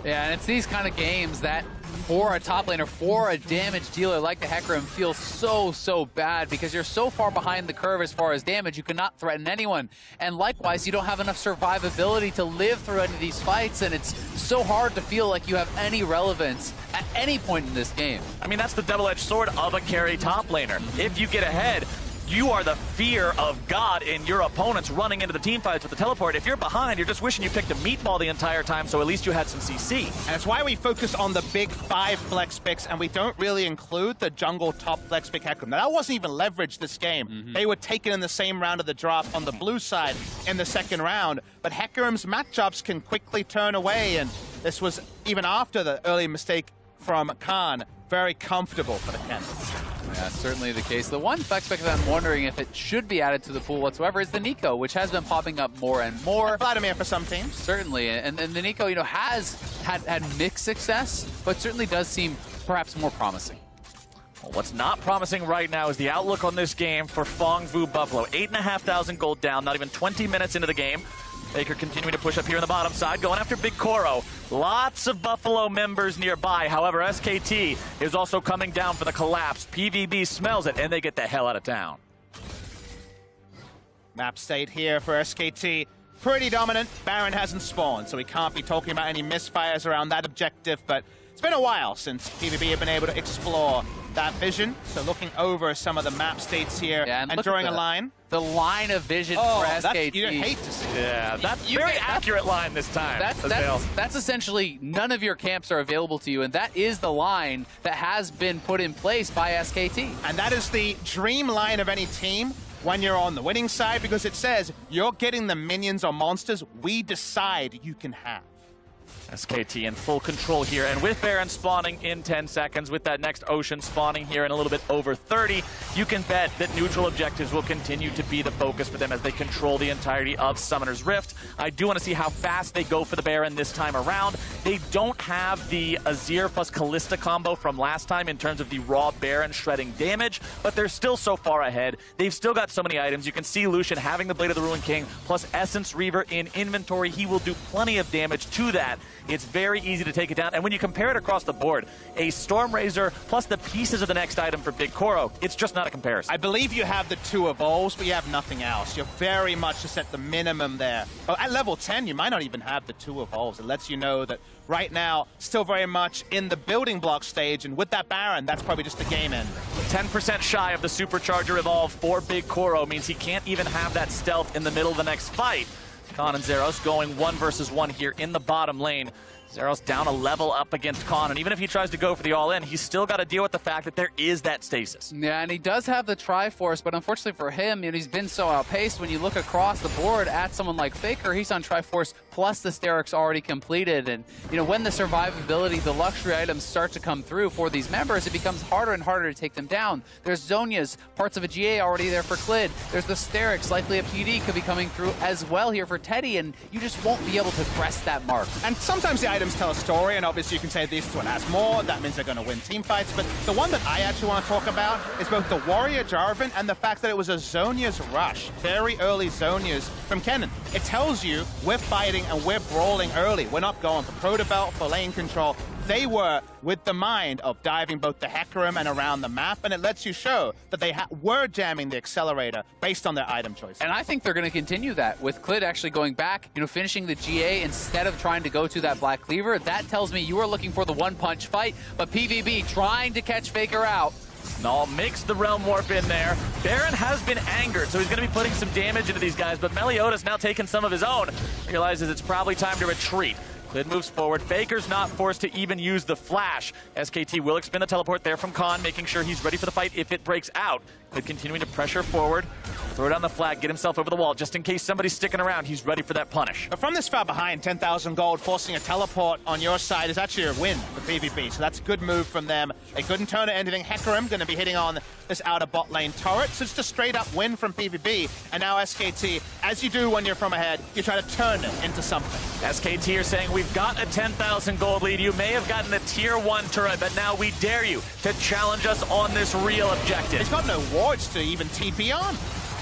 Yeah, and it's these kind of games that for a top laner, for a damage dealer like the Hecarim, feels so bad because you're so far behind the curve as far as damage, you cannot threaten anyone. And likewise, you don't have enough survivability to live through any of these fights, and it's so hard to feel like you have any relevance at any point in this game. I mean, that's the double-edged sword of a carry top laner. If you get ahead, you are the fear of God in your opponents running into the team fights with the teleport. If you're behind, you're just wishing you picked a meatball the entire time, so at least you had some CC. And it's why we focus on the big 5 flex picks, and we don't really include the jungle top flex pick Hecarim. Now, that wasn't even leveraged this game. They were taken in the same round of the drop on the blue side in the second round, but Hecarim's matchups can quickly turn away, and this was even after the early mistake from Khan. Very comfortable for the Kent. Yeah, certainly the case. The one flex pick that I'm wondering if it should be added to the pool whatsoever is the Nico, which has been popping up more and more. And Vladimir for some teams. Certainly, and the Nico, you know, has had mixed success, but certainly does seem perhaps more promising. Well, what's not promising right now is the outlook on this game for Fong Vu Buffalo. 8,500 gold down, not even 20 minutes into the game. Baker continuing to push up here on the bottom side, going after Big Koro. Lots of Buffalo members nearby. However, SKT is also coming down for the collapse. PVB smells it, and they get the hell out of town. Map state here for SKT. Pretty dominant. Baron hasn't spawned, so we can't be talking about any misfires around that objective, but it's been a while since PVB have been able to explore that vision. So looking over some of the map states here and drawing a line. The line of vision for SKT. You'd hate to see. Yeah, that's very accurate line this time. That's essentially none of your camps are available to you, and that is the line that has been put in place by SKT. And that is the dream line of any team when you're on the winning side, because it says you're getting the minions or monsters we decide you can have. SKT in full control here, and with Baron spawning in 10 seconds, with that next Ocean spawning here in a little bit over 30, you can bet that neutral objectives will continue to be the focus for them as they control the entirety of Summoner's Rift. I do want to see how fast they go for the Baron this time around. They don't have the Azir plus Kalista combo from last time in terms of the raw Baron shredding damage, but they're still so far ahead. They've still got so many items. You can see Lucian having the Blade of the Ruined King plus Essence Reaver in inventory. He will do plenty of damage to that. It's very easy to take it down, and when you compare it across the board, a Stormrazor plus the pieces of the next item for Big Koro, it's just not a comparison. I believe you have the 2 evolves, but you have nothing else. You're very much just at the minimum there. Well, at level 10, you might not even have the 2 evolves. It lets you know that right now, still very much in the building block stage, and with that Baron, that's probably just the game end. 10% shy of the Supercharger evolve for Big Koro means he can't even have that stealth in the middle of the next fight. Khan and Zeros going 1 versus 1 here in the bottom lane. Zeros down a level up against Khan, and even if he tries to go for the all-in, he's still got to deal with the fact that there is that stasis. Yeah, and he does have the Triforce, but unfortunately for him, you know, he's been so outpaced. When you look across the board at someone like Faker, he's on Triforce plus the Steric's already completed, and you know, when the survivability, the luxury items start to come through for these members, it becomes harder and harder to take them down. There's Zhonya's, parts of a GA already there for Clid. There's the Steric's, likely a PD could be coming through as well here for Teddy, and you just won't be able to crest that mark. And sometimes the items tell a story, and obviously you can say this one has more, that means they're going to win team fights, but the one that I actually want to talk about is both the Warrior Jarvan and the fact that it was a Zhonya's rush, very early Zhonya's from Kennen. It tells you we're fighting and we're brawling early. We're not going for Proto Belt, for lane control. They were with the mind of diving both the Hecarim and around the map, and it lets you show that they were jamming the accelerator based on their item choice. And I think they're going to continue that, with Clid actually going back, you know, finishing the GA instead of trying to go to that Black Cleaver. That tells me you are looking for the one-punch fight, but PVB trying to catch Faker out. Null makes the Realm Warp in there. Baron has been angered, so he's going to be putting some damage into these guys, but Meliodas now taking some of his own. Realizes it's probably time to retreat. Clid moves forward. Faker's not forced to even use the flash. SKT will expend the teleport there from Khan, making sure he's ready for the fight if it breaks out. Clid continuing to pressure forward, throw down the flag, get himself over the wall, just in case somebody's sticking around, he's ready for that punish. But from this far behind, 10,000 gold, forcing a teleport on your side is actually a win for PvP, so that's a good move from them. They couldn't turn it into anything. Hecarim going to be hitting on this outer bot lane turret, so it's just a straight up win from PvP. And now SKT, as you do when you're from ahead, you try to turn it into something. SKT are saying, we've got a 10,000 gold lead. You may have gotten a tier 1 turret, but now we dare you to challenge us on this real objective. It's got no wards to even TP on.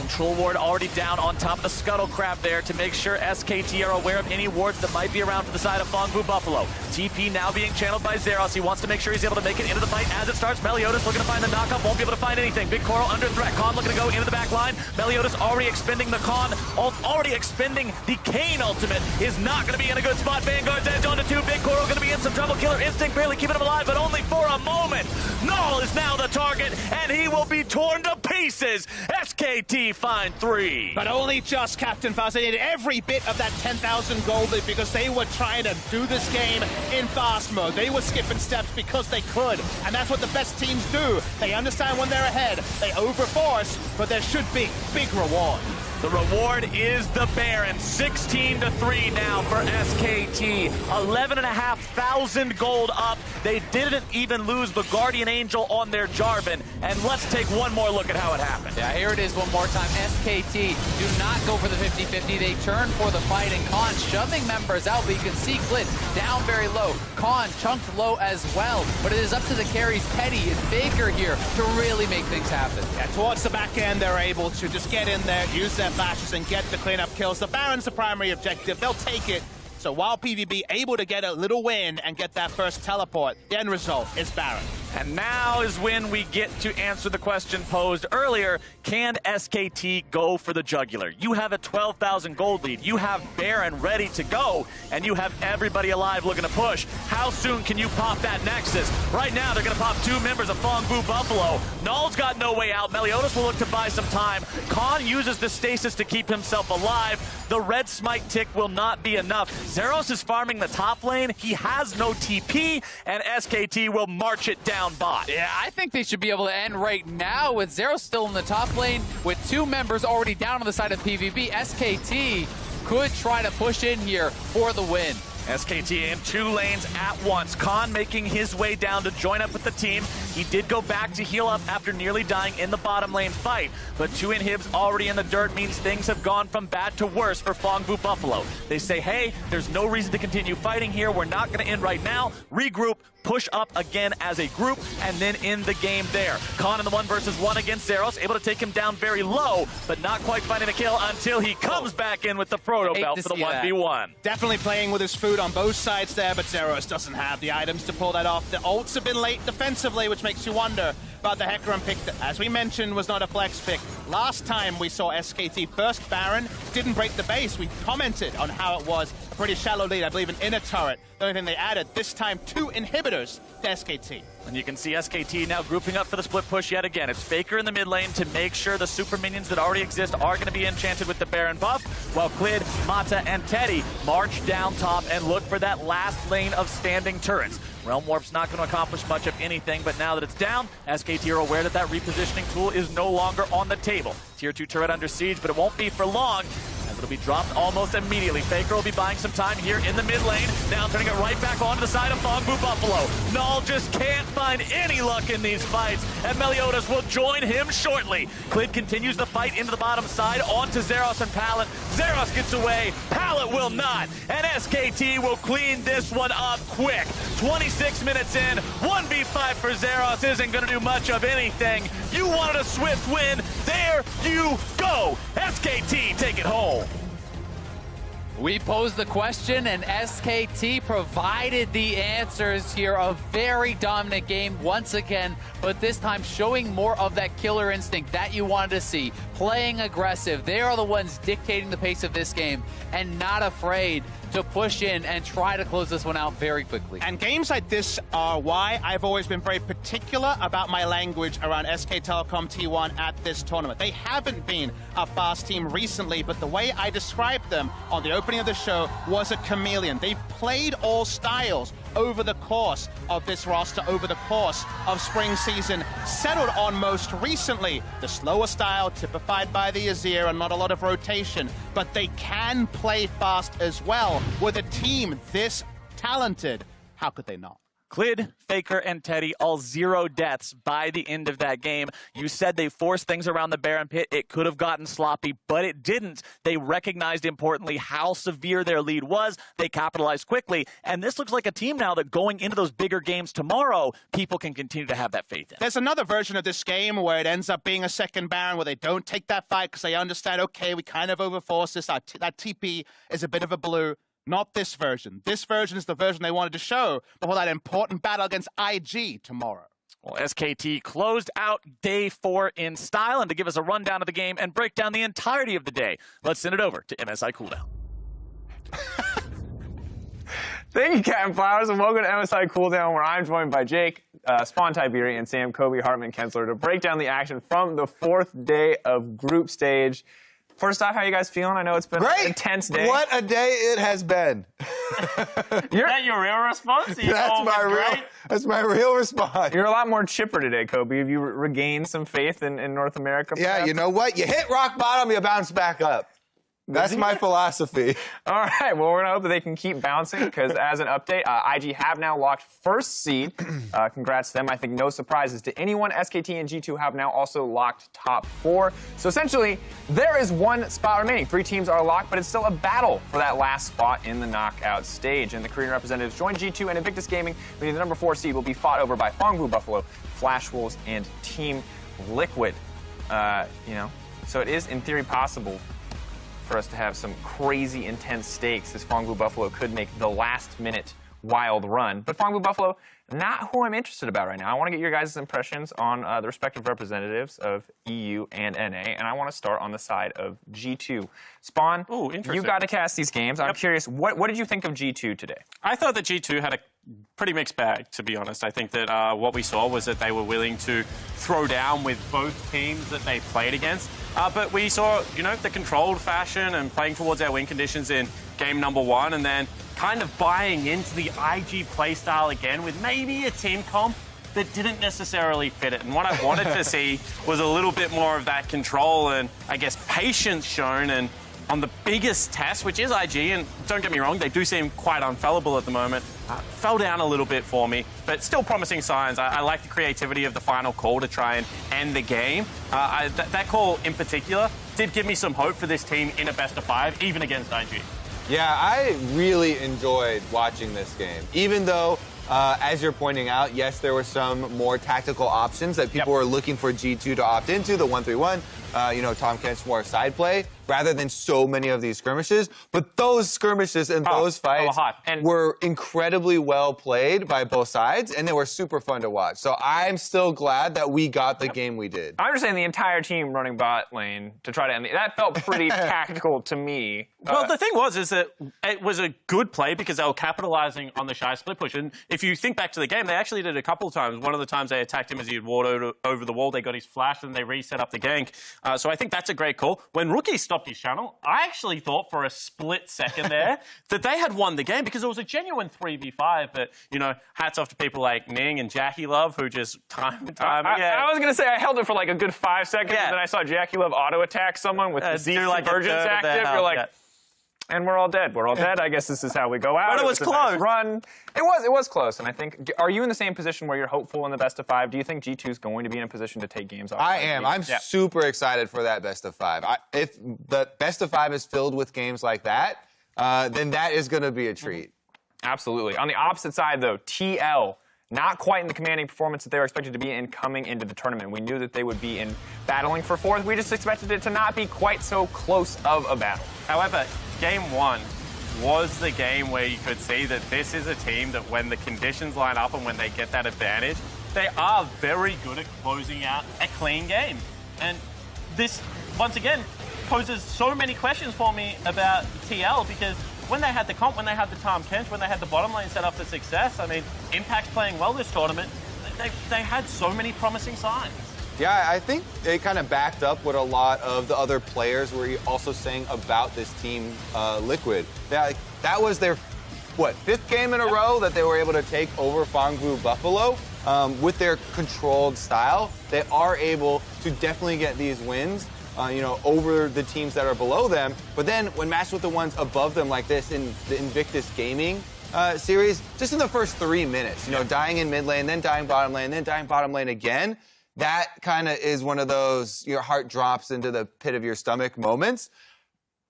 Control ward already down on top of the scuttle crab there to make sure SKT are aware of any wards that might be around for the side of Fongbu Buffalo. TP now being channeled by Zeros. He wants to make sure he's able to make it into the fight as it starts. Meliodas looking to find the knockup, won't be able to find anything. Big Coral under threat. Khan looking to go into the back line. Meliodas already expending the Khan, already expending the Kane ultimate. Is not going to be in a good spot. Vanguard's edge onto 2. Big Coral going to be in some trouble. Killer Instinct barely keeping him alive, but only for a moment. Null is now the target, and he will be torn to pieces. SKT find 3. But only just, Captain Faz. They needed every bit of that 10,000 gold lead because they were trying to do this game in fast mode. They were skipping steps because they could, and that's what the best teams do. They understand when they're ahead, they overforce, but there should be big reward. The reward is the Baron. 16-3 now for SKT. 11,500 gold up. They didn't even lose the Guardian Angel on their Jarvan. And let's take one more look at how it happened. Yeah, here it is one more time. SKT do not go for the 50-50. They turn for the fight, and Khan shoving members out, but you can see Clit down very low. Khan chunked low as well, but it is up to the carries, Teddy and Faker here, to really make things happen. Yeah, towards the back end, they're able to just get in there, use their flashes, and get the cleanup kills. The Baron's the primary objective. They'll take it. So while PvB able to get a little win and get that first teleport, the end result is Baron. And now is when we get to answer the question posed earlier. Can SKT go for the jugular? You have a 12,000 gold lead. You have Baron ready to go, and you have everybody alive looking to push. How soon can you pop that Nexus? Right now, they're going to pop 2 members of Fongbu Buffalo. Null's got no way out. Meliodas will look to buy some time. Khan uses the stasis to keep himself alive. The red smite tick will not be enough. Zeros is farming the top lane. He has no TP, and SKT will march it down bot. Yeah, I think they should be able to end right now with Zero still in the top lane, with 2 members already down on the side of PvP. SKT could try to push in here for the win. SKT in 2 lanes at once. Khan making his way down to join up with the team. He did go back to heal up after nearly dying in the bottom lane fight, but 2 inhibs already in the dirt means things have gone from bad to worse for Fongbu Buffalo. They say, hey, there's no reason to continue fighting here. We're not going to end right now. Regroup, push up again as a group, and then end the game there. Khan in the 1v1 against Zeros, able to take him down very low, but not quite finding a kill until he comes back in with the Proto Belt for the 1v1. Definitely playing with his food on both sides there, but Zeros doesn't have the items to pull that off. The ults have been late defensively, which makes you wonder about the Hecarim pick that, as we mentioned, was not a flex pick. Last time we saw SKT first Baron, didn't break the base. We commented on how it was a pretty shallow lead, I believe an inner turret. The only thing they added, this time 2 inhibitors to SKT. And you can see SKT now grouping up for the split push yet again. It's Faker in the mid lane to make sure the super minions that already exist are going to be enchanted with the Baron buff, while Clid, Mata, and Teddy march down top and look for that last lane of standing turrets. Realm Warp's not going to accomplish much of anything, but now that it's down, SKT are aware that that repositioning tool is no longer on the table. Tier 2 turret under siege, but it won't be for long, as it'll be dropped almost immediately. Faker will be buying some time here in the mid lane, now turning it right back onto the side of Fongbu Buffalo. Null just can't find any luck in these fights, and Meliodas will join him shortly. Clid continues the fight into the bottom side, onto Zeros and Pallet. Zeros gets away, Pallet will not, and SKT will clean this one up quick. 26 minutes in, 1v5 for Zeros isn't going to do much of anything. You wanted a swift win, there you go. SKT take it home. We posed the question, and SKT provided the answers here. A very dominant game once again, but this time showing more of that killer instinct that you wanted to see. Playing aggressive. They are the ones dictating the pace of this game and not afraid to push in and try to close this one out very quickly. And games like this are why I've always been very particular about my language around SK Telecom T1 at this tournament. They haven't been a fast team recently, but the way I described them on the opening of the show was a chameleon. They've played all styles over the course of this roster, over the course of spring season, settled on most recently the slower style typified by the Azir and not a lot of rotation, but they can play fast as well. With a team this talented, how could they not? Glid, Faker, and Teddy, all 0 deaths by the end of that game. You said they forced things around the Baron pit. It could have gotten sloppy, but it didn't. They recognized, importantly, how severe their lead was. They capitalized quickly, and this looks like a team now that going into those bigger games tomorrow, people can continue to have that faith in. There's another version of this game where it ends up being a second Baron, where they don't take that fight because they understand, okay, we kind of overforced this. That TP is a bit of a blue. Not this version. This version is the version they wanted to show before that important battle against IG tomorrow. Well, SKT closed out day 4 in style, and to give us a rundown of the game and break down the entirety of the day, let's send it over to MSI Cooldown. Thank you, Captain Flowers, and welcome to MSI Cooldown, where I'm joined by Jake, Spawn Tiberi, and Sam Kobe Hartman Kensler to break down the action from the 4th day of group stage. First off, how you guys feeling? I know it's been an intense day. What a day it has been. Is that your real response? That's my real response. You're a lot more chipper today, Kobe. Have you regained some faith in North America? Yeah, perhaps? you know what? You hit rock bottom, you bounce back up. That's my philosophy. All right, well, we're going to hope that they can keep bouncing, because as an update, IG have now locked first seed. Congrats to them. I think no surprises to anyone. SKT and G2 have now also locked top 4. So essentially, there is 1 spot remaining. 3 teams are locked, but it's still a battle for that last spot in the knockout stage. And the Korean representatives join G2 and Invictus Gaming, meaning the number 4 seed will be fought over by Fongbu Buffalo, Flash Wolves, and Team Liquid. So it is, in theory, possible for us to have some crazy intense stakes, as Fongbu Buffalo could make the last-minute wild run. But Fongbu Buffalo, not who I'm interested about right now. I want to get your guys' impressions on the respective representatives of EU and NA, and I want to start on the side of G2. Spawn, you got to cast these games. I'm curious, what did you think of G2 today? I thought that G2 had a pretty mixed bag, to be honest. I think that what we saw was that they were willing to throw down with both teams that they played against. But we saw, the controlled fashion and playing towards our win conditions in game number 1, and then kind of buying into the IG playstyle again with maybe a team comp that didn't necessarily fit it. And what I wanted to see was a little bit more of that control and, I guess, patience shown. And on the biggest test, which is IG, and don't get me wrong, they do seem quite unfallible at the moment, fell down a little bit for me, but still promising signs. I like the creativity of the final call to try and end the game. That call in particular did give me some hope for this team in a best of 5, even against IG. Yeah, I really enjoyed watching this game. Even though, as you're pointing out, yes, there were some more tactical options that people were looking for G2 to opt into, the 1-3-1, Tom Kent's more side play, rather than so many of these skirmishes. But those skirmishes and those fights were incredibly well played by both sides, and they were super fun to watch. So I'm still glad that we got the game we did. I'm just saying the entire team running bot lane to try to end that felt pretty tactical to me. Well, the thing is that it was a good play because they were capitalizing on the shy split push. And if you think back to the game, they actually did it a couple of times. One of the times they attacked him as he had walked over the wall, they got his flash, and they reset up the gank. So I think that's a great call. When Rookie stopped his channel, I actually thought for a split second there that they had won the game because it was a genuine 3v5. But, hats off to people like Ning and Jackie Love, who just time and time again. I was going to say I held it for like a good 5 seconds, and then I saw Jackie Love auto-attack someone with the Z convergence active. You're like, and we're all dead. We're all dead. I guess this is how we go out. But it was close. Nice run. It was close. And I think, are you in the same position where you're hopeful in the best of 5? Do you think G2 is going to be in a position to take games off? I am. I'm super excited for that best of 5. If the best of 5 is filled with games like that, then that is going to be a treat. Absolutely. On the opposite side, though, TL. Not quite in the commanding performance that they were expected to be in coming into the tournament. We knew that they would be in battling for 4th. We just expected it to not be quite so close of a battle. However, game 1 was the game where you could see that this is a team that when the conditions line up and when they get that advantage, they are very good at closing out a clean game. And this, once again, poses so many questions for me about TL because when they had the comp, when they had the Tom Kench, when they had the bottom lane set up for success, I mean, Impact's playing well this tournament. They had so many promising signs. Yeah, I think they kind of backed up what a lot of the other players were also saying about this team, Liquid. That was their, 5th game in a row that they were able to take over Fongbu Buffalo. With their controlled style, they are able to definitely get these wins, over the teams that are below them. But then when matched with the ones above them like this in the Invictus Gaming series, just in the first 3 minutes, you know, dying in mid lane, then dying bottom lane, then dying bottom lane again. That kind of is one of those your heart drops into the pit of your stomach moments.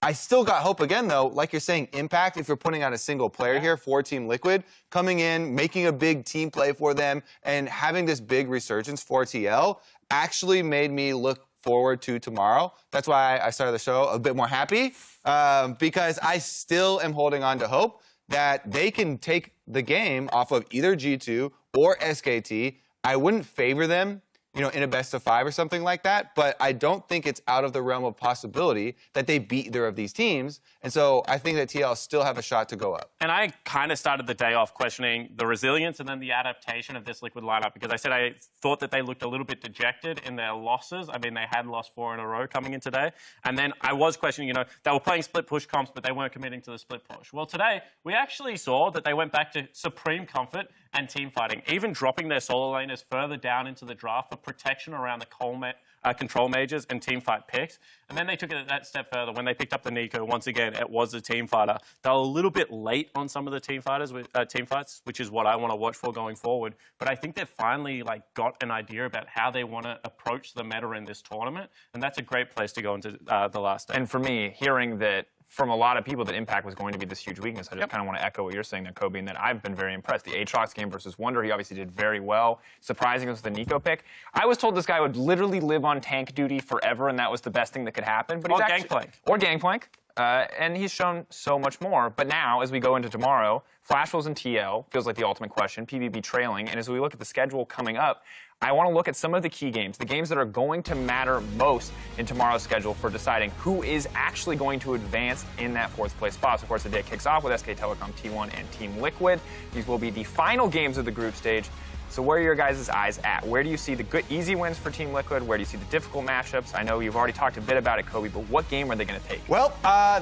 I still got hope again, though. Like you're saying, impact, if you're putting out a single player here for Team Liquid, coming in, making a big team play for them, and having this big resurgence for TL actually made me look forward to tomorrow. That's why I started the show a bit more happy, because I still am holding on to hope that they can take the game off of either G2 or SKT. I wouldn't favor them, you know, in a best of 5 or something like that, but I don't think it's out of the realm of possibility that they beat either of these teams. And so I think that TL still have a shot to go up. And I kind of started the day off questioning the resilience and then the adaptation of this Liquid lineup, because I said I thought that they looked a little bit dejected in their losses. I mean, they had lost 4 in a row coming in today. And then I was questioning, you know, they were playing split push comps, but they weren't committing to the split push. Well, today, we actually saw that they went back to supreme comfort and team fighting, even dropping their solo laners further down into the draft for protection around the control mages and team fight picks. And then they took it that step further. When they picked up the Nico, once again, it was a team fighter. They were a little bit late on some of the team fights, which is what I want to watch for going forward. But I think they've finally got an idea about how they want to approach the meta in this tournament. And that's a great place to go into the last day. And for me, hearing that from a lot of people that Impact was going to be this huge weakness, I just kind of want to echo what you're saying there, Kobe, and that I've been very impressed. The Aatrox game versus Wonder, he obviously did very well. Surprising was the Nico pick. I was told this guy would literally live on tank duty forever, and that was the best thing that could happen. But or Gangplank. Or Gangplank. And he's shown so much more. But now, as we go into tomorrow, Flash Wolves and TL feels like the ultimate question, PBB trailing. And as we look at the schedule coming up, I want to look at some of the key games, the games that are going to matter most in tomorrow's schedule for deciding who is actually going to advance in that 4th place spot. So, of course, the day kicks off with SK Telecom T1 and Team Liquid. These will be the final games of the group stage. So where are your guys' eyes at? Where do you see the good, easy wins for Team Liquid? Where do you see the difficult matchups? I know you've already talked a bit about it, Kobe, but what game are they going to take? Well,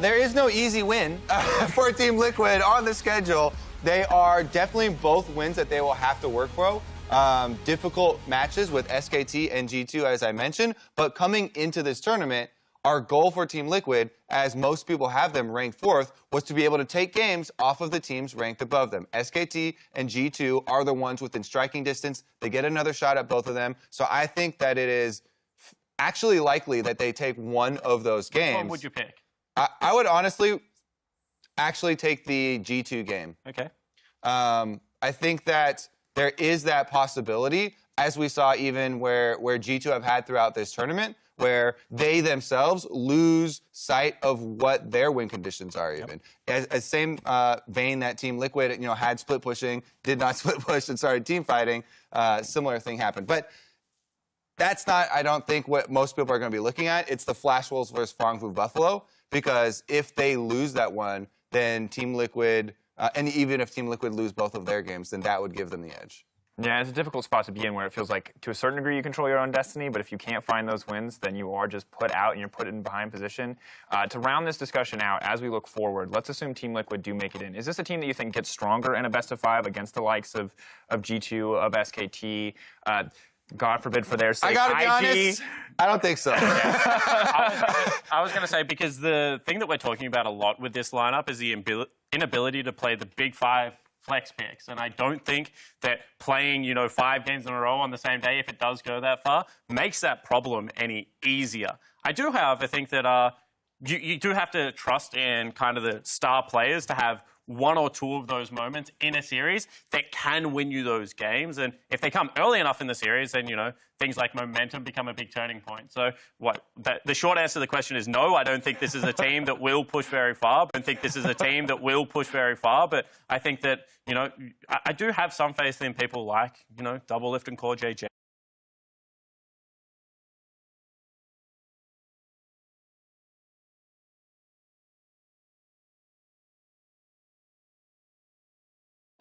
there is no easy win for Team Liquid on the schedule. They are definitely both wins that they will have to work for. Difficult matches with SKT and G2, as I mentioned. But coming into this tournament, our goal for Team Liquid, as most people have them ranked 4th, was to be able to take games off of the teams ranked above them. SKT and G2 are the ones within striking distance. They get another shot at both of them. So I think that it is actually likely that they take one of those games. Which one would you pick? I would honestly actually take the G2 game. Okay. I think that there is that possibility, as we saw even where G2 have had throughout this tournament, where they themselves lose sight of what their win conditions are even. As same vein that Team Liquid, you know, had split pushing, did not split push and started team fighting, similar thing happened. But that's not, I don't think, what most people are going to be looking at. It's the Flash Wolves versus Fangfu Buffalo, because if they lose that one, then Team Liquid, and even if Team Liquid lose both of their games, then that would give them the edge. Yeah, it's a difficult spot to be in where it feels like to a certain degree you control your own destiny, but if you can't find those wins, then you are just put out and you're put in behind position. To round this discussion out, as we look forward, let's assume Team Liquid do make it in. Is this a team that you think gets stronger in a best of 5 against the likes of G2, of SKT? God forbid for their sake. I gotta be honest, I don't think so. I was going to say, because the thing that we're talking about a lot with this lineup is the inability to play the big 5 flex picks. And I don't think that playing, 5 games in a row on the same day, if it does go that far, makes that problem any easier. I do, however, think that you do have to trust in kind of the star players to have 1 or 2 of those moments in a series that can win you those games. And if they come early enough in the series, then, things like momentum become a big turning point. So the short answer to the question is no, I don't think this is a team that will push very far. I don't think this is a team that will push very far. But I think that, I do have some faith in people like, Double Lift and Core JJ.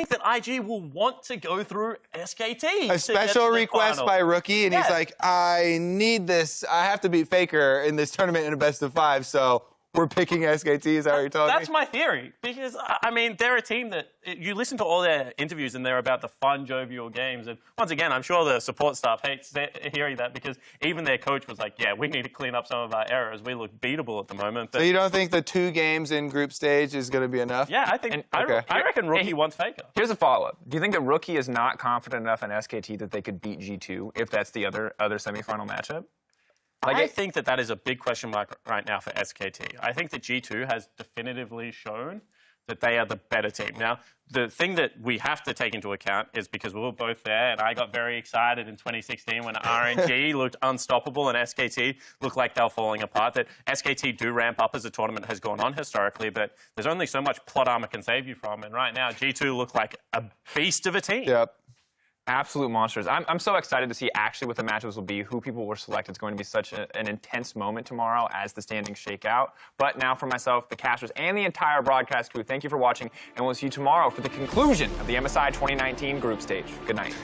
That IG will want to go through SKT. A special request by Rookie, and he's like, I need this. I have to beat Faker in this tournament in a best of 5, so we're picking SKT. Is that what you're telling me? That's my theory. Because, I mean, they're a team that you listen to all their interviews and they're about the fun, jovial games. And once again, I'm sure the support staff hates hearing that because even their coach was like, yeah, we need to clean up some of our errors. We look beatable at the moment. But so you don't think the 2 games in group stage is going to be enough? yeah, I think I reckon Rookie wants Faker. Here's a follow-up. Do you think that Rookie is not confident enough in SKT that they could beat G2 if that's the other semifinal matchup? I think that is a big question mark right now for SKT. I think that G2 has definitively shown that they are the better team. Now, the thing that we have to take into account is because we were both there, and I got very excited in 2016 when RNG looked unstoppable and SKT looked like they were falling apart, that SKT do ramp up as the tournament has gone on historically, but there's only so much plot armor can save you from, and right now, G2 look like a beast of a team. Yep. Absolute monsters. I'm so excited to see actually what the matchups will be, who people will select. It's going to be such an intense moment tomorrow as the standings shake out. But now for myself, the casters, and the entire broadcast crew, thank you for watching, and we'll see you tomorrow for the conclusion of the MSI 2019 group stage. Good night.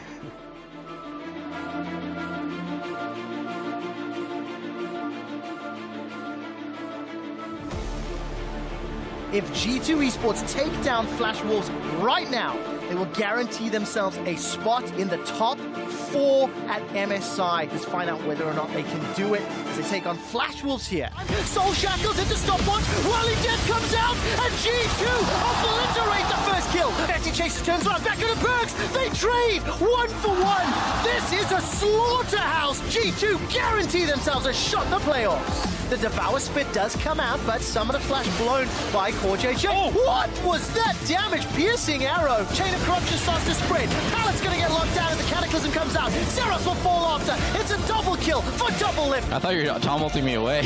If G2 Esports take down Flash Wolves right now, they will guarantee themselves a spot in the top 4 at MSI. Let's find out whether or not they can do it as they take on Flash Wolves here. Soul Shackles into stopwatch. Wily Death comes out, and G2 obliterate the first kill. Betty Chaser turns around, back into Perks. They trade 1 for 1. This is a slaughterhouse. G2 guarantee themselves a shot in the playoffs. The Devour Spit does come out, but some of the flash blown by Core JJ. Oh. What was that damage-piercing arrow? Chain of Corruption starts to spread. Pallet's going to get locked down as the Cataclysm comes out. Zeros will fall after. It's a double kill for double lift. I thought you were tumulting me away.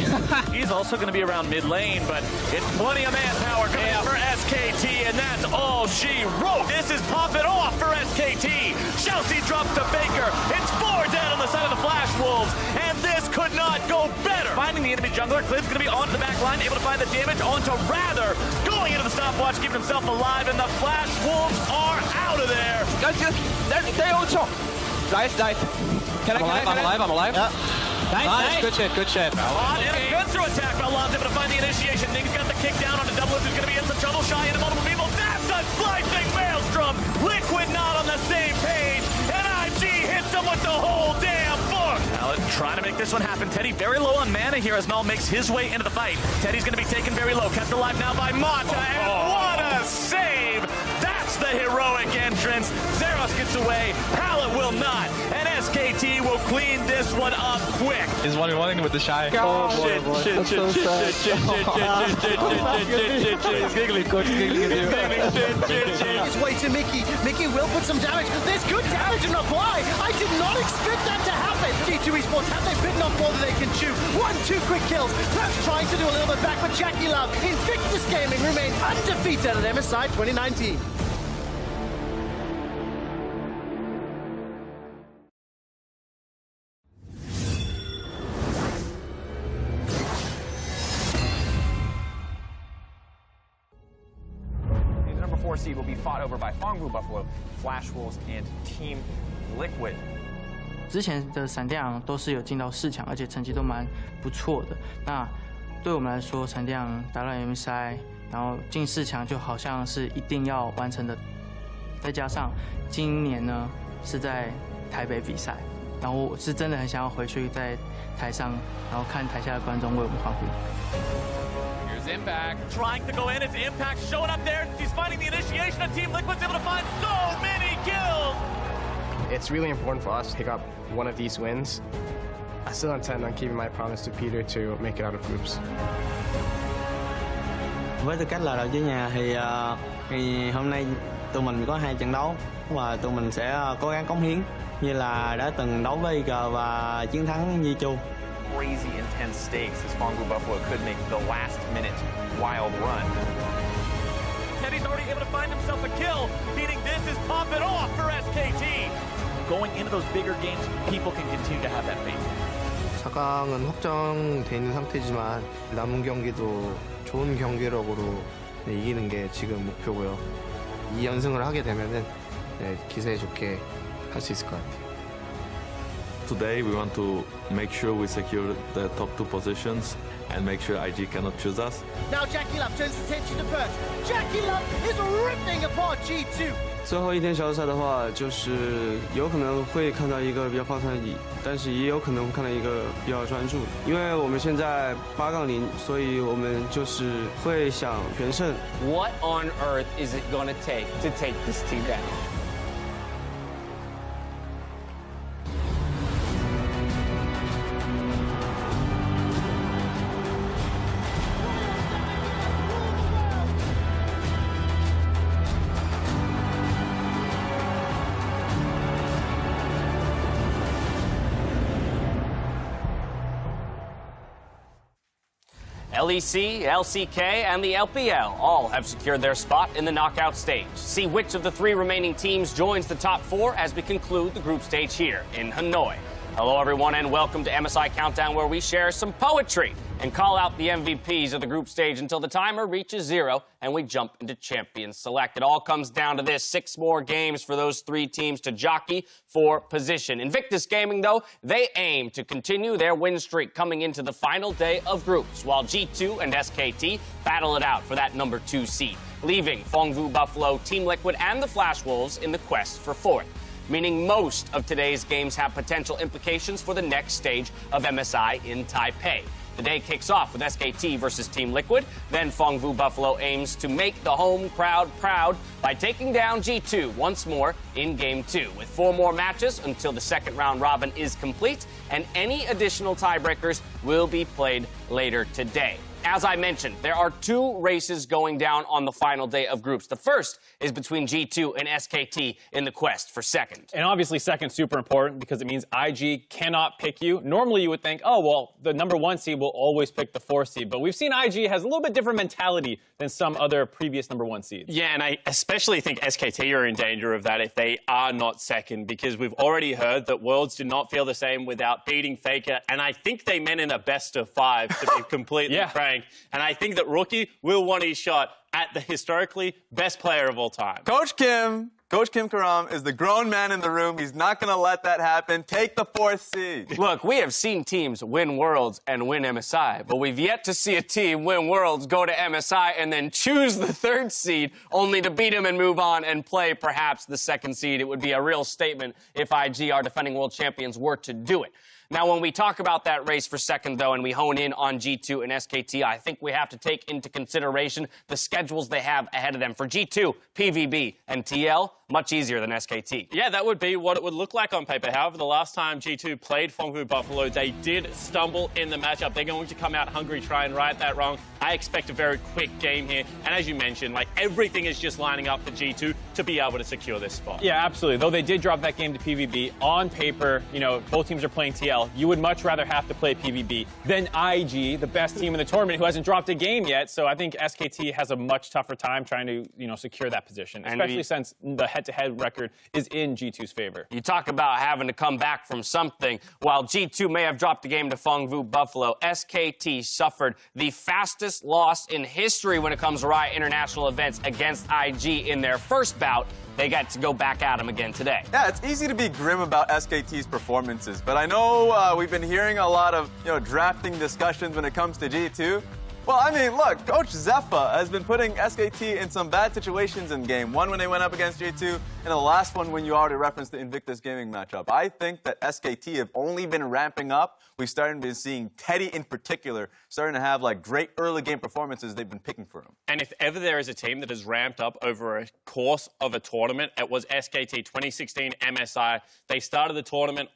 He's also going to be around mid lane, but it's plenty of manpower coming for SKT, and that's all she wrote. This is pop it off for SKT. Chelsea drops to Faker. It's 4 dead on the side of the Flash Wolves, and this could not go better. Finding the enemy jungler, Cliff's going to be onto the back line, able to find the damage onto Rather, going into the stopwatch, keeping himself alive, and the Flash Wolves are out of there. They also. Nice. I'm alive. Yeah. Nice. Good shit. On and a Gunther attack, but Alon's able to find the initiation. Nick's got the kick down on the double, who's going to be in some trouble, shy into multiple people. That's a slicing Maelstrom. Liquid not on the same page, and IG hits him with the whole damn book. Pallet trying to make this one happen. Teddy very low on mana here as Null makes his way into the fight. Teddy's going to be taken very low, kept alive now by Mata, and what a save! That's the heroic entrance. Zeros gets away, Pallet will not, and SKT will clean this one up quick. He's 1v1 with the shy. He's giggling. His way to Mickey. Mickey will put some damage. There's good damage and apply. I did not expect that to happen. G2 Esports, have they bitten off more than they can chew? 1-2 quick kills. Perhaps trying to do a little bit back, but Jackie Love, Invictus Gaming, remain undefeated at MSI 2019. The number 4 seed will be fought over by Fongbu Buffalo, Flash Wolves, and Team Liquid. 之前的闪电狼都是有进到4强，而且成绩都蛮不错的。那对我们来说，闪电狼打到 MSI， 然后进4强就好像是一定要完成的。再加上今年呢是在台北比赛，然后我是真的很想要回去在台上，然后看台下的观众为我们欢呼。 Here's Impact. Trying to go in, it's Impact showing up there. He's finding the initiation, and Team Liquid's able to find so many kills. It's really important for us to pick up one of these wins. I still intend on keeping my promise to Peter to make it out of groups. Với tư cách là đội chủ nhà thì hôm nay tụi mình có 2 trận đấu và tụi mình sẽ cố gắng cống hiến như là đã từng đấu với IG và chiến thắng G2. Crazy intense stakes as Fongbu Buffalo could make the last minute wild run. Teddy's already able to find himself a kill, meaning this is pop it off for SKT. Going into those bigger games, people can continue to have that faith. 4강은 확정돼 있는 상태지만 남은 경기도 좋은 경기력으로 이기는 게 지금 목표고요. 2연승을 하게 되면은 기세 좋게 할 수 있을 것 같아요. Today we want to make sure we secure the top 2 positions. and make sure IG cannot choose us. Now Jackie Love turns attention to Perth. Jackie Love is ripping apart G2. 最后一天小组赛的话，就是有可能会看到一个比较放松的你，但是也有可能会看到一个比较专注。因为我们现在8-0，所以我们就是会想全胜。What on earth is it going to take this team down? LEC, LCK, and the LPL all have secured their spot in the knockout stage. See which of the 3 remaining teams joins the top 4 as we conclude the group stage here in Hanoi. Hello, everyone, and welcome to MSI Countdown, where we share some poetry and call out the MVPs of the group stage until the timer reaches 0 and we jump into Champions Select. It all comes down to this: 6 more games for those 3 teams to jockey for position. Invictus Gaming, though, they aim to continue their win streak coming into the final day of groups, while G2 and SKT battle it out for that number 2 seed, leaving Fongvu Buffalo, Team Liquid, and the Flash Wolves in the quest for 4th. Meaning most of today's games have potential implications for the next stage of MSI in Taipei. The day kicks off with SKT versus Team Liquid. Then Fongvu Buffalo aims to make the home crowd proud by taking down G2 once more in Game 2, with 4 more matches until the second round robin is complete, and any additional tiebreakers will be played later today. As I mentioned, there are 2 races going down on the final day of groups. The first is between G2 and SKT in the quest for 2nd. And obviously 2nd's super important because it means IG cannot pick you. Normally you would think, oh, well, the number 1 seed will always pick the 4th seed. But we've seen IG has a little bit different mentality than some other previous number 1 seeds. Yeah, and I especially think SKT are in danger of that if they are not 2nd, because we've already heard that Worlds did not feel the same without beating Faker. And I think they meant in a best of 5, to be completely frank. And I think that Rookie will want his shot at the historically best player of all time. Coach Kim Karam is the grown man in the room. He's not going to let that happen. Take the 4th seed. Look, we have seen teams win Worlds and win MSI, but we've yet to see a team win Worlds, go to MSI, and then choose the 3rd seed, only to beat him and move on and play perhaps the 2nd seed. It would be a real statement if IG, our defending world champions, were to do it. Now, when we talk about that race for 2nd, though, and we hone in on G2 and SKT, I think we have to take into consideration the schedules they have ahead of them. For G2, PVB and TL, much easier than SKT. Yeah, that would be what it would look like on paper. However, the last time G2 played Fongvu Buffalo, they did stumble in the matchup. They're going to come out hungry, try and right that wrong. I expect a very quick game here. And as you mentioned, like, everything is just lining up for G2 to be able to secure this spot. Yeah, absolutely. Though they did drop that game to PVB, on paper, you know, both teams are playing TL. You would much rather have to play PVB than IG, the best team in the tournament, who hasn't dropped a game yet. So I think SKT has a much tougher time trying to, you know, secure that position, especially since the head-to-head record is in G2's favor. You talk about having to come back from something. While G2 may have dropped the game to Fongvu Buffalo, SKT suffered the fastest loss in history when it comes to Riot International events against IG in their first bout. They got to go back at him again today. Yeah, it's easy to be grim about SKT's performances, but I know we've been hearing a lot of, you know, drafting discussions when it comes to G2. Well, I mean, look, Coach Zephyr has been putting SKT in some bad situations in Game 1 when they went up against G2, and the last one when you already referenced the Invictus Gaming matchup. I think that SKT have only been ramping up. We've started to seeing Teddy in particular starting to have, like, great early game performances. They've been picking for him. And if ever there is a team that has ramped up over a course of a tournament, it was SKT 2016 MSI. They started the tournament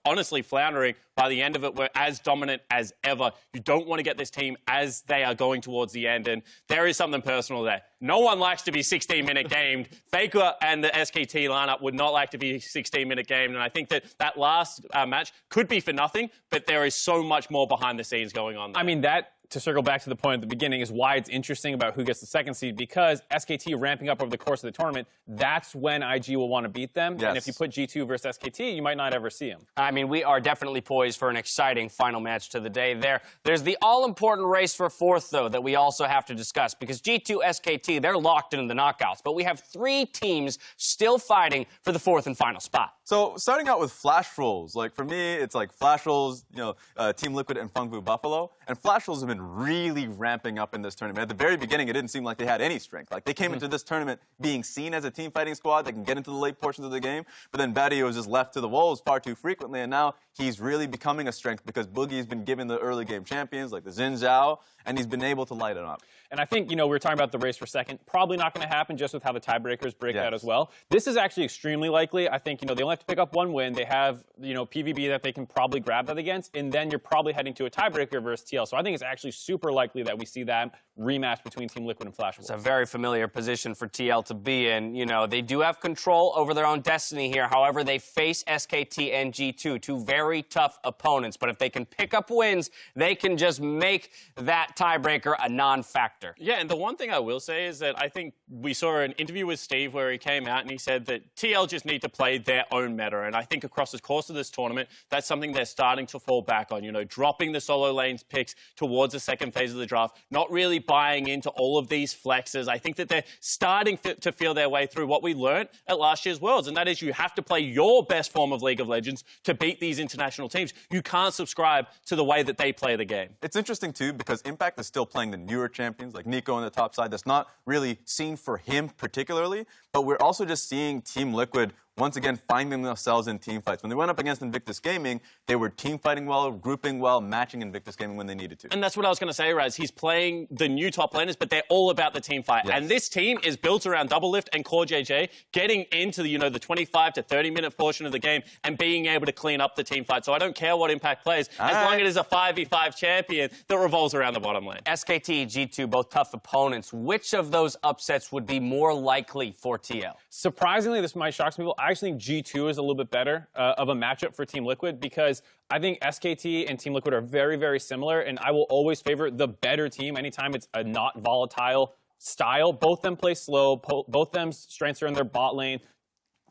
honestly floundering. By the end of it, were as dominant as ever. You don't want to get this team as they are going towards the end, and there is something personal there. No one likes to be 16-minute gamed. Faker and the SKT lineup would not like to be 16-minute gamed, and I think that that last match could be for nothing, but there is so much more behind the scenes going on there. I mean, that, to circle back to the point at the beginning, is why it's interesting about who gets the 2nd seed, because SKT ramping up over the course of the tournament, that's when IG will want to beat them. Yes. And if you put G2 versus SKT, you might not ever see them. I mean, we are definitely poised for an exciting final match to the day there. There's the all-important race for 4th, though, that we also have to discuss, because G2, SKT, they're locked into the knockouts, but we have 3 teams still fighting for the 4th and final spot. So starting out with Flash Rolls, like for me, it's like Flash Rolls, you know, Team Liquid and Fongvu Buffalo. And Flash Wolves have been really ramping up in this tournament. At the very beginning, it didn't seem like they had any strength. Like, they came into this tournament being seen as a team fighting squad that can get into the late portions of the game, but then Badio was just left to the wolves far too frequently, and now he's really becoming a strength because Boogie's been given the early game champions like the Xin Zhao, and he's been able to light it up. And I think, we were talking about the race for second. Probably not going to happen just with how the tiebreakers break out as well. This is actually extremely likely. I think, they only have to pick up one win. They have, PVB that they can probably grab that against, and then you're probably heading to a tiebreaker versus TL. So I think it's actually super likely that we see that rematch between Team Liquid and Flash Wolves. It's a very familiar position for TL to be in. They do have control over their own destiny here. However, they face SKT and G2, two very tough opponents. But if they can pick up wins, they can just make that tiebreaker a non-factor. Yeah, and the one thing I will say is that I think we saw an interview with Steve where he came out and he said that TL just need to play their own meta. And I think across the course of this tournament, that's something they're starting to fall back on. Dropping the solo lanes picks towards the second phase of the draft, not really buying into all of these flexes. I think that they're starting to feel their way through what we learned at last year's Worlds, and that is you have to play your best form of League of Legends to beat these international teams. You can't subscribe to the way that they play the game. It's interesting, too, because Impact is still playing the newer champions, like Nico on the top side. That's not really seen for him particularly, but we're also just seeing Team Liquid once again finding themselves in team fights. When they went up against Invictus Gaming, they were team fighting well, grouping well, matching Invictus Gaming when they needed to. And that's what I was going to say, Raz. He's playing the new top laners, but they're all about the team fight. Yes. And this team is built around Doublelift and Core JJ getting into the, the 25 to 30-minute portion of the game and being able to clean up the team fight. So I don't care what Impact plays, as long as it is a 5v5 champion that revolves around the bottom lane. SKT, G2, both tough opponents. Which of those upsets would be more likely for TL? Surprisingly, this might shock some people. I actually think G2 is a little bit better of a matchup for Team Liquid because I think SKT and Team Liquid are very, very similar, and I will always favor the better team anytime it's a not volatile style. Both them play slow. Both them strengths are in their bot lane.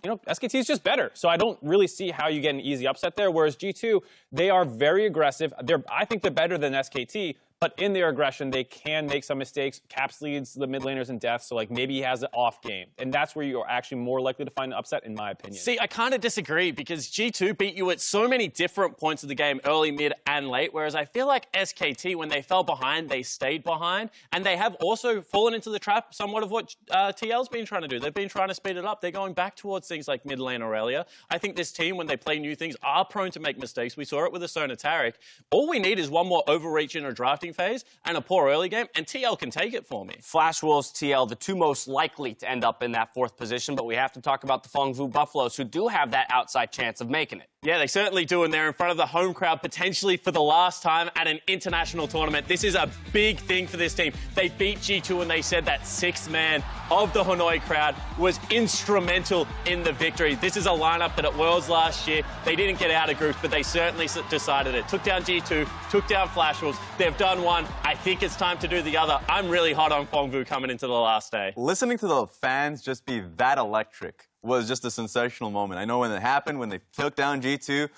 SKT is just better. So I don't really see how you get an easy upset there, whereas G2, they are very aggressive. I think they're better than SKT, but in their aggression, they can make some mistakes. Caps leads the mid laners in death, so maybe he has an off game. And that's where you're actually more likely to find an upset, in my opinion. See, I kind of disagree because G2 beat you at so many different points of the game, early, mid, and late, whereas I feel like SKT, when they fell behind, they stayed behind, and they have also fallen into the trap somewhat of what TL's been trying to do. They've been trying to speed it up. They're going back towards things like mid lane Aurelia. I think this team, when they play new things, are prone to make mistakes. We saw it with Asona Taric. All we need is one more overreach in a drafting phase and a poor early game, and TL can take it for me. Flash Wolves, TL, the two most likely to end up in that fourth position, but we have to talk about the Fengvu Buffaloes, who do have that outside chance of making it. Yeah, they certainly do, and they're in front of the home crowd potentially for the last time at an international tournament. This is a big thing for this team. They beat G2 and they said that sixth man of the Hanoi crowd was instrumental in the victory. This is a lineup that at Worlds last year, they didn't get out of groups, but they certainly decided it. Took down G2, took down Flash Wolves. They've done one. I think it's time to do the other. I'm really hot on Fengvu coming into the last day. Listening to the fans just be that electric was just a sensational moment. I know when it happened, when they took down G2,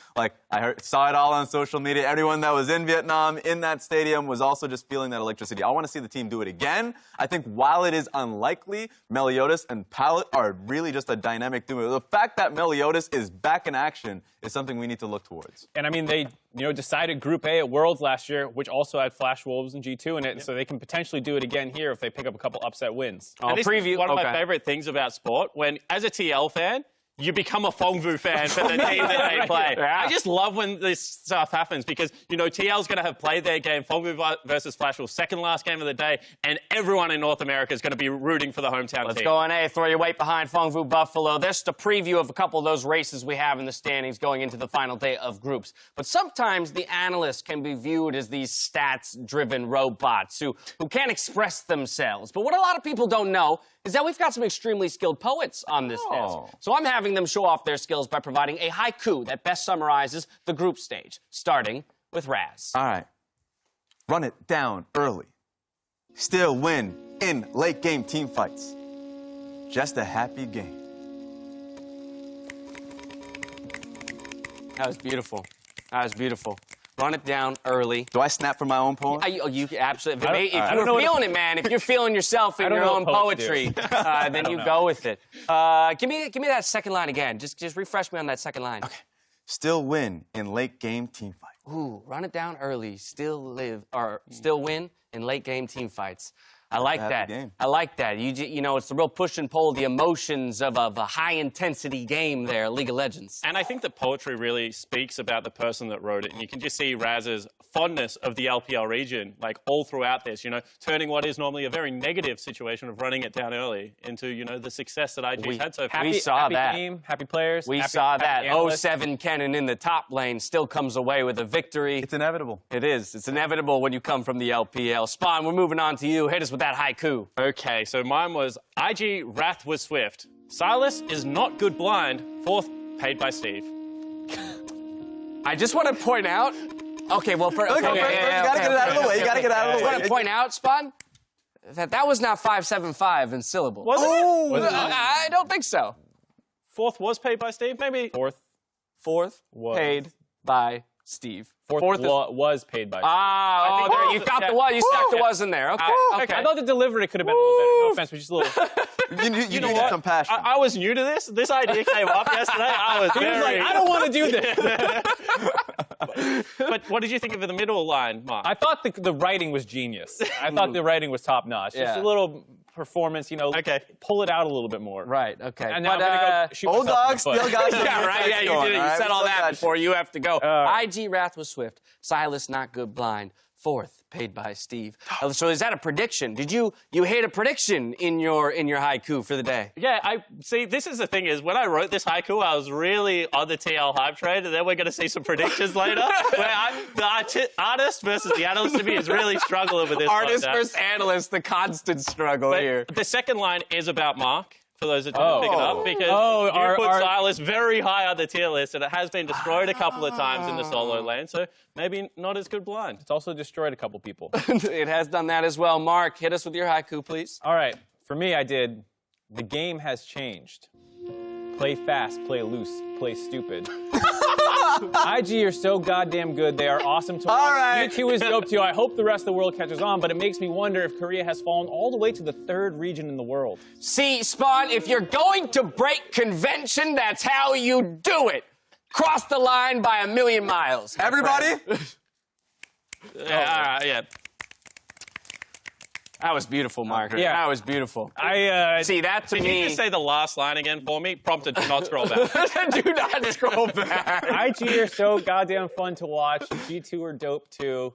saw it all on social media. Everyone that was in Vietnam, in that stadium, was also just feeling that electricity. I want to see the team do it again. I think while it is unlikely, Meliodas and Pallet are really just a dynamic duo. The fact that Meliodas is back in action is something we need to look towards. And I mean, they decided Group A at Worlds last year, which also had Flash Wolves and G2 in it, so they can potentially do it again here if they pick up a couple upset wins. And this is one of my favorite things about sport, when, as a TL fan, you become a Fengvu fan for the team that they play. Yeah. I just love when this stuff happens because, TL's going to have played their game, Fengvu versus Flash Wolves, second last game of the day, and everyone in North America is going to be rooting for the hometown team. Let's go on A, throw your weight behind Fengvu Buffalo. There's just a preview of a couple of those races we have in the standings going into the final day of groups. But sometimes the analysts can be viewed as these stats-driven robots who can't express themselves. But what a lot of people don't know is that we've got some extremely skilled poets on this desk. So I'm having them show off their skills by providing a haiku that best summarizes the group stage, starting with Raz. All right. Run it down early. Still win in late game team fights. Just a happy game. That was beautiful. That was beautiful. Run it down early. Do I snap for my own poem? You absolutely. If you're feeling it, man, if you're feeling yourself in your own poetry, then you go with it. Give me that second line again. Just refresh me on that second line. Okay. Still win in late game team fights. Ooh, run it down early, still win in late game team fights. I like that. I like that. You know, it's the real push and pull, the emotions of a high-intensity game there, League of Legends. And I think the poetry really speaks about the person that wrote it. And you can just see Raz's fondness of the LPL region, like all throughout this, you know, turning what is normally a very negative situation of running it down early into, you know, the success that IG's had so far. We saw that. Happy team, happy players. We saw that. 07 Kennen in the top lane still comes away with a victory. It's inevitable. It is. It's inevitable when you come from the LPL. Spawn, we're moving on to you. Hit us with that haiku. Okay, so mine was IG Wrath was swift. Silas is not good blind. 4th, paid by Steve. I just want to point out. Okay, well, for you gotta get it out of the way. You gotta get it out of the way. I want to point out, Spawn, that was not 575 in syllable. Was it? I don't think so. 4th was paid by Steve, maybe. 4th. 4th paid by Steve. 4th was paid by Steve. You got the was. You stuck the was in there. Okay. Okay. I thought the delivery could have been a little better. No offense, but just a little. You know what? Some passion. I was new to this. This idea came up yesterday. I was He was like, I don't want to do this. But what did you think of the middle line, Mark? I thought the writing was genius. I thought the writing was top notch. Just a little performance, you know. Okay. Pull it out a little bit more. Right. Okay. And now I'm gonna go shoot old myself in dogs the foot. still got Yeah, right. Yeah, you did it. You said all that before. You have to go. IG Wrath was swift. Silas not good blind. 4th paid by Steve. So is that a prediction? Did you hit a prediction in your haiku for the day? Yeah, I see. This is the thing is when I wrote this haiku, I was really on the TL hype train, and then we're going to see some predictions later. Where the artist versus the analyst to me is really struggling with this. Artist versus analyst, the constant struggle here. The second line is about Mark. For those that didn't pick it up, because you put Silas very high on the tier list, and it has been destroyed a couple of times in the solo lane, so maybe not as good blind. It's also destroyed a couple people. It has done that as well. Mark, hit us with your haiku, please. All right. For me, I did, the game has changed. Play fast, play loose, play stupid. IG are so goddamn good. They are awesome to watch. All right. U2 is dope too. I hope the rest of the world catches on, but it makes me wonder if Korea has fallen all the way to the 3rd region in the world. See, Spawn, if you're going to break convention, that's how you do it. Cross the line by a million miles. Everybody? Yeah. That was beautiful, Mark. Yeah. That was beautiful. See, that to me... Can you just say the last line again for me? Prompted, do not scroll back. Do not scroll back. IG are so goddamn fun to watch. G2 are dope too.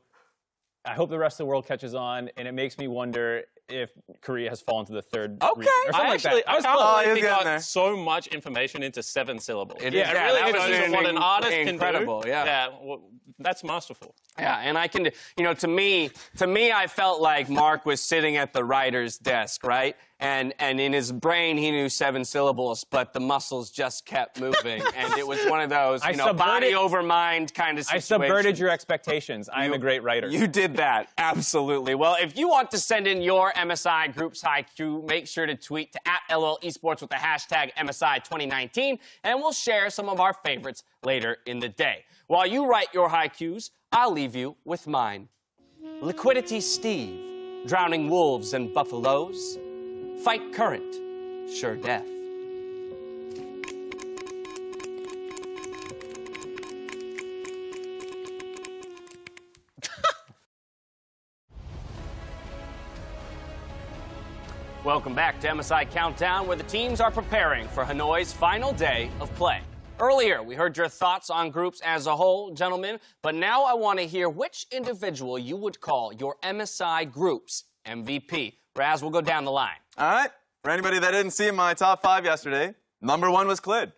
I hope the rest of the world catches on, and it makes me wonder if Korea has fallen to the 3rd region. Or something I can't believe he got so much information into 7 syllables. It really shows what an artist incredible, can do. Yeah, well, that's masterful. Yeah, and I can, you know, to me, I felt like Mark was sitting at the writer's desk, right? And in his brain, he knew 7 syllables, but the muscles just kept moving. And it was one of those, body over mind kind of situations. I subverted your expectations. I am a great writer. You did that, absolutely. Well, if you want to send in your MSI Groups haiku, make sure to tweet to @LOL Esports with the hashtag MSI 2019, and we'll share some of our favorites later in the day. While you write your haikus, I'll leave you with mine. Liquidity Steve, drowning wolves and buffaloes. Fight current, sure death. Welcome back to MSI Countdown, where the teams are preparing for Hanoi's final day of play. Earlier, we heard your thoughts on groups as a whole, gentlemen, but now I want to hear which individual you would call your MSI Group's MVP. Raz, we'll go down the line. All right. For anybody that didn't see my top 5 yesterday, number 1 was Clid.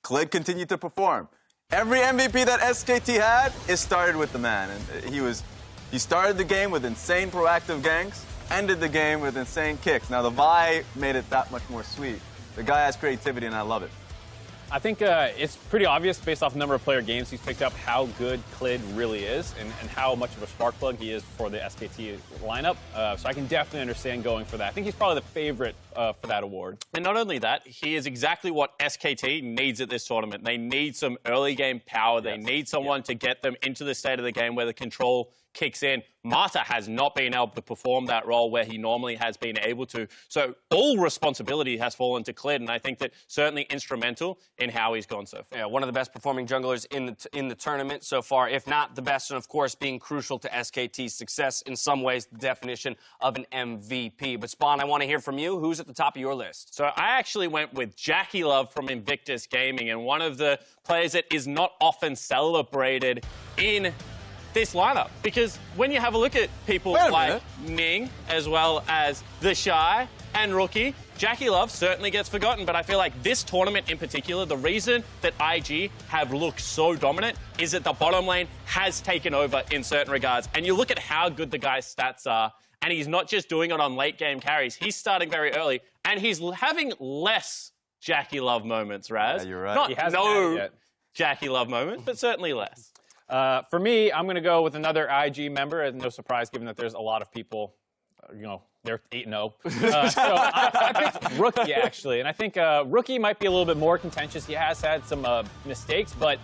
Clid continued to perform. Every MVP that SKT had, it started with the man. And he started the game with insane proactive ganks, ended the game with insane kicks. Now, the Vi made it that much more sweet. The guy has creativity, and I love it. I think it's pretty obvious based off the number of player games he's picked up how good Clid really is and how much of a spark plug he is for the SKT lineup. So I can definitely understand going for that. I think he's probably the favorite for that award. And not only that, he is exactly what SKT needs at this tournament. They need some early game power. They need someone to get them into the state of the game where the control kicks in. Mata has not been able to perform that role where he normally has been able to. So all responsibility has fallen to Clid, and I think that certainly instrumental in how he's gone so far. Yeah, one of the best performing junglers in the tournament so far, if not the best, and of course being crucial to SKT's success, in some ways the definition of an MVP. But Spawn, I want to hear from you. Who's at the top of your list? So I actually went with Jackie Love from Invictus Gaming, and one of the players that is not often celebrated in this lineup, because when you have a look at people like Ning, as well as The Shy and Rookie, Jackie Love certainly gets forgotten, but I feel like this tournament in particular, the reason that IG have looked so dominant is that the bottom lane has taken over in certain regards. And you look at how good the guy's stats are, and he's not just doing it on late game carries, he's starting very early, and he's having less Jackie Love moments, Raz. Yeah, you're right. Not no Jackie Love moment, but certainly less. For me, I'm going to go with another IG member, and no surprise given that there's a lot of people, they're 8-0. So I picked Rookie, actually, and I think Rookie might be a little bit more contentious. He has had some mistakes, but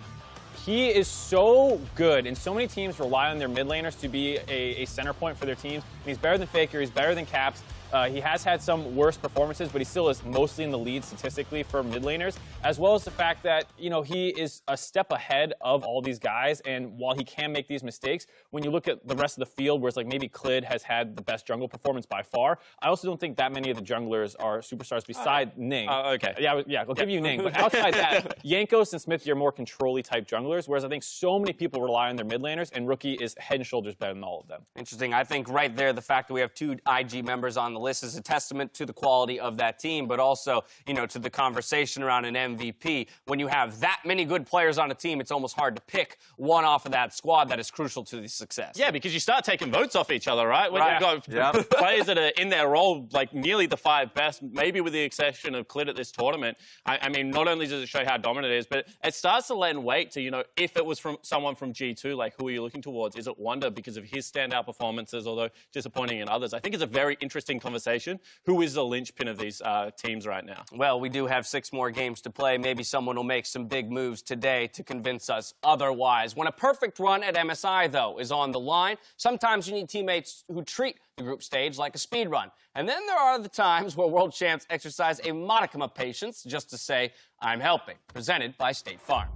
he is so good, and so many teams rely on their mid laners to be a center point for their teams. And he's better than Faker, he's better than Caps. He has had some worse performances, but he still is mostly in the lead statistically for mid laners, as well as the fact that, he is a step ahead of all these guys. And while he can make these mistakes, when you look at the rest of the field, where it's like maybe Clid has had the best jungle performance by far, I also don't think that many of the junglers are superstars beside Ning. Okay. Yeah, I'll give you Ning. But outside that, Jankos and Smith, you're more control-y type junglers, whereas I think so many people rely on their mid laners, and Rookie is head and shoulders better than all of them. Interesting. I think right there, the fact that we have two IG members on the list is a testament to the quality of that team, but also, to the conversation around an MVP. When you have that many good players on a team, it's almost hard to pick one off of that squad that is crucial to the success. Yeah, because you start taking votes off each other, right? When you've got players that are in their role, like nearly the 5 best, maybe with the exception of Clid at this tournament. I mean, not only does it show how dominant it is, but it starts to lend weight to, if it was from someone from G2, like who are you looking towards? Is it Wonder because of his standout performances, although disappointing in others? I think it's a very interesting conversation. Who is the linchpin of these teams right now? Well, we do have 6 more games to play. Maybe someone will make some big moves today to convince us otherwise. When a perfect run at MSI, though, is on the line, sometimes you need teammates who treat the group stage like a speed run. And then there are the times where world champs exercise a modicum of patience just to say, I'm helping. Presented by State Farm.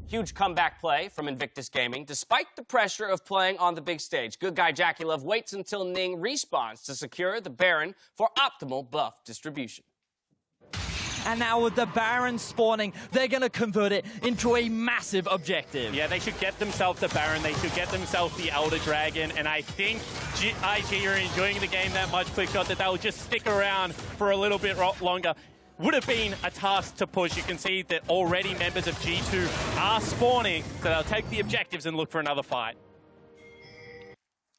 Huge comeback play from Invictus Gaming, despite the pressure of playing on the big stage. Good guy Jackie Love waits until Ning respawns to secure the Baron for optimal buff distribution. And now with the Baron spawning, they're going to convert it into a massive objective. Yeah, they should get themselves the Baron. They should get themselves the Elder Dragon. And I think IG are enjoying the game that much, Quickshot, that they'll just stick around for a little bit longer. Would have been a task to push. You can see that already members of G2 are spawning, so they'll take the objectives and look for another fight.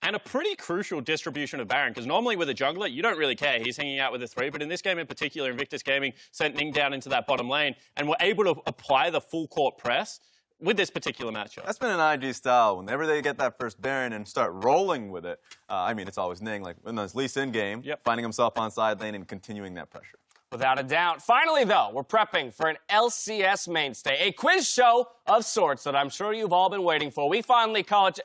And a pretty crucial distribution of Baron, because normally with a jungler, you don't really care. He's hanging out with a 3, but in this game in particular, Invictus Gaming sent Ning down into that bottom lane and were able to apply the full court press with this particular matchup. That's been an IG style. Whenever they get that first Baron and start rolling with it, it's always Ning, like when there's Lee Sin game, finding himself on side lane and continuing that pressure. Without a doubt. Finally, though, we're prepping for an LCS mainstay, a quiz show of sorts that I'm sure you've all been waiting for. We finally call it...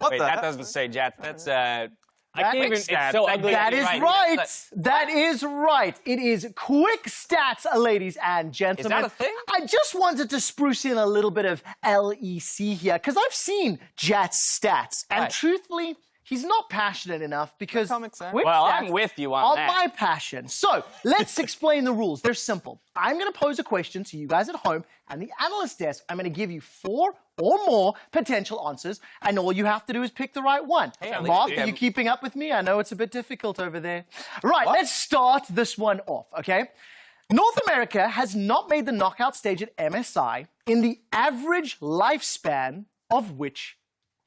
Wait, that doesn't say Jets. That's, I can't even... It's so ugly. That is right. That is right. It is quick stats, ladies and gentlemen. Is that a thing? I just wanted to spruce in a little bit of LEC here, because I've seen Jat's stats, and truthfully, he's not passionate enough because... Well, I'm with you on that. my passion. So, let's explain the rules. They're simple. I'm going to pose a question to you guys at home, and the analyst desk, I'm going to give you 4 or more potential answers, and all you have to do is pick the right one. Hey, Mark, are you keeping up with me? I know it's a bit difficult over there. Right, let's start this one off, okay? North America has not made the knockout stage at MSI in the average lifespan of which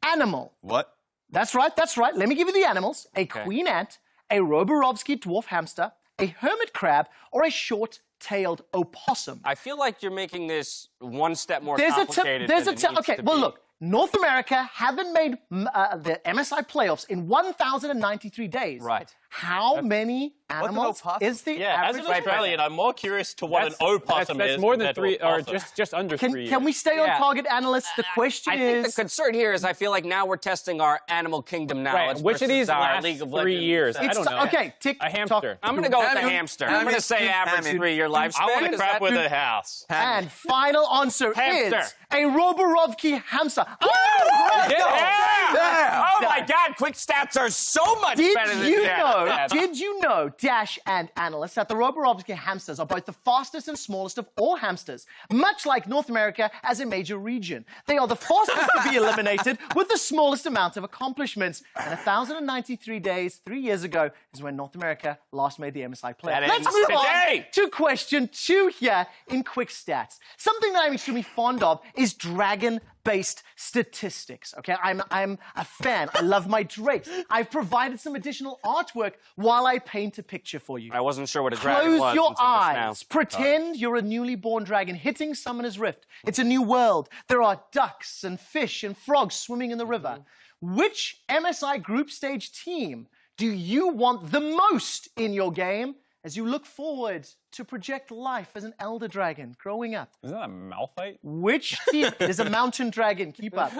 animal? What? That's right, that's right. Let me give you the animals. A queen ant, a Roborovsky dwarf hamster, a hermit crab, or a short-tailed opossum. I feel like you're making this one step more complicated than it needs okay, to well, be. look. North America haven't made the MSI playoffs in 1,093 days. Right. How many animals is the as average an Australian, I'm more curious to what an opossum is. That's more than compared to 3, a or possum. just under 3. Can we stay on Yeah. target, analysts? The question I think is... the concern here is I feel like now we're testing our animal kingdom knowledge. Right. Which of versus these our last League of 3 Legends. years? I don't know. Okay, A hamster. I'm going to go with the Hammy. hamster. I'm going to say average 3-year lifespan. I want a Is crab that- with a house. And final answer Hamster. is a Roborovsky hamster. Oh my God! Quick stats are so much better than that. Did you know, Dash and analysts, that the Roborovsky hamsters are both the fastest and smallest of all hamsters, much like North America as a major region. They are the fastest to be eliminated with the smallest amount of accomplishments. And 1,093 days, 3 years ago, is when North America last made the MSI playoff. That Let's ends move today. on to question 2 here in quick stats. Something that I'm extremely fond of is dragon-based statistics. Okay, I'm a fan. I love my drakes. I've provided some additional artwork while I paint a picture for you. I wasn't sure what a dragon Close was. your until just now. eyes. Pretend you're a newly born dragon hitting Summoner's Rift. It's a new world. There are ducks and fish and frogs swimming in the river. Which MSI group stage team do you want the most in your game as you look forward to project life as an elder dragon growing up? Isn't that a Malphite? Which team? It is a mountain dragon. Keep up.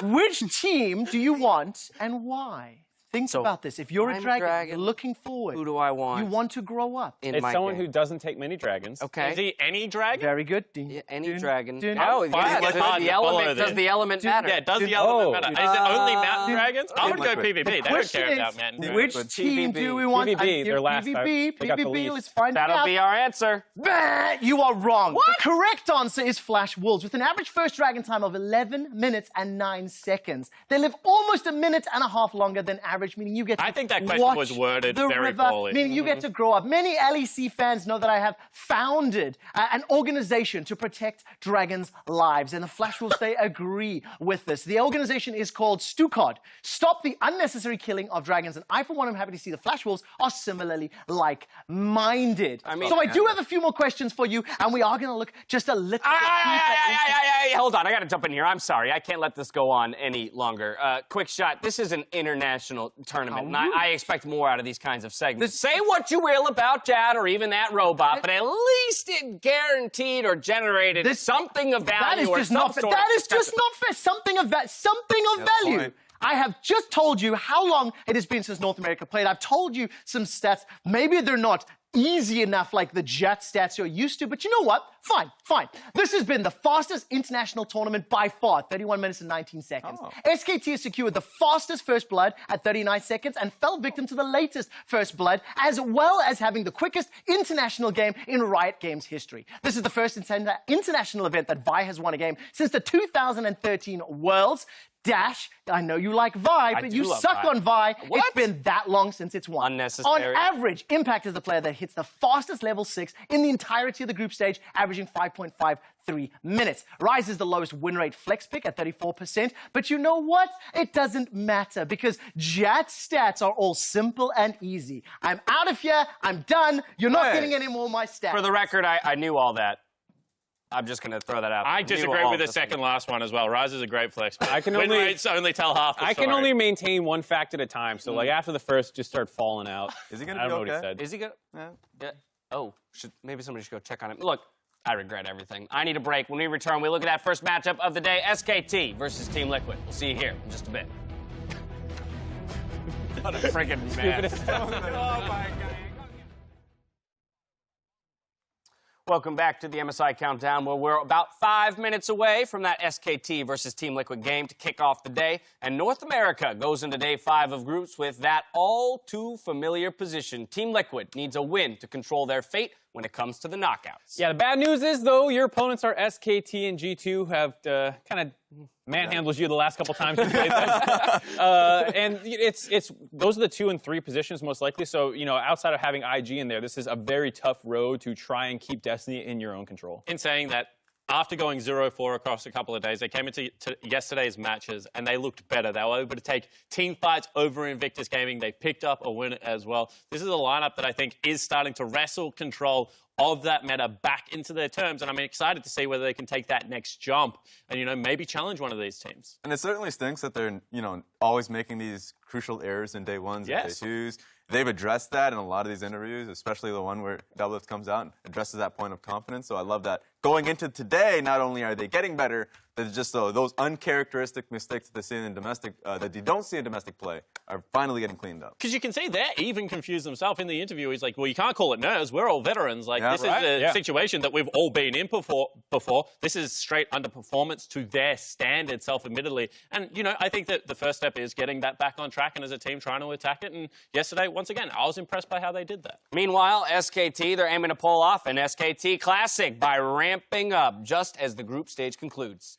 Which team do you want and why? Think about this. If you're a dragon, you're looking forward. Who do I want? You want to grow up. It's someone who doesn't take many dragons. Okay. Is he any dragon? Very good. Any dragon. dun. Oh, Fine, yeah. let's not follow Does this. the element matter? Yeah, does the element matter? Is it only mountain dragons? I would go Liquid. PvP. They don't care about mountain dragons. Which team do we want? PvP, their last time. PvP, They got the PvP, lead. let's find That'll out. be our answer. Bah, you are wrong. The correct answer is Flash Wolves, with an average first dragon time of 11 minutes and 9 seconds. They live almost a minute and a half longer than average, meaning you get to I think that question watch was worded the very river, poorly. meaning you get to grow up. Many LEC fans know that I have founded an organization to protect dragons' lives, and the Flash Wolves, they agree with this. The organization is called StuCod, Stop the Unnecessary Killing of Dragons, and I, for one, am happy to see the Flash Wolves are similarly like-minded. So I do have a few more questions for you, and we are going to look just a little bit deeper. Hold on, I gotta jump in here. I'm sorry, I can't let this go on any longer. Quick shot, this is an international tournament, and I expect more out of these kinds of segments. Say what you will about Jad or even that robot, but at least it guaranteed or generated something of value. That is just not fair. That is just not fair. Something of value. point. I have just told you how long it has been since North America played. I've told you some stats. Maybe they're not easy enough like the Jet stats you're used to, but you know what? Fine. This has been the fastest international tournament by far, 31 minutes and 19 seconds. SKT has secured the fastest first blood at 39 seconds and fell victim to the latest first blood, as well as having the quickest international game in Riot Games history. This is the first international event that Vi has won a game since the 2013 Worlds. Dash, I know you like Vi, but you suck on Vi. What? It's been that long since it's won. Unnecessary. On average, Impact is the player that hits the fastest level 6 in the entirety of the group stage, averaging 5.53 minutes. Rise is the lowest win rate flex pick at 34%, but you know what? It doesn't matter because Jat's stats are all simple and easy. I'm out of here. I'm done. You're not getting any more of my stats. For the record, I knew all that. I'm just going to throw that out. I disagree with the second last one as well. Rise is a great flex. I can Win only- rates only tell half the I story. can only maintain one fact at a time. So, like, after the first, just start falling out. Is he going I to don't be know what he okay? said. Is he good? Yeah. Oh, maybe somebody should go check on him. Look, I regret everything. I need a break. When we return, we look at that first matchup of the day, SKT versus Team Liquid. We'll see you here in just a bit. What a friggin' mess. Oh, my God. Welcome back to the MSI Countdown, where we're about 5 minutes away from that SKT versus Team Liquid game to kick off the day. And North America goes into day 5 of groups with that all-too-familiar position. Team Liquid needs a win to control their fate when it comes to the knockouts. Yeah, the bad news is, though, your opponents are SKT and G2, who have kind of manhandled you the last couple times you played them. And those are the 2 and 3 positions most likely. So, you know, outside of having IG in there, this is a very tough road to try and keep Destiny in your own control. In saying that, after going 0-4 across a couple of days, they came into yesterday's matches and they looked better. They were able to take team fights over Invictus Gaming. They picked up a win as well. This is a lineup that I think is starting to wrestle control of that meta back into their terms, and I'm excited to see whether they can take that next jump and, you know, maybe challenge one of these teams. And it certainly stinks that they're, you know, always making these crucial errors in day 1s and day 2s. they've addressed that in a lot of these interviews, especially the one where Doublelift comes out and addresses that point of confidence. So I love that. Going into today, not only are they getting better, but just those uncharacteristic mistakes that they see in domestic, that you don't see in domestic play, are finally getting cleaned up. Because you can see they're even confused themselves in the interview. He's like, well, you can't call it nerves. We're all veterans. Like, this is a situation that we've all been in before. This is straight underperformance to their standard, self-admittedly. And, you know, I think that the first step is getting that back on track and as a team trying to attack it. And yesterday, once again, I was impressed by how they did that. Meanwhile, SKT, they're aiming to pull off an SKT Classic by ramping up just as the group stage concludes.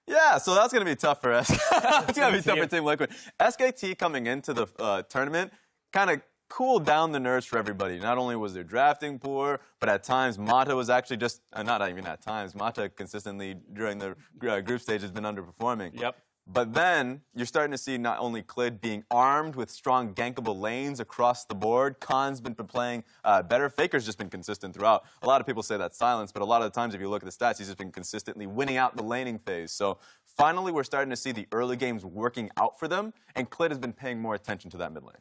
Yeah, so that's going to be tough for us. It's going to be tough for Team Liquid. SKT coming into the tournament kind of cooled down the nerves for everybody. Not only was their drafting poor, but at times Mata was actually just, not even at times, Mata consistently during the group stage has been underperforming. Yep. But then you're starting to see not only Clid being armed with strong gankable lanes across the board, Khan's been playing better, Faker's just been consistent throughout. A lot of people say that's silence, but a lot of the times if you look at the stats, he's just been consistently winning out the laning phase. So finally we're starting to see the early games working out for them, and Clid has been paying more attention to that mid lane.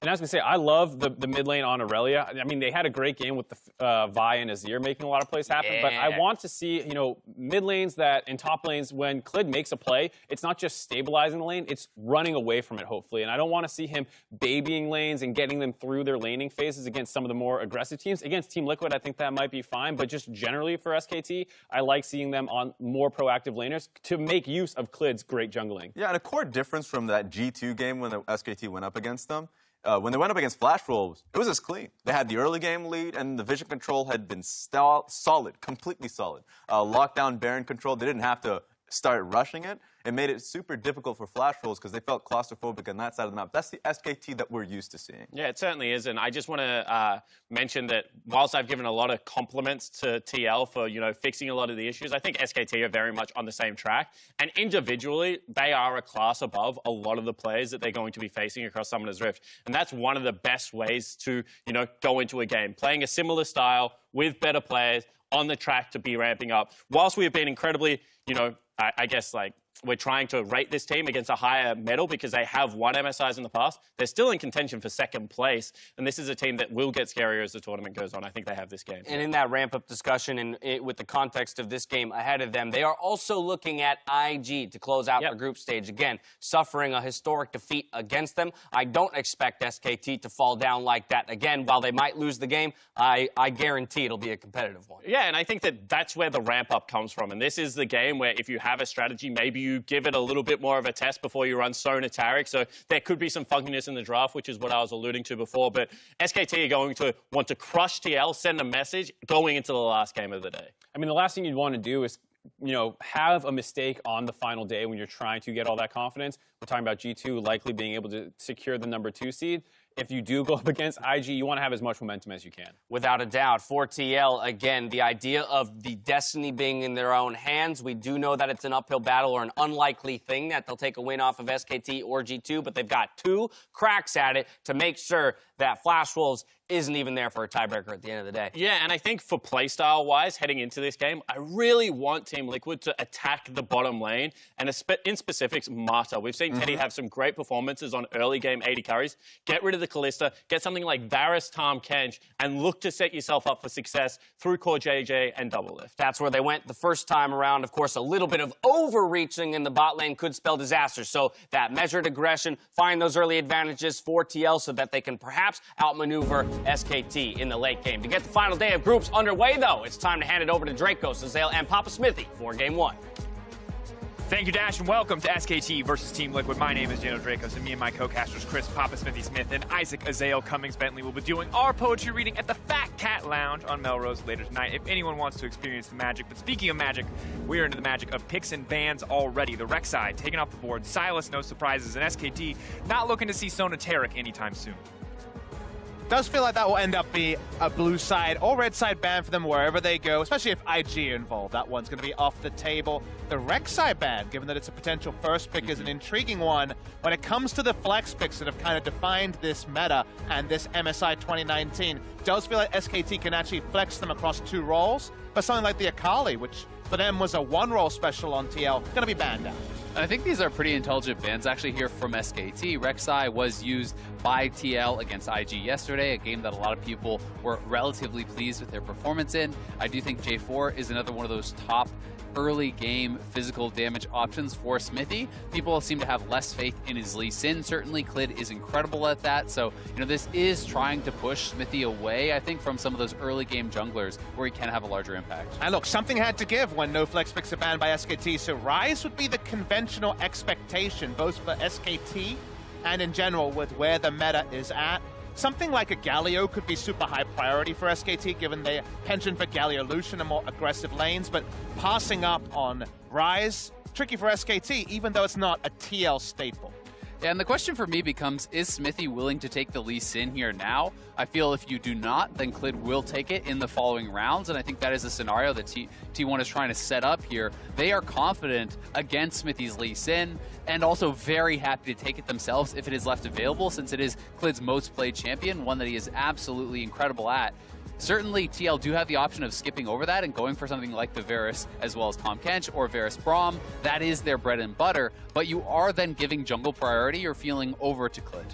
And I was going to say, I love the mid lane on Aurelia. I mean, they had a great game with the Vi and Azir making a lot of plays happen. Yeah. But I want to see, you know, mid lanes and top lanes, when Clid makes a play, it's not just stabilizing the lane, it's running away from it, hopefully. And I don't want to see him babying lanes and getting them through their laning phases against some of the more aggressive teams. Against Team Liquid, I think that might be fine. But just generally for SKT, I like seeing them on more proactive laners to make use of Clid's great jungling. Yeah, and a core difference from that G2 game when the SKT went up against them, when they went up against Flash Wolves, it was just clean. They had the early game lead, and the vision control had been solid, completely solid. Lockdown Baron control, they didn't have to start rushing it. It made it super difficult for Flash Wolves because they felt claustrophobic on that side of the map. That's the SKT that we're used to seeing. Yeah, it certainly is. And I just want to mention that whilst I've given a lot of compliments to TL for, you know, fixing a lot of the issues, I think SKT are very much on the same track. And individually, they are a class above a lot of the players that they're going to be facing across Summoner's Rift. And that's one of the best ways to, you know, go into a game. Playing a similar style with better players on the track to be ramping up. Whilst we have been incredibly, you know, I guess, like, we're trying to rate this team against a higher medal because they have won MSIs in the past. They're still in contention for second place, and this is a team that will get scarier as the tournament goes on. I think they have this game. And in that ramp-up discussion and with the context of this game ahead of them, they are also looking at IG to close out their group stage. Again, suffering a historic defeat against them. I don't expect SKT to fall down like that again. While they might lose the game, I guarantee it'll be a competitive one. Yeah, and I think that that's where the ramp-up comes from. And this is the game where if you have a strategy, maybe you give it a little bit more of a test before you run Sona Taric. So there could be some funkiness in the draft, which is what I was alluding to before. But SKT are going to want to crush TL, send a message going into the last game of the day. I mean, the last thing you'd want to do is, you know, have a mistake on the final day when you're trying to get all that confidence. We're talking about G2 likely being able to secure the #2 seed. If you do go up against IG, you want to have as much momentum as you can. Without a doubt. For TL, again, the idea of the destiny being in their own hands, we do know that it's an uphill battle or an unlikely thing that they'll take a win off of SKT or G2, but they've got 2 cracks at it to make sure that Flash Wolves isn't even there for a tiebreaker at the end of the day. Yeah, and I think for playstyle-wise, heading into this game, I really want Team Liquid to attack the bottom lane, and in specifics, Mata. We've seen Teddy have some great performances on early game 80 carries. Get rid of the Kalista, get something like Varus, Tahm, Kench, and look to set yourself up for success through Core JJ and Doublelift. That's where they went the first time around. Of course, a little bit of overreaching in the bot lane could spell disaster. So that measured aggression, find those early advantages for TL so that they can perhaps outmaneuver SKT in the late game. To get the final day of groups underway, though, it's time to hand it over to Draco, Azale, and Papa Smithy for Game 1. Thank you, Dash, and welcome to SKT versus Team Liquid. My name is Jano Dracos, and me and my co-casters Chris Papa Smithy Smith and Isaac Azale Cummings Bentley will be doing our poetry reading at the Fat Cat Lounge on Melrose later tonight if anyone wants to experience the magic. But speaking of magic, we are into the magic of picks and bans already. The Rek'Sai taking off the board, Silas no surprises, and SKT not looking to see Sona Taric anytime soon. Does feel like that will end up be a blue side or red side ban for them wherever they go, especially if IG are involved. That one's going to be off the table. The Rek'Sai ban, given that it's a potential first pick, is an intriguing one when it comes to the flex picks that have kind of defined this meta and this MSI 2019. Does feel like SKT can actually flex them across 2 roles, but something like the Akali, which for them was a 1-role special on TL, going to be banned out. I think these are pretty intelligent bans actually here from SKT. Rek'Sai was used by TL against IG yesterday, a game that a lot of people were relatively pleased with their performance in. I do think J4 is another one of those top early game physical damage options for Smithy. People seem to have less faith in his Lee Sin. Certainly Clid is incredible at that. So, this is trying to push Smithy away, I think, from some of those early game junglers where he can have a larger impact. And look, something had to give when No Flex picks a ban by SKT. So Rise would be the conventional expectation, both for SKT and in general with where the meta is at. Something like a Galio could be super high priority for SKT, given their penchant for Galio Lucian and more aggressive lanes, but passing up on Rise, tricky for SKT, even though it's not a TL staple. And the question for me becomes, is Smithy willing to take the Lee Sin here now? I feel if you do not, then Clid will take it in the following rounds, and I think that is a scenario that T1 is trying to set up here. They are confident against Smithy's Lee Sin, and also very happy to take it themselves if it is left available, since it is Clid's most played champion, one that he is absolutely incredible at. Certainly, TL do have the option of skipping over that and going for something like the Varus as well as Tahm Kench or Varus Braum. That is their bread and butter, but you are then giving jungle priority or feeling over to Clid.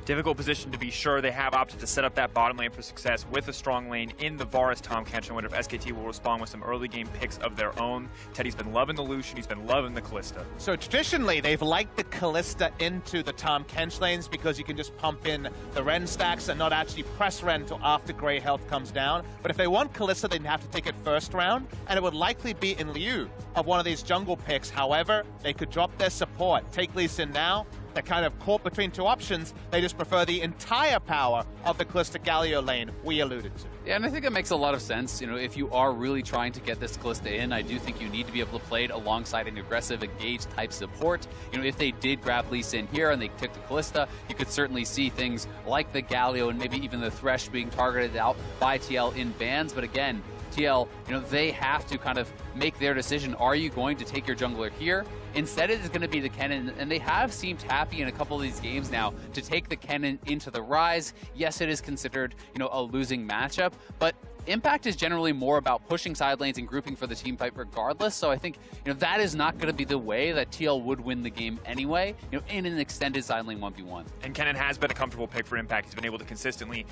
Difficult position to be sure. They have opted to set up that bottom lane for success with a strong lane in the Varus Tahm Kench. I wonder if SKT will respond with some early game picks of their own. Teddy's been loving the Lucian, he's been loving the Kalista. So traditionally, they've liked the Kalista into the Tahm Kench lanes because you can just pump in the Ren stacks and not actually press Ren until after Grey health comes down. But if they want Kalista, they'd have to take it first round, and it would likely be in lieu of one of these jungle picks. However, they could drop their support, take Lee Sin now. They're kind of caught between two options. They just prefer the entire power of the Kalista Galio lane we alluded to. Yeah, and I think it makes a lot of sense. If you are really trying to get this Kalista in, I do think you need to be able to play it alongside an aggressive engage type support. If they did grab Lee Sin here and they took the Kalista, you could certainly see things like the Galio and maybe even the Thresh being targeted out by TL in bans. But again, TL, they have to kind of make their decision. Are you going to take your jungler here? Instead, it is going to be the Kennen, and they have seemed happy in a couple of these games now to take the Kennen into the Rise. Yes, it is considered, a losing matchup, but Impact is generally more about pushing side lanes and grouping for the team fight regardless, so I think that is not going to be the way that TL would win the game anyway, in an extended side lane 1v1. And Kennen has been a comfortable pick for Impact. He's been able to consistently,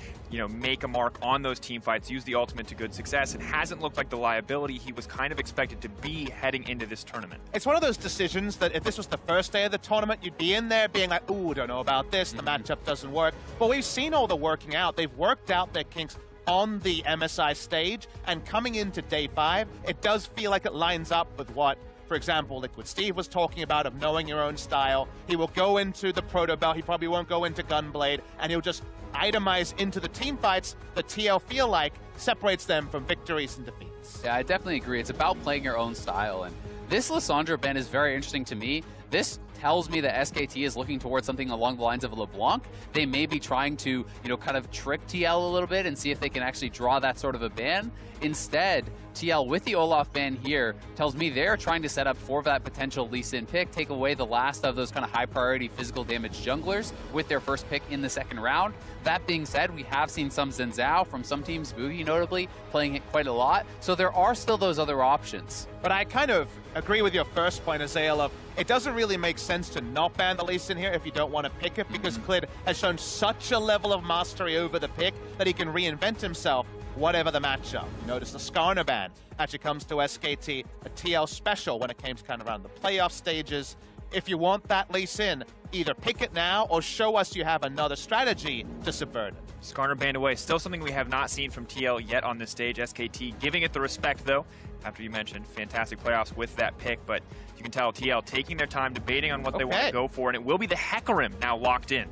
make a mark on those team fights, use the ultimate to good success. It hasn't looked like the liability he was kind of expected to be heading into this tournament. It's one of those decisions that if this was the first day of the tournament, you'd be in there being like, ooh, don't know about this, the matchup doesn't work. But we've seen all the working out. They've worked out their kinks on the MSI stage, and coming into day 5, it does feel like it lines up with what, for example, Liquid Steve was talking about of knowing your own style. He will go into the Proto Belt, he probably won't go into Gunblade, and he'll just itemize into the team fights that TL feel like separates them from victories and defeats. Yeah, I definitely agree. It's about playing your own style, and this Lissandra ban is very interesting to me. This tells me that SKT is looking towards something along the lines of LeBlanc. They may be trying to, kind of trick TL a little bit and see if they can actually draw that sort of a ban. Instead, TL with the Olaf ban here tells me they're trying to set up for that potential Lee Sin pick, take away the last of those kind of high priority physical damage junglers with their first pick in the second round. That being said, we have seen some Xin Zhao from some teams, Boogie notably, playing it quite a lot. So there are still those other options. But I kind of agree with your first point, Azael, of it doesn't really make sense to not ban the Lee Sin here if you don't want to pick it, because Clid has shown such a level of mastery over the pick that he can reinvent himself whatever the matchup. You notice the Skarner ban actually comes to SKT, a TL special when it came to kind of around the playoff stages. If you want that Lee Sin, either pick it now or show us you have another strategy to subvert it. Skarner banned away. Still something we have not seen from TL yet on this stage. SKT giving it the respect, though, after you mentioned fantastic playoffs with that pick. But you can tell TL taking their time, debating on what they want to go for, and it will be the Hecarim now locked in.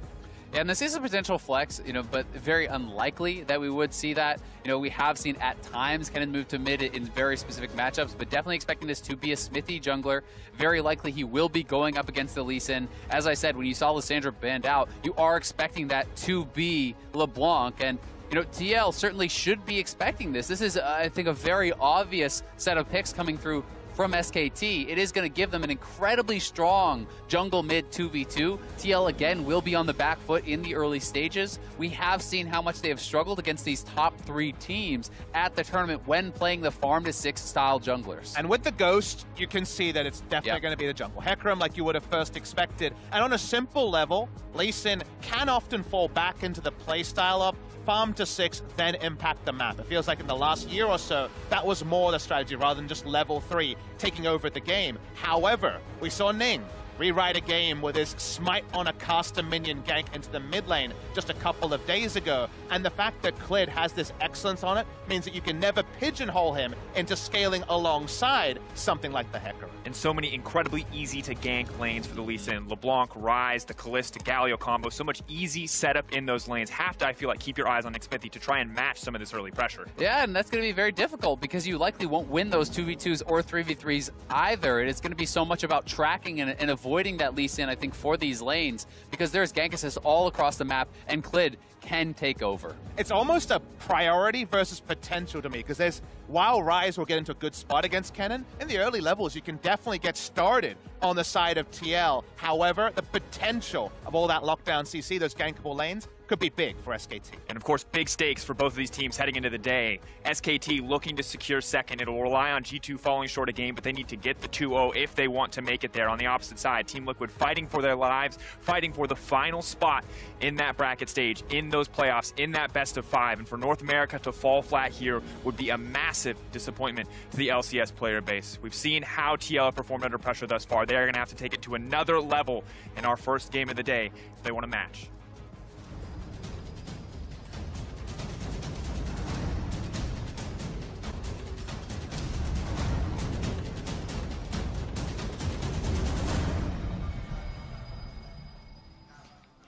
Yeah, and this is a potential flex, but very unlikely that we would see that. We have seen at times Kennen move to mid in very specific matchups, but definitely expecting this to be a Smithy jungler. Very likely he will be going up against the Lee Sin. As I said, when you saw Lissandra banned out, you are expecting that to be LeBlanc, and TL certainly should be expecting this. This is, I think, a very obvious set of picks coming through from SKT, it is going to give them an incredibly strong jungle mid 2v2. TL, again, will be on the back foot in the early stages. We have seen how much they have struggled against these top 3 teams at the tournament when playing the farm to 6 style junglers. And with the Ghost, you can see that it's definitely going to be the jungle Hecarim like you would have first expected. And on a simple level, Lee Sin can often fall back into the playstyle of farm to 6, then impact the map. It feels like in the last year or so, that was more the strategy rather than just level 3 taking over the game. However, we saw Ning rewrite a game with his smite on a caster minion gank into the mid lane just a couple of days ago. And the fact that Clid has this excellence on it means that you can never pigeonhole him into scaling alongside something like the Hecarim. And so many incredibly easy to gank lanes for the Lee Sin. LeBlanc, Ryze, the Kalista, Galio combo. So much easy setup in those lanes. Have to, I feel like, keep your eyes on Xmithie to try and match some of this early pressure. Yeah, and that's going to be very difficult because you likely won't win those 2v2s or 3v3s either. It's going to be so much about tracking and avoiding that Lee Sin, I think, for these lanes because there's gank assists all across the map and Clid can take over. It's almost a priority versus potential to me because while Ryze will get into a good spot against Kennen, in the early levels you can definitely get started on the side of TL. However, the potential of all that lockdown CC, those gankable lanes, could be big for SKT. And of course, big stakes for both of these teams heading into the day. SKT looking to secure second. It'll rely on G2 falling short a game, but they need to get the 2-0 if they want to make it there. On the opposite side, Team Liquid fighting for their lives, fighting for the final spot in that bracket stage, in those playoffs, in that best of 5. And for North America to fall flat here would be a massive disappointment to the LCS player base. We've seen how TL performed under pressure thus far. They're going to have to take it to another level in our first game of the day if they want to match.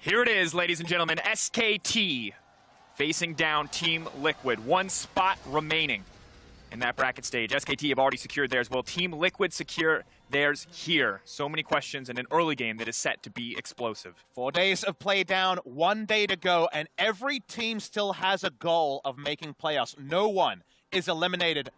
Here it is, ladies and gentlemen, SKT facing down Team Liquid. 1 spot remaining in that bracket stage. SKT have already secured theirs. Will Team Liquid secure theirs here? So many questions in an early game that is set to be explosive. 4 days of play down, 1 day to go, and every team still has a goal of making playoffs. No one is eliminated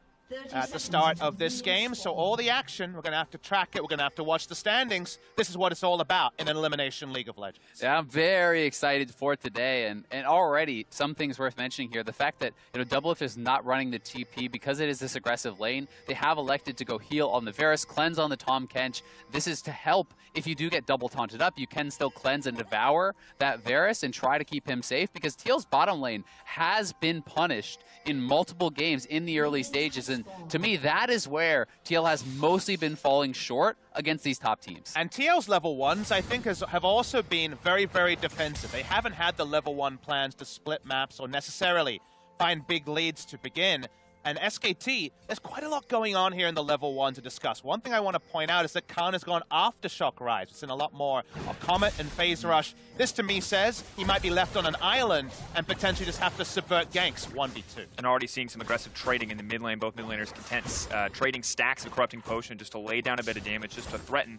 at the start of this game, so all the action, we're going to have to track it, we're going to have to watch the standings. This is what it's all about in an elimination League of Legends. Yeah, I'm very excited for today, and already some things worth mentioning here. The fact that Doublelift is not running the TP because it is this aggressive lane. They have elected to go heal on the Varus, cleanse on the Tahm Kench. This is to help if you do get double taunted up, you can still cleanse and devour that Varus and try to keep him safe because TL's bottom lane has been punished in multiple games in the early stages, and to me that is where TL has mostly been falling short against these top teams. And TL's level 1s I think have also been very, very defensive. They haven't had the level 1 plans to split maps or necessarily find big leads to begin. And SKT, there's quite a lot going on here in the level 1 to discuss. One thing I want to point out is that Khan has gone Aftershock Ryze. We've seen a lot more of Comet and Phase Rush. This to me says he might be left on an island and potentially just have to subvert ganks 1v2. And already seeing some aggressive trading in the mid lane. Both mid laners content trading stacks of Corrupting Potion just to lay down a bit of damage, just to threaten.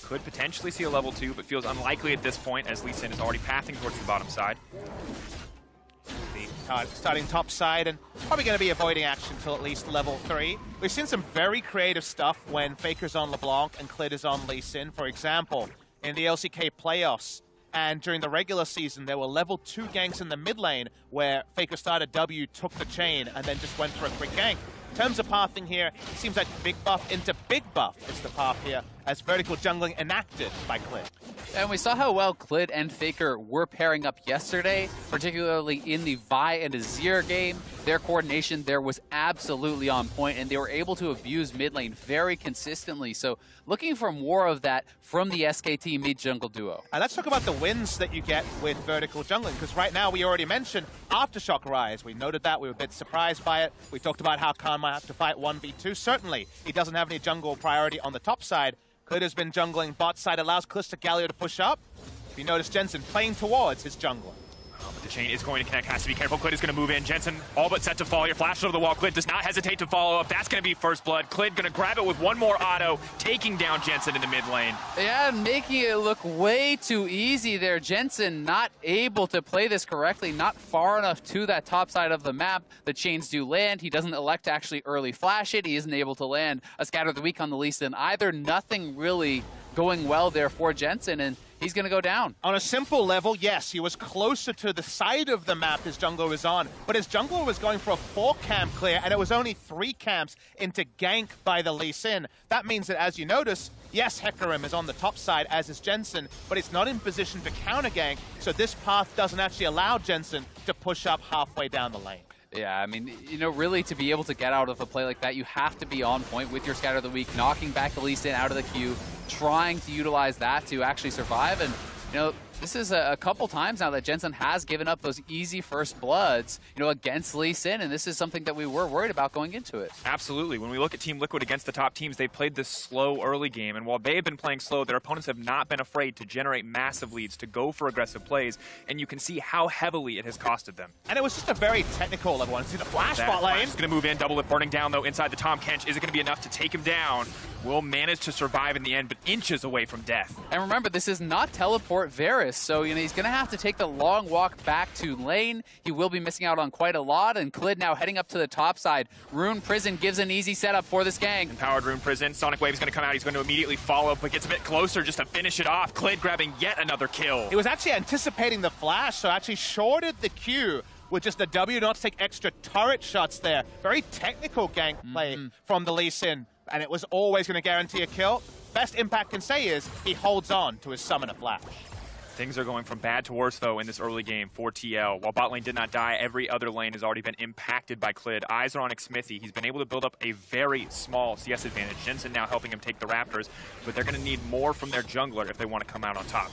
Could potentially see a level 2, but feels unlikely at this point as Lee Sin is already pathing towards the bottom side. Starting top side and probably going to be avoiding action until at least level 3. We've seen some very creative stuff when Faker's on LeBlanc and Clid is on Lee Sin. For example, in the LCK playoffs and during the regular season, there were level 2 ganks in the mid lane where Faker started W, took the chain, and then just went for a quick gank. In terms of pathing here, it seems like big buff into big buff is the path here as vertical jungling enacted by Clid. And we saw how well Clid and Faker were pairing up yesterday, particularly in the Vi and Azir game. Their coordination there was absolutely on point, and they were able to abuse mid lane very consistently. So looking for more of that from the SKT mid-jungle duo. And let's talk about the wins that you get with vertical jungling, because right now we already mentioned Aftershock Ryze. We noted that. We were a bit surprised by it. We talked about how Khan might have to fight 1v2. Certainly, he doesn't have any jungle priority on the top side. Clid has been jungling bot side, allows Kalista Galio to push up. If you notice, Jensen playing towards his jungler. But the chain is going to connect, has to be careful. Clid is going to move in. Jensen all but set to fall here. Flash over the wall. Clid does not hesitate to follow up. That's going to be first blood. Clid going to grab it with one more auto, taking down Jensen in the mid lane. Yeah, making it look way too easy there. Jensen not able to play this correctly, not far enough to that top side of the map. The chains do land. He doesn't elect to actually early flash it. He isn't able to land a Scatter of the Week on the Lee Sin either. Nothing really going well there for Jensen, and he's going to go down. On a simple level, yes, he was closer to the side of the map his jungler was on, but his jungler was going for a 4-camp clear, and it was only 3 camps into gank by the Lee Sin. That means that, as you notice, yes, Hecarim is on the top side, as is Jensen, but it's not in position to counter gank, so this path doesn't actually allow Jensen to push up halfway down the lane. Yeah, I mean, you know, really to be able to get out of a play like that, you have to be on point with your Scatter of the Week, knocking back the Lee Sin out of the queue, trying to utilize that to actually survive. And, you know, this is a couple times now that Jensen has given up those easy first bloods, you know, against Lee Sin, and this is something that we were worried about going into it. Absolutely. When we look at Team Liquid against the top teams, they played this slow early game, and while they have been playing slow, their opponents have not been afraid to generate massive leads, to go for aggressive plays, and you can see how heavily it has costed them. And it was just a very technical level. See the flash bot lane. He's going to move in, double it, burning down, though, inside the Tahm Kench. Is it going to be enough to take him down? Will manage to survive in the end, but inches away from death. And remember, this is not teleport Varus, so you know he's going to have to take the long walk back to lane. He will be missing out on quite a lot, and Clid now heading up to the top side. Rune Prison gives an easy setup for this gang. Empowered Rune Prison. Sonic Wave is going to come out. He's going to immediately follow, but gets a bit closer just to finish it off. Clid grabbing yet another kill. He was actually anticipating the flash, so actually shorted the Q with just the W, not to take extra turret shots there. Very technical gank play from the Lee Sin, and it was always going to guarantee a kill. Best Impact can say is he holds on to his Summoner Flash. Things are going from bad to worse, though, in this early game for TL. While bot lane did not die, every other lane has already been impacted by Clid. Eyes are on Xmithie. He's been able to build up a very small CS advantage. Jensen now helping him take the Raptors, but they're going to need more from their jungler if they want to come out on top.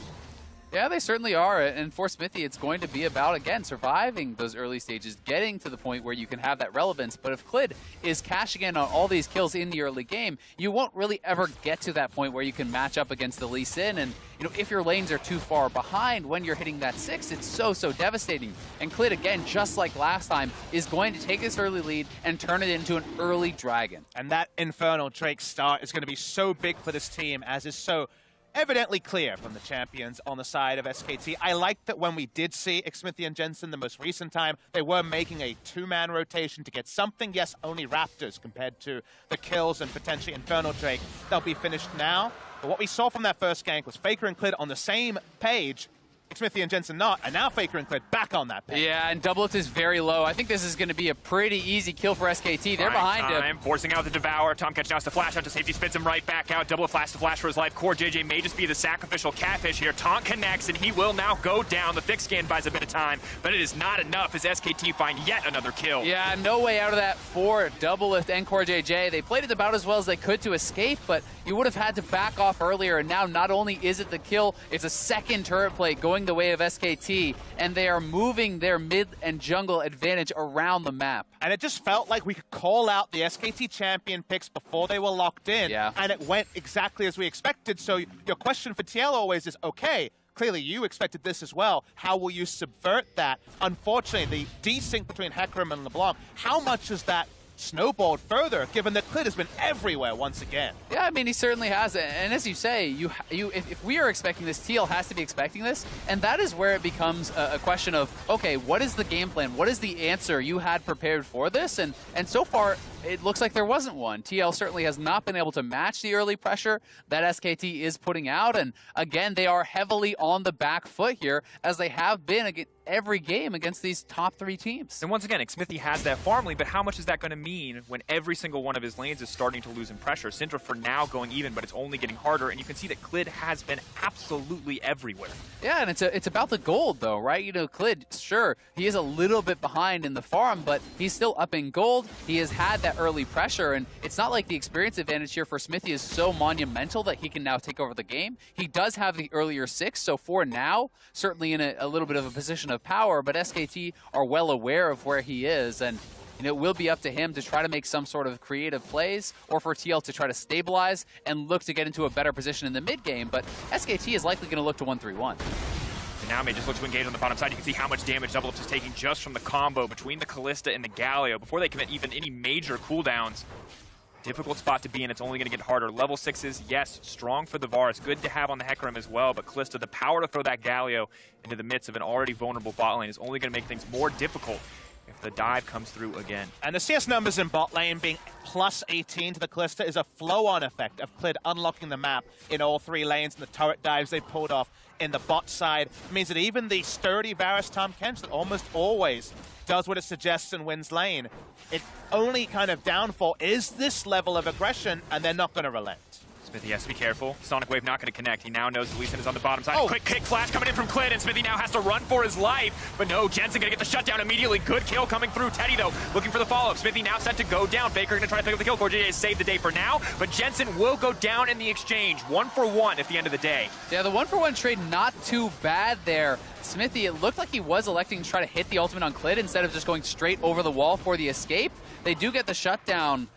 Yeah, they certainly are, and for Xmithie, it's going to be about, again, surviving those early stages, getting to the point where you can have that relevance. But if Clid is cashing in on all these kills in the early game, you won't really ever get to that point where you can match up against the Lee Sin. And, you know, if your lanes are too far behind when you're hitting that 6, it's so devastating. And Clid, again, just like last time, is going to take this early lead and turn it into an early dragon. And that Infernal Drake start is going to be so big for this team, as is so evidently clear from the champions on the side of SKT. I like that when we did see Xmithie and Jensen the most recent time, they were making a 2-man rotation to get something. Yes, only Raptors compared to the kills and potentially Infernal Drake. They'll be finished now. But what we saw from that first gank was Faker and Clid on the same page, Xmithie and Jensen not, and now Faker and Clid back on that page. Yeah, and Doublelift is very low. I think this is going to be a pretty easy kill for SKT. They're behind him. Forcing out the Devour. Tahm Kench now has to flash out to safety, spits him right back out. Double flash to flash for his life. Core JJ may just be the sacrificial catfish here. Taunt connects, and he will now go down. The thick scan buys a bit of time, but it is not enough as SKT find yet another kill. Yeah, no way out of that for Doublelift and Core JJ. They played it about as well as they could to escape, but you would have had to back off earlier, and now not only is it the kill, it's a second turret play going the way of SKT, and they are moving their mid and jungle advantage around the map. And it just felt like we could call out the SKT champion picks before they were locked in, and it went exactly as we expected. So your question for TL always is, okay, clearly you expected this as well. How will you subvert that? Unfortunately, the desync between Hecarim and LeBlanc, how much is that snowballed further, given that Clid has been everywhere once again? Yeah, I mean, he certainly has. And as you say, if we are expecting this, TL has to be expecting this. And that is where it becomes a question of, okay, what is the game plan? What is the answer you had prepared for this? And so far, it looks like there wasn't one. TL certainly has not been able to match the early pressure that SKT is putting out. And again, they are heavily on the back foot here, as they have been every game against these top 3 teams. And once again, Xmithie has that farm lead, but how much is that going to mean when every single one of his lanes is starting to lose in pressure? Syndra for now going even, but it's only getting harder, and you can see that Clid has been absolutely everywhere. Yeah, and it's about the gold, though, right? You know, Clid, sure, he is a little bit behind in the farm, but he's still up in gold. He has had that early pressure, and it's not like the experience advantage here for Xmithie is so monumental that he can now take over the game. He does have the earlier 6, so for now, certainly in a little bit of a position of power, but SKT are well aware of where he is, and it will be up to him to try to make some sort of creative plays, or for TL to try to stabilize and look to get into a better position in the mid game. But SKT is likely going to look to 1-3-1. And now may just look to engage on the bottom side. You can see how much damage Double Lift is taking just from the combo between the Callista and the Galio before they commit even any major cooldowns. Difficult spot to be in. It's only going to get harder. Level 6s, yes, strong for the VAR. It's good to have on the Hecarim as well, but Callista, the power to throw that Galio into the midst of an already vulnerable bot lane is only going to make things more difficult if the dive comes through again. And the CS numbers in bot lane being plus 18 to the Callista is a flow-on effect of Clid unlocking the map in all 3 lanes, and the turret dives they pulled off in the bot side means that even the sturdy Varus Tahm Kench that almost always does what it suggests and wins lane, its only kind of downfall is this level of aggression, and they're not going to relent. Smithy has to be careful. Sonic Wave not going to connect. He now knows that Lee Sin is on the bottom side. Oh. Quick kick flash coming in from Clid, and Smithy now has to run for his life. But no, Jensen going to get the shutdown immediately. Good kill coming through. Teddy, though, looking for the follow-up. Smithy now set to go down. Faker going to try to pick up the kill. CoreJJ has saved the day for now, but Jensen will go down in the exchange. 1-for-1 at the end of the day. Yeah, the 1-for-1 trade not too bad there. Smithy, it looked like he was electing to try to hit the ultimate on Clid instead of just going straight over the wall for the escape. They do get the shutdown.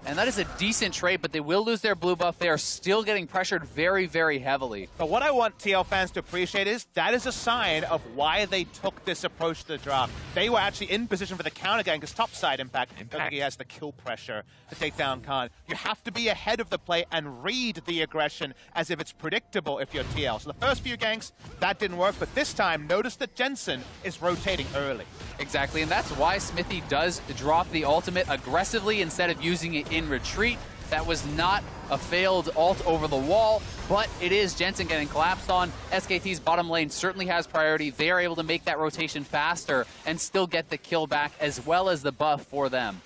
And that is a decent trade, but they will lose their blue buff. They are still getting pressured very, very heavily. But what I want TL fans to appreciate is that is a sign of why they took this approach to the draft. They were actually in position for the counter gang because topside Impact. I don't think he has the kill pressure to take down Khan. You have to be ahead of the play and read the aggression as if it's predictable if you're TL. So the first few ganks, that didn't work, but this time, notice that Jensen is rotating early. Exactly, and that's why Smithy does drop the ultimate aggressively instead of using it in retreat. That was not a failed ult over the wall, but it is Jensen getting collapsed on. SKT's bottom lane certainly has priority. They are able to make that rotation faster and still get the kill back as well as the buff for them.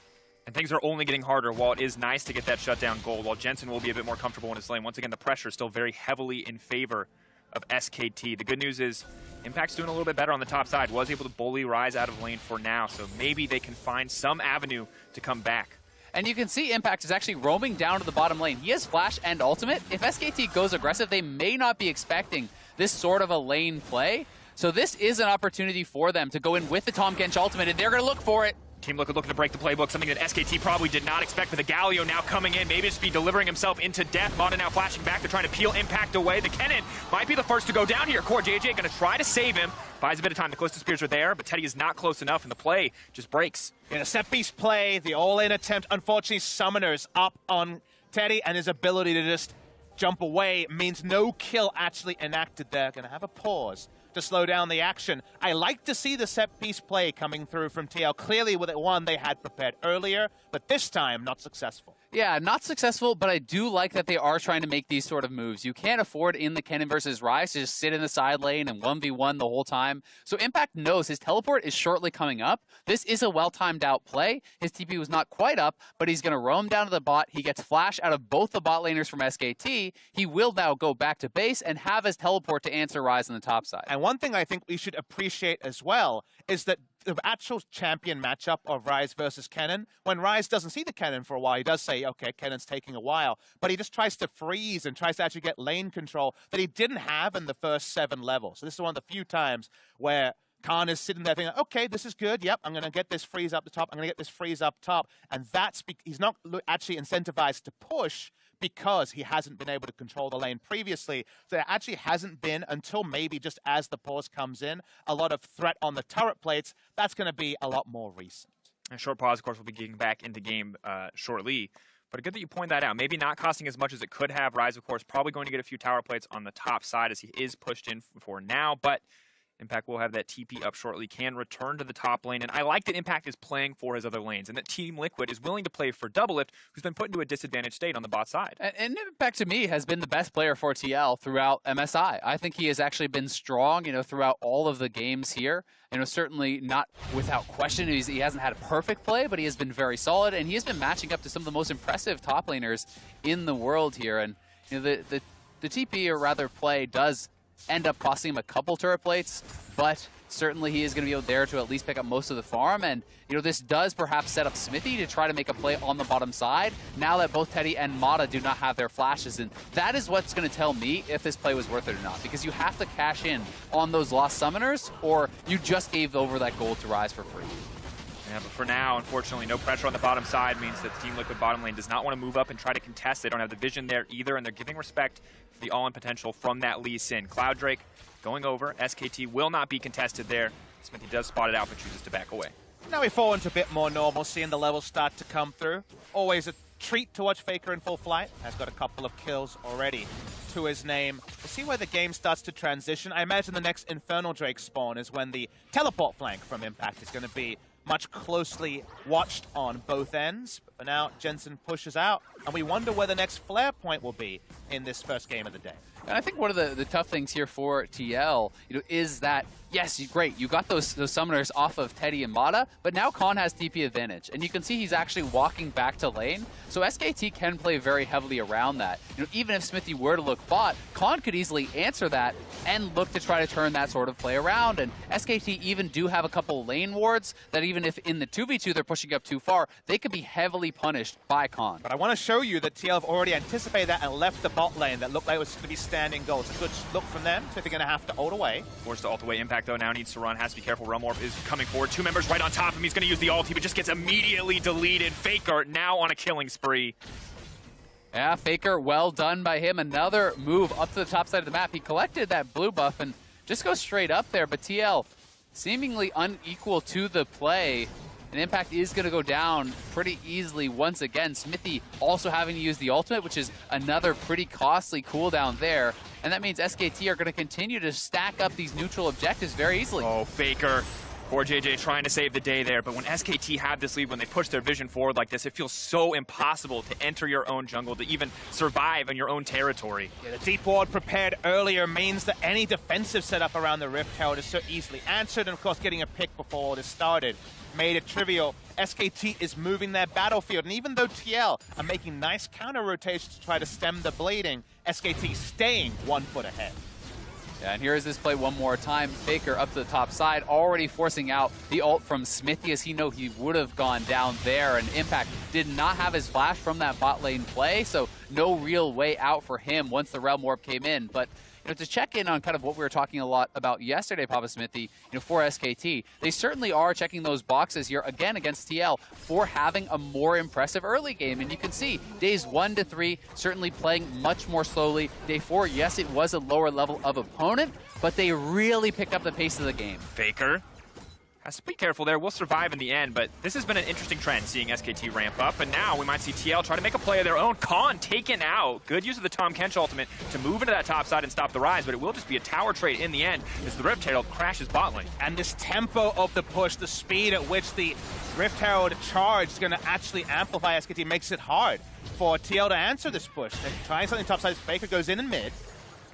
And things are only getting harder. While it is nice to get that shutdown gold, while Jensen will be a bit more comfortable in his lane, once again, the pressure is still very heavily in favor of SKT. The good news is Impact's doing a little bit better on the top side. Was able to bully Rise out of lane for now, so maybe they can find some avenue to come back. And you can see Impact is actually roaming down to the bottom lane. He has flash and ultimate. If SKT goes aggressive, they may not be expecting this sort of a lane play. So this is an opportunity for them to go in with the Tahm Kench ultimate, and they're going to look for it. Team Liquid looking to break the playbook, something that SKT probably did not expect, with the Galio now coming in, maybe just be delivering himself into death. Mata now flashing back, they're trying to peel Impact away. The Kennen might be the first to go down here. CoreJJ going to try to save him. Buys a bit of time. The Callista Spears are there, but Teddy is not close enough, and the play just breaks. In a set-piece play, the all-in attempt, unfortunately, Summoner's up on Teddy, and his ability to just jump away means no kill actually enacted there. Going to have a pause to slow down the action. I like to see the set-piece play coming through from TL. Clearly with it one they had prepared earlier, but this time not successful. Yeah, not successful, but I do like that they are trying to make these sort of moves. You can't afford in the Kennen versus Rise to just sit in the side lane and 1v1 the whole time. So Impact knows his teleport is shortly coming up. This is a well-timed out play. His TP was not quite up, but he's going to roam down to the bot. He gets flash out of both the bot laners from SKT. He will now go back to base and have his teleport to answer Rise on the top side. And one thing I think we should appreciate as well is that the actual champion matchup of Rise versus Kennen, when Rise doesn't see the Kennen for a while, he does say, okay, Kennen's taking a while, but he just tries to freeze and tries to actually get lane control that he didn't have in the first 7 levels. So this is one of the few times where Khan is sitting there thinking, okay, this is good. Yep, I'm going to get this freeze up the top. I'm going to get this freeze up top. And that's he's not actually incentivized to push because he hasn't been able to control the lane previously. So there actually hasn't been, until maybe just as the pause comes in, a lot of threat on the turret plates. That's going to be a lot more recent. A short pause, of course, will be getting back into game shortly. But good that you point that out. Maybe not costing as much as it could have. Rise, of course, probably going to get a few tower plates on the top side as he is pushed in for now. But Impact will have that TP up shortly, can return to the top lane. And I like that Impact is playing for his other lanes and that Team Liquid is willing to play for Double Lift, who's been put into a disadvantaged state on the bot side. And Impact, to me, has been the best player for TL throughout MSI. I think he has actually been strong, throughout all of the games here. Certainly not without question. He hasn't had a perfect play, but he has been very solid, and he has been matching up to some of the most impressive top laners in the world here. And the TP, or rather play, does end up costing him a couple turret plates, but certainly he is going to be able there to at least pick up most of the farm. And this does perhaps set up Smithy to try to make a play on the bottom side now that both Teddy and Mata do not have their flashes. And that is what's going to tell me if this play was worth it or not, because you have to cash in on those lost summoners, or you just gave over that gold to Rise for free. Yeah, but for now, unfortunately, no pressure on the bottom side means that Team Liquid bottom lane does not want to move up and try to contest. They don't have the vision there either, and they're giving respect to the all-in potential from that Lee Sin. Cloud Drake going over. SKT will not be contested there. Smithy does spot it out, but chooses to back away. Now we fall into a bit more normalcy and the levels start to come through. Always a treat to watch Faker in full flight. Has got a couple of kills already to his name. We'll see where the game starts to transition. I imagine the next Infernal Drake spawn is when the teleport flank from Impact is going to be much closely watched on both ends. But for now, Jensen pushes out, and we wonder where the next flare point will be in this first game of the day. And I think one of the tough things here for TL, is that, yes, great, you got those summoners off of Teddy and Mata, but now Khan has TP advantage. And you can see he's actually walking back to lane, so SKT can play very heavily around that. Even if Smithy were to look bot, Khan could easily answer that and look to try to turn that sort of play around. And SKT even do have a couple lane wards that even if in the 2v2 they're pushing up too far, they could be heavily punished by Khan. But I want to show you that TL have already anticipated that and left the bot lane that looked like it was going to be standing goal. It's a good look from them, so they're going to have to ult away. Forced to ult away. Impact, though, now needs to run. Has to be careful. Rumwarp is coming forward. 2 members right on top of him. He's going to use the ulti, but just gets immediately deleted. Faker now on a killing spree. Yeah, Faker, well done by him. Another move up to the top side of the map. He collected that blue buff and just goes straight up there, but TL seemingly unequal to the play. And Impact is going to go down pretty easily once again. Smithy also having to use the ultimate, which is another pretty costly cooldown there. And that means SKT are going to continue to stack up these neutral objectives very easily. Oh, Faker. Poor JJ trying to save the day there, but when SKT have this lead, when they push their vision forward like this, it feels so impossible to enter your own jungle, to even survive in your own territory. Yeah, the deep ward prepared earlier means that any defensive setup around the Rift Herald is so easily answered, and of course getting a pick before all this started made it trivial. SKT is moving their battlefield, and even though TL are making nice counter rotations to try to stem the bleeding, SKT staying 1 foot ahead. Yeah, and here is this play one more time. Faker up to the top side, already forcing out the ult from Smithy, as he knew he would have gone down there. And Impact did not have his flash from that bot lane play, so no real way out for him once the Realm Warp came in. But to check in on kind of what we were talking a lot about yesterday, Papa Smithy, for SKT, they certainly are checking those boxes here again against TL for having a more impressive early game. And you can see days 1 to 3 certainly playing much more slowly. Day 4, yes, it was a lower level of opponent, but they really picked up the pace of the game. Faker has to be careful there. We'll survive in the end, but this has been an interesting trend, seeing SKT ramp up, and now we might see TL try to make a play of their own. Khan taken out. Good use of the Tom Kench ultimate to move into that top side and stop the rise, but it will just be a tower trade in the end as the Rift Herald crashes bot lane. And this tempo of the push, the speed at which the Rift Herald charge is going to actually amplify SKT, makes it hard for TL to answer this push. They're trying something top side. Faker goes in mid.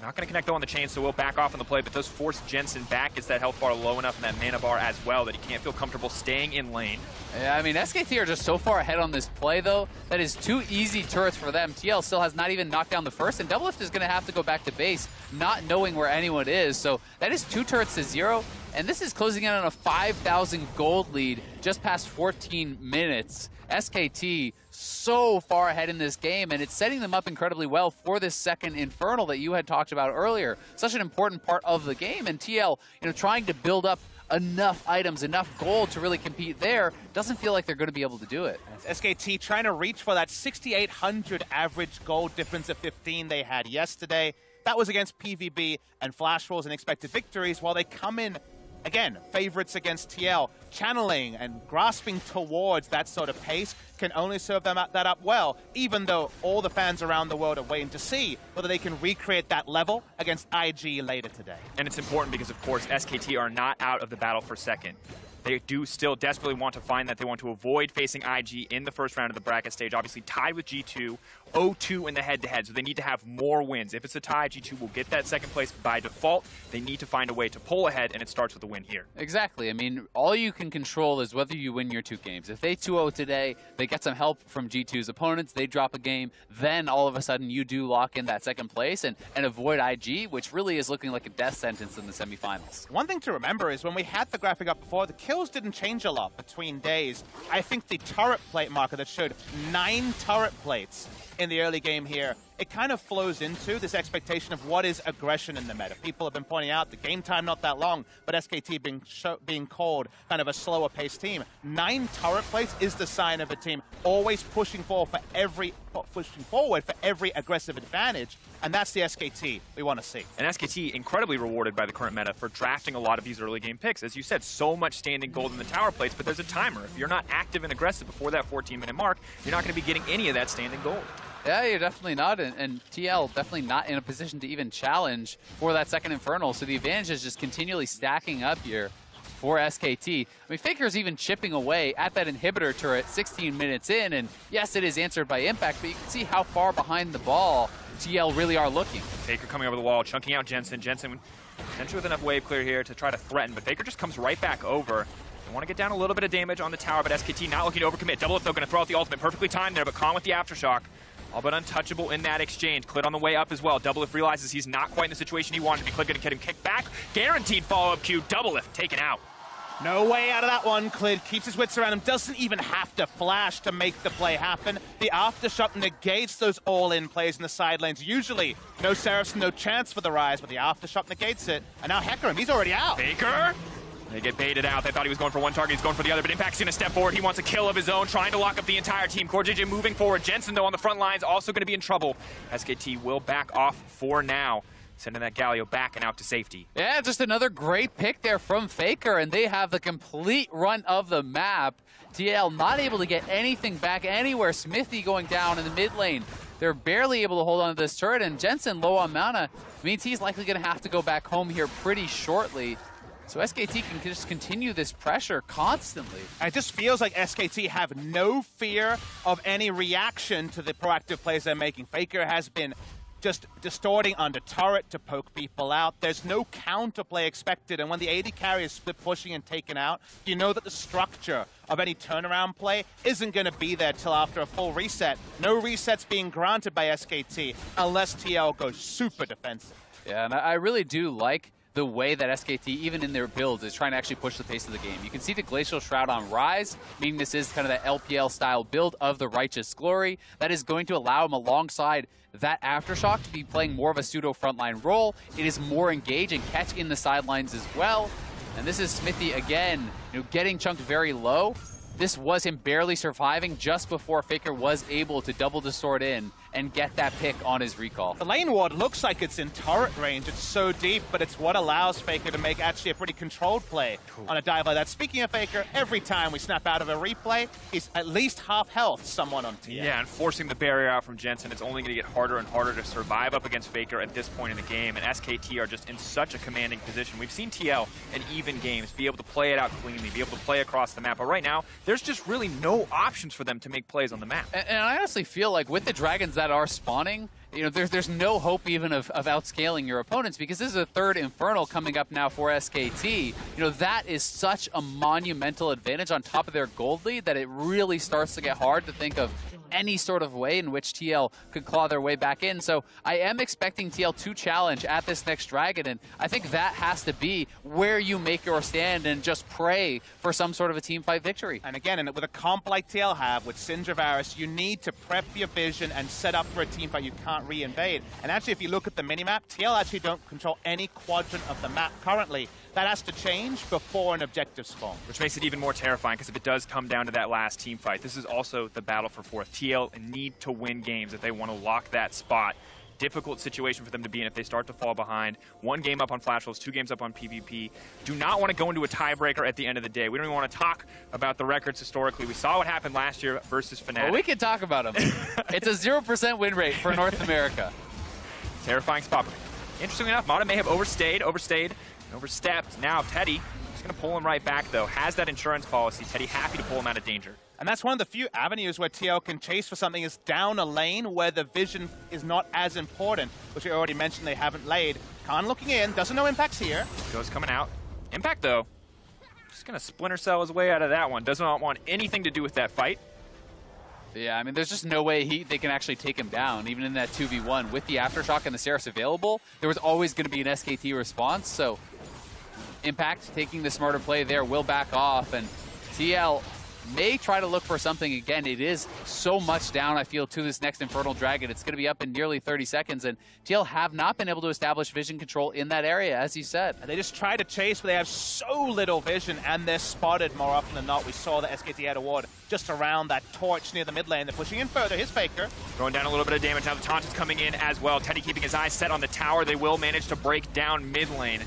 Not going to connect though on the chain, so we'll back off on the play, but does force Jensen back. Gets that health bar low enough and that mana bar as well that he can't feel comfortable staying in lane. Yeah, I mean, SKT are just so far ahead on this play, though. That is 2 easy turrets for them. TL still has not even knocked down the first, and Doublelift is going to have to go back to base, not knowing where anyone is. So that is 2 turrets to 0, and this is closing in on a 5,000 gold lead just past 14 minutes. SKT so far ahead in this game, and it's setting them up incredibly well for this second Infernal that you had talked about earlier. Such an important part of the game, and TL, trying to build up enough items, enough gold to really compete there, doesn't feel like they're going to be able to do it. SKT trying to reach for that 6,800 average gold difference of 15 they had yesterday. That was against PvB and Flash Rolls and expected victories, while they come in again, favorites against TL, channeling and grasping towards that sort of pace can only serve them that up well, even though all the fans around the world are waiting to see whether they can recreate that level against IG later today. And it's important because, of course, SKT are not out of the battle for second. They do still desperately want to find that. They want to avoid facing IG in the first round of the bracket stage. Obviously tied with G2, 0-2 in the head-to-head, so they need to have more wins. If it's a tie, G2 will get that second place by default. They need to find a way to pull ahead, and it starts with a win here. Exactly. I mean, all you can control is whether you win your 2 games. If they 2-0 today, they get some help from G2's opponents, they drop a game, then all of a sudden you do lock in that second place and avoid IG, which really is looking like a death sentence in the semifinals. One thing to remember is when we had the graphic up before, the kills didn't change a lot between days. I think the turret plate marker that showed 9 turret plates in the early game here, it kind of flows into this expectation of what is aggression in the meta. People have been pointing out the game time not that long, but SKT being called kind of a slower paced team. 9 turret plays is the sign of a team always pushing forward for every aggressive advantage, and that's the SKT we want to see. And SKT incredibly rewarded by the current meta for drafting a lot of these early game picks. As you said, so much standing gold in the tower plates, but there's a timer. If you're not active and aggressive before that 14-minute mark, you're not going to be getting any of that standing gold. Yeah, you're definitely not, and TL definitely not in a position to even challenge for that second Infernal, so the advantage is just continually stacking up here for SKT. I mean, Faker's even chipping away at that inhibitor turret 16 minutes in, and yes, it is answered by Impact, but you can see how far behind the ball TL really are looking. Faker coming over the wall, chunking out Jensen. Jensen potentially with enough wave clear here to try to threaten, but Faker just comes right back over. They want to get down a little bit of damage on the tower, but SKT not looking to overcommit. Doublelift though going to throw out the ultimate, perfectly timed there, but Khan with the aftershock. All but untouchable in that exchange. Clid on the way up as well. Doublelift realizes he's not quite in the situation he wanted to be. Clid going to get him kicked back. Guaranteed follow-up Q. Doublelift taken out. No way out of that one. Clid keeps his wits around him. Doesn't even have to flash to make the play happen. The aftershock negates those all-in plays in the side lanes. Usually, no Seraphs, no chance for the Rise, but the aftershock negates it. And now Hecarim, he's already out. Faker? They get baited out. They thought he was going for one target. He's going for the other, but Impact's going to step forward. He wants a kill of his own, trying to lock up the entire team. CoreJJ moving forward. Jensen, though, on the front lines, also going to be in trouble. SKT will back off for now, sending that Galio back and out to safety. Yeah, just another great pick there from Faker, and they have the complete run of the map. TL not able to get anything back anywhere. Smithy going down in the mid lane. They're barely able to hold on to this turret, and Jensen low on mana means he's likely going to have to go back home here pretty shortly. So SKT can just continue this pressure constantly. It just feels like SKT have no fear of any reaction to the proactive plays they're making. Faker has been just distorting under turret to poke people out. There's no counterplay expected, and when the AD carry is split pushing and taken out, you know that the structure of any turnaround play isn't going to be there till after a full reset. No resets being granted by SKT unless TL goes super defensive. Yeah, and I really do like the way that SKT, even in their builds, is trying to actually push the pace of the game. You can see the Glacial Shroud on Rise, meaning this is kind of that LPL-style build of the Righteous Glory. That is going to allow him alongside that Aftershock to be playing more of a pseudo frontline role. It is more engage and catch in the sidelines as well. And this is Smithy again, getting chunked very low. This was him barely surviving just before Faker was able to double the sword in and get that pick on his recall. The lane ward looks like it's in turret range. It's so deep, but it's what allows Faker to make actually a pretty controlled play on a dive like that. Speaking of Faker, every time we snap out of a replay, he's at least half health someone on TL. Yeah, and forcing the barrier out from Jensen, it's only going to get harder and harder to survive up against Faker at this point in the game, and SKT are just in such a commanding position. We've seen TL in even games be able to play it out cleanly, be able to play across the map, but right now, there's just really no options for them to make plays on the map. And I honestly feel like with the dragons that are spawning, there's no hope even of outscaling your opponents, because this is a third Infernal coming up now for SKT. That is such a monumental advantage on top of their gold lead that it really starts to get hard to think of any sort of way in which TL could claw their way back in. So I am expecting TL to challenge at this next dragon, and I think that has to be where you make your stand and just pray for some sort of a team fight victory. And again, with a comp like TL have, with Syndra Varus, you need to prep your vision and set up for a team fight you can't re-invade. And actually, if you look at the minimap, TL actually don't control any quadrant of the map currently. That has to change before an objective spawn. Which makes it even more terrifying, because if it does come down to that last team fight, this is also the battle for fourth. TL need to win games if they want to lock that spot. Difficult situation for them to be in if they start to fall behind. 1 game up on Flash Wolves, 2 games up on PvP. Do not want to go into a tiebreaker at the end of the day. We don't even want to talk about the records historically. We saw what happened last year versus Fnatic. Well, we can talk about them. It's a 0% win rate for North America. Terrifying spot. Interestingly enough, Mata may have overstepped. Now Teddy is going to pull him right back, though. Has that insurance policy. Teddy happy to pull him out of danger. And that's one of the few avenues where TL can chase for something is down a lane where the vision is not as important, which we already mentioned they haven't laid. Khan looking in, doesn't know Impact's here. Goes coming out. Impact, though, just going to splinter cell his way out of that one. Does not want anything to do with that fight. Yeah, I mean, there's just no way they can actually take him down, even in that 2v1. With the Aftershock and the Seraphs available, there was always going to be an SKT response, so Impact taking the smarter play there will back off, and TL may try to look for something again. It is so much down, I feel, to this next Infernal Dragon. It's going to be up in nearly 30 seconds, and TL have not been able to establish vision control in that area, as you said. And they just try to chase, but they have so little vision, and they're spotted more often than not. We saw that SKT had a ward just around that torch near the mid lane. They're pushing in further. Here's Faker. Throwing down a little bit of damage. Now the taunt is coming in as well. Teddy keeping his eyes set on the tower. They will manage to break down mid lane.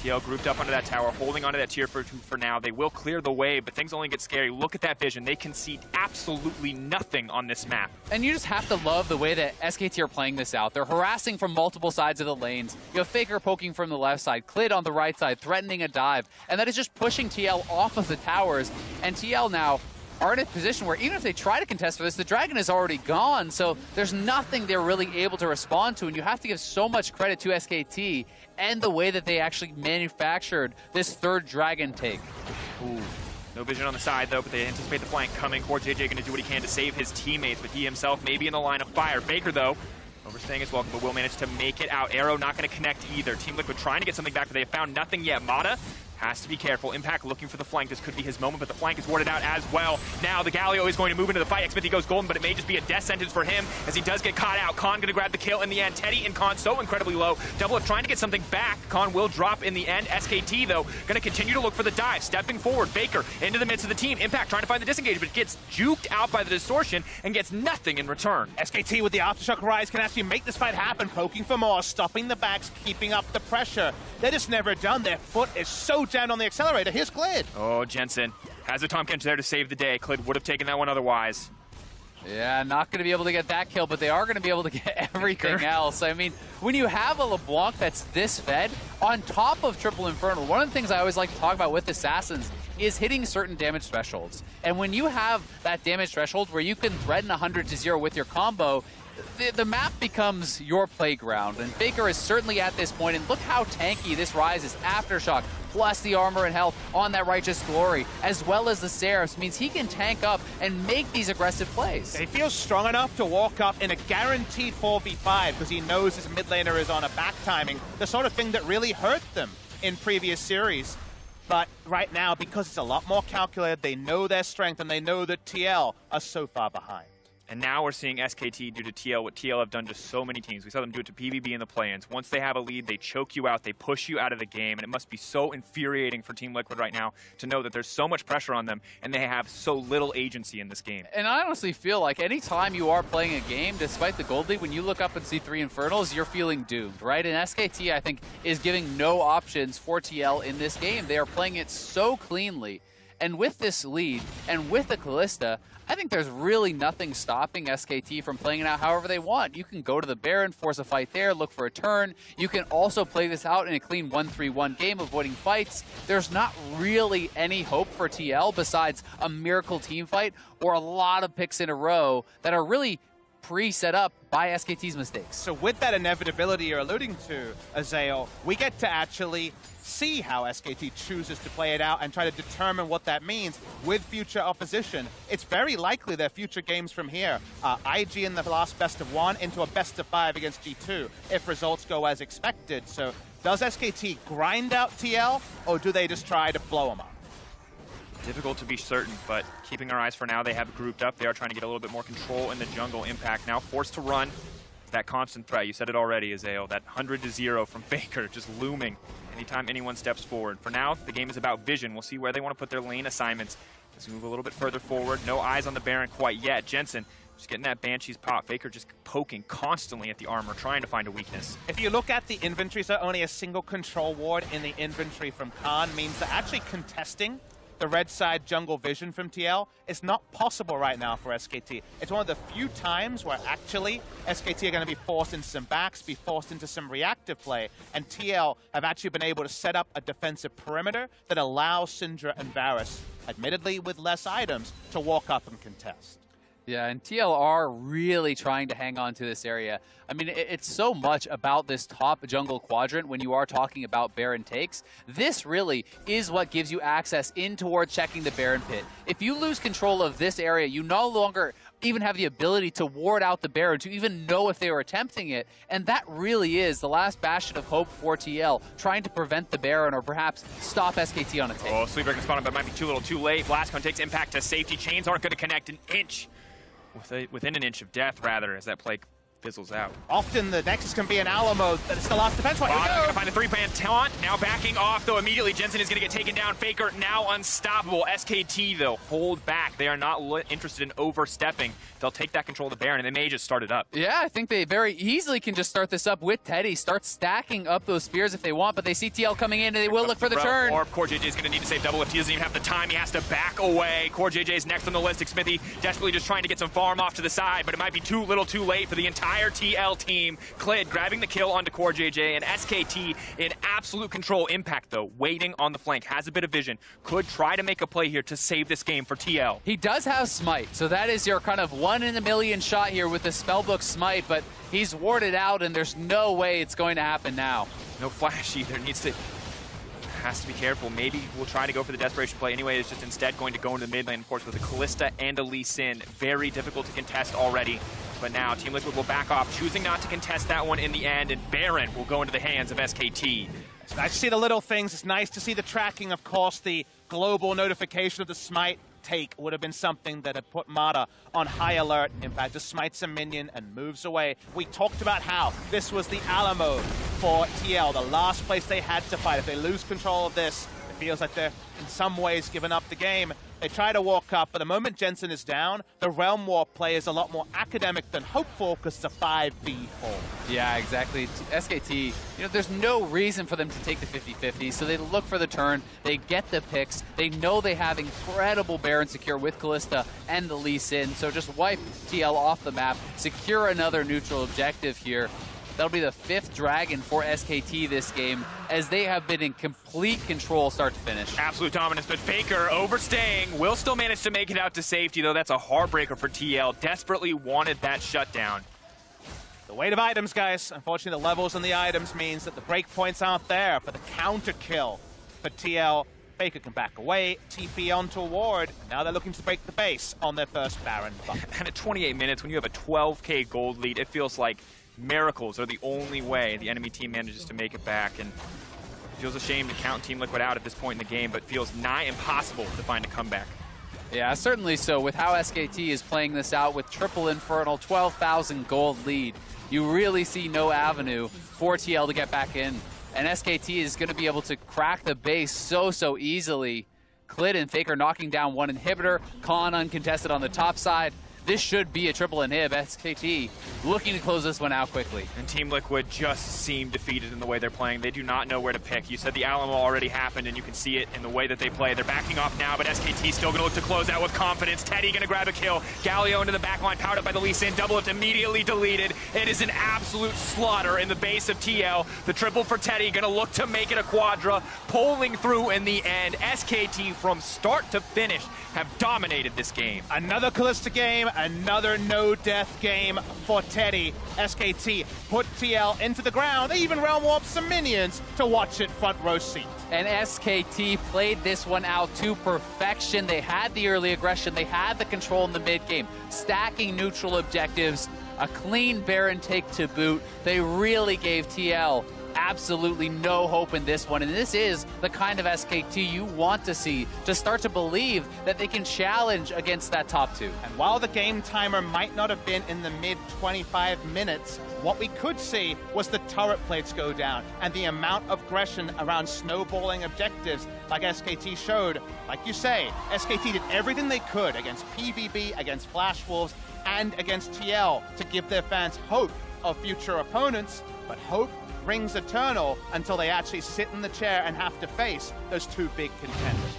TL grouped up under that tower, holding onto that tier for now. They will clear the way, but things only get scary. Look at that vision. They concede absolutely nothing on this map. And you just have to love the way that SKT are playing this out. They're harassing from multiple sides of the lanes. You have Faker poking from the left side, Clid on the right side, threatening a dive. And that is just pushing TL off of the towers. And TL now are in a position where even if they try to contest for this, the Dragon is already gone, so there's nothing they're really able to respond to, and you have to give so much credit to SKT and the way that they actually manufactured this third Dragon take. Ooh. No vision on the side, though, but they anticipate the flank coming. Core JJ going to do what he can to save his teammates, but he himself may be in the line of fire. Faker, though, overstaying his welcome, but will manage to make it out. Arrow not going to connect either. Team Liquid trying to get something back, but they have found nothing yet. Mata has to be careful. Impact looking for the flank. This could be his moment, but the flank is warded out as well. Now the Galio is going to move into the fight. Xmithy goes golden, but it may just be a death sentence for him as he does get caught out. Khan going to grab the kill in the end. Teddy and Khan so incredibly low. Double Up trying to get something back. Khan will drop in the end. SKT, though, going to continue to look for the dive. Stepping forward, Faker into the midst of the team. Impact trying to find the disengage, but gets juked out by the distortion and gets nothing in return. SKT with the Aftershock Rise can actually make this fight happen, poking for more, stopping the backs, keeping up the pressure. They're just never done. Their foot is so jammed on the accelerator. Here's Clid. Oh, Jensen has a Tomkins there to save the day. Clid would have taken that one otherwise. Yeah, not going to be able to get that kill, but they are going to be able to get everything else. I mean, when you have a LeBlanc that's this fed, on top of Triple Infernal, one of the things I always like to talk about with Assassins is hitting certain damage thresholds. And when you have that damage threshold where you can threaten 100 to 0 with your combo, the map becomes your playground. And Faker is certainly at this point, and look how tanky this Rise is. Aftershock, plus the armor and health on that Righteous Glory, as well as the Seraphs, means he can tank up and make these aggressive plays. He feels strong enough to walk up in a guaranteed 4v5 because he knows his mid laner is on a back timing, the sort of thing that really hurt them in previous series. But right now, because it's a lot more calculated, they know their strength and they know that TL are so far behind. And now we're seeing SKT do to TL what TL have done to so many teams. We saw them do it to PvB in the play-ins. Once they have a lead, they choke you out, they push you out of the game, and it must be so infuriating for Team Liquid right now to know that there's so much pressure on them and they have so little agency in this game. And I honestly feel like anytime you are playing a game, despite the gold lead, when you look up and see 3 Infernals, you're feeling doomed, right? And SKT, I think, is giving no options for TL in this game. They are playing it so cleanly. And with this lead, and with the Kalista, I think there's really nothing stopping SKT from playing it out however they want. You can go to the Baron, force a fight there, look for a turn. You can also play this out in a clean 1-3-1 game, avoiding fights. There's not really any hope for TL besides a miracle team fight or a lot of picks in a row that are really pre-set up by SKT's mistakes. So with that inevitability you're alluding to, Azael, we get to actually see how SKT chooses to play it out and try to determine what that means with future opposition. It's very likely their future games from here are IG in the last best of 1 into a best of 5 against G2 if results go as expected. So does SKT grind out TL or do they just try to blow them up? Difficult to be certain, but keeping our eyes for now, they have grouped up. They are trying to get a little bit more control in the jungle. Impact now forced to run. That constant threat, you said it already, Azael, that 100 to 0 from Faker just looming anytime anyone steps forward. For now, the game is about vision. We'll see where they want to put their lane assignments as we move a little bit further forward. No eyes on the Baron quite yet. Jensen just getting that Banshee's pop. Faker just poking constantly at the armor, trying to find a weakness. If you look at the inventory, so only a single control ward in the inventory from Khan means that actually contesting the red side jungle vision from TL is not possible right now for SKT. It's one of the few times where actually SKT are going to be forced into some backs, be forced into some reactive play, and TL have actually been able to set up a defensive perimeter that allows Syndra and Varus, admittedly with less items, to walk up and contest. Yeah, and TL are really trying to hang on to this area. I mean, it's so much about this top jungle quadrant when you are talking about Baron takes. This really is what gives you access in towards checking the Baron pit. If you lose control of this area, you no longer even have the ability to ward out the Baron, to even know if they were attempting it. And that really is the last bastion of hope for TL, trying to prevent the Baron or perhaps stop SKT on a take. Oh, Sleeper can spawn him, but might be too little too late. Blastcone takes impact to safety. Chains aren't going to connect an inch. Within an inch of death, rather, as that play fizzles out. Often the Nexus can be an Alamo, but it's the last defense point. They're gonna find a three-man taunt. Now backing off, though, immediately. Jensen is gonna get taken down. Faker now unstoppable. SKT, though, hold back. They are not interested in overstepping. They'll take that control of the Baron, and they may just start it up. Yeah, I think they very easily can just start this up with Teddy. Start stacking up those spears if they want, but they see TL coming in, and they will look for the turn. Or Core JJ is gonna need to save double if he doesn't even have the time. He has to back away. Core JJ is next on the list. Smithy desperately just trying to get some farm off to the side, but it might be too little too late for the entire TL team. Klid grabbing the kill onto Core JJ, and SKT in absolute control. Impact, though, waiting on the flank, has a bit of vision, could try to make a play here to save this game for TL. He does have Smite, so that is your kind of 1 in a million shot here with the Spellbook Smite, but he's warded out, and there's no way it's going to happen now. No flash either. Has to be careful. Maybe we'll try to go for the desperation play anyway. It's just instead going to go into the mid lane, of course, with a Kalista and a Lee Sin. Very difficult to contest already. But now Team Liquid will back off, choosing not to contest that one in the end, and Baron will go into the hands of SKT. It's nice to see the little things. It's nice to see the tracking. Of course, the global notification of the Smite take would have been something that had put Mata on high alert. Impact just smites a minion and moves away. We talked about how this was the Alamo for TL, the last place they had to fight. If they lose control of this, it feels like they're in some ways giving up the game. They try to walk up, but the moment Jensen is down, the Realm Warp play is a lot more academic than hopeful because it's a 5v4. Yeah, exactly. SKT, there's no reason for them to take the 50-50, so they look for the turn, they get the picks, they know they have incredible Baron secure with Kalista and the Lee Sin, so just wipe TL off the map, secure another neutral objective here. That'll be the 5th Dragon for SKT this game, as they have been in complete control start to finish. Absolute dominance, but Faker overstaying, will still manage to make it out to safety, though that's a heartbreaker for TL. Desperately wanted that shutdown. The weight of items, guys. Unfortunately, the levels on the items means that the breakpoints aren't there for the counter kill for TL. Faker can back away, TP onto a ward. Now they're looking to break the base on their first Baron buff. And at 28 minutes, when you have a 12k gold lead, it feels like miracles are the only way the enemy team manages to make it back, and it feels a shame to count Team Liquid out at this point in the game, but feels nigh impossible to find a comeback. Yeah, certainly so. With how SKT is playing this out with triple Infernal, 12,000 gold lead, you really see no avenue for TL to get back in, and SKT is going to be able to crack the base so easily. Klid and Faker knocking down one inhibitor, Khan uncontested on the top side. This should be a triple inhib. SKT looking to close this one out quickly. And Team Liquid just seem defeated in the way they're playing. They do not know where to pick. You said the Alamo already happened, and you can see it in the way that they play. They're backing off now, but SKT still going to look to close out with confidence. Teddy going to grab a kill. Galio into the backline, powered up by the Lee Sin. Double lift immediately deleted. It is an absolute slaughter in the base of TL. The triple for Teddy going to look to make it a quadra, pulling through in the end. SKT from start to finish have dominated this game. Another Kalista game, another no-death game for Teddy. SKT put TL into the ground. They even realm warped some minions to watch it front row seat. And SKT played this one out to perfection. They had the early aggression. They had the control in the mid game, stacking neutral objectives, a clean Baron take to boot. They really gave TL absolutely no hope in this one, and this is the kind of SKT you want to see to start to believe that they can challenge against that top 2. And while the game timer might not have been in the mid 25 minutes, what we could see was the turret plates go down and the amount of aggression around snowballing objectives like SKT showed. Like you say, SKT did everything they could against PvB, against Flash Wolves, and against TL to give their fans hope of future opponents, but hope rings eternal until they actually sit in the chair and have to face those 2 big contenders.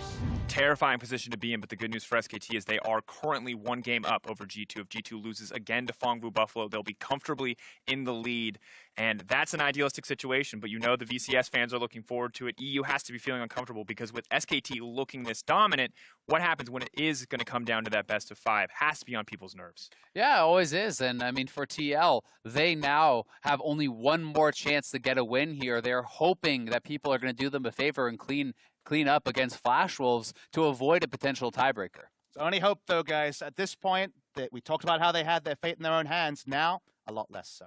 Terrifying position to be in, but the good news for SKT is they are currently 1 game up over G2. If G2 loses again to Fongbu Buffalo, they'll be comfortably in the lead, and that's an idealistic situation, but you know the VCS fans are looking forward to it. EU has to be feeling uncomfortable because with SKT looking this dominant, what happens when it is going to come down to that best of 5 has to be on people's nerves. Yeah, it always is, and I mean for TL, they now have only 1 more chance to get a win here. They're hoping that people are going to do them a favor and clean up against Flash Wolves to avoid a potential tiebreaker. It's only hope, though, guys. At this point, we talked about how they had their fate in their own hands. Now, a lot less so.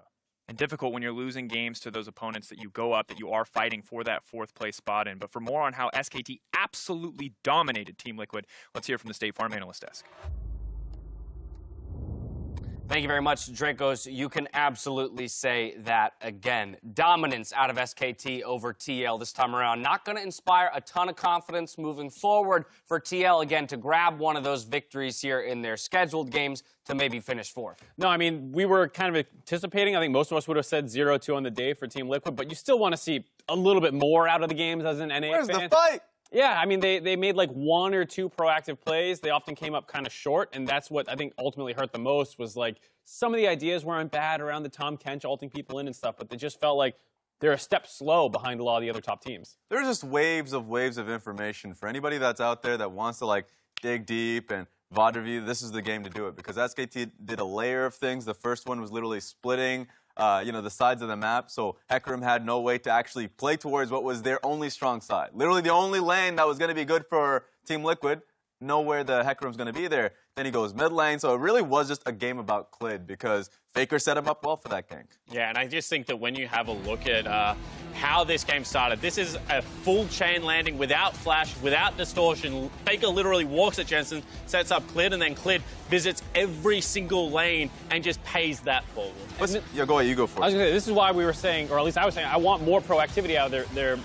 And difficult when you're losing games to those opponents that you go up, that you are fighting for that 4th place spot in. But for more on how SKT absolutely dominated Team Liquid, let's hear from the State Farm Analyst Desk. Thank you very much, Dracos. You can absolutely say that again. Dominance out of SKT over TL this time around. Not going to inspire a ton of confidence moving forward for TL, again, to grab one of those victories here in their scheduled games to maybe finish 4th. No, I mean, we were kind of anticipating. I think most of us would have said 0-2 on the day for Team Liquid, but you still want to see a little bit more out of the games as an NA Where's fan. the fight? Yeah, I mean, they made like 1 or 2 proactive plays. They often came up kind of short, and that's what I think ultimately hurt the most was like some of the ideas weren't bad around the Tom Kench ulting people in and stuff, but they just felt like they're a step slow behind a lot of the other top teams. There's just waves of information for anybody that's out there that wants to like dig deep and VOD review. This is the game to do it because SKT did a layer of things. The first one was literally splitting the sides of the map, so Hecarim had no way to actually play towards what was their only strong side. Literally the only lane that was going to be good for Team Liquid, nowhere the Hecarim's going to be there. Then he goes mid lane, so it really was just a game about Clid because Faker set him up well for that gank. Yeah, and I just think that when you have a look at how this game started, this is a full chain landing without flash, without distortion. Faker literally walks at Jensen, sets up Clid, and then Clid visits every single lane and just pays that forward. Yeah, go ahead, you go first. I was going to say, this is why we were saying, or at least I was saying, I want more proactivity out of their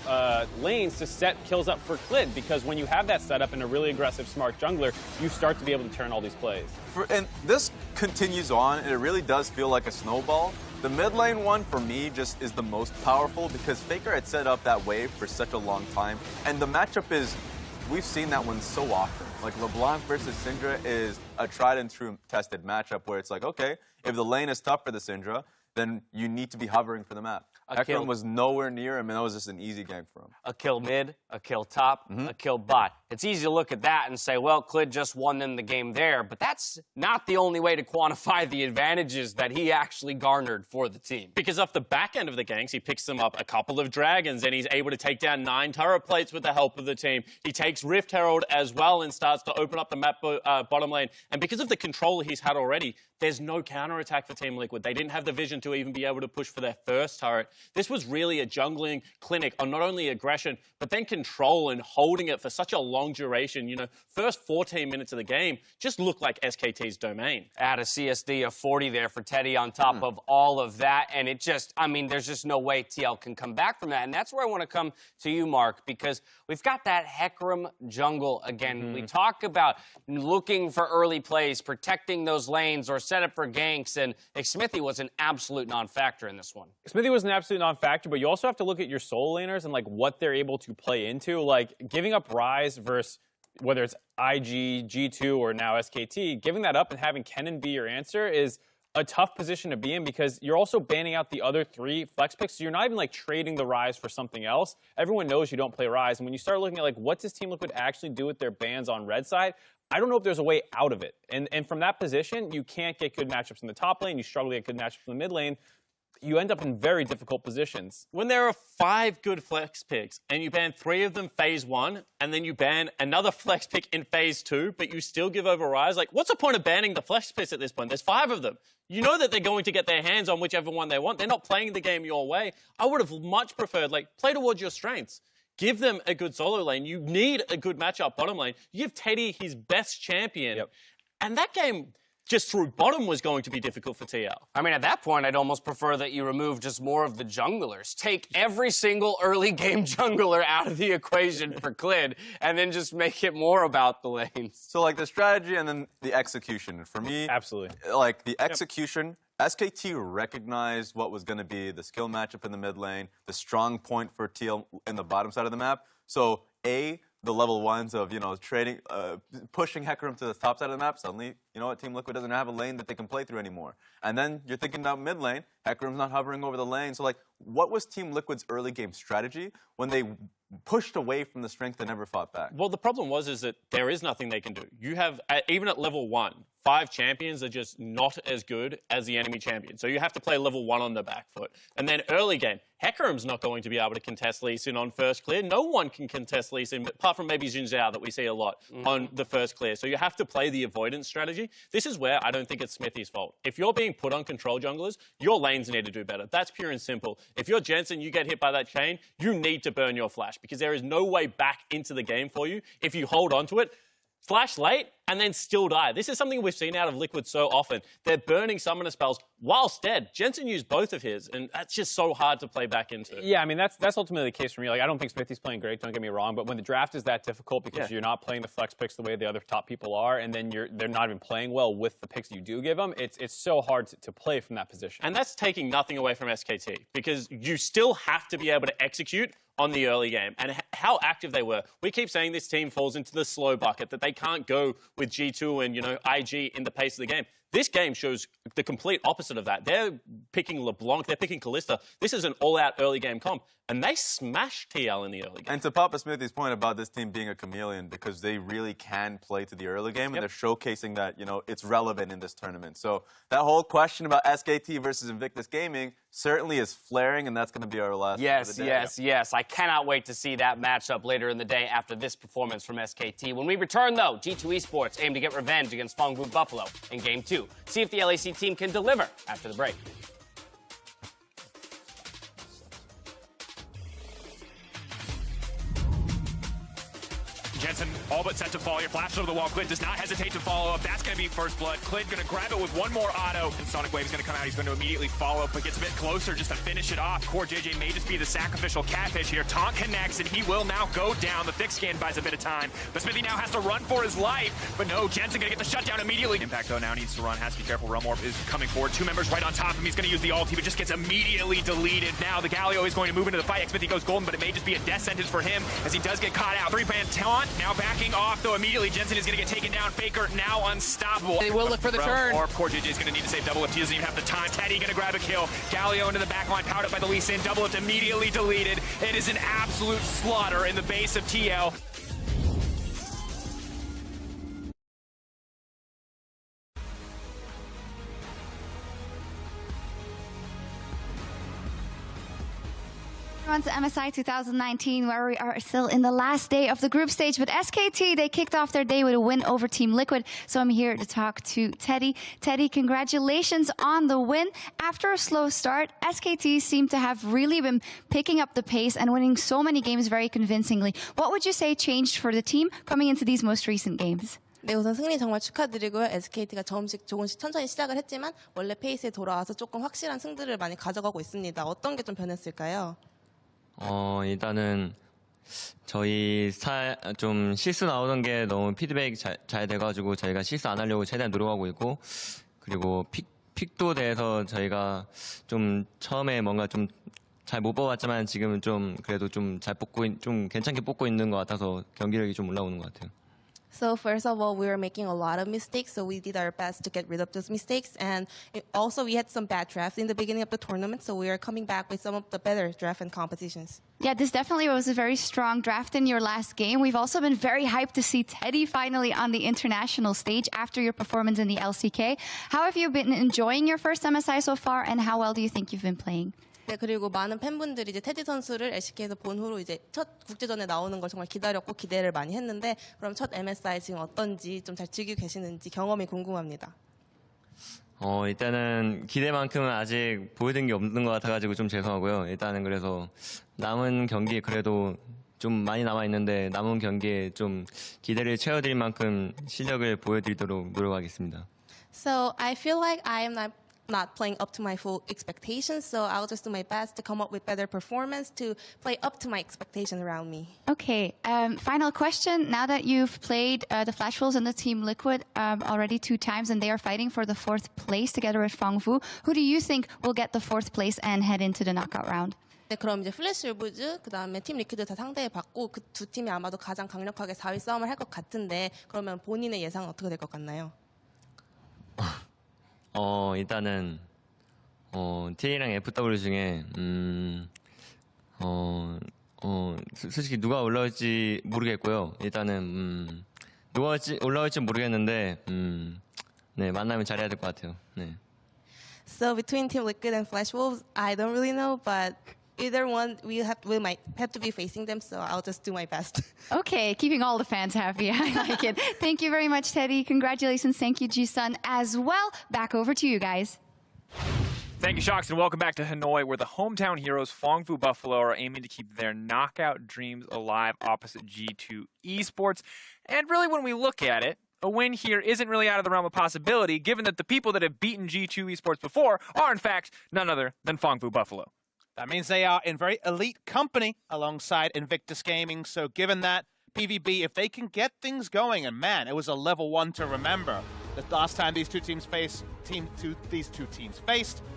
lanes to set kills up for Clid, because when you have that setup and a really aggressive, smart jungler, you start to be able to turn all these plays. And this continues on, and it really does feel like a snowball. The mid lane one, for me, just is the most powerful because Faker had set up that wave for such a long time. And the matchup is, we've seen that one so often. Like, LeBlanc versus Syndra is a tried and true tested matchup where it's like, okay, if the lane is tough for the Syndra, then you need to be hovering for the map. Hecarim was nowhere near him, and that was just an easy gank for him. A kill mid, a kill top, a kill bot. It's easy to look at that and say, well, Clid just won them the game there, but that's not the only way to quantify the advantages that he actually garnered for the team. Because off the back end of the ganks, he picks them up a couple of dragons, and he's able to take down 9 turret plates with the help of the team. He takes Rift Herald as well and starts to open up the map bottom lane. And because of the control he's had already, there's no counterattack for Team Liquid. They didn't have the vision to even be able to push for their first turret. This was really a jungling clinic on not only aggression, but then control and holding it for such a long duration. You know, first 14 minutes of the game just looked like SKT's domain. Add a CSD of 40 there for Teddy on top of all of that, and it just, I mean, there's just no way TL can come back from that. And that's where I want to come to you, Mark, because we've got that Hecarim jungle again. We talk about looking for early plays, protecting those lanes, or set up for ganks, and Smithy was an absolute non-factor in this one. Smithy was an absolute non-factor, but you also have to look at your solo laners and like what they're able to play into. Like giving up Ryze versus whether it's IG, G2, or now SKT, giving that up and having Kennen be your answer is a tough position to be in because you're also banning out the other 3 flex picks, so you're not even like trading the Ryze for something else. Everyone knows you don't play Ryze, and when you start looking at like what does Team Liquid actually do with their bans on red side, I don't know if there's a way out of it. And from that position, you can't get good matchups in the top lane, you struggle to get good matchups in the mid lane. You end up in very difficult positions. When there are 5 good flex picks and you ban 3 of them phase 1 and then you ban another flex pick in phase 2, but you still give over Ryze, like what's the point of banning the flex picks at this point? There's 5 of them. You know that they're going to get their hands on whichever one they want. They're not playing the game your way. I would have much preferred, like, play towards your strengths. Give them a good solo lane. You need a good matchup bottom lane. You give Teddy his best champion. And that game just through bottom was going to be difficult for TL. I mean, at that point, I'd almost prefer that you remove just more of the junglers. Take every single early game jungler out of the equation for Clid, and then just make it more about the lanes. So, like, the strategy and then the execution. For me, absolutely. Like, the execution, SKT recognized what was going to be the skill matchup in the mid lane, the strong point for TL in the bottom side of the map. So, the level 1s of, you know, trading, pushing Hecarim to the top side of the map, suddenly, you know what, Team Liquid doesn't have a lane that they can play through anymore. And then you're thinking about mid lane, Hecarim's not hovering over the lane. So, like, what was Team Liquid's early game strategy when they pushed away from the strength and never fought back? Well, the problem is that there is nothing they can do. You have, even at level 1, 5 champions are just not as good as the enemy champion. So you have to play level 1 on the back foot. And then early game, Hecarim's not going to be able to contest Lee Sin on first clear. No one can contest Lee Sin, apart from maybe Jin Zhao that we see a lot on the first clear. So you have to play the avoidance strategy. This is where I don't think it's Smithy's fault. If you're being put on control junglers, your lanes need to do better. That's pure and simple. If you're Jensen, you get hit by that chain, you need to burn your flash because there is no way back into the game for you if you hold on to it. Flash late and then still die. This is something we've seen out of Liquid so often. They're burning summoner spells whilst dead. Jensen used both of his, and that's just so hard to play back into. Yeah, I mean, that's ultimately the case for me. Like, I don't think Smithy's playing great, don't get me wrong, but when the draft is that difficult because you're not playing the flex picks the way the other top people are, and then they're not even playing well with the picks you do give them, it's so hard to play from that position. And that's taking nothing away from SKT, because you still have to be able to execute on the early game and how active they were. We keep saying this team falls into the slow bucket, that they can't go with G2 and, IG in the pace of the game. This game shows the complete opposite of that. They're picking LeBlanc, they're picking Kalista. This is an all-out early game comp, and they smashed TL in the early game. And to Papa Smithy's point about this team being a chameleon, because they really can play to the early game, and they're showcasing that, it's relevant in this tournament. So that whole question about SKT versus Invictus Gaming certainly is flaring, and that's going to be our last. Yes. I cannot wait to see that matchup later in the day after this performance from SKT. When we return, though, G2 Esports aim to get revenge against Fangbu Buffalo in Game 2. See if the LAC team can deliver after the break. Jensen all but set to fall. Your flash over the wall. Clid does not hesitate to follow up. That's going to be first blood. Clid going to grab it with one more auto. And Sonic Wave is going to come out. He's going to immediately follow up, but gets a bit closer just to finish it off. Core JJ may just be the sacrificial catfish here. Taunt connects, and he will now go down. The thick scan buys a bit of time. But Smithy now has to run for his life. But no, Jensen going to get the shutdown immediately. Impact, though, now needs to run. Has to be careful. Realm Orb is coming forward. 2 members right on top of him. He's going to use the ulti, but just gets immediately deleted. Now the Galio is going to move into the fight. Smithy goes golden, but it may just be a death sentence for him as he does get caught out. 3-man taunt now backing off. Though immediately Jensen is going to get taken down. Faker now unstoppable. They will look for the turn. Or Core JJ is going to need to save double lift. He doesn't even have the time. Teddy going to grab a kill. Galio into the back line, powered up by the Lee Sin. Double lift immediately deleted. It is an absolute slaughter in the base of TL. On to MSI 2019, where we are still in the last day of the group stage. But SKT, they kicked off their day with a win over Team Liquid. So I'm here to talk to Teddy. Teddy, congratulations on the win. After a slow start, SKT seemed to have really been picking up the pace and winning so many games very convincingly. What would you say changed for the team coming into these most recent games? 네, 우선 승리 정말 축하드리고요. SKT가 조금씩 천천히 시작을 했지만 원래 페이스에 돌아와서 조금 확실한 승들을 많이 가져가고 있습니다. 어떤 게 좀 변했을까요? 일단은 저희 좀 실수 나오던 게 너무 피드백이 잘 돼가지고 저희가 실수 안 하려고 최대한 노력하고 있고, 그리고 픽도 대해서 저희가 좀 처음에 뭔가 좀 잘 못 뽑았지만 지금은 좀 그래도 좀 잘 뽑고 좀 괜찮게 뽑고 있는 것 같아서 경기력이 좀 올라오는 것 같아요. So first of all, we were making a lot of mistakes, so we did our best to get rid of those mistakes. And also, we had some bad drafts in the beginning of the tournament, so we are coming back with some of the better draft and competitions. Yeah, this definitely was a very strong draft in your last game. We've also been very hyped to see Teddy finally on the international stage after your performance in the LCK. How have you been enjoying your first MSI so far, and how well do you think you've been playing? 네, 그리고 많은 팬분들이 이제 테디 선수를 LCK에서 본 후로 이제 첫 국제전에 나오는 걸 정말 기다렸고 기대를 많이 했는데, 그럼 첫 MSI 지금 어떤지 좀 잘 즐기고 계시는지 경험이 궁금합니다. 일단은 기대만큼은 아직 보여드린 게 없는 것 같아가지고 좀 죄송하고요. 일단은 그래서 남은 경기 그래도 좀 많이 남아있는데 남은 경기에 좀 기대를 채워드릴 만큼 실력을 보여드리도록 노력하겠습니다. So I feel like I am not playing up to my full expectations, so I'll just do my best to come up with better performance to play up to my expectation around me. Okay, final question. Now that you've played the Flash Wolves and the Team Liquid already 2 times, and they are fighting for the 4th place together with Fangbu, who do you think will get the 4th place and head into the knockout round? 네, 그럼 이제 플래시 울브즈, 그 다음에 팀 리퀴드 다 상대해 봤고, 그 2 팀이 아마도 가장 강력하게 4위 싸움을 할 것 같은데, 그러면 본인의 예상은 어떻게 될 것 같나요? 일단은 T랑 FW 중에 솔직히 누가 올라올지 모르겠고요. 일단은 누가 올라올지 모르겠는데 네, 만나면 잘해야 될 것 같아요. 네. So between Team Liquid and Flash Wolves, I don't really know, but either one, we might have to be facing them, so I'll just do my best. Okay, keeping all the fans happy. I like it. Thank you very much, Teddy. Congratulations. Thank you, Ji-sun, as well. Back over to you guys. Thank you, Shocks, and welcome back to Hanoi, where the hometown heroes Fongfu Buffalo are aiming to keep their knockout dreams alive opposite G2 Esports. And really, when we look at it, a win here isn't really out of the realm of possibility, given that the people that have beaten G2 Esports before are, in fact, none other than Fongfu Buffalo. That means they are in very elite company alongside Invictus Gaming. So given that, PvB, if they can get things going, and man, it was a level 1 to remember. The last time these two teams faced,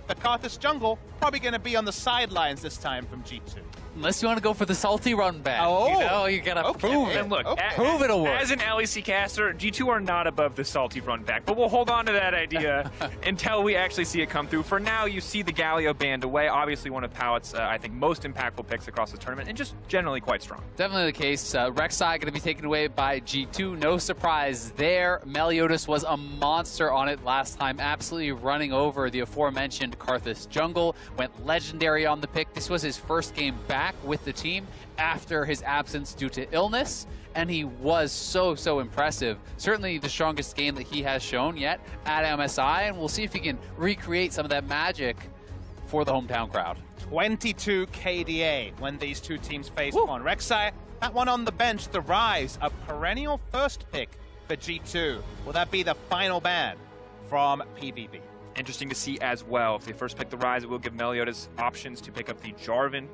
the Karthus jungle probably going to be on the sidelines this time from G2. Unless you want to go for the salty run back. Oh, you know, you got to prove it. And look, prove it'll work. As an LEC caster, G2 are not above the salty run back, but we'll hold on to that idea until we actually see it come through. For now, you see the Galio banned away. Obviously, one of Powet's, I think, most impactful picks across the tournament, and just generally quite strong. Definitely the case. Rek'Sai going to be taken away by G2. No surprise there. Meliodas was a monster on it last time, absolutely running over the aforementioned Karthus jungle. Went legendary on the pick. This was his first game back with the team after his absence due to illness, and he was so impressive. Certainly the strongest game that he has shown yet at MSI, and we'll see if he can recreate some of that magic for the hometown crowd. 22 KDA when these two teams face on Rek'Sai. That one on the bench, the Rise, a perennial first pick for G2. Will that be the final ban from PvB? Interesting to see as well. If they first pick the Rise, it will give Meliodas options to pick up the Jarvan,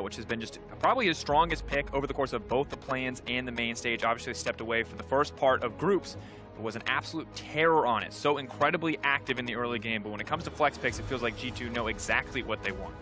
which has been just probably his strongest pick over the course of both the play-ins and the main stage. Obviously stepped away for the first part of groups, but was an absolute terror on it. So incredibly active in the early game, but when it comes to flex picks, it feels like G2 know exactly what they want.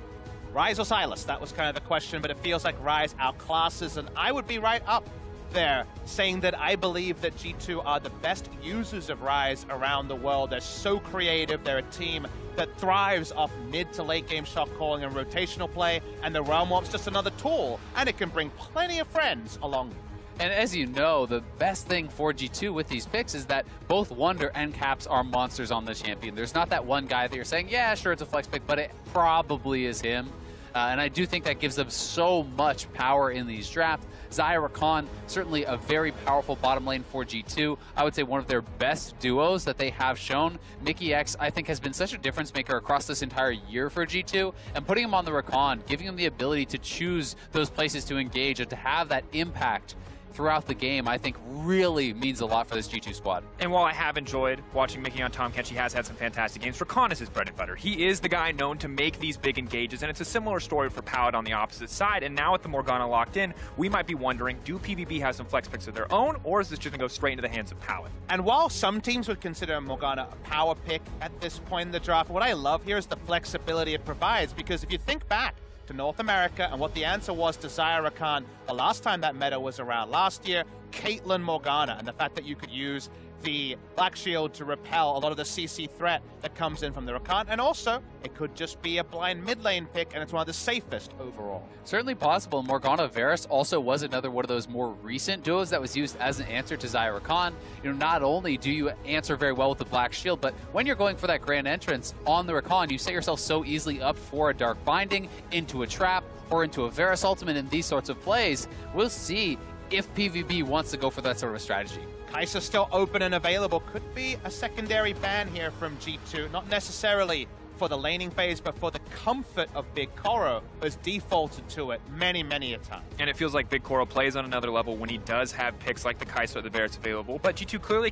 Rise or Sylas? That was kind of the question, but it feels like Rise outclasses, and I would be right up there saying that I believe that G2 are the best users of Rise around the world. They're so creative. They're a team that thrives off mid to late game shot calling and rotational play, and the Realm Warp's just another tool, and it can bring plenty of friends along. And as you know, the best thing for G2 with these picks is that both Wunder and Caps are monsters on the champion. There's not that one guy that you're saying, yeah, sure, it's a flex pick, but it probably is him. And I do think that gives them so much power in these drafts. Xayah Rakan, certainly a very powerful bottom lane for G2. I would say one of their best duos that they have shown. Mickey X, I think, has been such a difference maker across this entire year for G2. And putting him on the Rakan, giving him the ability to choose those places to engage and to have that impact throughout the game, I think really means a lot for this G2 squad. And while I have enjoyed watching Mickey on Tom Kench, he has had some fantastic games. Rakan is his bread and butter. He is the guy known to make these big engages, and it's a similar story for Powet on the opposite side. And now with the Morgana locked in, we might be wondering, do PvB have some flex picks of their own, or is this just going to go straight into the hands of Powet? And while some teams would consider Morgana a power pick at this point in the draft, what I love here is the flexibility it provides, because if you think back to North America and what the answer was to Xayah Rakan the last time that meta was around last year, Caitlyn Morgana, and the fact that you could use the Black Shield to repel a lot of the CC threat that comes in from the Rakan, and also it could just be a blind mid lane pick, and it's one of the safest overall. Certainly possible. Morgana Varus also was another one of those more recent duos that was used as an answer to Xayah Rakan. You know, not only do you answer very well with the Black Shield, but when you're going for that grand entrance on the Rakan, you set yourself so easily up for a Dark Binding, into a trap, or into a Varus ultimate in these sorts of plays. We'll see if PvB wants to go for that sort of a strategy. Kai'Sa still open and available. Could be a secondary ban here from G2. Not necessarily for the laning phase, but for the comfort of Big Koro, who's defaulted to it many a time. And it feels like Big Koro plays on another level when he does have picks like the Kai'Sa or the Varus available. But G2 clearly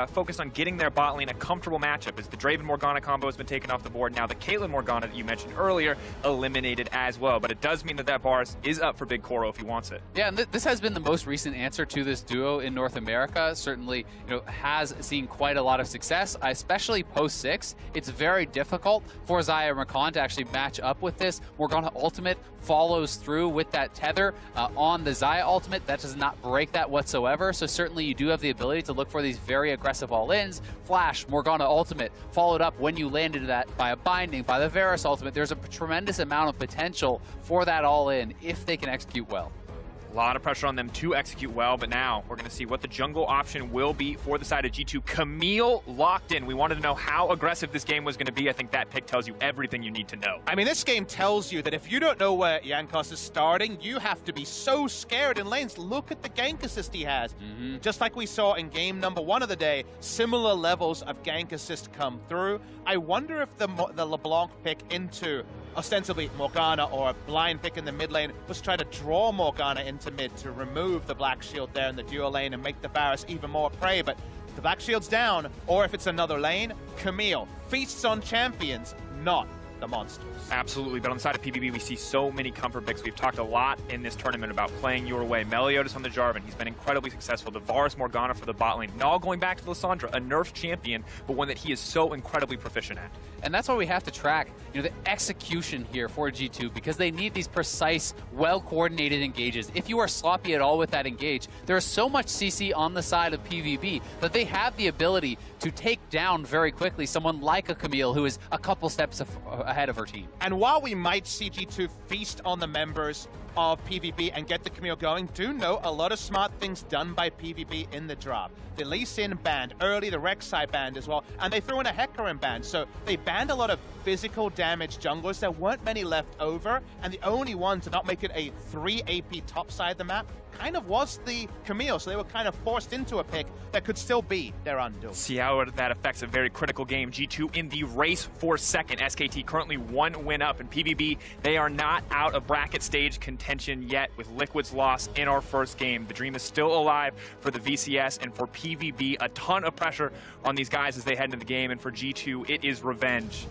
focused on getting their bot lane a comfortable matchup, as the Draven Morgana combo has been taken off the board. Now the Caitlyn Morgana that you mentioned earlier eliminated as well. But it does mean that that bar is up for Big Koro if he wants it. Yeah, and this has been the most recent answer to this duo in North America. Certainly, you know, has seen quite a lot of success, especially post-6. It's very difficult for Xayah Rakan to actually match up with this. Morgana ultimate follows through with that tether on the Xayah ultimate. That does not break that whatsoever. So certainly you do have the ability to look for these very aggressive all-ins. Flash, Morgana ultimate, followed up when you land into that by a binding, by the Varus ultimate. There's a tremendous amount of potential for that all-in if they can execute well. A lot of pressure on them to execute well, but now we're going to see what the jungle option will be for the side of G2. Camille locked in. We wanted to know how aggressive this game was going to be. I think that pick tells you everything you need to know. I mean, this game tells you that if you don't know where Jankos is starting, you have to be so scared in lanes. Look at the gank assist he has. Just like we saw in game number 1 of the day, similar levels of gank assist come through. I wonder if the LeBlanc pick into ostensibly Morgana or a blind pick in the mid lane was try to draw Morgana into mid to remove the Black Shield there in the duo lane and make the Varus even more prey, but the Black Shield's down, or if it's another lane, Camille feasts on champions, not the monsters. Absolutely, but on the side of PvP, we see so many comfort picks. We've talked a lot in this tournament about playing your way. Meliodas on the Jarvan, he's been incredibly successful. The Varus Morgana for the bot lane. Now going back to Lissandra, a nerf champion, but one that he is so incredibly proficient at. And that's why we have to track, the execution here for G2, because they need these precise, well-coordinated engages. If you are sloppy at all with that engage, there is so much CC on the side of PvP that they have the ability to take down very quickly someone like a Camille who is a couple steps ahead of her team. And while we might see G2 feast on the members of PvP and get the Camille going, do know a lot of smart things done by PvP in the drop. The Lee Sin banned early, the Rek'Sai banned as well, and they threw in a Hecarim ban. So they banned a lot of physical damage junglers. There weren't many left over, and the only one to not make it a 3 AP top side of the map kind of was the Camille. So they were kind of forced into a pick that could still be their undoing. See how that affects a very critical game. G2 in the race for second. SKT currently 1 win up in PvP. They are not out of bracket stage contention yet with Liquid's loss in our first game. The dream is still alive for the VCS and for PvP. A ton of pressure on these guys as they head into the game, and for G2, it is revenge.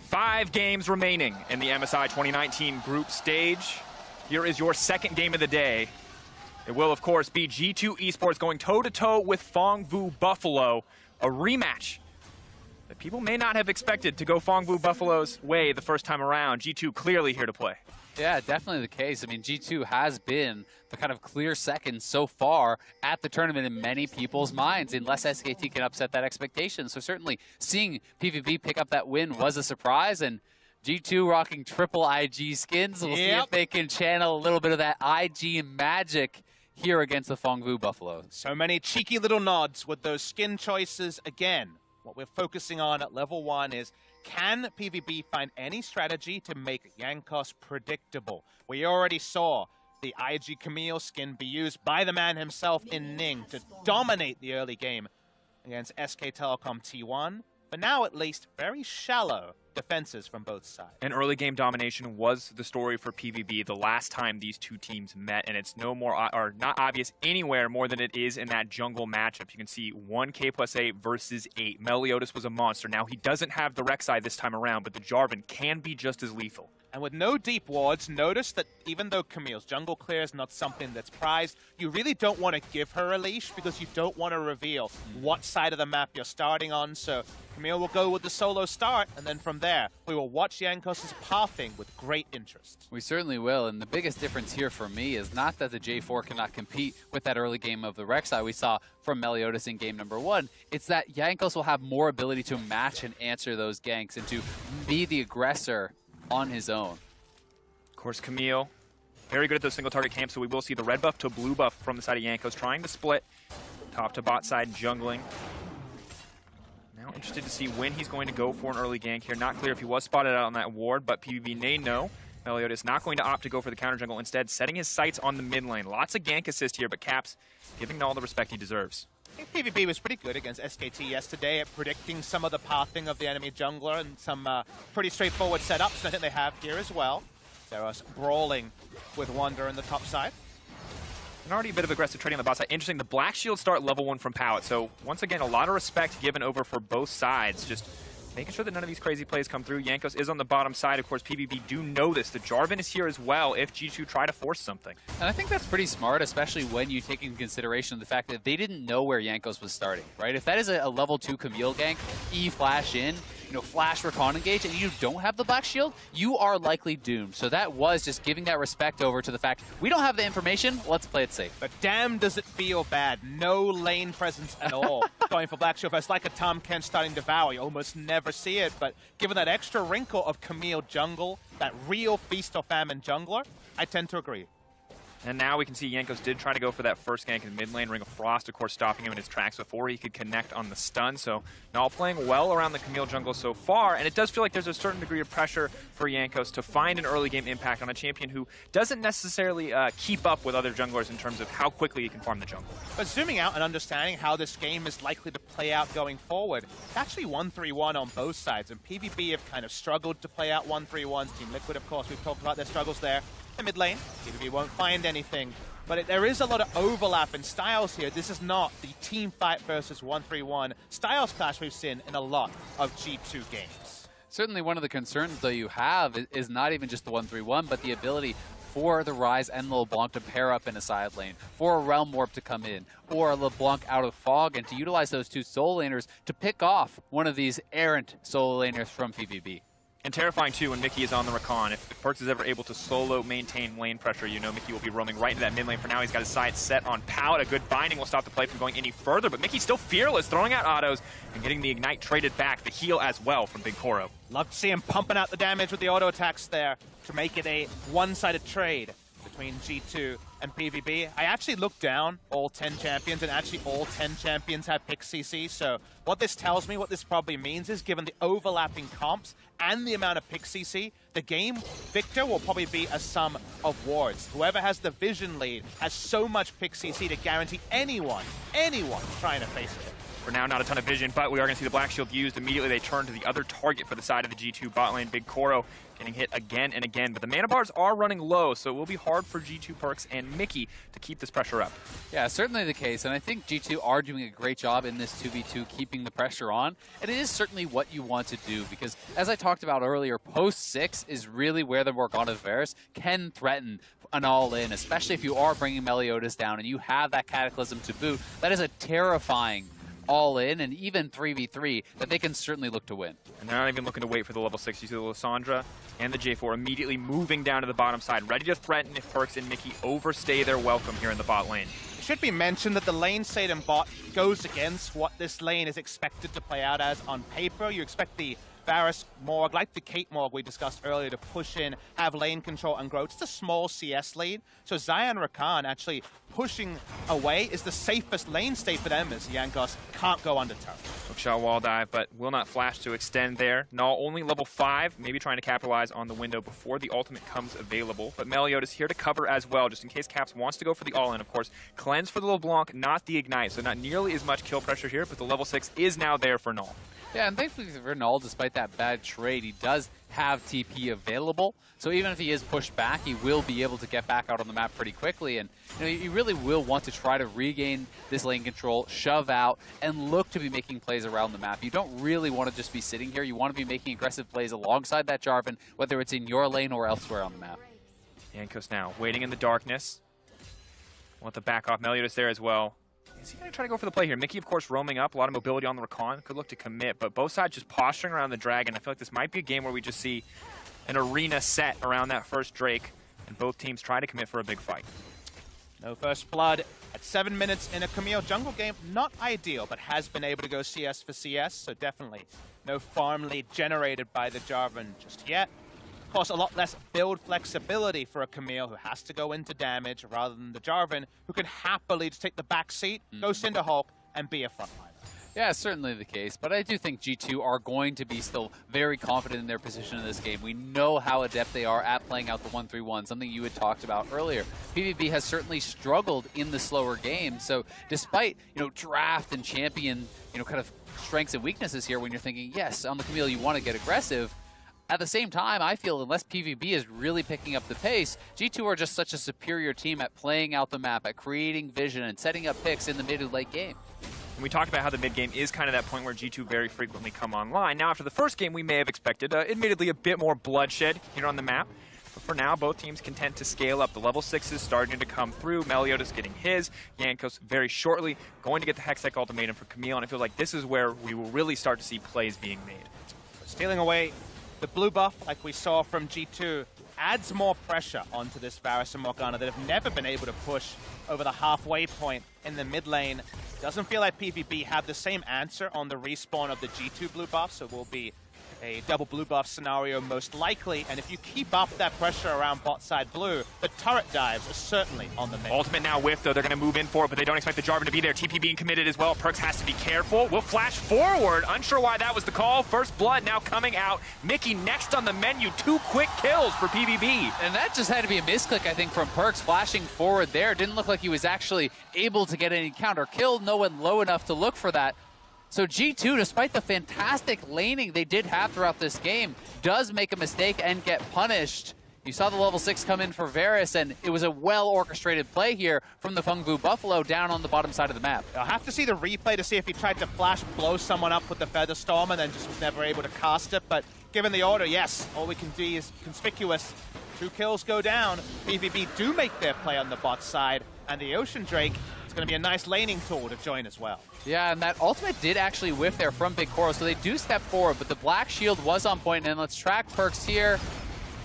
Five games remaining in the MSI 2019 group stage. Here is your second game of the day. It will, of course, be G2 Esports going toe-to-toe with Fongvu Buffalo, a rematch that people may not have expected to go Fongvu Buffalo's way the first time around. G2 clearly here to play. Yeah, definitely the case. I mean, G2 has been the kind of clear second so far at the tournament in many people's minds, unless SKT can upset that expectation. So certainly seeing PvP pick up that win was a surprise, and G2 rocking triple IG skins. We'll see if they can channel a little bit of that IG magic here against the Fongvu Buffalo. So many cheeky little nods with those skin choices. Again, what we're focusing on at level 1 is, can PvP find any strategy to make Jankos predictable? We already saw the IG Camille skin be used by the man himself in Ning to dominate the early game against SK Telecom T1, but now at least very shallow defenses from both sides. And early game domination was the story for PvP the last time these two teams met, and it's no more, or not obvious anywhere more than it is in that jungle matchup. You can see 1K+8 versus 8. Meliodas was a monster. Now he doesn't have the Rek'Sai this time around, but the Jarvan can be just as lethal. And with no deep wards, notice that even though Camille's jungle clear is not something that's prized, you really don't want to give her a leash because you don't want to reveal what side of the map you're starting on. So Camille will go with the solo start, and then from there, we will watch Jankos' pathing with great interest. We certainly will, and the biggest difference here for me is not that the J4 cannot compete with that early game of the Rek'Sai we saw from Meliodas in game number 1. It's that Jankos will have more ability to match and answer those ganks and to be the aggressor on his own. Of course, Camille, very good at those single target camps, so we will see the red buff to blue buff from the side of Jankos, trying to split top to bot side jungling. Now interested to see when he's going to go for an early gank here. Not clear if he was spotted out on that ward, but PvP may know. Meliodas not going to opt to go for the counter jungle, instead setting his sights on the mid lane. Lots of gank assist here, but Caps giving all the respect he deserves. I think PvP was pretty good against SKT yesterday at predicting some of the pathing of the enemy jungler and some pretty straightforward setups. I think they have here as well. They're brawling with Wonder in the top side. And already a bit of aggressive trading on the bot side. Interesting, the Black Shield start level 1 from Powit. So once again, a lot of respect given over for both sides. Just making sure that none of these crazy plays come through. Jankos is on the bottom side. Of course, PvP do know this. The Jarvan is here as well if G2 try to force something. And I think that's pretty smart, especially when you take into consideration the fact that they didn't know where Jankos was starting, right? If that is a level 2 Camille gank, E flash in, flash, recon, engage, and you don't have the black shield, you are likely doomed. So that was just giving that respect over to the fact we don't have the information, let's play it safe. But damn does it feel bad. No lane presence at all. Going for black shield first, like a Tom Kent starting Devour. You almost never see it, but given that extra wrinkle of Camille jungle, that real feast or famine jungler, I tend to agree. And now we can see Jankos did try to go for that first gank in mid lane. Ring of Frost, of course, stopping him in his tracks before he could connect on the stun. So Null playing well around the Camille jungle so far, and it does feel like there's a certain degree of pressure for Jankos to find an early game impact on a champion who doesn't necessarily keep up with other junglers in terms of how quickly he can farm the jungle. But zooming out and understanding how this game is likely to play out going forward, it's actually 1-3-1 on both sides, and PvP have kind of struggled to play out 1-3-1s. Team Liquid, of course, we've talked about their struggles there. In mid lane, PvP won't find anything, but there is a lot of overlap in styles here. This is not the team fight versus 1-3-1 styles clash we've seen in a lot of G2 games. Certainly one of the concerns, though, you have is not even just the 1-3-1, but the ability for the Ryze and LeBlanc to pair up in a side lane, for a Realm Warp to come in, or a LeBlanc out of Fog, and to utilize those two solo laners to pick off one of these errant solo laners from PvP. And terrifying, too, when Mickey is on the recon. If Perkz is ever able to solo maintain lane pressure, you know Mickey will be roaming right into that mid lane. For now, he's got his sights set on Pout. A good binding will stop the play from going any further, but Mickey's still fearless, throwing out autos and getting the Ignite traded back, the heal as well from Big Koro. Love to see him pumping out the damage with the auto attacks there to make it a one-sided trade between G2 and PvP. I actually looked down all 10 champions, and actually all 10 champions have pick CC, so what this tells me, what this probably means is, given the overlapping comps and the amount of pick CC, the game victor will probably be a sum of wards. Whoever has the vision lead has so much pick CC to guarantee anyone trying to face it. For now, not a ton of vision, but we are going to see the Black Shield used. Immediately, they turn to the other target for the side of the G2 bot lane. Big Koro getting hit again and again, but the mana bars are running low, so it will be hard for G2 Perkz and Mickey to keep this pressure up. Yeah, certainly the case, and I think G2 are doing a great job in this 2v2, keeping the pressure on, and it is certainly what you want to do, because as I talked about earlier, post 6 is really where the Morgana Varus can threaten an all-in, especially if you are bringing Meliodas down and you have that Cataclysm to boot. That is a terrifying all-in, and even 3v3 that they can certainly look to win. And they're not even looking to wait for the level 6. You see the Lysandra and the J4 immediately moving down to the bottom side, ready to threaten if Perkz and Mickey overstay their welcome here in the bot lane. It should be mentioned that the lane state in bot goes against what this lane is expected to play out as on paper. You expect the Varus Morg, like the Kate Morg we discussed earlier, to push in, have lane control and grow. It's a small CS lead, so Zion Rakan actually pushing away is the safest lane state for them, as Jankos can't go under turret. Hookshot wall dive, but will not flash to extend there. Null only level 5, maybe trying to capitalize on the window before the ultimate comes available. But Meliodas here to cover as well, just in case Caps wants to go for the all-in, of course. Cleanse for the LeBlanc, not the Ignite, so not nearly as much kill pressure here, but the level 6 is now there for Null. Yeah, and thankfully for Null, despite that bad trade, he does have TP available. So even if he is pushed back, he will be able to get back out on the map pretty quickly. And you really will want to try to regain this lane control, shove out, and look to be making plays around the map. You don't really want to just be sitting here. You want to be making aggressive plays alongside that Jarvan, whether it's in your lane or elsewhere on the map. Jankos now waiting in the darkness. Want the back off Meliodas there as well. Is he going to try to go for the play here? Mickey, of course, roaming up. A lot of mobility on the recon. Could look to commit, but both sides just posturing around the dragon. I feel like this might be a game where we just see an arena set around that first Drake, and both teams try to commit for a big fight. No first blood at 7 minutes in a Camille jungle game. Not ideal, but has been able to go CS for CS, so definitely no farm lead generated by the Jarvan just yet. Of course, a lot less build flexibility for a Camille who has to go into damage rather than the Jarvan, who can happily just take the back seat, go Cinderhawk, and be a frontliner. Yeah, certainly the case, but I do think G2 are going to be still very confident in their position in this game. We know how adept they are at playing out the 1-3-1, something you had talked about earlier. PvP has certainly struggled in the slower game, so despite, draft and champion, kind of strengths and weaknesses here, when you're thinking, yes, on the Camille you want to get aggressive, at the same time, I feel unless PvP is really picking up the pace, G2 are just such a superior team at playing out the map, at creating vision, and setting up picks in the mid and late game. And we talked about how the mid game is kind of that point where G2 very frequently come online. Now, after the first game, we may have expected, admittedly, a bit more bloodshed here on the map. But for now, both teams content to scale up. The level 6 is starting to come through. Meliodas getting his. Jankos very shortly going to get the Hextech ultimatum for Camille. And I feel like this is where we will really start to see plays being made. Stealing away the blue buff, like we saw from G2, adds more pressure onto this Varus and Morgana that have never been able to push over the halfway point in the mid lane. Doesn't feel like PvP have the same answer on the respawn of the G2 blue buff, so will be a double blue buff scenario most likely, and if you keep up that pressure around bot side blue, the turret dives are certainly on the menu. Ultimate now whiff, though. They're going to move in for it, but they don't expect the Jarvan to be there. TP being committed as well. Perkz has to be careful. Will flash forward. Unsure why that was the call. First blood now coming out. Mickey next on the menu. 2 quick kills for PvB. And that just had to be a misclick, I think, from Perkz flashing forward there. Didn't look like he was actually able to get any counter kill. No one low enough to look for that. So G2, despite the fantastic laning they did have throughout this game, does make a mistake and get punished. You saw the level 6 come in for Varus, and it was a well-orchestrated play here from the Fengvu Buffalo down on the bottom side of the map. I'll have to see the replay to see if he tried to flash blow someone up with the Feather Storm and then just was never able to cast it, but given the order, yes, all we can do is conspicuous. 2 kills go down. PvP do make their play on the bot side, and the Ocean Drake is going to be a nice laning tool to join as well. Yeah, and that ultimate did actually whiff there from Big Koro, so they do step forward, but the Black Shield was on point, and let's track Perkz here.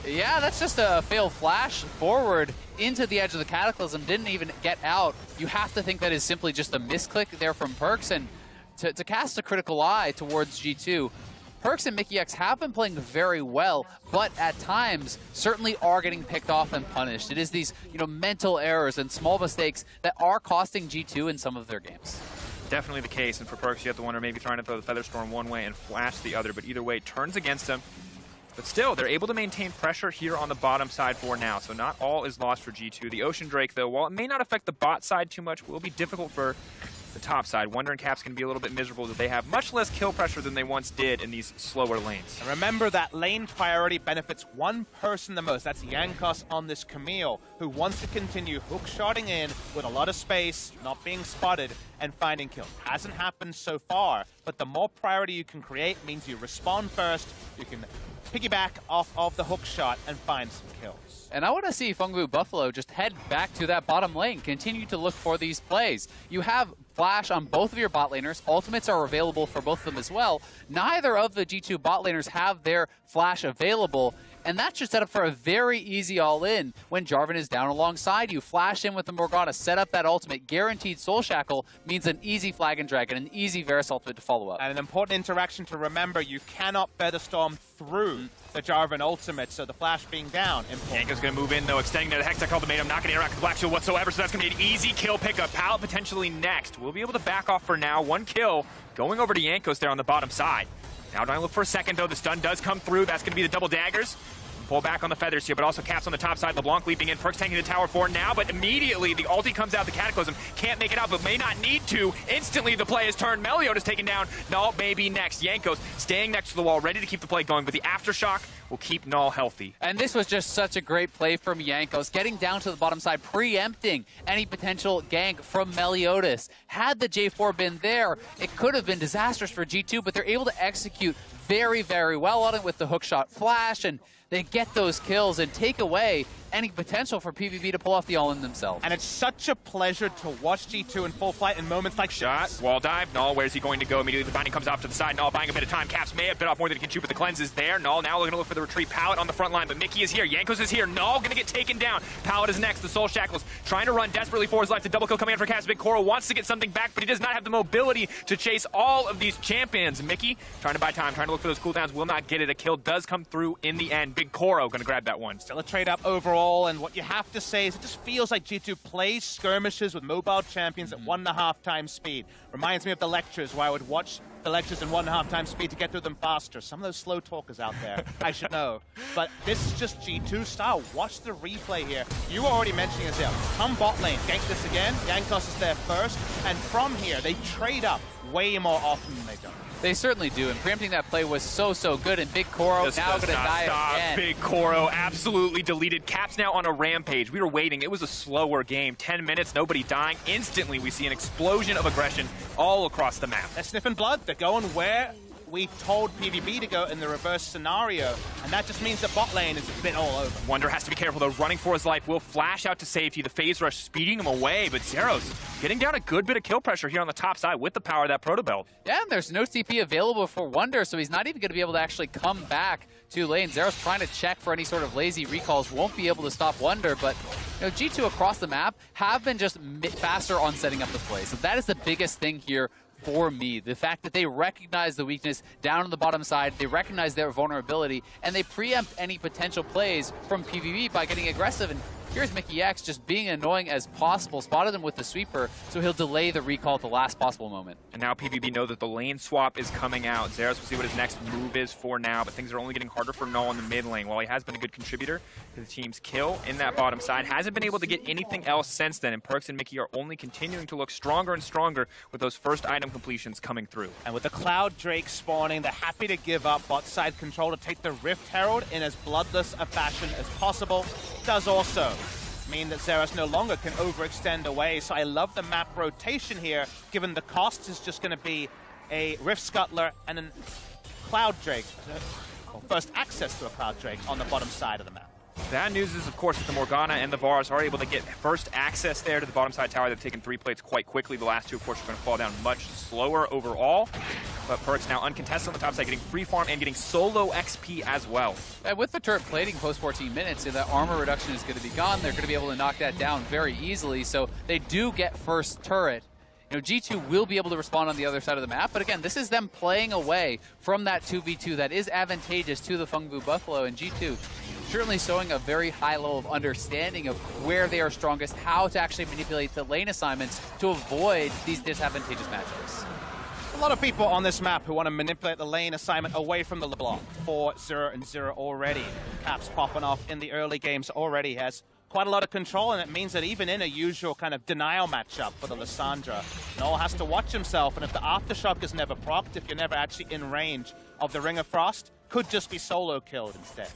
Yeah, that's just a failed flash forward into the edge of the Cataclysm, didn't even get out. You have to think that is simply just a misclick there from Perkz, and to cast a critical eye towards G2, Perkz and Mickey X have been playing very well, but at times certainly are getting picked off and punished. It is these, mental errors and small mistakes that are costing G2 in some of their games. Definitely the case, and for Perkz, you have to wonder maybe trying to throw the Feather Storm one way and flash the other, but either way, it turns against him. But still, they're able to maintain pressure here on the bottom side for now, so not all is lost for G2. The Ocean Drake, though, while it may not affect the bot side too much, will be difficult for the top side. Wonder and Caps can be a little bit miserable that they have much less kill pressure than they once did in these slower lanes. And remember that lane priority benefits one person the most. That's Jankos on this Camille, who wants to continue hookshotting in with a lot of space, not being spotted, and finding kills. Hasn't happened so far, but the more priority you can create means you respawn first, you can piggyback off of the hookshot and find some kills. And I want to see Fengvu Buffalo just head back to that bottom lane, continue to look for these plays. You have flash on both of your bot laners. Ultimates are available for both of them as well. Neither of the G2 bot laners have their flash available, and that should set up for a very easy all-in when Jarvan is down alongside you. Flash in with the Morgana, set up that ultimate. Guaranteed Soul Shackle means an easy Flag and Dragon, an easy Varus ultimate to follow up. And an important interaction to remember, you cannot Feather Storm through the Jarvan ultimate, so the flash being down. Yanko's going to move in, though, extending to the Hex Ultimatum, not going to interact with Black Shield whatsoever, so that's going to be an easy kill pickup. Pal potentially next. We'll be able to back off for now. 1 kill going over to Jankos there on the bottom side. Now trying to look for a second, though. The stun does come through. That's going to be the double daggers. Pull back on the feathers here, but also Caps on the top side. LeBlanc leaping in, Perkz taking the tower for now, but immediately the ulti comes out, the Cataclysm can't make it out, but may not need to. Instantly the play is turned. Meliodas taken down. Null may be next. Jankos staying next to the wall, ready to keep the play going, but the Aftershock will keep Null healthy. And this was just such a great play from Jankos, getting down to the bottom side, preempting any potential gank from Meliodas. Had the J4 been there, it could have been disastrous for G2, but they're able to execute very, very well on it with the hookshot flash, and they get those kills and take away any potential for PvP to pull off the all-in themselves. And it's such a pleasure to watch G2 in full flight in moments like shot, wall dive. Null, where's he going to go? Immediately the binding comes off to the side. Null buying a bit of time. Caps may have bit off more than he can chew, but the cleanse is there. Null now looking to look for the retreat. Pallet on the front line, but Mickey is here. Jankos is here. Null gonna get taken down. Pallet is next. The Soul Shackles trying to run desperately for his life. The double kill coming in for Caps. Big Koro wants to get something back, but he does not have the mobility to chase all of these champions. Mickey trying to buy time, trying to look for those cooldowns. Will not get it. A kill does come through in the end. Big Koro gonna grab that one. Still a trade up overall, and what you have to say is it just feels like G2 plays skirmishes with mobile champions at 1.5 times speed. Reminds me of the lectures where I would watch the lectures in 1.5 times speed to get through them faster. Some of those slow talkers out there, I should know. But this is just G2 style. Watch the replay here. You were already mentioning it there. Come bot lane, gank this again. Jankos is there first, and from here they trade up way more often than they don't. They certainly do, and preempting that play was so good, and Big Koro now going to die again. Big Koro absolutely deleted. Caps now on a rampage. We were waiting. It was a slower game. 10 minutes, nobody dying. Instantly, we see an explosion of aggression all across the map. They're sniffing blood. They're going where we told PvB to go in the reverse scenario, and that just means that bot lane is a bit all over. Wonder has to be careful, though. Running for his life will flash out to safety. The phase rush speeding him away, but Zeros getting down a good bit of kill pressure here on the top side with the power of that Proto Belt. Yeah, and there's no TP available for Wonder, so he's not even going to be able to actually come back to lane. Zeros trying to check for any sort of lazy recalls, won't be able to stop Wonder, but G2 across the map have been just faster on setting up the play. So that is the biggest thing here for me. The fact that they recognize the weakness down on the bottom side, they recognize their vulnerability, and they preempt any potential plays from PvP by getting aggressive. And here's Mickey X just being annoying as possible, spotted him with the sweeper, so he'll delay the recall at the last possible moment. And now PvP know that the lane swap is coming out. Zeros will see what his next move is for now, but things are only getting harder for Null in the mid lane. While he has been a good contributor to the team's kill in that bottom side, hasn't been able to get anything else since then, and Perkz and Mickey are only continuing to look stronger and stronger with those first item completions coming through. And with the Cloud Drake spawning, they're happy to give up bot side control to take the Rift Herald in as bloodless a fashion as possible. Does also mean that Zeros no longer can overextend away, so I love the map rotation here, given the cost is just going to be a Rift Scuttler and a Cloud Drake, or first access to a Cloud Drake on the bottom side of the map. Bad news is, of course, that the Morgana and the Varus are able to get first access there to the bottom side tower. They've taken 3 plates quite quickly. The last 2, of course, are going to fall down much slower overall. But Perkz now uncontested on the top side, getting free farm and getting solo XP as well. And with the turret plating post 14 minutes, that armor reduction is going to be gone. They're going to be able to knock that down very easily. So they do get first turret. G2 will be able to respond on the other side of the map, but again, this is them playing away from that 2v2 that is advantageous to the Fengbu Buffalo, and G2 certainly showing a very high level of understanding of where they are strongest, how to actually manipulate the lane assignments to avoid these disadvantageous matchups. A lot of people on this map who want to manipulate the lane assignment away from the LeBlanc. 4-0-0 already. Caps popping off in the early games already has quite a lot of control, and it means that even in a usual kind of denial matchup for the Lissandra, Noel has to watch himself, and if the Aftershock is never procced, if you're never actually in range of the Ring of Frost, could just be solo killed instead.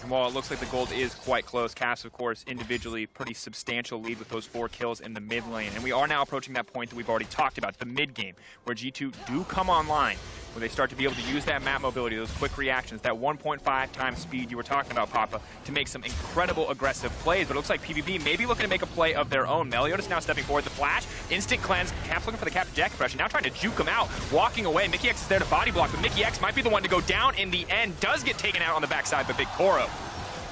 And while it looks like the gold is quite close, Caps, of course, individually pretty substantial lead with those 4 kills in the mid lane. And we are now approaching that point that we've already talked about, the mid game, where G2 do come online, where they start to be able to use that map mobility, those quick reactions, that 1.5 times speed you were talking about, Papa, to make some incredible aggressive plays. But it looks like PvP may be looking to make a play of their own. Meliodas now stepping forward, the flash, instant cleanse, Caps looking for the Captain Jack impression, now trying to juke him out, walking away. Mickey X is there to body block, but Mickey X might be the one to go down in the end, does get taken out on the backside by Big Koro.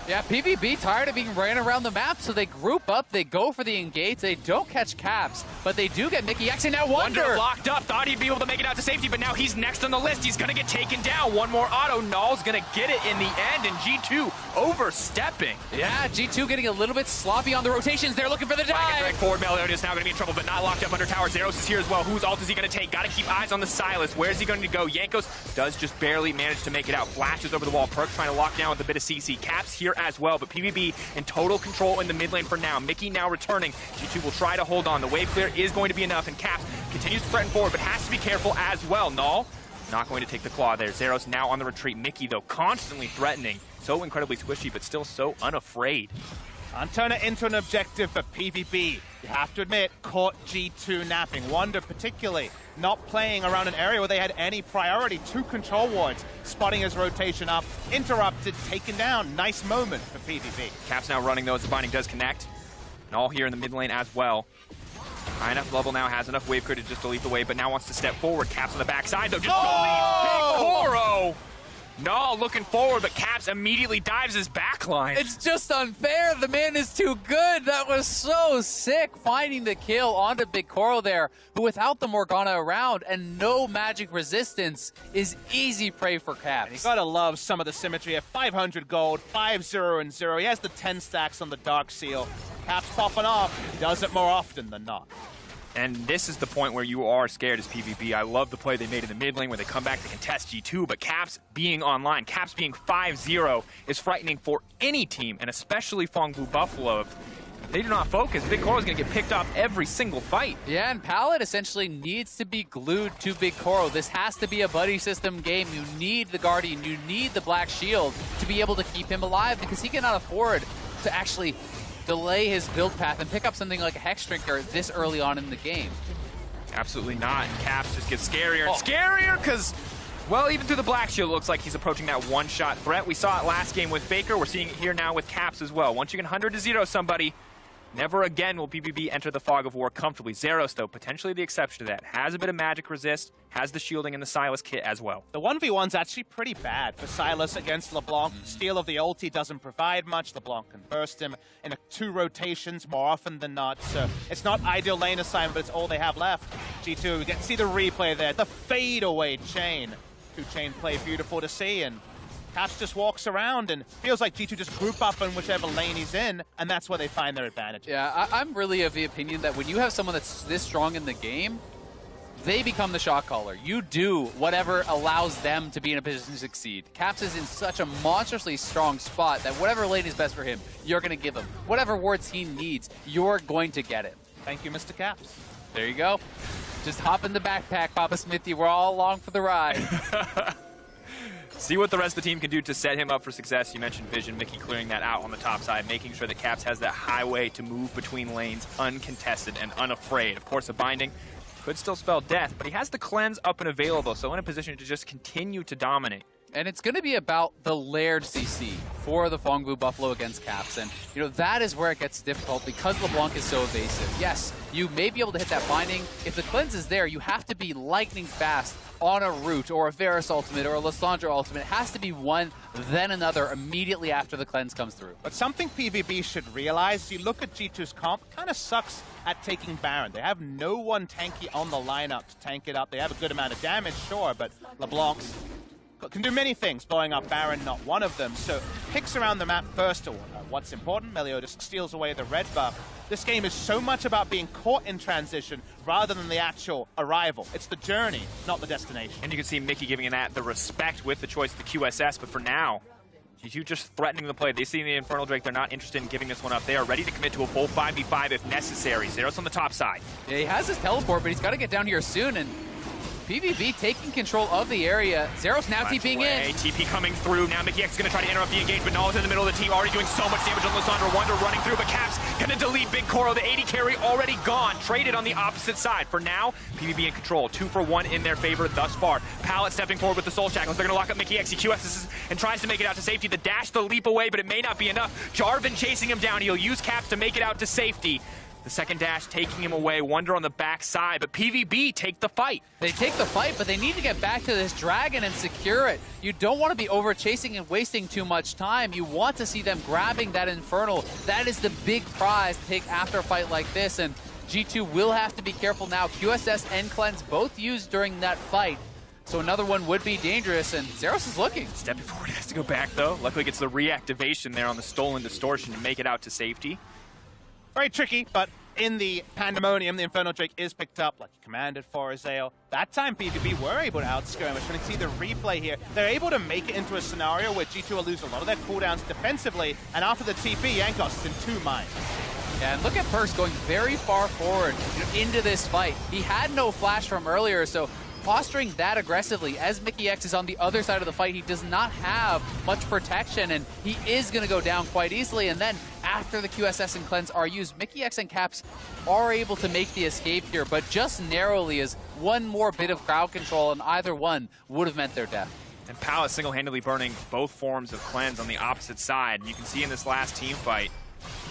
Yeah, PvP tired of being ran around the map, so they group up, they go for the engage, they don't catch Caps, but they do get Mickey X, and now Wonder locked up, thought he'd be able to make it out to safety, but now he's next on the list. He's going to get taken down. One more auto. Null's going to get it in the end, and G2 overstepping. Yeah, G2 getting a little bit sloppy on the rotations. They're looking for the dive. Direct forward, Meliodas now going to be in trouble, but not locked up under tower. Zeros is here as well. Whose ult is he going to take? Got to keep eyes on the Silas. Where's he going to go? Jankos does just barely manage to make it out. Flashes over the wall. Perkz trying to lock down with a bit of CC. Caps here as well, but PvP in total control in the mid lane for now. Mickey now returning. G2 will try to hold on. The wave clear is going to be enough, and Caps continues to threaten forward, but has to be careful as well. Null not going to take the claw there. Zeros now on the retreat. Mickey, though, constantly threatening. So incredibly squishy, but still so unafraid. And turn it into an objective for PvP. You have to admit, caught G2 napping. Wonder particularly not playing around an area where they had any priority. 2 control wards, spotting his rotation up, interrupted, taken down. Nice moment for PvP. Caps now running though as the binding does connect. And all here in the mid lane as well. High enough level now, has enough wave clear to just delete the wave, but now wants to step forward. Caps on the backside though, just deletes Big Koro! No, looking forward, but Caps immediately dives his backline. It's just unfair. The man is too good. That was so sick, finding the kill onto Big Koro there, who without the Morgana around and no magic resistance is easy prey for Caps. And you gotta love some of the symmetry of 500 gold, 5-0-0. He has the 10 stacks on the Dark Seal. Caps popping off. He does it more often than not. And this is the point where you are scared as PvP. I love the play they made in the mid lane where they come back to contest G2, but Caps being online, Caps being 5-0 is frightening for any team, and especially Fengbu Buffalo. If they do not focus, Big Koro is going to get picked off every single fight. Yeah, and Pallet essentially needs to be glued to Big Koro. This has to be a buddy system game. You need the Guardian, you need the Black Shield to be able to keep him alive, because he cannot afford to actually delay his build path and pick up something like a Hex Drinker this early on in the game. Absolutely not. Caps just gets scarier and scarier because Well, even through the Black Shield, it looks like he's approaching that one-shot threat. We saw it last game with Faker. We're seeing it here now with Caps as well. Once you can 100-0 somebody, never again will PvP enter the fog of war comfortably. Zeros, though, potentially the exception to that. Has a bit of magic resist, has the shielding and the Sylas kit as well. The 1v1's actually pretty bad for Sylas against LeBlanc. Steal of the ulti doesn't provide much. LeBlanc can burst him in 2 rotations more often than not. So it's not ideal lane assignment, but it's all they have left. G2, we get to see the replay there. The fadeaway chain. 2-chain play, beautiful to see. And Caps just walks around and feels like G2 just group up in whichever lane he's in, and that's where they find their advantage. Yeah, I'm really of the opinion that when you have someone that's this strong in the game, they become the shot caller. You do whatever allows them to be in a position to succeed. Caps is in such a monstrously strong spot that whatever lane is best for him, you're going to give him. Whatever wards he needs, you're going to get it. Thank you, Mr. Caps. There you go. Just hop in the backpack, Papa Smithy. We're all along for the ride. See what the rest of the team can do to set him up for success. You mentioned Vision, Mickey clearing that out on the top side, making sure that Caps has that highway to move between lanes uncontested and unafraid. Of course, a binding could still spell death, but he has the cleanse up and available, so in a position to just continue to dominate. And it's going to be about the layered CC for the Fongbu Buffalo against Caps. And, you know, that is where it gets difficult because LeBlanc is so evasive. Yes, you may be able to hit that binding. If the cleanse is there, you have to be lightning fast on a Root or a Varus ultimate or a Lissandra ultimate. It has to be one, then another immediately after the cleanse comes through. But something PvP should realize, you look at G2's comp, kind of sucks at taking Baron. They have no one tanky on the lineup to tank it up. They have a good amount of damage, sure, but LeBlanc's can do many things, blowing up Baron, not one of them. So picks around the map first. What's important, Meliodas steals away the red buff. This game is so much about being caught in transition rather than the actual arrival. It's the journey, not the destination. And you can see Mickey giving that the respect with the choice of the QSS, but for now, G2 just threatening the play. They see the Infernal Drake. They're not interested in giving this one up. They are ready to commit to a full 5v5 if necessary. Zeros on the top side. Yeah, he has his teleport, but he's got to get down here soon. And PvP taking control of the area. Zeros now TPing in. TP coming through. Now Mickey X is going to try to interrupt the engagement. Nala's in the middle of the team, already doing so much damage on Lissandra. Wonder running through, but Caps going to delete Big Koro. The 80 carry already gone. Traded on the opposite side. For now, PvP in control. 2 for 1 in their favor thus far. Pallet stepping forward with the Soul Shackles. They're going to lock up Mickey X. He QSs and tries to make it out to safety. The dash, the leap away, but it may not be enough. Jarvan chasing him down. He'll use Caps to make it out to safety. The second dash taking him away. Wonder on the backside, but PvB take the fight. They take the fight, but they need to get back to this dragon and secure it. You don't want to be over chasing and wasting too much time. You want to see them grabbing that Infernal. That is the big prize to take after a fight like this, and G2 will have to be careful now. QSS and Cleanse both used during that fight, so another one would be dangerous, and Zeros is looking. Stepping forward, has to go back though. Luckily gets the reactivation there on the stolen distortion to make it out to safety. Very tricky, but in the Pandemonium, the Infernal Drake is picked up like he commanded for Azael. That time PvP were able to outskirmish. When you see the replay here, they're able to make it into a scenario where G2 will lose a lot of their cooldowns defensively, and after the TP, Jankos is in 2 minds. Yeah, and look at Perks going very far forward into this fight. He had no flash from earlier, so posturing that aggressively as Mickey X is on the other side of the fight, he does not have much protection, and he is going to go down quite easily. And then after the QSS and Cleanse are used, Mickey X and Caps are able to make the escape here, but just narrowly, as one more bit of crowd control and either one would have meant their death. And Pal is single-handedly burning both forms of Cleanse on the opposite side. You can see in this last team fight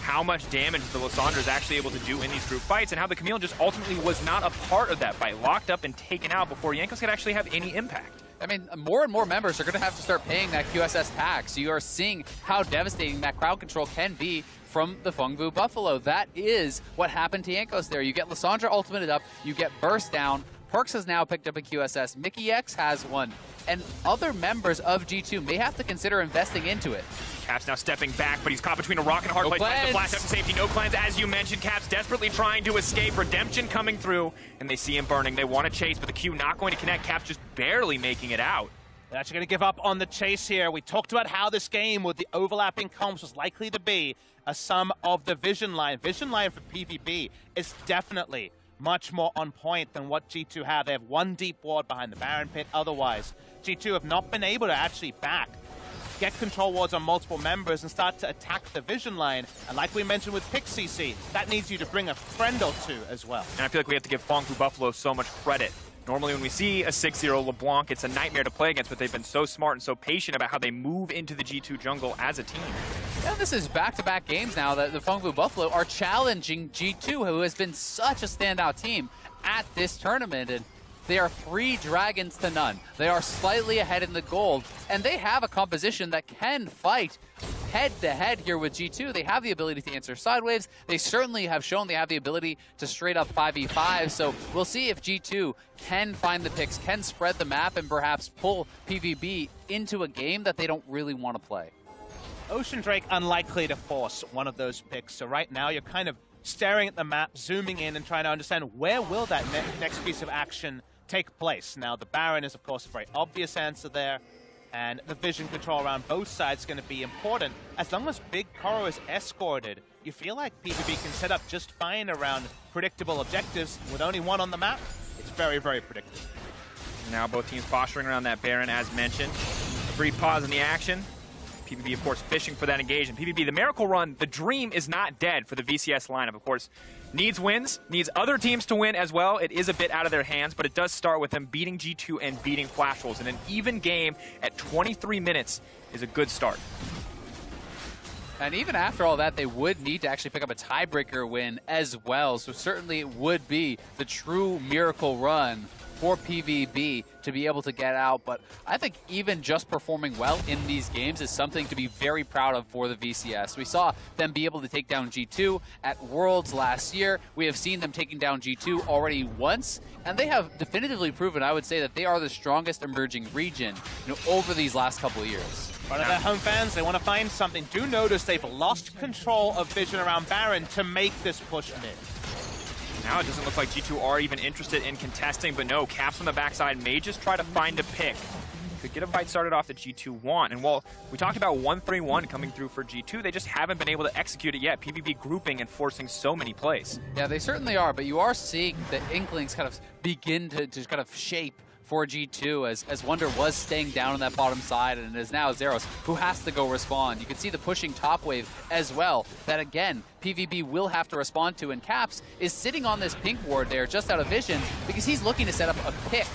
how much damage the Lissandra is actually able to do in these group fights, and how the Camille just ultimately was not a part of that fight, locked up and taken out before Jankos could actually have any impact. I mean, more and more members are going to have to start paying that QSS tax. You are seeing how devastating that crowd control can be from the Fongbu Buffalo. That is what happened to Jankos there. You get Lissandra ultimated up, you get burst down. Perks has now picked up a QSS. Mickey X has one. And other members of G2 may have to consider investing into it. Caps now stepping back, but he's caught between a rock and a hard place. The flash out to safety, no Cleanse, as you mentioned. Caps desperately trying to escape. Redemption coming through, and they see him burning. They want to chase, but the Q not going to connect. Caps just barely making it out. They're actually going to give up on the chase here. We talked about how this game with the overlapping comps was likely to be a sum of the vision line. Vision line for PvP is definitely much more on point than what G2 have. They have one deep ward behind the Baron Pit. Otherwise, G2 have not been able to actually get control wards on multiple members and start to attack the vision line. And like we mentioned with Pick CC, that needs you to bring a friend or two as well. And I feel like we have to give Fongbu Buffalo so much credit Normally when we see a 6-0 LeBlanc, it's a nightmare to play against, but they've been so smart and so patient about how they move into the G2 jungle as a team. Yeah, this is back-to-back games now that the Fengbu Buffalo are challenging G2, who has been such a standout team at this tournament. And they are 3 dragons to none. They are slightly ahead in the gold, and they have a composition that can fight head-to-head here with G2. They have the ability to answer side waves. They certainly have shown they have the ability to straight up 5v5, so we'll see if G2 can find the picks, can spread the map, and perhaps pull PvB into a game that they don't really want to play. Ocean Drake unlikely to force one of those picks, so right now you're kind of staring at the map, zooming in and trying to understand where will that next piece of action take place. Now, the Baron is, of course, a very obvious answer there, and the vision control around both sides is going to be important. As long as Big Koro is escorted, you feel like PvB can set up just fine around predictable objectives. With only one on the map, it's very, very predictable. Now both teams posturing around that Baron, as mentioned. A brief pause in the action. PvB, of course, fishing for that engagement. PvB, the Miracle Run, the dream is not dead for the VCS lineup. Of course, needs wins, needs other teams to win as well. It is a bit out of their hands, but it does start with them beating G2 and beating Flash Wolves. And an even game at 23 minutes is a good start. And even after all that, they would need to actually pick up a tiebreaker win as well. So certainly it would be the true miracle run for PvB to be able to get out. But I think even just performing well in these games is something to be very proud of for the VCS. We saw them be able to take down G2 at Worlds last year. We have seen them taking down G2 already once, and they have definitively proven, I would say, that they are the strongest emerging region, over these last couple of years. One of their home fans, they want to find something. Do notice they've lost control of vision around Baron to make this push mid. Now it doesn't look like G2 are even interested in contesting, but no, Caps on the backside may just try to find a pick. Could get a fight started off that G2 want. And while we talked about 1-3-1 coming through for G2, they just haven't been able to execute it yet. PvP grouping and forcing so many plays. Yeah, they certainly are, but you are seeing the inklings kind of begin to kind of shape for G2 as Wonder was staying down on that bottom side, and it is now Zeros who has to go respond. You can see the pushing top wave as well, that again, PvB will have to respond to, and Caps is sitting on this pink ward there just out of vision because he's looking to set up a pick.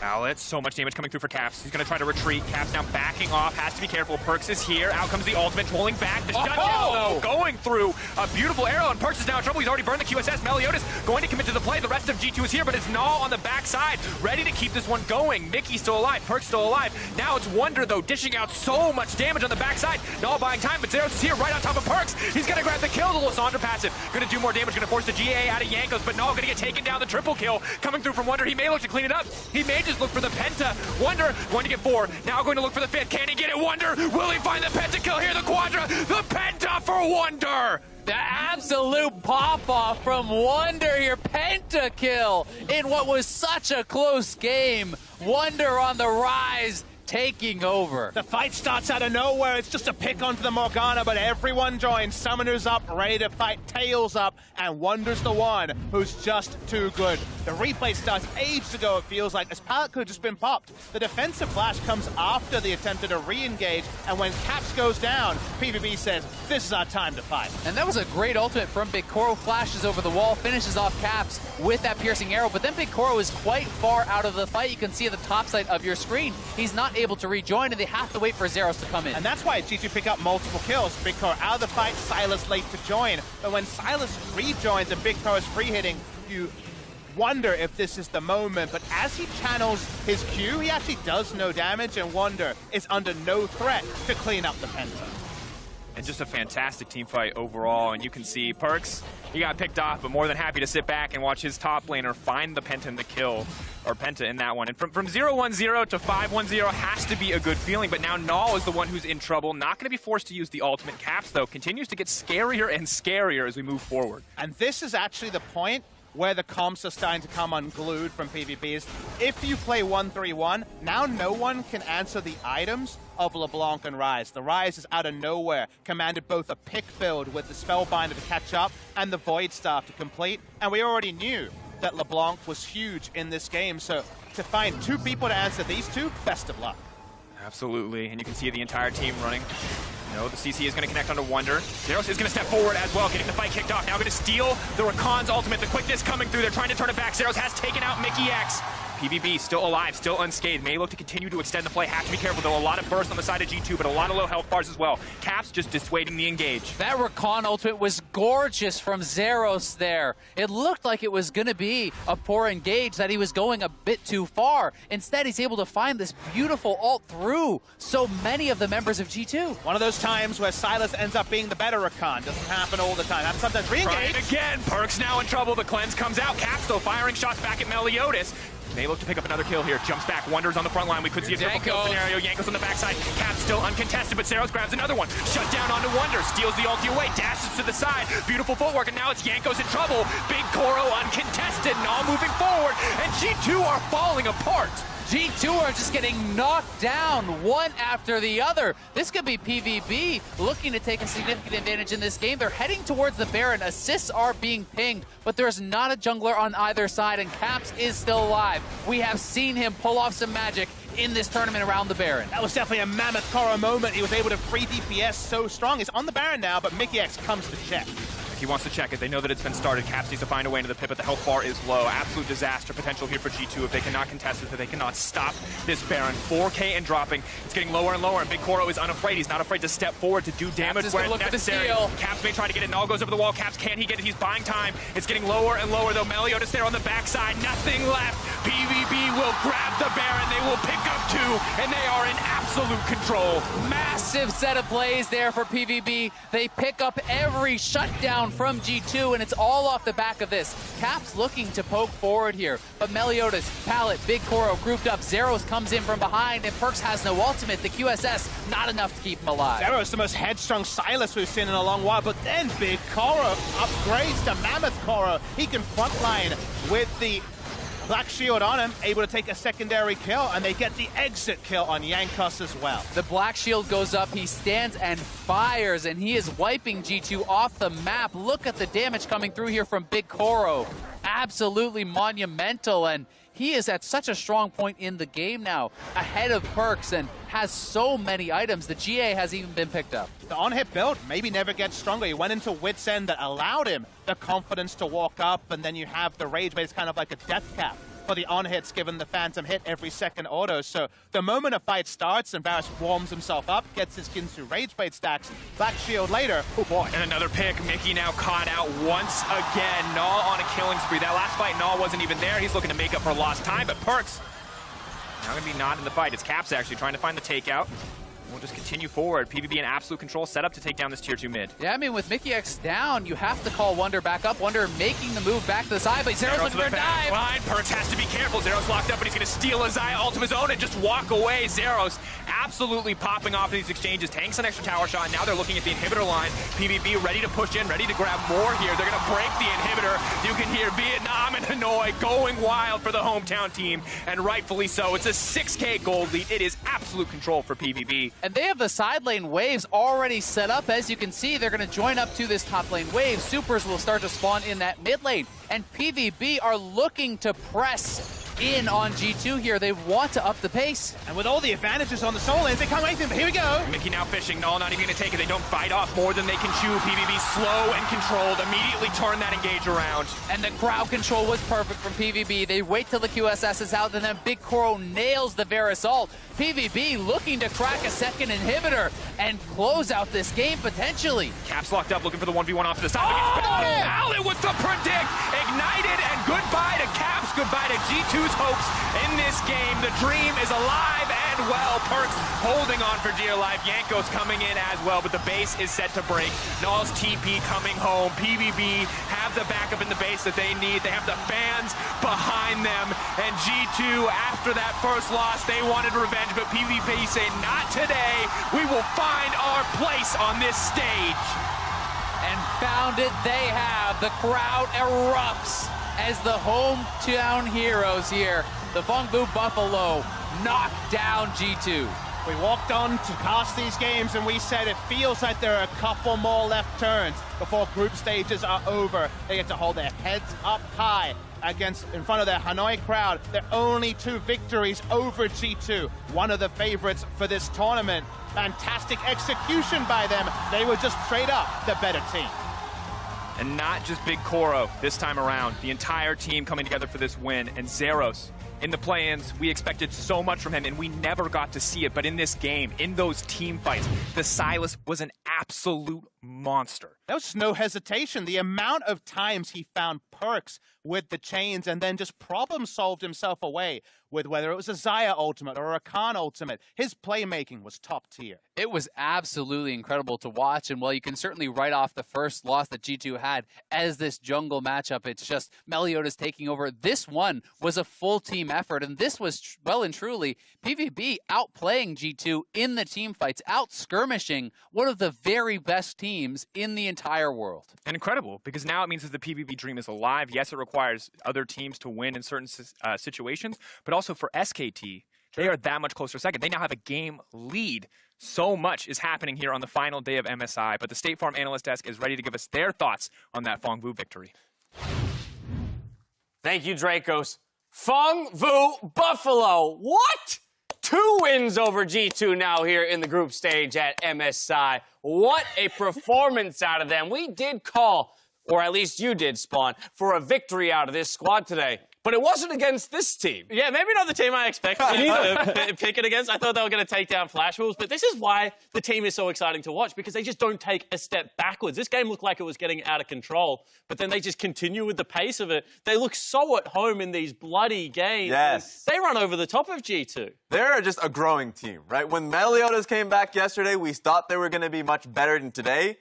Pallet, so much damage coming through for Caps. He's going to try to retreat. Caps now backing off, has to be careful. Perks is here. Out comes the ultimate, trolling back. The shutdown, though, going through a beautiful arrow, and Perks is now in trouble. He's already burned the QSS. Meliodas going to commit to the play. The rest of G2 is here, but it's Null on the backside, ready to keep this one going. Mickey's still alive. Perks still alive. Now it's Wonder, though, dishing out so much damage on the backside. Null buying time, but Zeros is here right on top of Perks. He's going to grab the kill. The Lysandra passive. Going to do more damage. Going to force the GA out of Yankos, but Null going to get taken down. The triple kill coming through from Wonder. He may look to clean it up. He may just look for the Penta. Wonder going to get 4. Now going to look for the 5th. Can he get it? Wonder. Will he find the pentakill here? The Quadra. The Penta for Wonder. The absolute pop-off from Wonder here. Pentakill in what was such a close game. Wonder on the rise, taking over. The fight starts out of nowhere. It's just a pick onto the Morgana, but everyone joins. Summoner's up, ready to fight. Tails up, and Wonder's the one who's just too good. The replay starts ages ago, it feels like, as Pallet could have just been popped. The defensive flash comes after the attempt to re-engage, and when Caps goes down, PvB says, this is our time to fight. And that was a great ultimate from Big Koro. Flashes over the wall, finishes off Caps with that piercing arrow, but then Big Koro is quite far out of the fight. You can see at the top side of your screen, he's not able to rejoin, and they have to wait for Zeros to come in. And that's why G2 pick up multiple kills. Big Koro out of the fight, Silas late to join. But when Silas rejoins and Big Koro is free hitting, you wonder if this is the moment. But as he channels his Q, he actually does no damage, and Wonder is under no threat to clean up the Penta. And just a fantastic team fight overall. And you can see Perks, he got picked off, but more than happy to sit back and watch his top laner find the Penta in the kill, or Penta in that one. And from 0-1-0 to 5-1-0 has to be a good feeling, but now Null is the one who's in trouble. Not going to be forced to use the ultimate. Caps, though, continues to get scarier and scarier as we move forward. And this is actually the point where the comps are starting to come unglued from PvPs. If you play 1-3-1, now no one can answer the items of LeBlanc and Ryze. The Ryze is out of nowhere, commanded both a pick build with the Spellbinder to catch up and the Void Staff to complete, and we already knew that LeBlanc was huge in this game, so to find 2 people to answer these 2, best of luck. Absolutely, and you can see the entire team running. No, the CC is going to connect onto Wonder. Zeros is going to step forward as well, getting the fight kicked off. Now going to steal the Rakan's ultimate. The quickness coming through. They're trying to turn it back. Zeros has taken out Mickey X. PvB still alive, still unscathed. May look to continue to extend the play. Have to be careful, though. A lot of burst on the side of G2, but a lot of low health bars as well. Caps just dissuading the engage. That Rakan ultimate was gorgeous from Zeros there. It looked like it was going to be a poor engage, that he was going a bit too far. Instead, he's able to find this beautiful ult through so many of the members of G2. One of those times where Silas ends up being the better Rakan. Doesn't happen all the time. Happens sometimes. Re-engage. Right again. Perkz now in trouble. The cleanse comes out. Caps still firing shots back at Meliodas. May look to pick up another kill here. Jumps back. Wonders on the front line. We could see a triple kill scenario. Yanko's on the backside. Caps still uncontested, but Zeros grabs another one. Shut down onto Wonder. Steals the ulti away. Dashes to the side. Beautiful footwork, and now it's Yanko's in trouble. Big Koro uncontested and all moving forward, and G2 are falling apart. G2 are just getting knocked down one after the other. This could be PvB looking to take a significant advantage in this game. They're heading towards the Baron. Assists are being pinged, but there's not a jungler on either side, and Caps is still alive. We have seen him pull off some magic in this tournament around the Baron. That was definitely a mammoth Koro moment. He was able to free DPS so strong. He's on the Baron now, but Mickey X comes to check. He wants to check it. They know that it's been started. Caps needs to find a way into the pit, but the health bar is low. Absolute disaster potential here for G2 if they cannot contest it, if they cannot stop this Baron. 4K and dropping. It's getting lower and lower, and Big Koro is unafraid. He's not afraid to step forward to do damage where it's necessary. Caps may try to get it. Null goes over the wall. Caps, can he get it? He's buying time. It's getting lower and lower, though. Meliodas there on the backside. Nothing left. PvB will grab the Baron. They will pick up 2, and they are in absolute control. Massive set of plays there for PvB. They pick up every shutdown from G2, and it's all off the back of this. Caps looking to poke forward here, but Meliodas, Pallet, Big Koro grouped up. Zeros comes in from behind, and Perkz has no ultimate. The QSS, not enough to keep him alive. Zeros, the most headstrong Silas we've seen in a long while, but then Big Koro upgrades to Mammoth Koro. He can frontline with the Black Shield on him, able to take a secondary kill, and they get the exit kill on Jankos as well. The Black Shield goes up, he stands and fires, and he is wiping G2 off the map. Look at the damage coming through here from Big Koro. Absolutely monumental, and he is at such a strong point in the game now, ahead of Perkz, and has so many items. The GA has even been picked up. The on-hit build maybe never gets stronger. He went into Wit's End that allowed him the confidence to walk up, and then you have the Rage Bait. It's kind of like a death cap for the on-hits, given the Phantom hit every second auto. So the moment a fight starts and Varus warms himself up, gets his Ginsu Rage Bait stacks, Black Shield later, oh boy. And another pick. Mickey now caught out once again. Null on a killing spree. That last fight, Null wasn't even there. He's looking to make up for lost time, but Perkz now going to be not in the fight. It's Caps actually trying to find the takeout. We'll just continue forward. PvB in absolute control, set up to take down this tier 2 mid. Yeah, I mean, with Mickey X down, you have to call Wonder back up. Wonder making the move back to the side, but Zeros looking for a dive. Line. Perkz has to be careful. Zeros locked up, but he's going to steal a Zaya ult of his own and just walk away. Zeros absolutely popping off in these exchanges. Tanks an extra tower shot. Now they're looking at the inhibitor line. PvB ready to push in, ready to grab more here. They're going to break the inhibitor. You can hear Vietnam and Hanoi going wild for the hometown team, and rightfully so. It's a 6K gold lead. It is absolute control for PvB. And they have the side lane waves already set up. As you can see, they're going to join up to this top lane wave. Supers will start to spawn in that mid lane, and PvB are looking to press in on G2 here. They want to up the pace. And with all the advantages on the soul lanes, they can't wait for him, but here we go. Mickey now fishing. Null not even going to take it. They don't fight off more than they can chew. PvB slow and controlled. Immediately turn that engage around. And the crowd control was perfect from PvB. They wait till the QSS is out, and then Big Koro nails the Varus ult. PvB looking to crack a second inhibitor and close out this game potentially. Caps locked up, looking for the 1v1 off to the side. Pallet with the predict. Ignited, and goodbye to Caps. Goodbye to G2's hopes in this game. The dream is alive and well. Perkz holding on for dear life. Yanko's coming in as well, but the base is set to break. Null's TP coming home. PvB have the backup in the base that they need. They have the fans behind them. And G2, after that first loss, they wanted revenge, but PvP say, not today. We will find our place on this stage. And found it they have. The crowd erupts as the hometown heroes here, the Fongbu Buffalo, knock down G2. We walked on to past these games and we said it feels like there are a couple more left turns before group stages are over. They get to hold their heads up high in front of their Hanoi crowd. They're only 2 victories over G2, one of the favorites for this tournament. Fantastic execution by them. They were just straight up the better team. And not just Big Koro this time around. The entire team coming together for this win. And Zeros In the play-ins, we expected so much from him, and we never got to see it. But in this game, in those team fights, the Silas was an absolute monster. There was no hesitation. The amount of times he found perks with the chains and then just problem solved himself away with whether it was a Xayah ultimate or a Khan ultimate. His playmaking was top tier. It was absolutely incredible to watch, and while you can certainly write off the first loss that G2 had as this jungle matchup, it's just Meliodas taking over. This one was a full team effort, and this was well and truly PvB outplaying G2 in the team fights, out skirmishing one of the very best teams in the entire world. And incredible, because now it means that the PvP dream is alive. Yes, it requires other teams to win in certain situations, but also for SKT, they are that much closer second. They now have a game lead. So much is happening here on the final day of MSI, but the State Farm Analyst Desk is ready to give us their thoughts on that Phong Vu victory. Thank you, Dracos. Phong Vu Buffalo. What? 2 wins over G2 now here in the group stage at MSI. What a performance out of them. We did call, or at least you did, Spawn, for a victory out of this squad today. But it wasn't against this team. Yeah, maybe not the team I expected to pick it against. I thought they were going to take down Flash Wolves, but this is why the team is so exciting to watch, because they just don't take a step backwards. This game looked like it was getting out of control, but then they just continue with the pace of it. They look so at home in these bloody games. Yes. They run over the top of G2. They're just a growing team, right? When Meliodas came back yesterday, we thought they were going to be much better than today.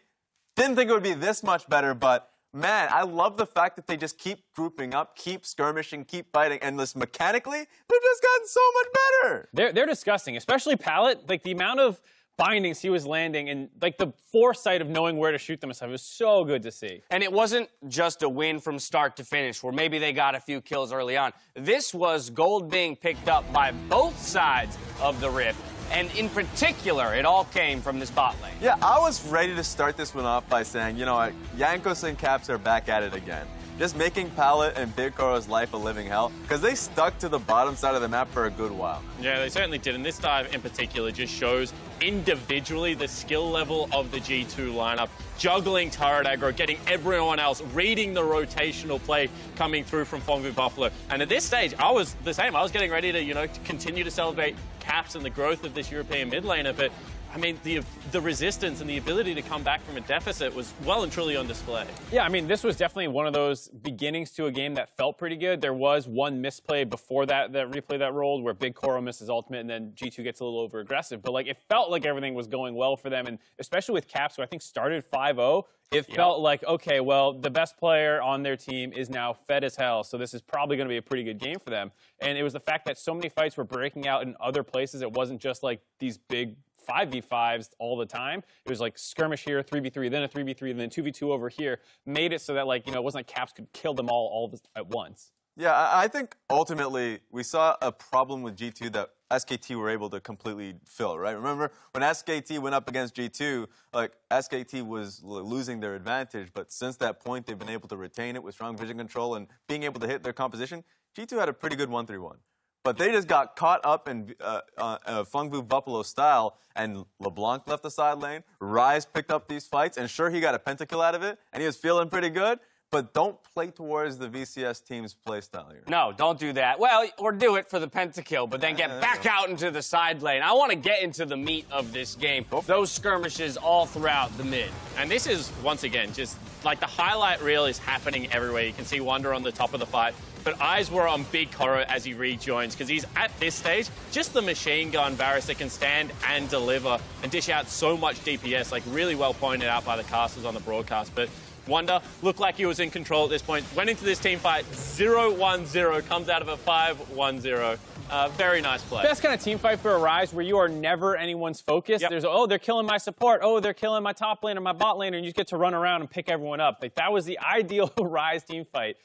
Didn't think it would be this much better, but man, I love the fact that they just keep grouping up, keep skirmishing, keep fighting, and this mechanically, they've just gotten so much better. They're disgusting, especially Pallet. Like, the amount of bindings he was landing and, like, the foresight of knowing where to shoot them and stuff was so good to see. And it wasn't just a win from start to finish, where maybe they got a few kills early on. This was gold being picked up by both sides of the Rift. And in particular, it all came from this bot lane. Yeah, I was ready to start this one off by saying, you know what, Jankos and Caps are back at it again. Just making Pallet and Big Koro's life a living hell, because they stuck to the bottom side of the map for a good while. Yeah, they certainly did, and this dive in particular just shows individually the skill level of the G2 lineup, juggling turret aggro, getting everyone else, reading the rotational play coming through from Phong Vu Buffalo. And at this stage, I was the same. I was getting ready to, continue to celebrate Caps and the growth of this European mid laner, but I mean, the resistance and the ability to come back from a deficit was well and truly on display. Yeah, I mean, this was definitely one of those beginnings to a game that felt pretty good. There was one misplay before that replay that rolled where Big Koro misses ultimate and then G2 gets a little over aggressive. But, like, it felt like everything was going well for them, and especially with Caps, who I think started 5-0, it felt like, okay, well, the best player on their team is now fed as hell, so this is probably going to be a pretty good game for them. And it was the fact that so many fights were breaking out in other places. It wasn't just, like, these big 5v5s all the time. It was like skirmish here, 3v3, then a 3v3, then 2v2 over here. Made it so that, like, it wasn't like Caps could kill them all at once. Yeah, I think ultimately we saw a problem with G2 that SKT were able to completely fill, right? Remember when SKT went up against G2, like SKT was losing their advantage, but since that point they've been able to retain it with strong vision control and being able to hit their composition. G2 had a pretty good 1-3-1. But they just got caught up in Phong Vu Buffalo style, and LeBlanc left the side lane. Rise picked up these fights, and sure, he got a pentakill out of it, and he was feeling pretty good. But don't play towards the VCS team's playstyle here. No, don't do that. Well, or do it for the pentakill, but then get back out into the side lane. I want to get into the meat of this game. Those skirmishes all throughout the mid. And this is, once again, just like the highlight reel is happening everywhere. You can see Wonder on the top of the fight. But eyes were on Big Koro as he rejoins, because he's, at this stage, just the machine gun Varus that can stand and deliver and dish out so much DPS, like really well pointed out by the casters on the broadcast. But Wonder looked like he was in control at this point. Went into this team fight 0-1-0, comes out of it 5-1-0. Very nice play. Best kind of team fight for a Rise where you are never anyone's focus. There's, oh, they're killing my support. Oh, they're killing my top lane or my bot lane, and you just get to run around and pick everyone up. Like, that was the ideal Rise team fight.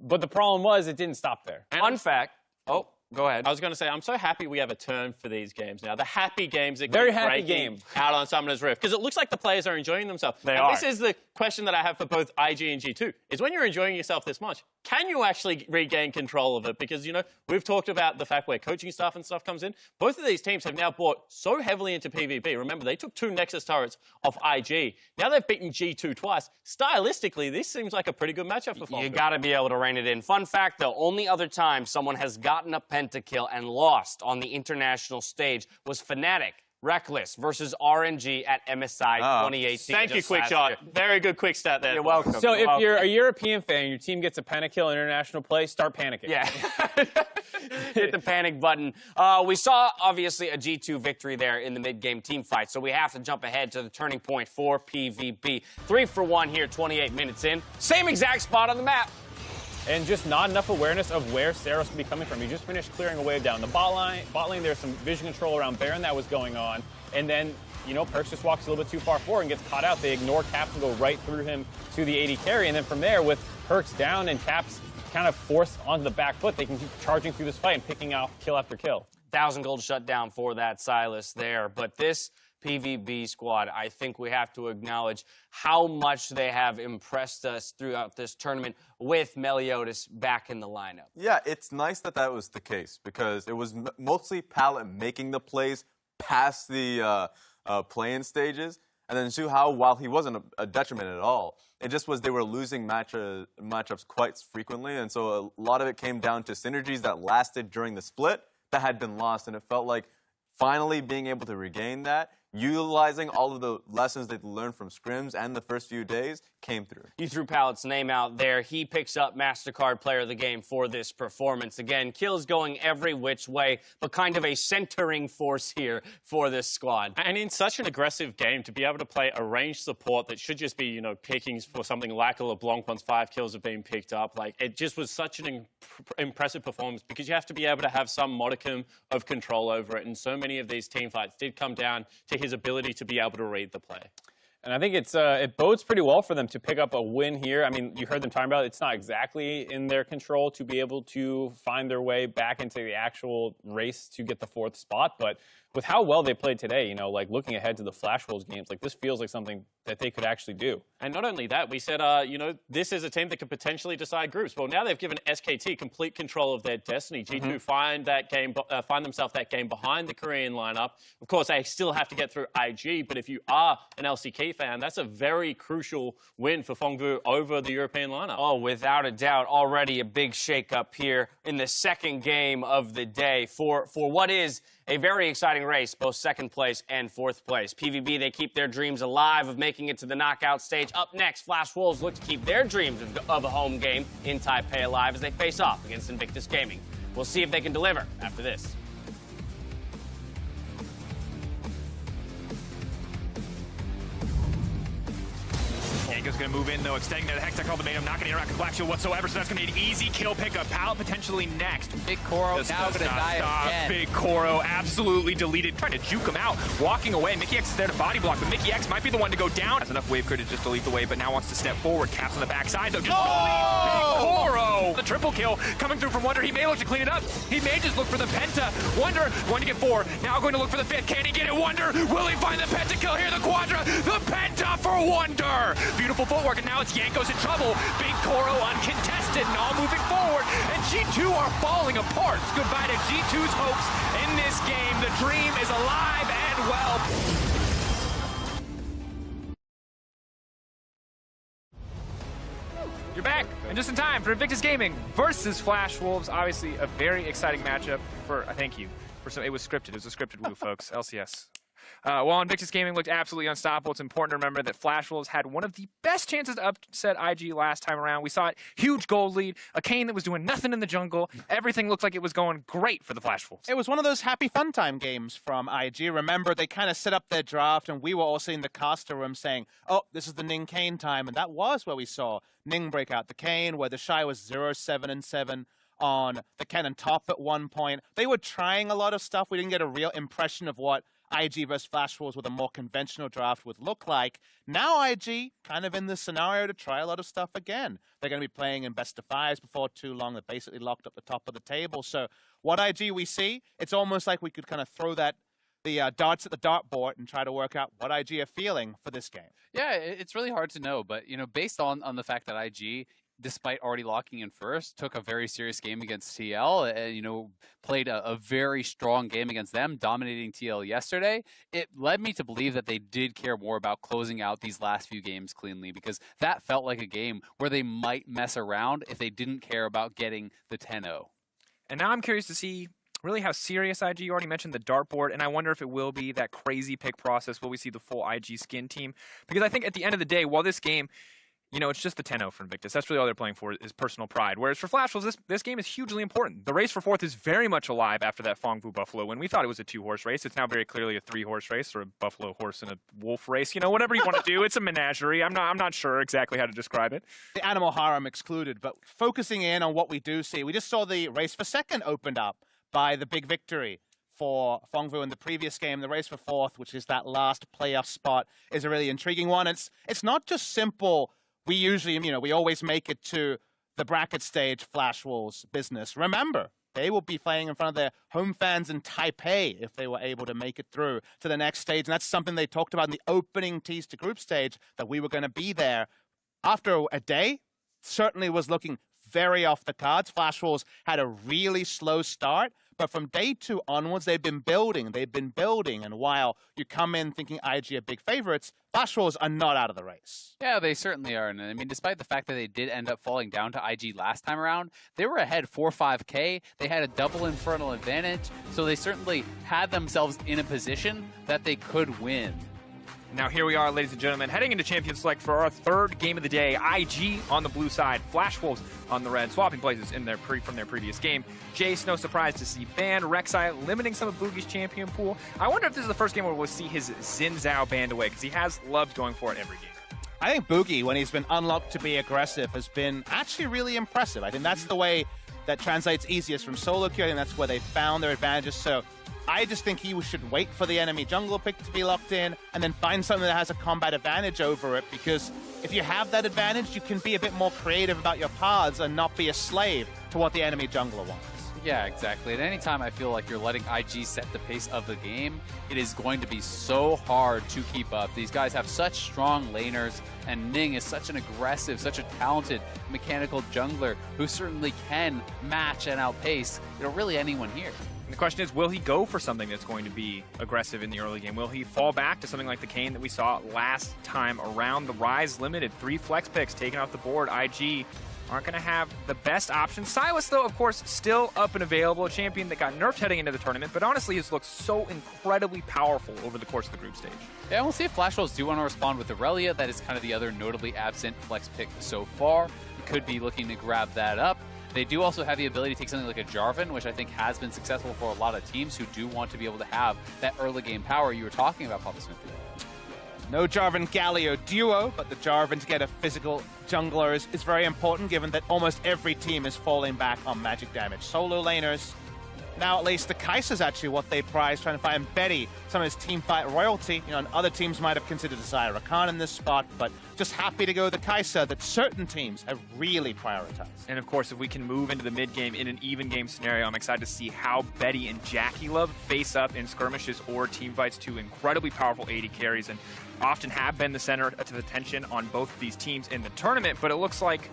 But the problem was it didn't stop there. Fun fact. Oh, go ahead. I was going to say, I'm so happy we have a term for these games now. The happy games that Very keep happy breaking game. out on Summoner's Rift. Because it looks like the players are enjoying themselves. They and are. This is the question that I have for both IG and G2. Is when you're enjoying yourself this much, can you actually regain control of it? Because, you know, we've talked about the fact where coaching staff and stuff comes in. Both of these teams have now bought so heavily into PvP. Remember, they took 2 Nexus turrets off IG. Now they've beaten G2 twice. Stylistically, this seems like a pretty good matchup for Fongo. You got to be able to rein it in. Fun fact, though, only other time someone has gotten a pentakill and lost on the international stage was Fnatic. Reckless versus RNG at MSI 2018. Thank you, Quick Shot. Very good quick stat there. You're welcome. So if you're a European fan and your team gets a pentakill in international play, start panicking. Yeah. Hit the panic button. We saw, obviously, a G2 victory there in the mid-game team fight, so we have to jump ahead to the turning point for PvP. 3 for 1 here, 28 minutes in. Same exact spot on the map. And just not enough awareness of where Saros could be coming from. He just finished clearing a wave down the bot lane. There's some vision control around Baron that was going on. And then, you know, Perkz just walks a little bit too far forward and gets caught out. They ignore Caps and go right through him to the AD carry. And then from there, with Perkz down and Caps kind of forced onto the back foot, they can keep charging through this fight and picking off kill after kill. 1,000 gold shutdown for that Sylas there. But this PvB squad, I think we have to acknowledge how much they have impressed us throughout this tournament with Meliodas back in the lineup. Yeah, it's nice that that was the case because it was mostly Pallet making the plays past the play-in stages. And then Suhao, while he wasn't a detriment at all, it just was they were losing matchups quite frequently. And so a lot of it came down to synergies that lasted during the split that had been lost. And it felt like finally being able to regain that, utilizing all of the lessons they'd learned from scrims and the first few days came through. You threw Pallet's name out there. He picks up MasterCard Player of the Game for this performance. Again, kills going every which way, but kind of a centering force here for this squad. And in such an aggressive game, to be able to play a ranged support that should just be, you know, pickings for something like a LeBlanc once 5 kills have been picked up, like, it just was such an impressive performance because you have to be able to have some modicum of control over it. And so many of these team fights did come down to his ability to be able to read the play. And I think it bodes pretty well for them to pick up a win here. I mean, you heard them talking about it. It's not exactly in their control to be able to find their way back into the actual race to get the 4th spot. But with how well they played today, you know, like looking ahead to the Flash Wolves games, like this feels like something that they could actually do. And not only that, we said, you know, this is a team that could potentially decide groups. Well, now they've given SKT complete control of their destiny. G2 find themselves that game behind the Korean lineup. Of course, they still have to get through IG, but if you are an LCK fan, that's a very crucial win for Fongvu over the European lineup. Oh, without a doubt, already a big shakeup here in the second game of the day for what is a very exciting race, both 2nd place and 4th place. PvB, they keep their dreams alive of making it to the knockout stage. Up next, Flash Wolves look to keep their dreams of a home game in Taipei alive as they face off against Invictus Gaming. We'll see if they can deliver after this. Yanko's going to move in, though, extending the Hextech ultimatum, not going to interact with Black Shield whatsoever, so that's going to be an easy kill pickup. Pallet potentially next. Big Koro now going to die again. Big Koro absolutely deleted, trying to juke him out, walking away. Mickey X is there to body block, but Mickey X might be the one to go down. Has enough wave clear to just delete the wave, but now wants to step forward. Caps on the backside, though. Just Big Koro! The triple kill coming through from Wonder. He may look to clean it up. He may just look for the Penta. Wonder going to get 4. Now going to look for the 5th. Can he get it? Wonder. Will he find the Penta kill here? The Quadra. The Penta for Wonder. Beautiful footwork, and now it's Yanko's in trouble. Big Koro uncontested and all moving forward, and G2 are falling apart. It's goodbye to G2's hopes in this game. The dream is alive and well. You're back, and just in time for Invictus Gaming versus Flash Wolves. Obviously, a very exciting matchup for, thank you. It was scripted. It was a scripted woo, folks. LCS. While Invictus Gaming looked absolutely unstoppable, it's important to remember that Flash Wolves had one of the best chances to upset IG last time around. We saw it, huge gold lead, a Kayn that was doing nothing in the jungle. Everything looked like it was going great for the Flash Wolves. It was one of those happy fun time games from IG. Remember, they kind of set up their draft, and we were also in the caster room saying, oh, this is the Ning Kayn time, and that was where we saw Ning break out the Kayn, where the Shy was 0-7-7 on the cannon top at one point. They were trying a lot of stuff. We didn't get a real impression of what IG versus Flash Wolves with a more conventional draft would look like. Now IG kind of in this scenario to try a lot of stuff again. They're going to be playing in best of 5s before too long. They're basically locked up the top of the table. So what IG we see, it's almost like we could kind of throw the darts at the dartboard and try to work out what IG are feeling for this game. Yeah, it's really hard to know, but you know, based on the fact that IG despite already locking in first, took a very serious game against TL and, played a very strong game against them, dominating TL yesterday. It led me to believe that they did care more about closing out these last few games cleanly, because that felt like a game where they might mess around if they didn't care about getting the 10-0. And now I'm curious to see really how serious IG, you already mentioned the dartboard, and I wonder if it will be that crazy pick process. Will we see the full IG skin team? Because I think at the end of the day, while this game, it's just the 10-0 for Invictus. That's really all they're playing for is personal pride. Whereas for Flash Wolves, this game is hugely important. The race for 4th is very much alive after that Fongfu Buffalo win. We thought it was a 2-horse race. It's now very clearly a 3-horse race, or a Buffalo horse and a wolf race. Whatever you want to do. It's a menagerie. I'm not sure exactly how to describe it. The animal harem excluded, but focusing in on what we do see, we just saw the race for 2nd opened up by the big victory for Fongfu in the previous game. The race for 4th, which is that last playoff spot, is a really intriguing one. It's not just simple. We usually, we always make it to the bracket stage Flash Wolves business. Remember, they will be playing in front of their home fans in Taipei if they were able to make it through to the next stage. And that's something they talked about in the opening tease to group stage, that we were going to be there. After a day, certainly was looking very off the cards. Flash Wolves had a really slow start, but from day 2 onwards, they've been building. And while you come in thinking IG are big favorites, Flash Wolves are not out of the race. Yeah, they certainly are. And I mean, despite the fact that they did end up falling down to IG last time around, they were ahead 4-5K. They had a double Infernal advantage, so they certainly had themselves in a position that they could win. Now here we are, ladies and gentlemen, heading into Champion Select for our 3rd game of the day. IG on the blue side, Flash Wolves on the red, swapping places in from their previous game. Jace, no surprise to see banned. Rek'Sai limiting some of Boogie's champion pool. I wonder if this is the first game where we'll see his Xin Zhao banned away, because he has loved going for it every game. I think Boogie, when he's been unlocked to be aggressive, has been actually really impressive. I think that's the way that translates easiest from solo queue. I think that's where they found their advantages. So I just think he should wait for the enemy jungle pick to be locked in and then find something that has a combat advantage over it, because if you have that advantage, you can be a bit more creative about your paths and not be a slave to what the enemy jungler wants. Yeah, exactly. At any time I feel like you're letting IG set the pace of the game, it is going to be so hard to keep up. These guys have such strong laners, and Ning is such an aggressive, such a talented mechanical jungler who certainly can match and outpace, really anyone here. And the question is, will he go for something that's going to be aggressive in the early game? Will he fall back to something like the Kayn that we saw last time around? The Rise limited, 3 flex picks taken off the board. IG aren't going to have the best option. Sylas, though, of course, still up and available. A champion that got nerfed heading into the tournament, but honestly has looked so incredibly powerful over the course of the group stage. Yeah, we'll see if Flash Wolves do want to respond with Aurelia. That is kind of the other notably absent flex pick so far. We could be looking to grab that up. They do also have the ability to take something like a Jarvan, which I think has been successful for a lot of teams who do want to be able to have that early game power you were talking about, Papa Smith. No Jarvan Galio duo, but the Jarvan to get a physical jungler is very important, given that almost every team is falling back on magic damage. Solo laners, now at least the Kai'Sa's actually what they prize, trying to find Betty, some of his team fight royalty. And other teams might have considered Zyra Khan in this spot, but just happy to go with the Kai'Sa that certain teams have really prioritized. And of course, if we can move into the mid game in an even game scenario, I'm excited to see how Betty and Jackie Love face up in skirmishes or team fights, two incredibly powerful AD carries, and often have been the center of attention on both of these teams in the tournament. But it looks like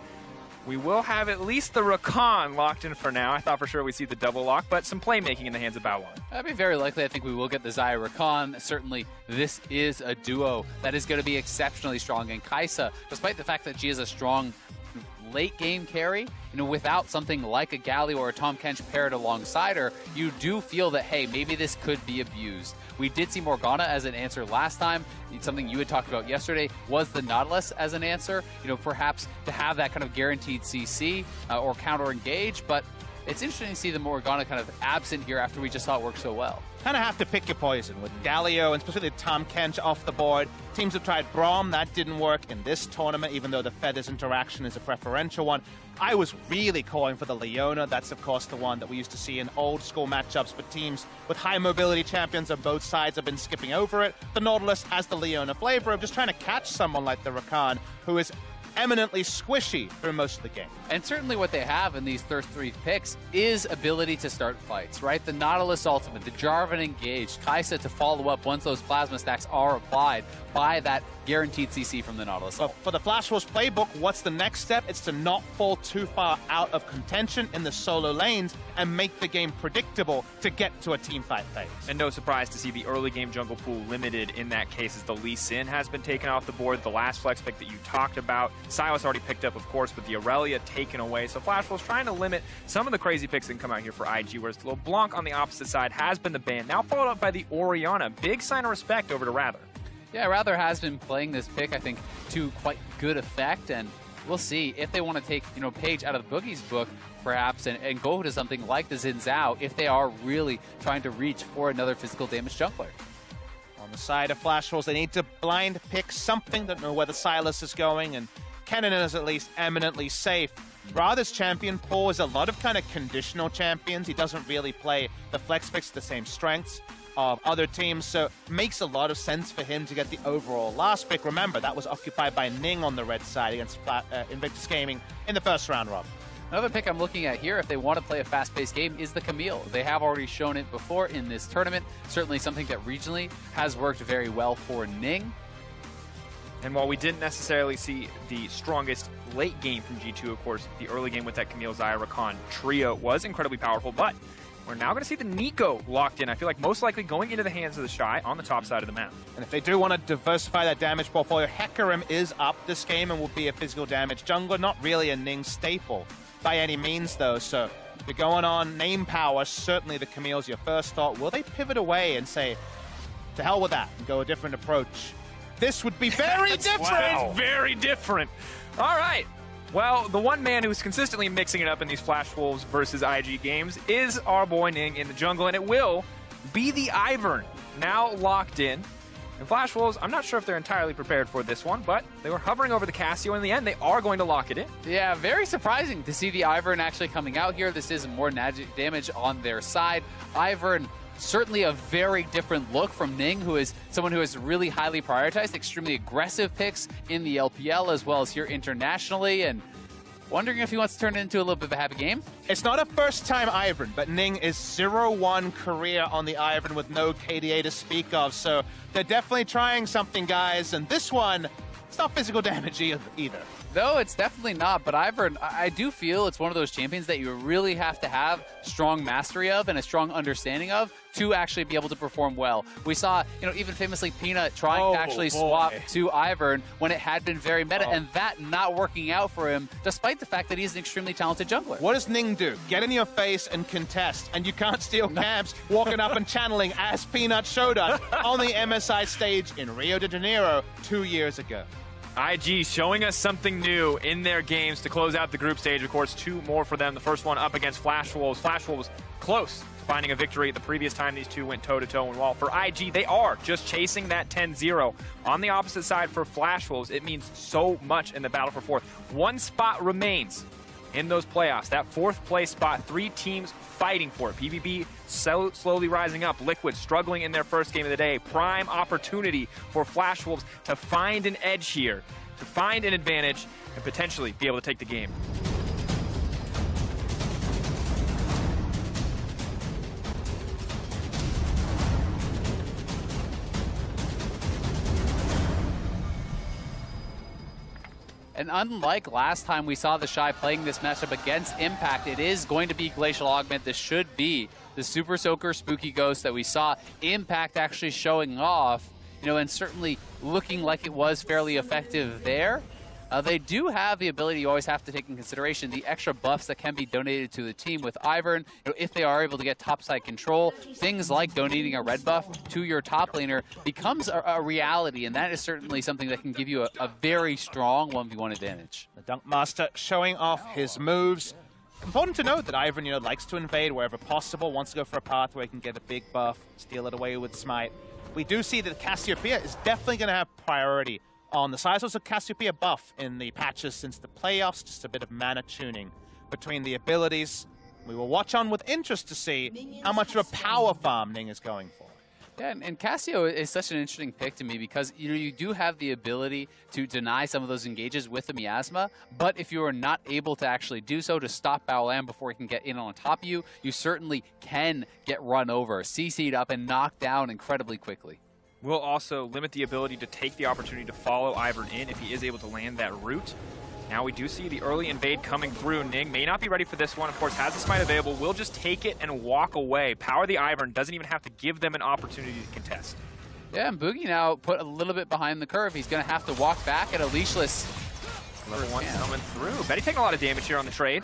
we will have at least the Rakan locked in for now. I thought for sure we'd see the double lock, but some playmaking in the hands of Bao1. That'd be very likely. I think we will get the Zyra Rakan. Certainly, this is a duo that is going to be exceptionally strong. And Kai'Sa, despite the fact that she is a strong late game carry, without something like a Galio or a Tahm Kench paired alongside her, you do feel that, hey, maybe this could be abused. We did see Morgana as an answer last time. Something you had talked about yesterday was the Nautilus as an answer, perhaps to have that kind of guaranteed CC or counter engage, but it's interesting to see the Morgana kind of absent here after we just saw it work so well. Kind of have to pick your poison with Galio and specifically Tahm Kench off the board. Teams have tried Braum, that didn't work in this tournament, even though the Feathers interaction is a preferential one. I was really calling for the Leona. That's, of course, the one that we used to see in old school matchups, but teams with high mobility champions on both sides have been skipping over it. The Nautilus has the Leona flavor of just trying to catch someone like the Rakan, who is eminently squishy through most of the game. And certainly what they have in these first 3 picks is ability to start fights, right? The Nautilus ultimate, the Jarvan engaged, Kai'Sa to follow up once those plasma stacks are applied by that guaranteed CC from the Nautilus. But for the Flash Wars playbook, what's the next step? It's to not fall too far out of contention in the solo lanes and make the game predictable to get to a teamfight phase. And no surprise to see the early game jungle pool limited in that case, as the Lee Sin has been taken off the board. The last flex pick that you talked about, Silas already picked up, of course, but the Aurelia taken away. So Flash was trying to limit some of the crazy picks that can come out here for IG, whereas LeBlanc on the opposite side has been the ban. Now followed up by the Orianna. Big sign of respect over to Rather. Yeah, Rather has been playing this pick, I think, to quite good effect, and we'll see if they want to take, page out of the Boogie's book, perhaps, and go to something like the Xin Zhao if they are really trying to reach for another physical damage jungler. On the side of Flash Wars, they need to blind pick something. Don't know where the Silas is going, and Kennen is at least eminently safe. Rather's champion pool is a lot of kind of conditional champions. He doesn't really play the flex picks, the same strengths of other teams, so it makes a lot of sense for him to get the overall last pick. Remember, that was occupied by Ning on the red side against Invictus Gaming in the first round, Rob. Another pick I'm looking at here, if they want to play a fast-paced game, is the Camille. They have already shown it before in this tournament. Certainly something that regionally has worked very well for Ning. And while we didn't necessarily see the strongest late game from G2, of course, the early game with that Camille Xayah Rakan trio was incredibly powerful, but we're now going to see the Nico locked in. I feel like most likely going into the hands of the Shy on the top side of the map. And if they do want to diversify that damage portfolio, Hecarim is up this game and will be a physical damage jungler. Not really a Ning staple by any means, though. So if you're going on name power, certainly the Camille's your first thought. Will they pivot away and say, to hell with that, and go a different approach? This would be very different. Wow. Very different. All right. Well, the one man who's consistently mixing it up in these Flash Wolves versus IG games is our boy Ning in the jungle, and it will be the Ivern now locked in. And Flash Wolves, I'm not sure if they're entirely prepared for this one, but they were hovering over the Cassio. In the end, they are going to lock it in. Yeah, very surprising to see the Ivern actually coming out here. This is more damage on their side. Ivern, certainly a very different look from Ning, who is someone who is really highly prioritized, extremely aggressive picks in the LPL as well as here internationally, and wondering if he wants to turn it into a little bit of a happy game. It's not a first-time Ivern, but Ning is 0-1 career on the Ivern with no KDA to speak of, so they're definitely trying something, guys, and this one, it's not physical damage either. No, it's definitely not, but Ivern, I do feel it's one of those champions that you really have to have strong mastery of and a strong understanding of to actually be able to perform well. We saw, even famously Peanut trying to actually swap to Ivern when it had been very meta, and that not working out for him, despite the fact that he's an extremely talented jungler. What does Ning do? Get in your face and contest, and you can't steal camps walking up and channeling as Peanut showed us on the MSI stage in Rio de Janeiro 2 years ago. IG showing us something new in their games to close out the group stage. Of course, 2 more for them. The first one up against Flash Wolves. Flash Wolves close to finding a victory the previous time these two went toe-to-toe. And while for IG, they are just chasing that 10-0. On the opposite side for Flash Wolves, it means so much in the battle for 4th. 1 spot remains in those playoffs. That 4th place spot, 3 teams fighting for it. PvP slowly rising up. Liquid struggling in their first game of the day. Prime opportunity for Flash Wolves to find an edge here, to find an advantage, and potentially be able to take the game. And unlike last time we saw the Shy playing this matchup against Impact, it is going to be Glacial Augment. This should be the Super Soaker Spooky Ghost that we saw Impact actually showing off, and certainly looking like it was fairly effective there. They do have the ability, you always have to take in consideration, the extra buffs that can be donated to the team with Ivern. If they are able to get topside control, things like donating a red buff to your top laner becomes a reality, and that is certainly something that can give you a very strong 1v1 advantage. The Dunk Master showing off his moves. Important to note that Ivern, likes to invade wherever possible, wants to go for a path where he can get a big buff, steal it away with Smite. We do see that Cassiopeia is definitely going to have priority on the size of Cassiopeia buff in the patches since the playoffs, just a bit of mana tuning between the abilities. We will watch on with interest to see how much of a power farm Ning is going for. Yeah, and Cassio is such an interesting pick to me because you do have the ability to deny some of those engages with the miasma, but if you are not able to actually do so to stop Baolan before he can get in on top of you, you certainly can get run over, CC'd up, and knocked down incredibly quickly. Will also limit the ability to take the opportunity to follow Ivern in if he is able to land that route. Now we do see the early invade coming through. Ning may not be ready for this one. Of course, has the smite available. Will just take it and walk away. Power the Ivern. Doesn't even have to give them an opportunity to contest. Yeah, and Boogie now put a little bit behind the curve. He's going to have to walk back at a leashless. Level 1 coming through. Betty taking a lot of damage here on the trade.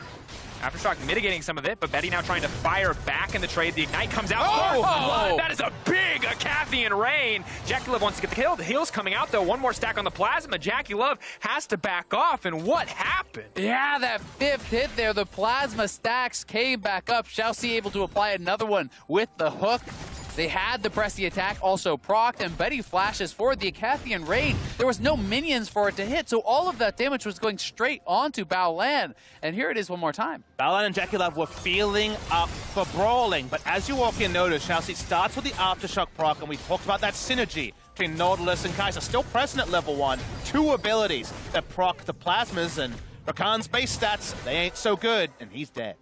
Aftershock mitigating some of it, but Betty now trying to fire back in the trade. The Ignite comes out. Oh! That is a big Acathian Rain. Jackie Love wants to get the kill. The heal's coming out, though. One more stack on the Plasma. Jackie Love has to back off, and what happened? Yeah, that fifth hit there. The Plasma stacks came back up. Xiaoxi able to apply another one with the hook. They had to press the attack, also procced, and Betty flashes forward. The Acathian Raid, there was no minions for it to hit, so all of that damage was going straight onto Baolan. And here it is one more time. Baolan and Jackie Love were feeling up for brawling, but as you walk in, notice, Xiaoxi starts with the Aftershock proc, and we talked about that synergy between Nautilus and Kaiser, still present at level 1. 2 abilities that proc the Plasmas, and Rakan's base stats, they ain't so good, and he's dead.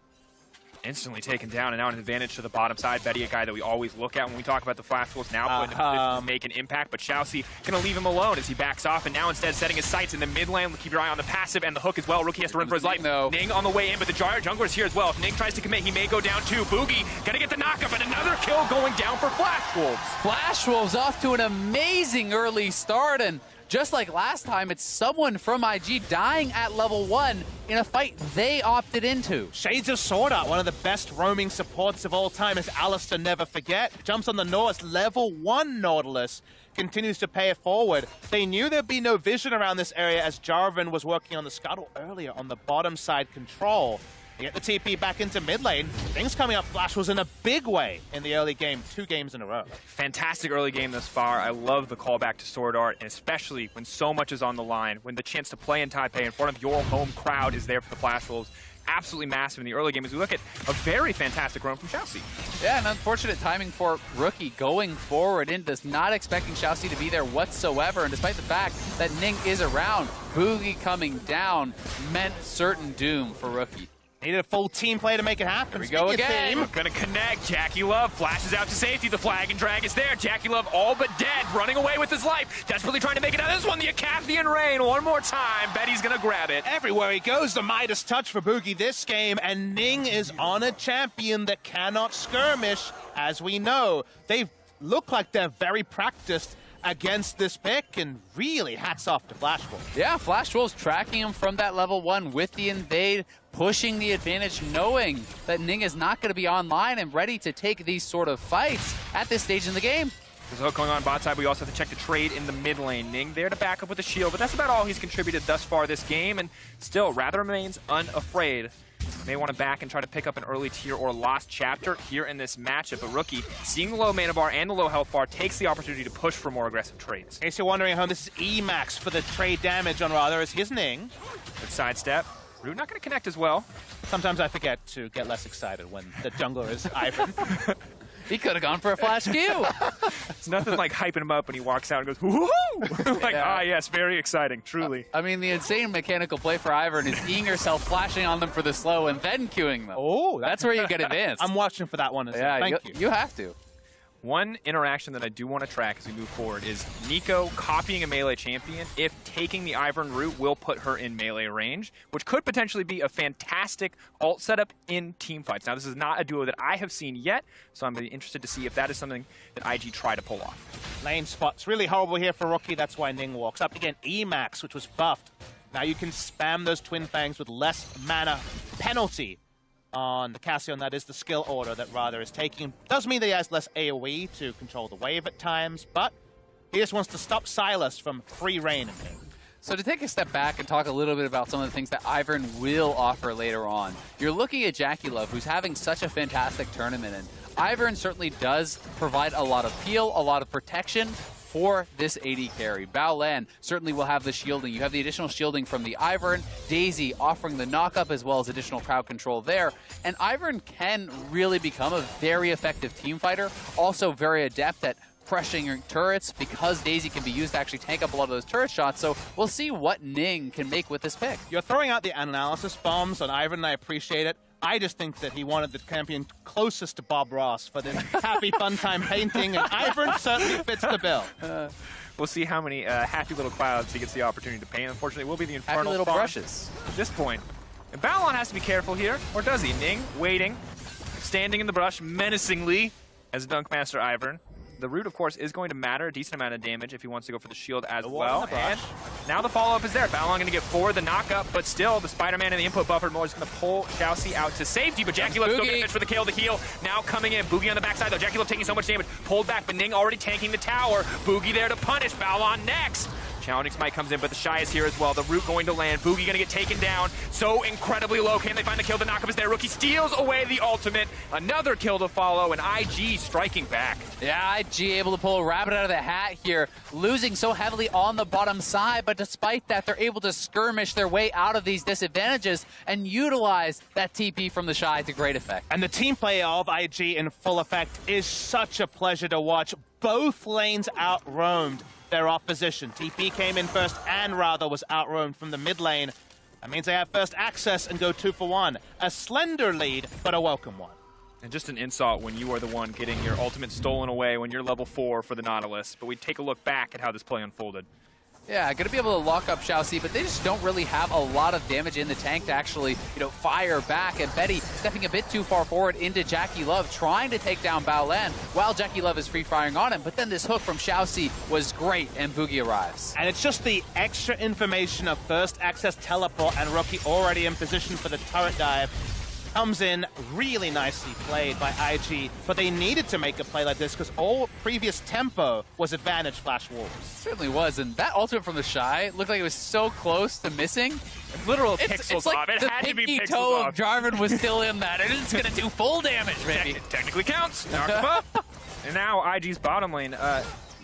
Instantly taken down, and now an advantage to the bottom side. Betty, a guy that we always look at when we talk about the Flash Wolves, now put in a position to make an impact, but Xiaoxi going to leave him alone as he backs off, and now instead setting his sights in the mid lane. Keep your eye on the passive and the hook as well. Rookie has to run for his life. Ning on the way in, but the jungler is here as well. If Ning tries to commit, he may go down too. Boogie going to get the knockup, and another kill going down for Flash Wolves. Flash Wolves off to an amazing early start, and just like last time, it's someone from IG dying at level 1 in a fight they opted into. Shades of Sword Art, one of the best roaming supports of all time, as Alistair never forget. Jumps on the Norse, level 1 Nautilus, continues to pay it forward. They knew there'd be no vision around this area as Jarvan was working on the scuttle earlier on the bottom side control. They get the TP back into mid lane. Things coming up. Flash was in a big way in the early game, 2 games in a row. Fantastic early game thus far. I love the callback to Sword Art, and especially when so much is on the line, when the chance to play in Taipei in front of your home crowd is there for the Flash Wolves. Absolutely massive in the early game as we look at a very fantastic run from Xiaoxi. Yeah, and unfortunate timing for Rookie going forward in this, not expecting Xiaoxi to be there whatsoever, and despite the fact that Ning is around, Boogie coming down meant certain doom for Rookie. Needed a full team play to make it happen. Here we go again. Gonna connect. Jackie Love flashes out to safety. The flag and drag is there. Jackie Love all but dead, running away with his life. Desperately trying to make it out of this one. The Acathian Rain one more time. Betty's gonna grab it. Everywhere he goes, the Midas touch for Boogie this game, and Ning is on a champion that cannot skirmish, as we know. They look like they're very practiced against this pick, and really hats off to Flash Wolves. Yeah, Flash Wolves tracking him from that level 1 with the invade, pushing the advantage, knowing that Ning is not going to be online and ready to take these sort of fights at this stage in the game. There's a hook going on bot side. We also have to check the trade in the mid lane. Ning there to back up with a shield, but that's about all he's contributed thus far this game, and still rather remains unafraid. May want to back and try to pick up an early tier or lost chapter here in this matchup. But Rookie, seeing the low mana bar and the low health bar, takes the opportunity to push for more aggressive trades. In case you're wondering at home, this is Emax for the trade damage on Rather as his Ning. Good sidestep. Root not going to connect as well. Sometimes I forget to get less excited when the jungler is Ivern. He could have gone for a flash Q. It's nothing like hyping him up when he walks out and goes, woohoo! Like, yes, very exciting, truly. I mean, the insane mechanical play for Ivern is eating herself, flashing on them for the slow, and then queuing them. Oh, that's where you get advanced. I'm watching for that one as well. Thank you. You have to. One interaction that I do want to track as we move forward is Nico copying a melee champion if taking the Ivern route will put her in melee range, which could potentially be a fantastic ult setup in team fights. Now, this is not a duo that I have seen yet, so I'm interested to see if that is something that IG try to pull off. Lane spot's really horrible here for Rookie. That's why Ning walks up. Again, Emax, which was buffed. Now you can spam those Twin Fangs with less mana penalty on the Cassio, and that is the skill order that Rather is taking. Does mean that he has less AoE to control the wave at times, but he just wants to stop Silas from free reign in him. So to take a step back and talk a little bit about some of the things that Ivern will offer later on, you're looking at Jackie Love, who's having such a fantastic tournament, and Ivern certainly does provide a lot of peel, a lot of protection for this AD carry. Baolan certainly will have the shielding. You have the additional shielding from the Ivern, Daisy offering the knockup as well as additional crowd control there. And Ivern can really become a very effective team fighter, also very adept at pressuring turrets because Daisy can be used to actually tank up a lot of those turret shots. So we'll see what Ning can make with this pick. You're throwing out the analysis bombs on Ivan, and I appreciate it. I just think that he wanted the champion closest to Bob Ross for this happy fun time painting, and Ivan certainly fits the bill. We'll see how many happy little clouds he gets the opportunity to paint. Unfortunately, it will be the Infernal Happy little Spawn brushes. at this point. And Balon has to be careful here, or does he? Ning, waiting, standing in the brush menacingly as Dunkmaster Ivern. The root, of course, is going to matter a decent amount of damage if he wants to go for the shield as well. And now the follow-up is there. Balon going to get forward, the knock-up, but still, the Spider-Man and the input buffer more is going to pull Xiaoxi out to safety, but Jackie Love's still going to finish for the kill, the heal. Now coming in, Boogie on the backside, though. Jackie Love taking so much damage, pulled back, but Ning already tanking the tower. Boogie there to punish. Balon next. Challenging Smite comes in, but the Shy is here as well. The root going to land. Boogie going to get taken down. So incredibly low. Can they find the kill? The knockup is there. Rookie steals away the ultimate. Another kill to follow, and IG striking back. Yeah, IG able to pull a rabbit out of the hat here, losing so heavily on the bottom side, but despite that, they're able to skirmish their way out of these disadvantages and utilize that TP from the Shy to great effect. And the team play of IG in full effect is such a pleasure to watch. Both lanes out-roamed their opposition. TP came in first and rather was out-roamed from the mid lane. That means they have first access and go 2 for 1. A slender lead, but a welcome one. And just an insult when you are the one getting your ultimate stolen away when you're level 4 for the Nautilus. But we take a look back at how this play unfolded. Yeah, going to be able to lock up Xiaoxi, but they just don't really have a lot of damage in the tank to actually, fire back. And Betty stepping a bit too far forward into Jackie Love, trying to take down Baolan while Jackie Love is free firing on him. But then this hook from Xiaoxi was great, and Boogie arrives. And it's just the extra information of first access teleport and Rookie already in position for the turret dive. Comes in really nicely played by IG, but they needed to make a play like this because all previous tempo was advantage Flash Wolves. Certainly was, and that ultimate from the Shy looked like it was so close to missing. Literal pixels like off. It had to be pinky pixels toe off. of Jarvan was still in that, and it's going to do full damage, maybe. Technically counts. Knock him up. And now IG's bottom lane.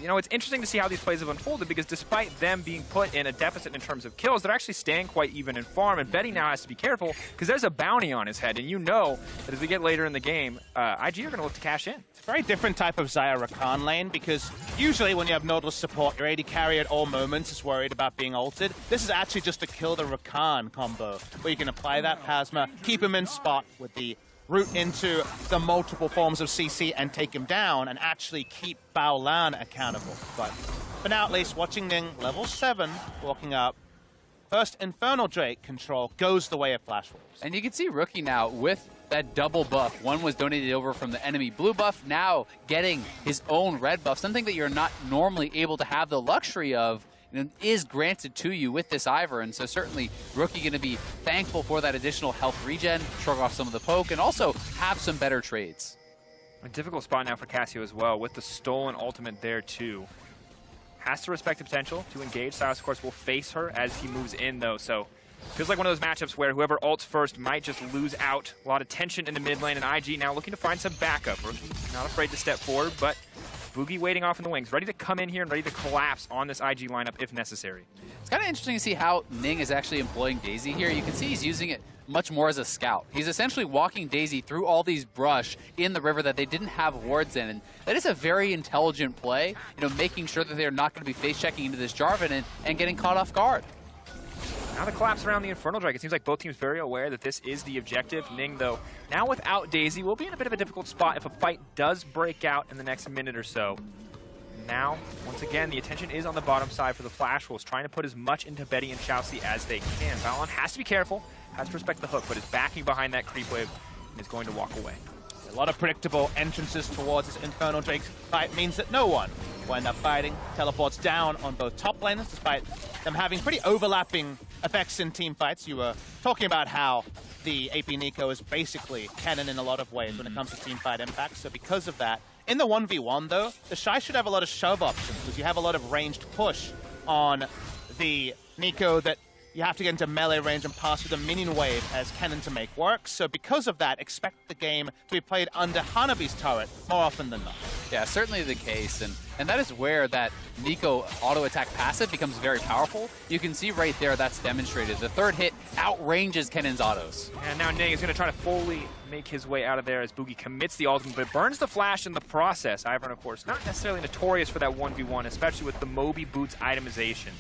It's interesting to see how these plays have unfolded because despite them being put in a deficit in terms of kills, they're actually staying quite even in farm. And Betty now has to be careful because there's a bounty on his head. And you know that as we get later in the game, IG are going to look to cash in. It's a very different type of Xayah Rakan lane because usually when you have Nautilus support, your AD carry at all moments is worried about being ulted. This is actually just a kill the Rakan combo where you can apply that Phasma, keep him in spot with the root into the multiple forms of CC and take him down and actually keep Baolan accountable. But for now, at least, watching Ning, level 7, walking up. First Infernal Drake control goes the way of Flash Wolves. And you can see Rookie now with that double buff. One was donated over from the enemy blue buff, now getting his own red buff, something that you're not normally able to have the luxury of, and is granted to you with this Ivor, and so certainly Rookie going to be thankful for that additional health regen, shrug off some of the poke, and also have some better trades. A difficult spot now for Cassio as well, with the stolen ultimate there too. Has to respect the potential to engage. Silas, of course, will face her as he moves in, though, so feels like one of those matchups where whoever ults first might just lose out. A lot of tension in the mid lane, and IG now looking to find some backup. Rookie not afraid to step forward, but Boogie waiting off in the wings, ready to come in here and ready to collapse on this IG lineup if necessary. It's kind of interesting to see how Ning is actually employing Daisy here. You can see he's using it much more as a scout. He's essentially walking Daisy through all these brush in the river that they didn't have wards in, and that is a very intelligent play, making sure that they're not going to be face-checking into this Jarvan and getting caught off guard. Now the collapse around the Infernal Drake. It seems like both teams very aware that this is the objective. Ning, though, now without Daisy, will be in a bit of a difficult spot if a fight does break out in the next minute or so. Now, once again, the attention is on the bottom side for the Flash Wolves, trying to put as much into Betty and Xiaoxi as they can. Baolan has to be careful, has to respect the hook, but is backing behind that creep wave and is going to walk away. A lot of predictable entrances towards this Infernal Drake fight means that no one will end up fighting. Teleports down on both top laners, despite them having pretty overlapping effects in team fights. You were talking about how the AP Nico is basically canon in a lot of ways when it comes to team fight impact, so because of that, in the 1v1 though, the Shy should have a lot of shove options because you have a lot of ranged push on the Nico that you have to get into melee range and pass through the minion wave as cannon to make work. So because of that, expect the game to be played under Hanabi's turret more often than not. Yeah, certainly the case, and that is where that Nico auto attack passive becomes very powerful. You can see right there that's demonstrated. The third hit outranges Kennon's autos. And now Ning is going to try to fully make his way out of there as Boogie commits the ultimate, but burns the flash in the process. Ivern, of course, not necessarily notorious for that 1v1, especially with the Moby Boots itemization.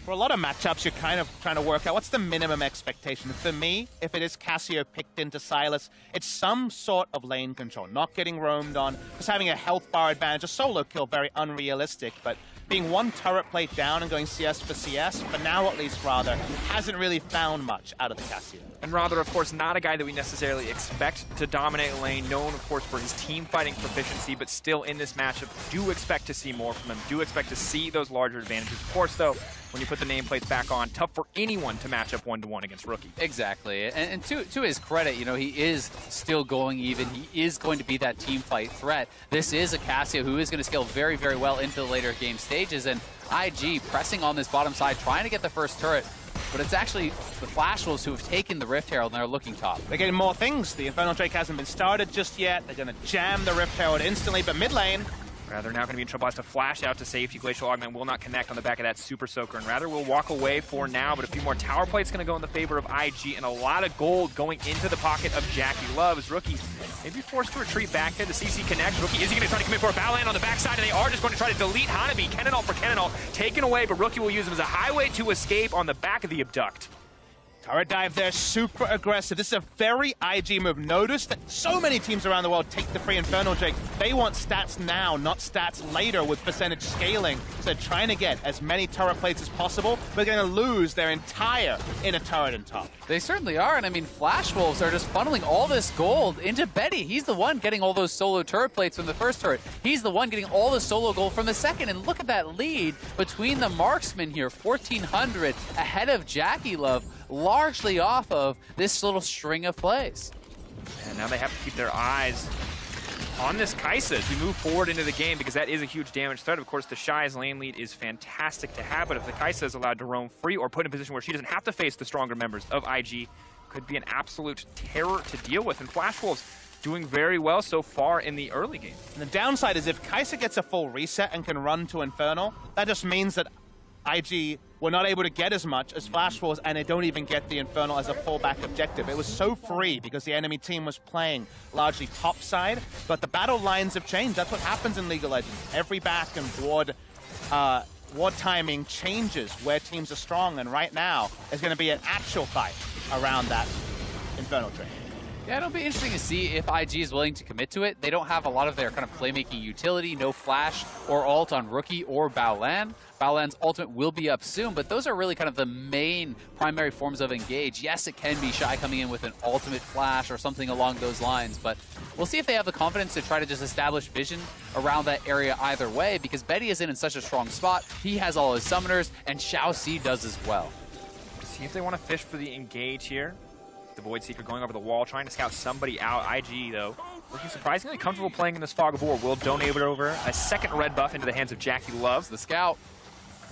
For a lot of matchups, you're kind of trying to work out what's the minimum expectation. For me, if it is Cassio picked into Silas, it's some sort of lane control, not getting roamed on, just having a health bar advantage. A solo kill, very unrealistic, but being one turret plate down and going CS for CS, but now at least rather, hasn't really found much out of the Cassio. And Rather, of course, not a guy that we necessarily expect to dominate lane, known, of course, for his team fighting proficiency, but still in this matchup, do expect to see more from him, do expect to see those larger advantages. Of course, though, when you put the nameplates back on, tough for anyone to match up 1-to-1 against Rookie. Exactly, and to his credit, you know, he is still going even. He is going to be that team fight threat. This is a Cassio who is going to scale very, very well into the later game stages, and IG pressing on this bottom side, trying to get the first turret, but it's actually the Flash Wolves who have taken the Rift Herald and are looking top. They're getting more things. The Infernal Drake hasn't been started just yet. They're going to jam the Rift Herald instantly, but mid lane, Rather now going to be in trouble, has to flash out to safety. Glacial Augment will not connect on the back of that Super Soaker, and Rather will walk away for now, but a few more tower plates going to go in the favor of IG, and a lot of gold going into the pocket of Jackie Love as Rookie maybe forced to retreat back there. The CC connects. Rookie, is he going to try to commit for a Battleland on the backside, and they are just going to try to delete Hanabi. Cannonall for Cannonall, taken away, but Rookie will use him as a highway to escape on the back of the Abduct. turret dive there, super aggressive. This is a very IG move. Notice that so many teams around the world take the free Infernal Drake. They want stats now, not stats later with percentage scaling. So they're trying to get as many turret plates as possible, but they're going to lose their entire inner turret and top. They certainly are, and I mean, Flash Wolves are just funneling all this gold into Betty. He's the one getting all those solo turret plates from the first turret. He's the one getting all the solo gold from the second, and look at that lead between the marksmen here, 1,400 ahead of Jackie Love, largely off of this little string of plays. And now they have to keep their eyes on this Kai'Sa as we move forward into the game, because that is a huge damage threat. Of course, the Shy's lane lead is fantastic to have, but if the Kai'Sa is allowed to roam free or put in a position where she doesn't have to face the stronger members of IG, could be an absolute terror to deal with. And Flash Wolves doing very well so far in the early game. And the downside is if Kai'Sa gets a full reset and can run to Infernal, that just means that IG were not able to get as much as Flash Wolves, and they don't even get the Infernal as a fallback objective. It was so free because the enemy team was playing largely topside, but the battle lines have changed. That's what happens in League of Legends. Every back and ward timing changes where teams are strong, and right now there's going to be an actual fight around that Infernal Drake. Yeah, it'll be interesting to see if IG is willing to commit to it. They don't have a lot of their kind of playmaking utility, no flash or ult on Rookie or Baolan. Baolan's ultimate will be up soon, but those are really kind of the main primary forms of engage. Yes, it can be Shy coming in with an ultimate flash or something along those lines, but we'll see if they have the confidence to try to just establish vision around that area either way, because Betty is in such a strong spot. He has all his summoners, and Xiao Si does as well. See if they want to fish for the engage here. The Void Seeker going over the wall, trying to scout somebody out. IG, though, looking surprisingly comfortable playing in this Fog of War. Will donate it over a second red buff into the hands of Jackie Love. The scout.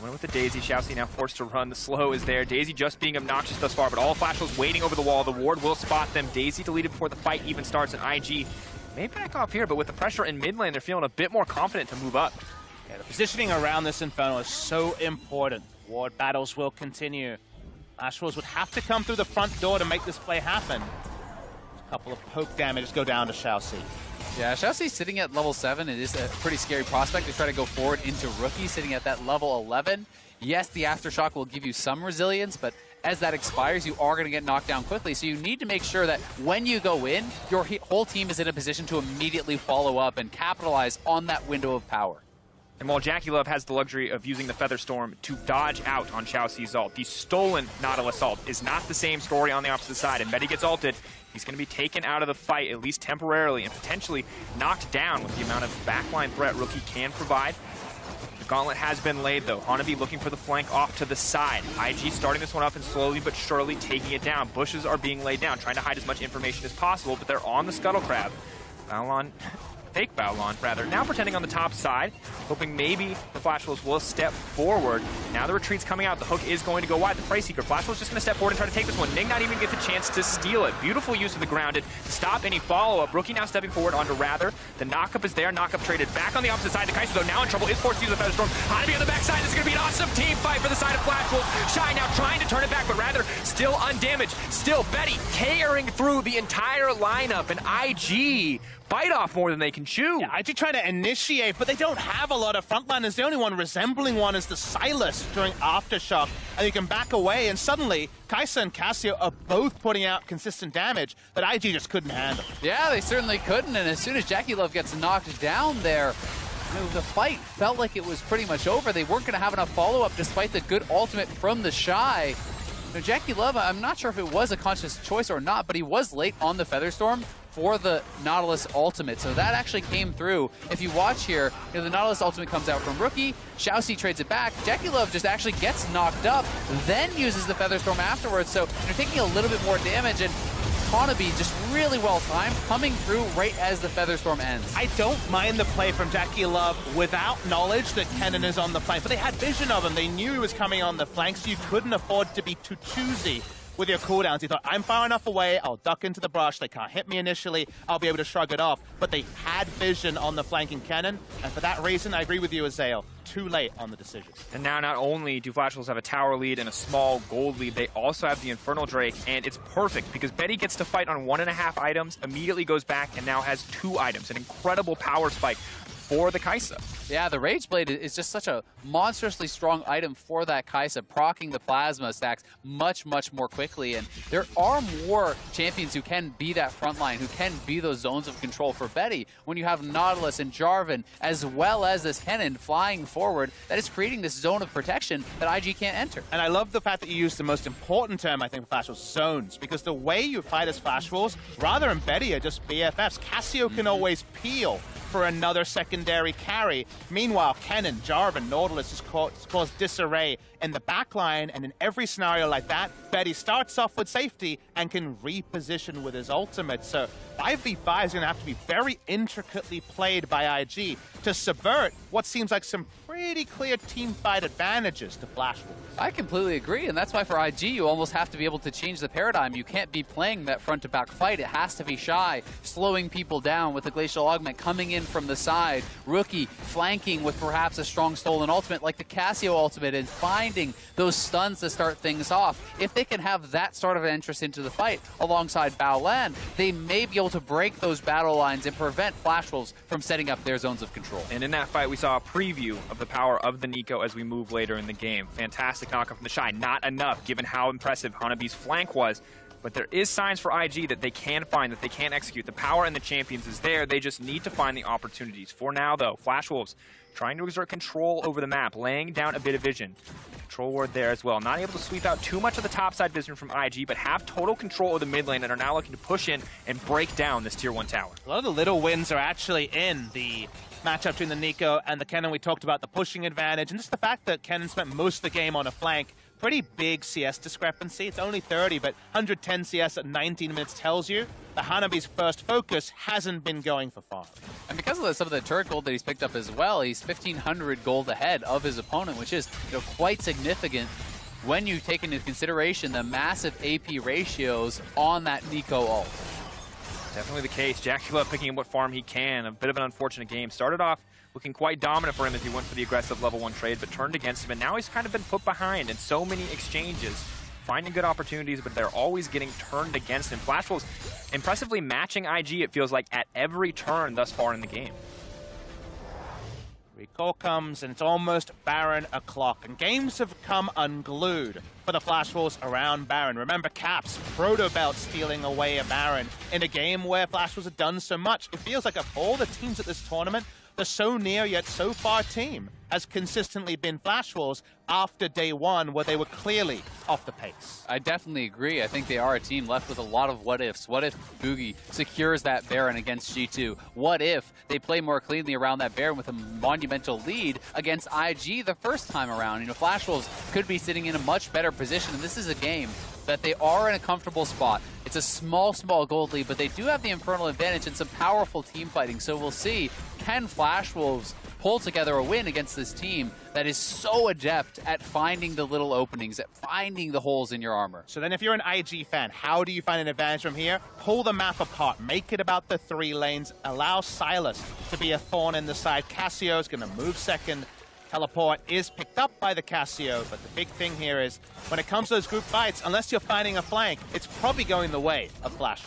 Went with the Daisy. Xiao Si now forced to run. The slow is there. Daisy just being obnoxious thus far, but all Flash was waiting over the wall. The ward will spot them. Daisy deleted before the fight even starts, and IG may back off here, but with the pressure in mid lane, they're feeling a bit more confident to move up. Yeah, the positioning around this Infernal is so important. Ward battles will continue. Flash Wolves would have to come through the front door to make this play happen. A couple of poke damages go down to Xiao Si. Yeah, Xiao Si sitting at level 7. It is a pretty scary prospect to try to go forward into Rookie, sitting at that level 11. Yes, the Aftershock will give you some resilience, but as that expires, you are going to get knocked down quickly. So you need to make sure that when you go in, your whole team is in a position to immediately follow up and capitalize on that window of power. And while Jackie Love has the luxury of using the Featherstorm to dodge out on Xiao Si's ult, the stolen Nautilus ult is not the same story on the opposite side. And Betty gets ulted, he's going to be taken out of the fight, at least temporarily, and potentially knocked down with the amount of backline threat Rookie can provide. The gauntlet has been laid, though. Hanabi looking for the flank off to the side. IG starting this one up and slowly but surely taking it down. Bushes are being laid down, trying to hide as much information as possible, but they're on the Scuttle Crab. Baolan fake Balon, rather. Now pretending on the top side, hoping maybe the Flash Wolves will step forward. Now the retreat's coming out. The hook is going to go wide. The Price Seeker. Flash Wolves just going to step forward and try to take this one. Ning not even get the chance to steal it. Beautiful use of the grounded to stop any follow-up. Rookie now stepping forward onto Rather. The knockup is there. Knockup traded back on the opposite side. The Kaiser, though, now in trouble. Is forced to use the Featherstorm. Hanabi on the backside. This is going to be an awesome team fight for the side of Flash Wolves. Shy now trying to turn it back, but Rather still undamaged. Still Betty carrying through the entire lineup, and IG bite off more than they can chew. Yeah, IG trying to initiate, but they don't have a lot of frontliners. The only one resembling one is the Silas during Aftershock, and you can back away, and suddenly Kaisa and Casio are both putting out consistent damage that IG just couldn't handle. Yeah, they certainly couldn't, and as soon as Jackie Love gets knocked down there, the fight felt like it was pretty much over. They weren't going to have enough follow-up despite the good ultimate from the Shy. Now, Jackie Love, I'm not sure if it was a conscious choice or not, but he was late on the Featherstorm for the Nautilus ultimate, so that actually came through. If you watch here, the Nautilus ultimate comes out from Rookie, Xiaoxi trades it back, Jackie Love just actually gets knocked up, then uses the Featherstorm afterwards, so you're taking a little bit more damage, and Hanabi just really well timed, coming through right as the Featherstorm ends. I don't mind the play from Jackie Love without knowledge that Kennen is on the flank, but they had vision of him. They knew he was coming on the flank, so you couldn't afford to be too choosy with your cooldowns. He thought, I'm far enough away, I'll duck into the brush, they can't hit me initially, I'll be able to shrug it off. But they had vision on the flanking Kennen, and for that reason, I agree with you, Azael. Too late on the decision. And now not only do Flash Wolves have a tower lead and a small gold lead, they also have the Infernal Drake, and it's perfect because Betty gets to fight on 1.5 items, immediately goes back, and now has 2 items. An incredible power spike for the Kaisa. Yeah, the Rage Blade is just such a monstrously strong item for that Kaisa, proccing the plasma stacks much, much more quickly. And there are more champions who can be that front line, who can be those zones of control for Betty. When you have Nautilus and Jarvan, as well as this Kennen flying forward, that is creating this zone of protection that IG can't enter. And I love the fact that you used the most important term, I think, for Flash Wolves, zones, because the way you fight as Flash Wolves, rather than Betty are just BFFs. Casio can always peel for another secondary carry. Meanwhile, Kennen, Jarvan, Nautilus just cause disarray in the backline, and in every scenario like that, Betty starts off with safety and can reposition with his ultimate. So 5v5 is going to have to be very intricately played by IG to subvert what seems like some pretty clear team fight advantages to Flash Wolves. I completely agree, and that's why for IG, you almost have to be able to change the paradigm. You can't be playing that front-to-back fight. It has to be Shy, slowing people down with the Glacial Augment coming in from the side. Rookie flanking with perhaps a strong stolen ultimate like the Casio ultimate and finding those stuns to start things off. If they can have that sort of an interest into the fight alongside Baolan, they may be able to break those battle lines and prevent Flash Wolves from setting up their zones of control. And in that fight, we saw a preview of the power of the Nico as we move later in the game. Fantastic knockoff from the Shy. Not enough, given how impressive Hanabi's flank was. But there is signs for IG that they can find, that they can execute. The power and the champions is there. They just need to find the opportunities. For now, though, Flash Wolves trying to exert control over the map, laying down a bit of vision. Control ward there as well. Not able to sweep out too much of the topside vision from IG, but have total control of the mid lane and are now looking to push in and break down this tier 1 tower. A lot of the little wins are actually in the matchup between the Nico and the Kennen. We talked about the pushing advantage, and just the fact that Kennen spent most of the game on a flank. Pretty big CS discrepancy. It's only 30, but 110 CS at 19 minutes tells you the Hanabi's first focus hasn't been going for far. And because of some of the turret gold that he's picked up as well, he's 1,500 gold ahead of his opponent, which is quite significant when you take into consideration the massive AP ratios on that Nico ult. Definitely the case. Jackie Love picking up what farm he can. A bit of an unfortunate game. Started off looking quite dominant for him as he went for the aggressive level 1 trade, but turned against him, and now he's kind of been put behind in so many exchanges, finding good opportunities, but they're always getting turned against him. Flash Wolves impressively matching IG, it feels like, at every turn thus far in the game. Recall comes, and it's almost Baron o'clock, and games have come unglued for the Flash Wolves around Baron. Remember Caps, Proto Belt stealing away a Baron in a game where Flash Wolves have done so much. It feels like of all the teams at this tournament, the so near yet so far team has consistently been Flash Wolves after day 1, where they were clearly off the pace. I definitely agree. I think they are a team left with a lot of what ifs. What if Boogie secures that Baron against G2? What if they play more cleanly around that Baron with a monumental lead against IG the first time around? Flash Wolves could be sitting in a much better position, and this is a game that they are in a comfortable spot. It's a small gold lead, but they do have the Infernal advantage and some powerful team fighting. So we'll see, can Flash Wolves pull together a win against this team that is so adept at finding the little openings, at finding the holes in your armor. So then if you're an IG fan, how do you find an advantage from here? Pull the map apart, make it about the 3 lanes, allow Silas to be a thorn in the side. Cassio is going to move second. Teleport is picked up by the Cassio, but the big thing here is when it comes to those group fights, unless you're finding a flank, it's probably going the way of Flash.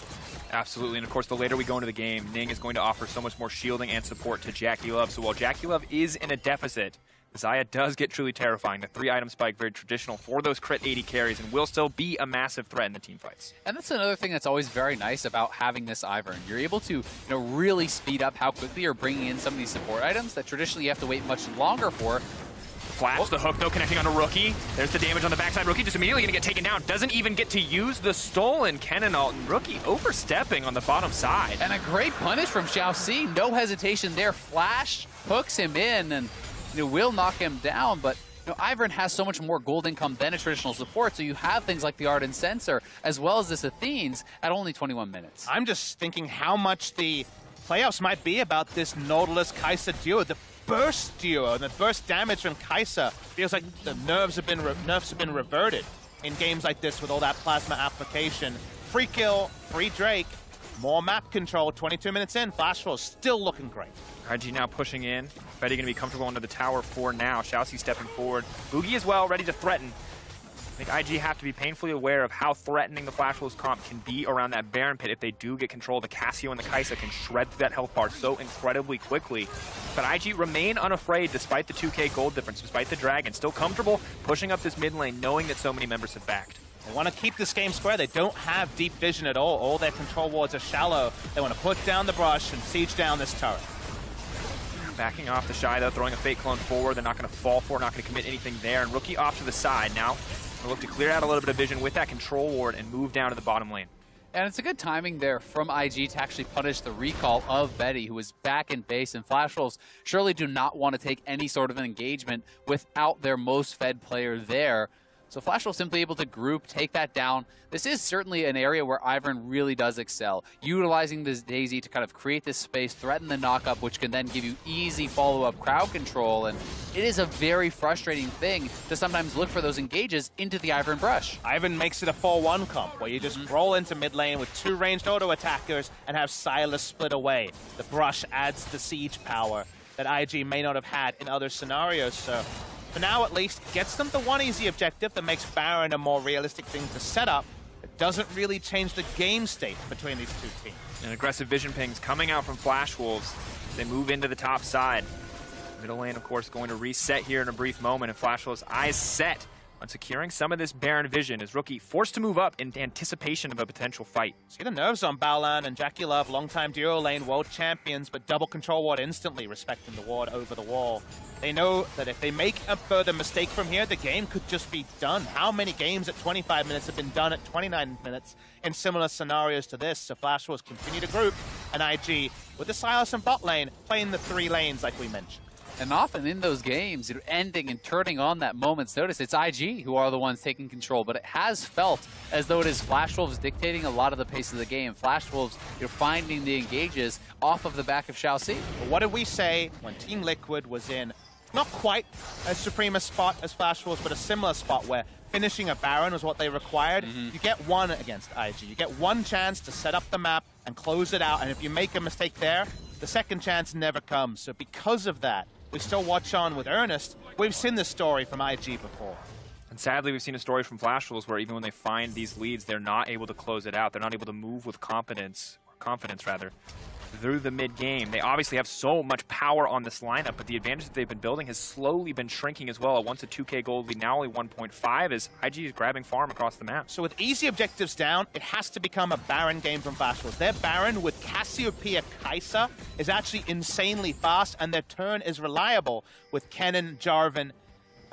Absolutely, and of course, the later we go into the game, Ning is going to offer so much more shielding and support to Jackie Love. So while Jackie Love is in a deficit, Zaya does get truly terrifying. The 3-item spike, very traditional for those crit 80 carries, and will still be a massive threat in the team fights. And that's another thing that's always very nice about having this Ivern. You're able to really speed up how quickly you're bringing in some of these support items that traditionally you have to wait much longer for. Flash, the hook though, connecting on a Rookie. There's the damage on the backside. Rookie just immediately gonna get taken down. Doesn't even get to use the stolen Kennen ult, and Rookie overstepping on the bottom side. And a great punish from Xiaoxi. No hesitation there. Flash hooks him in and will knock him down, but Ivern has so much more gold income than a traditional support, so you have things like the Ardent Sensor as well as this Athene's at only 21 minutes. I'm just thinking how much the playoffs might be about this Nautilus-Kai'Sa duo. The burst duo and the burst damage from Kai'Sa feels like the nerves have been reverted in games like this with all that plasma application. Free kill, free Drake, more map control. 22 minutes in, Flash Wolves still looking great. IG now pushing in. Betty going to be comfortable under the tower for now. Xiaoxi stepping forward. Boogie as well, ready to threaten. I think IG have to be painfully aware of how threatening the Flash Wolves comp can be around that Baron pit if they do get control. The Cassio and the Kai'Sa can shred through that health bar so incredibly quickly. But IG remain unafraid despite the 2k gold difference, despite the Dragon. Still comfortable pushing up this mid lane, knowing that so many members have backed. They want to keep this game square. They don't have deep vision at all. All their control wards are shallow. They want to put down the brush and siege down this turret. Backing off the Shy though, throwing a Fate Clone forward. They're not going to fall for, not going to commit anything there. And Rookie off to the side now. We'll look to clear out a little bit of vision with that control ward and move down to the bottom lane. And it's a good timing there from IG to actually punish the recall of Betty, who is back in base. And Flash Wolves surely do not want to take any sort of an engagement without their most fed player there. So Flash Wolves simply able to group, take that down. This is certainly an area where Ivern really does excel, utilizing this Daisy to kind of create this space, threaten the knockup, which can then give you easy follow-up crowd control. And it is a very frustrating thing to sometimes look for those engages into the Ivern brush. Ivern makes it a 4-1 comp, where you just roll into mid lane with 2 ranged auto attackers and have Silas split away. The brush adds the siege power that IG may not have had in other scenarios, so for now at least, gets them the one easy objective that makes Baron a more realistic thing to set up. It doesn't really change the game state between these two teams. And aggressive vision pings coming out from Flash Wolves. They move into the top side. Middle lane, of course, going to reset here in a brief moment, and Flash Wolves' eyes set on securing some of this Baron vision as Rookie forced to move up in anticipation of a potential fight. See the nerves on Baolan and Jackie Love, longtime duo lane world champions, but double control ward instantly, respecting the ward over the wall. They know that if they make a further mistake from here, the game could just be done. How many games at 25 minutes have been done at 29 minutes in similar scenarios to this? So Flash Wolves continue to group, and IG, with the Silas and bot lane, playing the 3 lanes like we mentioned. And often in those games, ending and turning on that moment's notice, it's IG who are the ones taking control. But it has felt as though it is Flash Wolves dictating a lot of the pace of the game. Flash Wolves, finding the engages off of the back of Xiaoxi. But what did we say when Team Liquid was in not quite as supreme a spot as Flash Wolves, but a similar spot where finishing a Baron was what they required? You get one against IG. You get one chance to set up the map and close it out. And if you make a mistake there, the second chance never comes. So because of that, we still watch on with earnest. We've seen this story from IG before. And sadly, we've seen a story from Flash Wolves where even when they find these leads, they're not able to close it out. They're not able to move with confidence through the mid-game. They obviously have so much power on this lineup, but the advantage that they've been building has slowly been shrinking as well. Once a 2k gold lead, now only 1.5, as IG is grabbing farm across the map. So with easy objectives down, it has to become a Baron game from Flash Wolves. Their Baron with Cassiopeia Kai'Sa is actually insanely fast, and their turn is reliable with Kennen, Jarvan,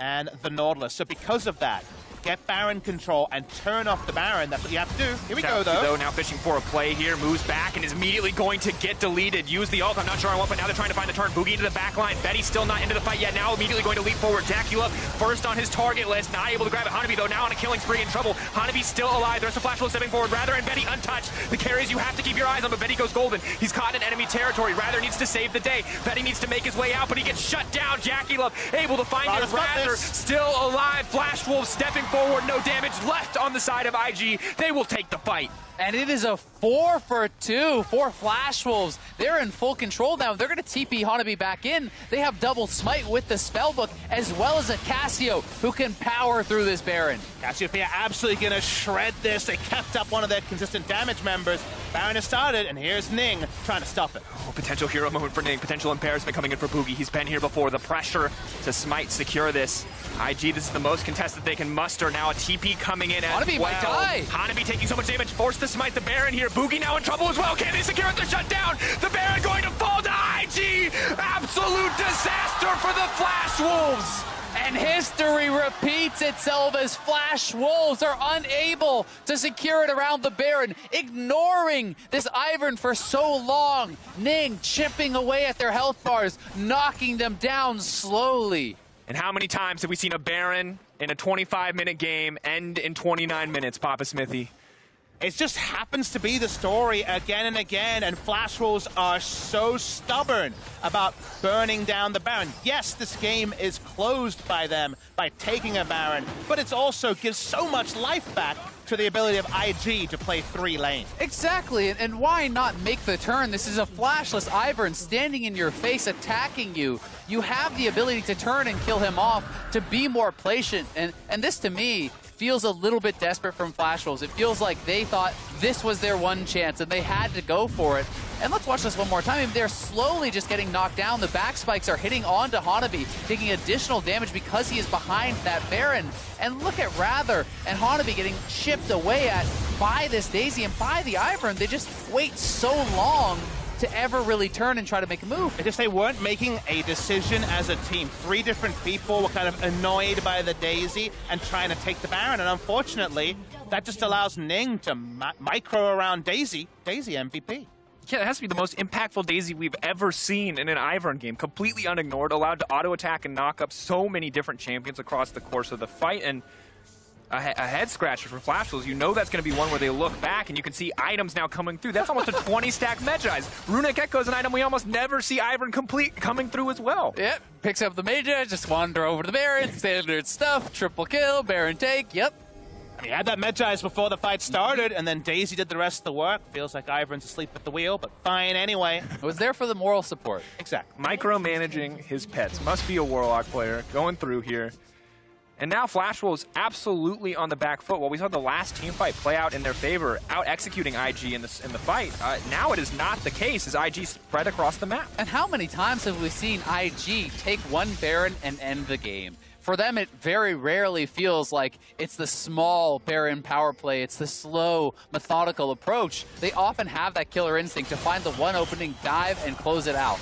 and the Nautilus. So because of that, get Baron control and turn off the Baron. That's what you have to do. Here we go, though. Now fishing for a play here, moves back and is immediately going to get deleted. Use the ult, I'm not sure on what, but now they're trying to find the turn. Boogie into the back line. Betty's still not into the fight yet. Now immediately going to leap forward. Dracula first on his target list, not able to grab it. Hanabi, though, now on a killing spree, in trouble. Hanabi still alive. There's a Flash Wolf stepping forward. Rather and Betty untouched. The carries you have to keep your eyes on, but Betty goes golden. He's caught in enemy territory. Rather needs to save the day. Betty needs to make his way out, but he gets shut down. Jackie Love able to find it. Rather still alive. Flash Wolf stepping forward. No damage left on the side of IG. They will take the fight. And it is a 4 for 2 for Flash Wolves. They're in full control now. They're going to TP Hanabi back in. They have double smite with the spellbook, as well as a Cassio who can power through this Baron. Cassiopeia absolutely going to shred this. They kept up one of their consistent damage members. Baron has started, and here's Ning trying to stop it. Oh, potential hero moment for Ning. Potential embarrassment coming in for Boogie. He's been here before. The pressure to smite secure this. IG, this is the most contested they can muster. Now a TP coming in as Hanabi might die. Hanabi taking so much damage, forced to smite the Baron here. Boogie now in trouble as well. Can they secure it? They're shut down. The Baron going to fall to IG. Absolute disaster for the Flash Wolves. And history repeats itself as Flash Wolves are unable to secure it around the Baron, ignoring this Ivern for so long. Ning chipping away at their health bars, knocking them down slowly. And how many times have we seen a Baron in a 25-minute game end in 29 minutes, Papa Smithy? It just happens to be the story again and again, and Flash Wolves are so stubborn about burning down the Baron. Yes, this game is closed by them by taking a Baron, but it also gives so much life back to the ability of IG to play 3 lanes. Exactly, and why not make the turn? This is a flashless Ivern standing in your face, attacking you. You have the ability to turn and kill him off, to be more patient, and this to me feels a little bit desperate from Flash Wolves. It feels like they thought this was their one chance and they had to go for it. And let's watch this one more time. I mean, they're slowly just getting knocked down. The back spikes are hitting onto Hanabi, taking additional damage because he is behind that Baron. And look at Rather and Hanabi getting chipped away at by this Daisy and by the Ivern. They just wait so long to ever really turn and try to make a move. It's just they weren't making a decision as a team. 3 different people were kind of annoyed by the Daisy and trying to take the Baron, and unfortunately, that just allows Ning to micro around Daisy. Daisy MVP. Yeah, it has to be the most impactful Daisy we've ever seen in an Ivern game. Completely unignored, allowed to auto-attack and knock up so many different champions across the course of the fight, and a head scratcher for Flash Wolves. You know that's going to be one where they look back and you can see items now coming through. That's almost a 20-stack Medjai's. Runic Echo's an item we almost never see Ivern complete coming through as well. Yep, picks up the Magi, just wander over to the Baron, standard stuff, triple kill, Baron take, yep. He had that Medjai's before the fight started, and then Daisy did the rest of the work. Feels like Ivern's asleep at the wheel, but fine anyway. It was there for the moral support. Exactly. Micromanaging his pets. Must be a Warlock player going through here. And now Flash Wolves absolutely on the back foot. Well, we saw the last team fight play out in their favor, out-executing IG in the fight. Now it is not the case as IG spread across the map. And how many times have we seen IG take one Baron and end the game? For them, it very rarely feels like it's the small Baron power play. It's the slow, methodical approach. They often have that killer instinct to find the one opening, dive, and close it out.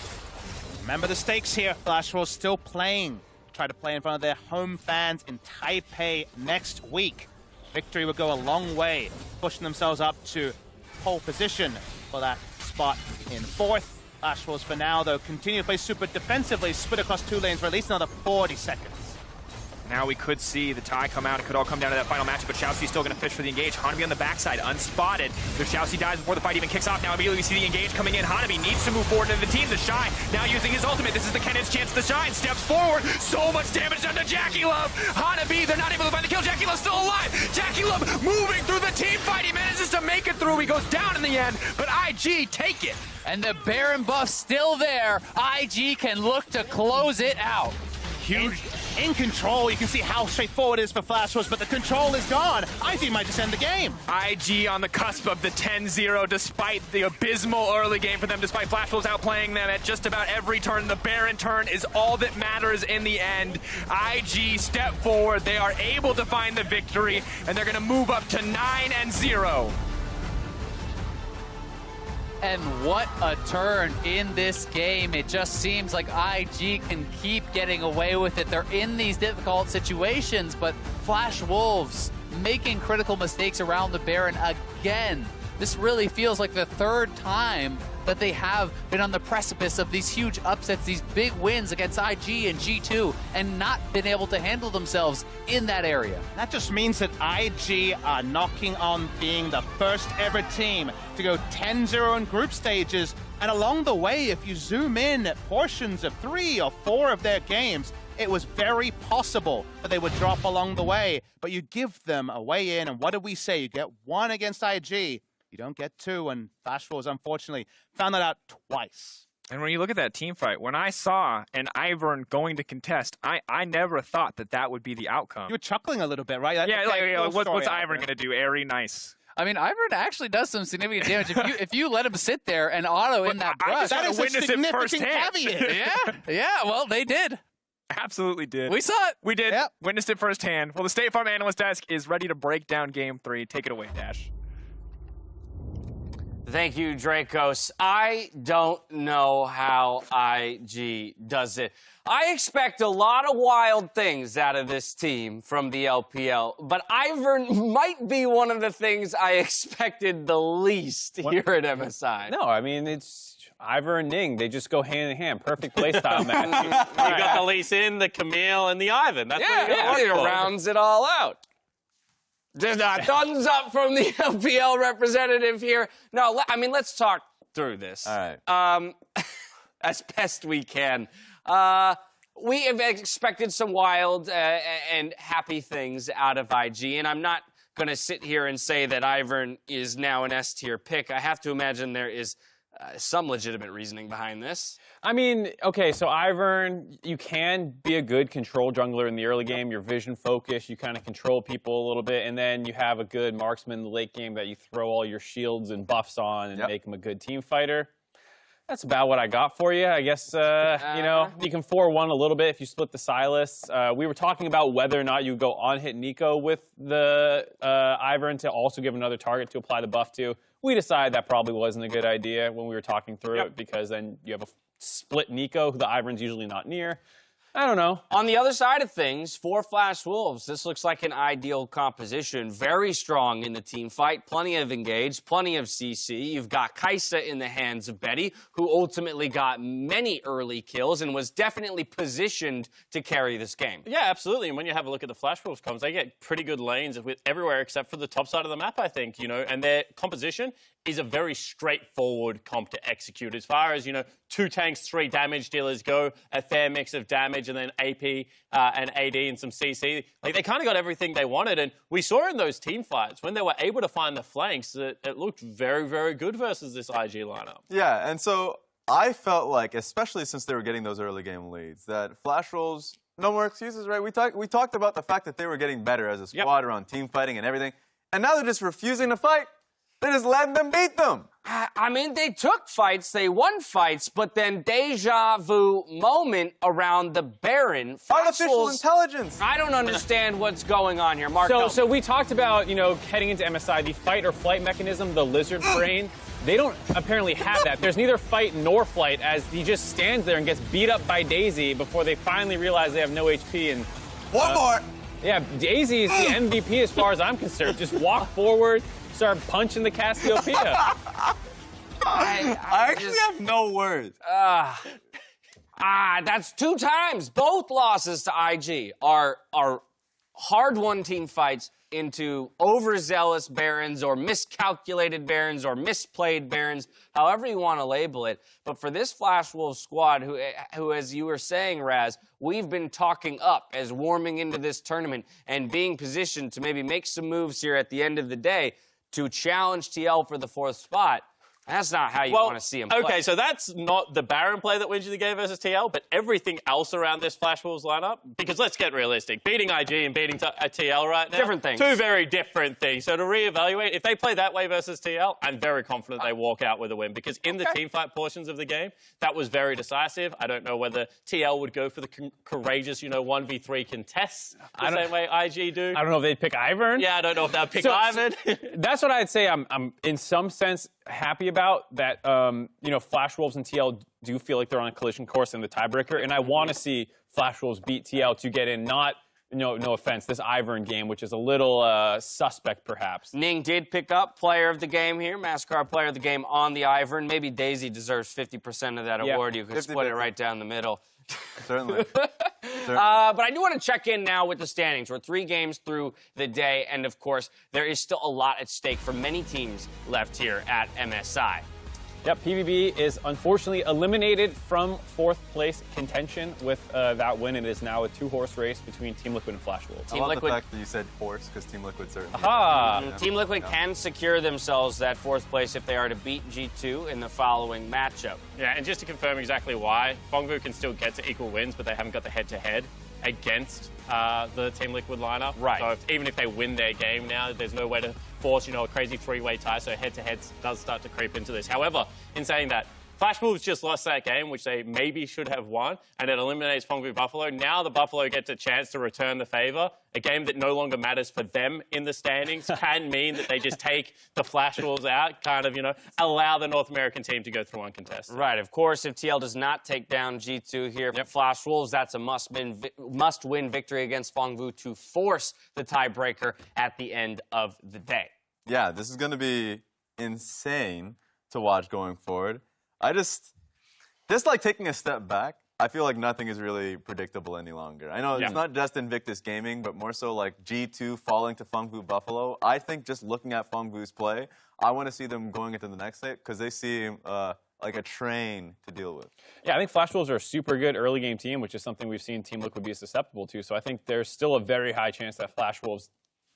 Remember the stakes here. Flash Wolves still playing. Try to play in front of their home fans in Taipei next week. Victory would go a long way, pushing themselves up to pole position for that spot in 4th. Flash Wolves for now, though, continue to play super defensively, split across 2 lanes for at least another 40 seconds. Now we could see the tie come out. It could all come down to that final match, but Xiaoxi's still going to fish for the engage. Hanabi on the backside, unspotted. There's Xiaoxi dies before the fight even kicks off. Now immediately we see the engage coming in. Hanabi needs to move forward into the team. The Shy now using his ultimate. This is the Kennan's chance to shine. Steps forward. So much damage done to Jackie Love. Hanabi, they're not able to find the kill. Jackie Love's still alive. Jackie Love moving through the team fight. He manages to make it through. He goes down in the end, but IG take it. And the Baron buff still there. IG can look to close it out. Huge. In control, you can see how straightforward it is for Flash Wolves, but the control is gone. IG might just end the game. IG on the cusp of the 10-0 despite the abysmal early game for them, despite Flash Wolves outplaying them at just about every turn. The Baron turn is all that matters in the end. IG step forward. They are able to find the victory, and they're going to move up to 9-0. And what a turn in this game. It just seems like IG can keep getting away with it. They're in these difficult situations, but Flash Wolves making critical mistakes around the Baron again. This really feels like the third time that they have been on the precipice of these huge upsets, these big wins against IG and G2, and not been able to handle themselves in that area. That just means that IG are knocking on being the first ever team to go 10-0 in group stages. And along the way, if you zoom in at portions of 3 or 4 of their games, it was very possible that they would drop along the way. But you give them a way in, and what did we say? You get 1 against IG. You don't get 2, and Flash Wolves, unfortunately, found that out twice. And when you look at that team fight, when I saw an Ivern going to contest, I never thought that would be the outcome. You were chuckling a little bit, right? Yeah, like, what's Ivern going to do? Airy, nice. I mean, Ivern actually does some significant damage. If you let him sit there and auto in that brush. That is a significant caveat. Yeah, well, they did. Absolutely did. We saw it. We did. Yep. Witnessed it firsthand. Well, the State Farm Analyst Desk is ready to break down Game 3. Take it away, Dash. Thank you, Dracos. I don't know how IG does it. I expect a lot of wild things out of this team from the LPL, but Ivern might be one of the things I expected the least here at MSI. No, I mean, it's Ivern and Ning. They just go hand in hand. Perfect playstyle match. You got the Lee Sin, the Camille, and the Ivan. That's what it rounds it all out. There's a thumbs up from the LPL representative here. No, I mean, let's talk through this. All right. As best we can. We have expected some wild and happy things out of IG, and I'm not going to sit here and say that Ivern is now an S-tier pick. I have to imagine there is some legitimate reasoning behind this. I mean, okay, so Ivern, you can be a good control jungler in the early game. You're vision focused. You kind of control people a little bit, and then you have a good marksman in the late game that you throw all your shields and buffs on and make him a good team fighter. That's about what I got for you. I guess, you know, you can 4-1 a little bit if you split the Silas. We were talking about whether or not you go on-hit Nico with the Ivern to also give another target to apply the buff to. We decided that probably wasn't a good idea when we were talking through it, because then you have a split Nico who the Ivern's usually not near. I don't know. On the other side of things, for Flash Wolves, this looks like an ideal composition. Very strong in the team fight. Plenty of engaged, plenty of CC. You've got Kaisa in the hands of Betty, who ultimately got many early kills and was definitely positioned to carry this game. Yeah, absolutely. And when you have a look at the Flash Wolves comps, they get pretty good lanes with everywhere except for the top side of the map, I think, you know, and their composition is a very straightforward comp to execute. As far as, you know, 2 tanks, 3 damage dealers go, a fair mix of damage, and then AP and AD and some CC. Like, they kind of got everything they wanted, and we saw in those team fights, when they were able to find the flanks, that it looked very, very good versus this IG lineup. Yeah, and so I felt like, especially since they were getting those early game leads, that Flash Wolves, no more excuses, right? We talked about the fact that they were getting better as a squad around team fighting and everything, and now they're just refusing to fight. They just let them beat them. I mean, they took fights, they won fights, but then deja vu moment around the Baron. Artificial intelligence. I don't understand what's going on here, Mark. So we talked about, you know, heading into MSI, the fight or flight mechanism, the lizard brain. They don't apparently have that. There's neither fight nor flight, as he just stands there and gets beat up by Daisy before they finally realize they have no HP. And one more. Yeah, Daisy is the MVP as far as I'm concerned. Just walk forward. Start punching the Cassiopeia. I actually have no words. That's 2 times. Both losses to IG are hard-won team fights into overzealous Barons or miscalculated Barons or misplayed Barons, however you want to label it. But for this Flash Wolves squad, who, as you were saying, Raz, we've been talking up as warming into this tournament and being positioned to maybe make some moves here at the end of the day, to challenge TL for the 4th spot, that's not how you want to see him play. Okay, so that's not the Baron play that wins you the game versus TL, but everything else around this Flash Wolves lineup, because let's get realistic, beating IG and beating TL right now, different things. 2 very different things. So to reevaluate, if they play that way versus TL, I'm very confident they walk out with a win, because in the teamfight portions of the game, that was very decisive. I don't know whether TL would go for the courageous, you know, 1v3 contests the same way IG do. I don't know if they'd pick Ivern. Yeah, I don't know if they'd pick Ivern. That's what I'd say. I'm in some sense happy about that, you know, Flash Wolves and TL do feel like they're on a collision course in the tiebreaker, and I want to see Flash Wolves beat TL to get in, not, no offense, this Ivern game, which is a little suspect, perhaps. Ning did pick up player of the game here, MasterCard player of the game on the Ivern. Maybe Daisy deserves 50% of that award. You could split it right down the middle. Certainly. But I do want to check in now with the standings. We're 3 games through the day, and of course, there is still a lot at stake for many teams left here at MSI. Yep, PBB is unfortunately eliminated from 4th place contention with that win. It is now a 2-horse race between Team Liquid and Flash Wolves. I love the fact that you said horse, because Team Liquid certainly. Team Liquid can secure themselves that 4th place if they are to beat G2 in the following matchup. Yeah, and just to confirm exactly why, Fongvu can still get to equal wins, but they haven't got the head-to-head against the Team Liquid lineup. Right. So even if they win their game now, there's no way to force, a crazy 3-way tie, so head-to-heads does start to creep into this. However, in saying that, Flash Wolves just lost that game, which they maybe should have won, and it eliminates Fongvu Buffalo. Now the Buffalo gets a chance to return the favor. A game that no longer matters for them in the standings can mean that they just take the Flash Wolves out, kind of, allow the North American team to go through uncontested. Right. Of course, if TL does not take down G2 here for Flash Wolves, that's a must-win victory against Fongvu to force the tiebreaker at the end of the day. Yeah, this is going to be insane to watch going forward. Just like taking a step back, I feel like nothing is really predictable any longer. I know it's not just Invictus Gaming, but more so like G2 falling to Fongvu Buffalo. I think just looking at Fongvu's play, I want to see them going into the next set because they seem like a train to deal with. Yeah, I think Flash Wolves are a super good early game team, which is something we've seen Team Liquid be susceptible to. So I think there's still a very high chance that Flash Wolves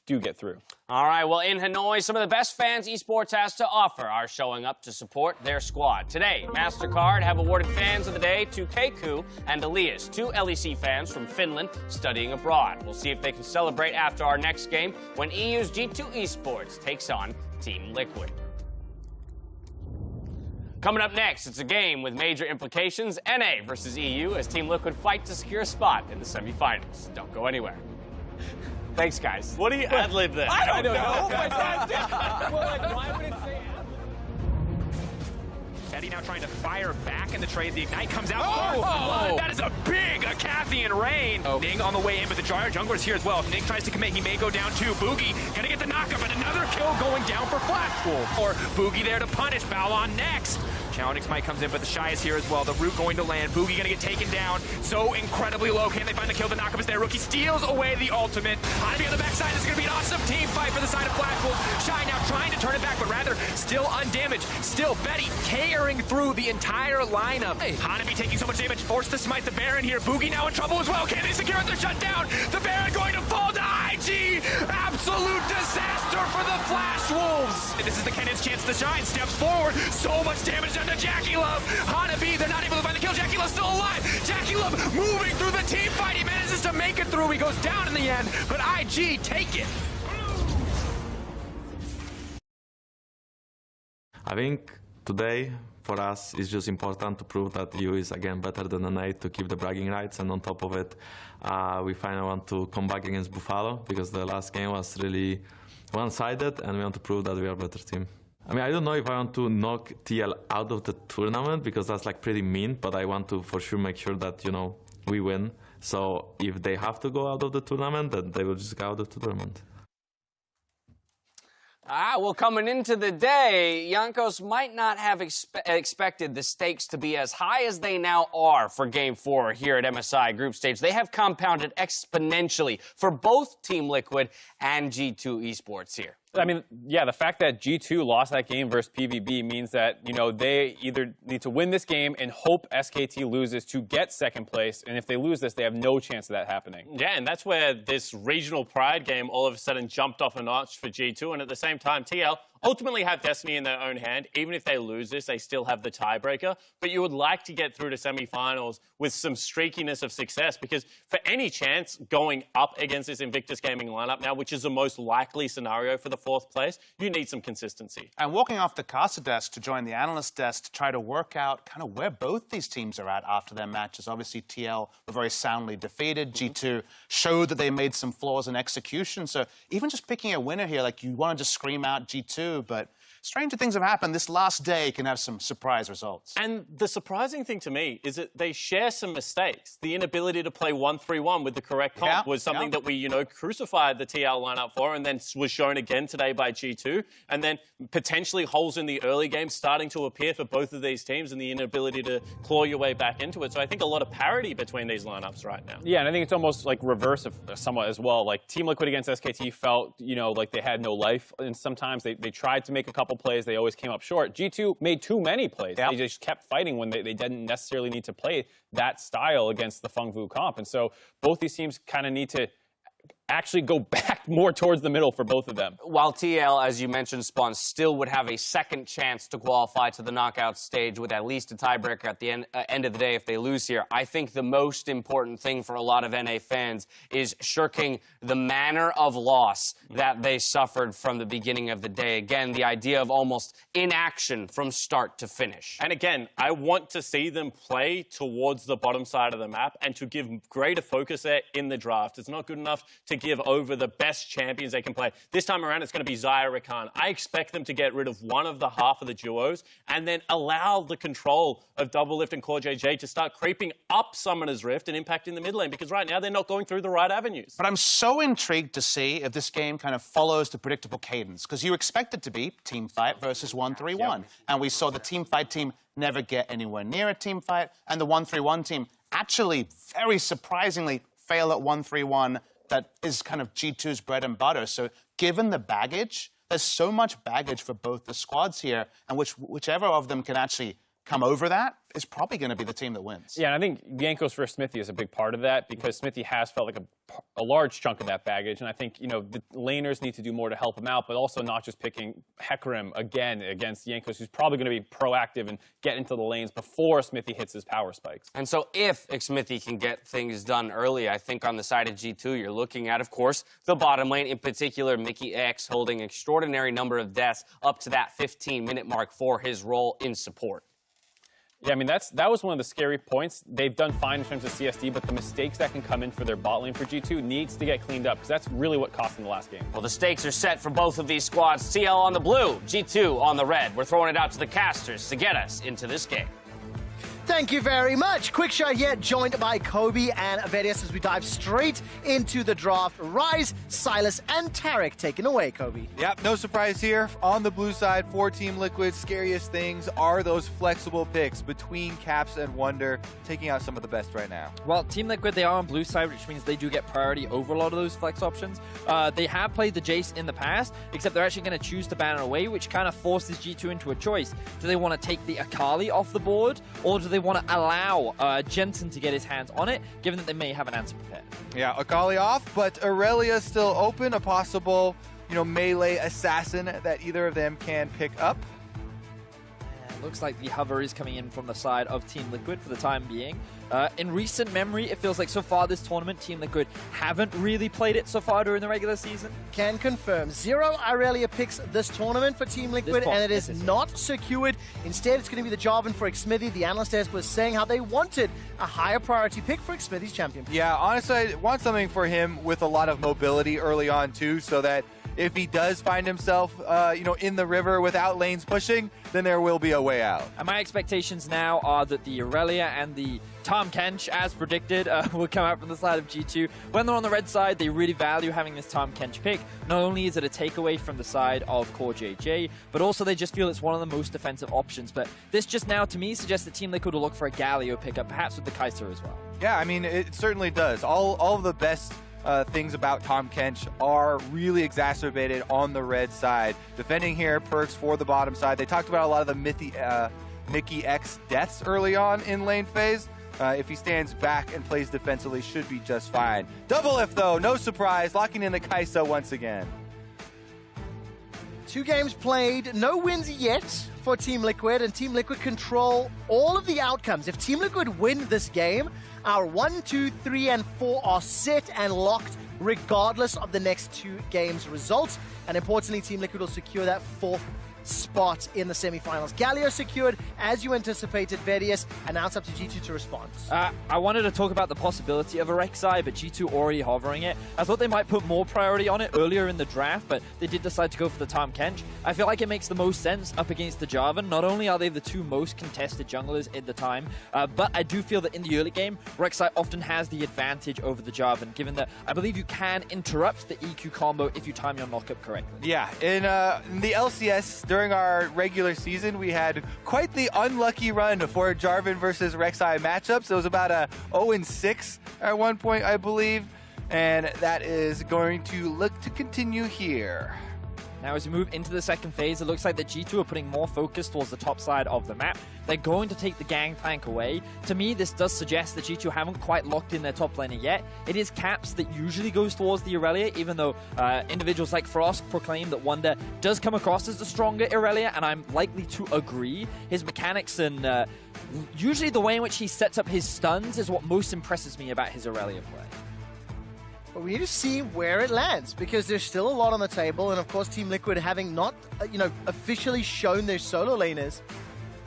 do get through. All right, well, in Hanoi, some of the best fans esports has to offer are showing up to support their squad. Today, MasterCard have awarded Fans of the Day to Keiku and Elias, 2 LEC fans from Finland studying abroad. We'll see if they can celebrate after our next game when EU's G2 Esports takes on Team Liquid. Coming up next, it's a game with major implications, NA versus EU, as Team Liquid fight to secure a spot in the semifinals. Don't go anywhere. Thanks, guys. What do you ad-lib there? I don't know. Why would it say ad-lib? Teddy now trying to fire back in the trade. The Ignite comes out. Oh! That is a big Acathian rain. Ning on the way in, but the Jungler's here as well. If Ning tries to commit, he may go down too. Boogie gonna get the knockup, and another kill going down for Flash Wolf. Or Boogie there to punish. Balon next. Challenging Smite comes in, but the Shy is here as well. The root going to land. Boogie gonna get taken down. So incredibly low. Can they find the kill? The knockup is there. Rookie steals away the ultimate. Hanabi on the backside. This is gonna be an awesome team fight for the side of Flash Wolf. Shy now trying to turn it back, but rather still undamaged. Still Betty tearing through the entire lineup. Hanabi taking so much damage, forced to smite the Baron here. Boogie now in trouble as well. Can they secure it? They're shut down. The Baron going to fall to IG. Absolute disaster for the Flash Wolves. And this is the Kennan's chance to shine. Steps forward. So much damage done to Jackie Love. Hanabi, they're not able to find the kill. Jackie Love's still alive. Jackie Love moving through the team fight. He manages to make it through. He goes down in the end, but IG take it. I think today for us it's just important to prove that EU is again better than NA to keep the bragging rights, and on top of it we finally want to come back against Buffalo because the last game was really one-sided and we want to prove that we are a better team. I mean, I don't know if I want to knock TL out of the tournament because that's like pretty mean, but I want to for sure make sure that, we win. So if they have to go out of the tournament, then they will just go out of the tournament. Well, coming into the day, Jankos might not have expected the stakes to be as high as they now are for Game 4 here at MSI Group Stage. They have compounded exponentially for both Team Liquid and G2 Esports here. I mean, yeah, the fact that G2 lost that game versus PBB means that, they either need to win this game and hope SKT loses to get second place, and if they lose this, they have no chance of that happening. Yeah, and that's where this regional pride game all of a sudden jumped off a notch for G2, and at the same time, TL ultimately have destiny in their own hand. Even if they lose this, they still have the tiebreaker. But you would like to get through to semifinals with some streakiness of success, because for any chance going up against this Invictus Gaming lineup now, which is the most likely scenario for the 4th place, you need some consistency. And walking off the caster desk to join the analyst desk to try to work out kind of where both these teams are at after their matches. Obviously, TL were very soundly defeated. G2 showed that they made some flaws in execution. So even just picking a winner here, like you want to just scream out G2, but stranger things have happened. This last day can have some surprise results. And the surprising thing to me is that they share some mistakes. The inability to play 1-3-1 with the correct comp was something that we, crucified the TL lineup for, and then was shown again today by G2. And then potentially holes in the early game starting to appear for both of these teams and the inability to claw your way back into it. So I think a lot of parity between these lineups right now. Yeah, and I think it's almost like reverse of somewhat as well. Like Team Liquid against SKT felt, like they had no life. And sometimes they tried to make a couple plays. They always came up short. G2 made too many plays. They just kept fighting when they didn't necessarily need to play that style against the Fengvu comp. And so both these teams kind of need to actually go back more towards the middle for both of them. While TL, as you mentioned, Spawn, still would have a second chance to qualify to the knockout stage with at least a tiebreaker at the end of the day if they lose here. I think the most important thing for a lot of NA fans is shirking the manner of loss that they suffered from the beginning of the day. Again, the idea of almost inaction from start to finish. And again, I want to see them play towards the bottom side of the map and to give greater focus there in the draft. It's not good enough to give over the best champions they can play. This time around, it's going to be Xayah Rakan. I expect them to get rid of one of the half of the duos and then allow the control of Doublelift and Core JJ to start creeping up Summoner's Rift and impacting the mid lane, because right now they're not going through the right avenues. But I'm so intrigued to see if this game kind of follows the predictable cadence, because you expect it to be team fight versus 1-3-1. And we saw the team fight team never get anywhere near a team fight, and the 1-3-1 team actually, very surprisingly, fail at 1-3-1. That is kind of G2's bread and butter. So given the baggage, there's so much baggage for both the squads here, and whichever of them can actually come over that is probably going to be the team that wins. Yeah, and I think Jankos versus Smithy is a big part of that, because Smithy has felt like a large chunk of that baggage, and I think, the laners need to do more to help him out, but also not just picking Hecarim again against Jankos, who's probably going to be proactive and get into the lanes before Smithy hits his power spikes. And so if Smithy can get things done early, I think on the side of G2, you're looking at, of course, the bottom lane, in particular, Mickey X holding an extraordinary number of deaths up to that 15-minute mark for his role in support. Yeah, I mean, that was one of the scary points. They've done fine in terms of CSD, but the mistakes that can come in for their bot lane for G2 needs to get cleaned up, because that's really what cost them the last game. Well, the stakes are set for both of these squads. TL on the blue, G2 on the red. We're throwing it out to the casters to get us into this game. Thank you very much. Quick shot here, joined by Kobe and Avedius as we dive straight into the draft. Rise, Silas, and Tarek taken away, Kobe. Yep, no surprise here. On the blue side for Team Liquid, scariest things are those flexible picks between Caps and Wonder, taking out some of the best right now. Well, Team Liquid, they are on blue side, which means they do get priority over a lot of those flex options. They have played the Jace in the past, except they're actually going to choose to ban it away, which kind of forces G2 into a choice. Do they want to take the Akali off the board, or do they want to allow Jensen to get his hands on it, given that they may have an answer prepared? Yeah, Akali off, but Aurelia still open, a possible, melee assassin that either of them can pick up. Looks like the hover is coming in from the side of Team Liquid for the time being. In recent memory, it feels like so far this tournament, Team Liquid haven't really played it so far during the regular season. Can confirm. 0 Aurelia picks this tournament for Team Liquid, and it is not secured. Instead, it's going to be the Jarvan for Xmithy. The analyst desk was saying how they wanted a higher priority pick for Xmithy's champion. Yeah, honestly, I want something for him with a lot of mobility early on, too, so that if he does find himself, in the river without lanes pushing, then there will be a way out. And my expectations now are that the Aurelia and the Tahm Kench, as predicted, will come out from the side of G2. When they're on the red side, they really value having this Tahm Kench pick. Not only is it a takeaway from the side of Core JJ, but also they just feel it's one of the most defensive options. But this just now, to me, suggests that Team Liquid will look for a Galio pickup, perhaps with the Kai'Sa as well. Yeah, I mean, it certainly does. All of the best things about Tahm Kench are really exacerbated on the red side. Defending here, perks for the bottom side. They talked about a lot of the Mickey X deaths early on in lane phase. If he stands back and plays defensively, should be just fine. Doublelift, though, no surprise, locking in the Kai'Sa once again. 2 games played, no wins yet for Team Liquid, and Team Liquid control all of the outcomes. If Team Liquid win this game, our 1, 2, 3, and 4 are set and locked regardless of the next 2 games' results. And importantly, Team Liquid will secure that 4th spot in the semifinals. Galio secured, as you anticipated, Verius, and now it's up to G2 to respond. I wanted to talk about the possibility of a Rek'Sai, but G2 already hovering it. I thought they might put more priority on it earlier in the draft, but they did decide to go for the Tahm Kench. I feel like it makes the most sense up against the Jarvan. Not only are they the two most contested junglers at the time, but I do feel that in the early game, Rek'Sai often has the advantage over the Jarvan, given that I believe you can interrupt the EQ combo if you time your knockup correctly. Yeah, in the LCS during our regular season, we had quite the unlucky run for Jarvan versus Rek'Sai matchups. It was about a 0-6 at one point, I believe, and that is going to look to continue here. Now, as we move into the second phase, it looks like the G2 are putting more focus towards the top side of the map. They're going to take the Gangplank away. To me, this does suggest that G2 haven't quite locked in their top laner yet. It is Caps that usually goes towards the Irelia, even though individuals like Frost proclaim that Wonder does come across as the stronger Irelia, and I'm likely to agree. His mechanics and usually the way in which he sets up his stuns is what most impresses me about his Irelia play. But we need to see where it lands, because there's still a lot on the table, and of course Team Liquid having not, officially shown their solo laners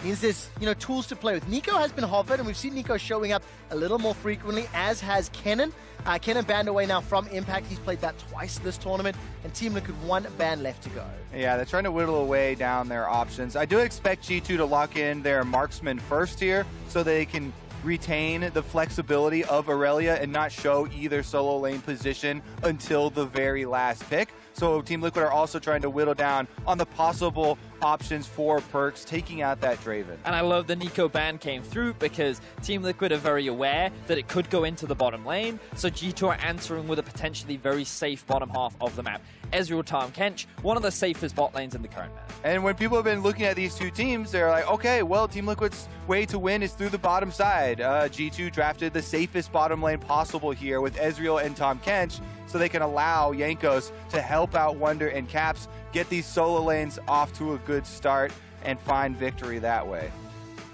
means there's, tools to play with. Nico has been hovered, and we've seen Nico showing up a little more frequently, as has Kennen. Kennen banned away now from Impact. He's played that twice this tournament, and Team Liquid 1 ban left to go. Yeah, they're trying to whittle away down their options. I do expect G2 to lock in their marksman first here, so they can retain the flexibility of Irelia and not show either solo lane position until the very last pick. So Team Liquid are also trying to whittle down on the possible options for perks, taking out that Draven. And I love the Nico ban came through because Team Liquid are very aware that it could go into the bottom lane, so G2 are answering with a potentially very safe bottom half of the map. Ezreal, Tahm Kench, one of the safest bot lanes in the current map. And when people have been looking at these two teams, they're like, okay, well, Team Liquid's way to win is through the bottom side. G2 drafted the safest bottom lane possible here with Ezreal and Tahm Kench, so they can allow Jankos to help out Wonder and Caps, get these solo lanes off to a good start, and find victory that way.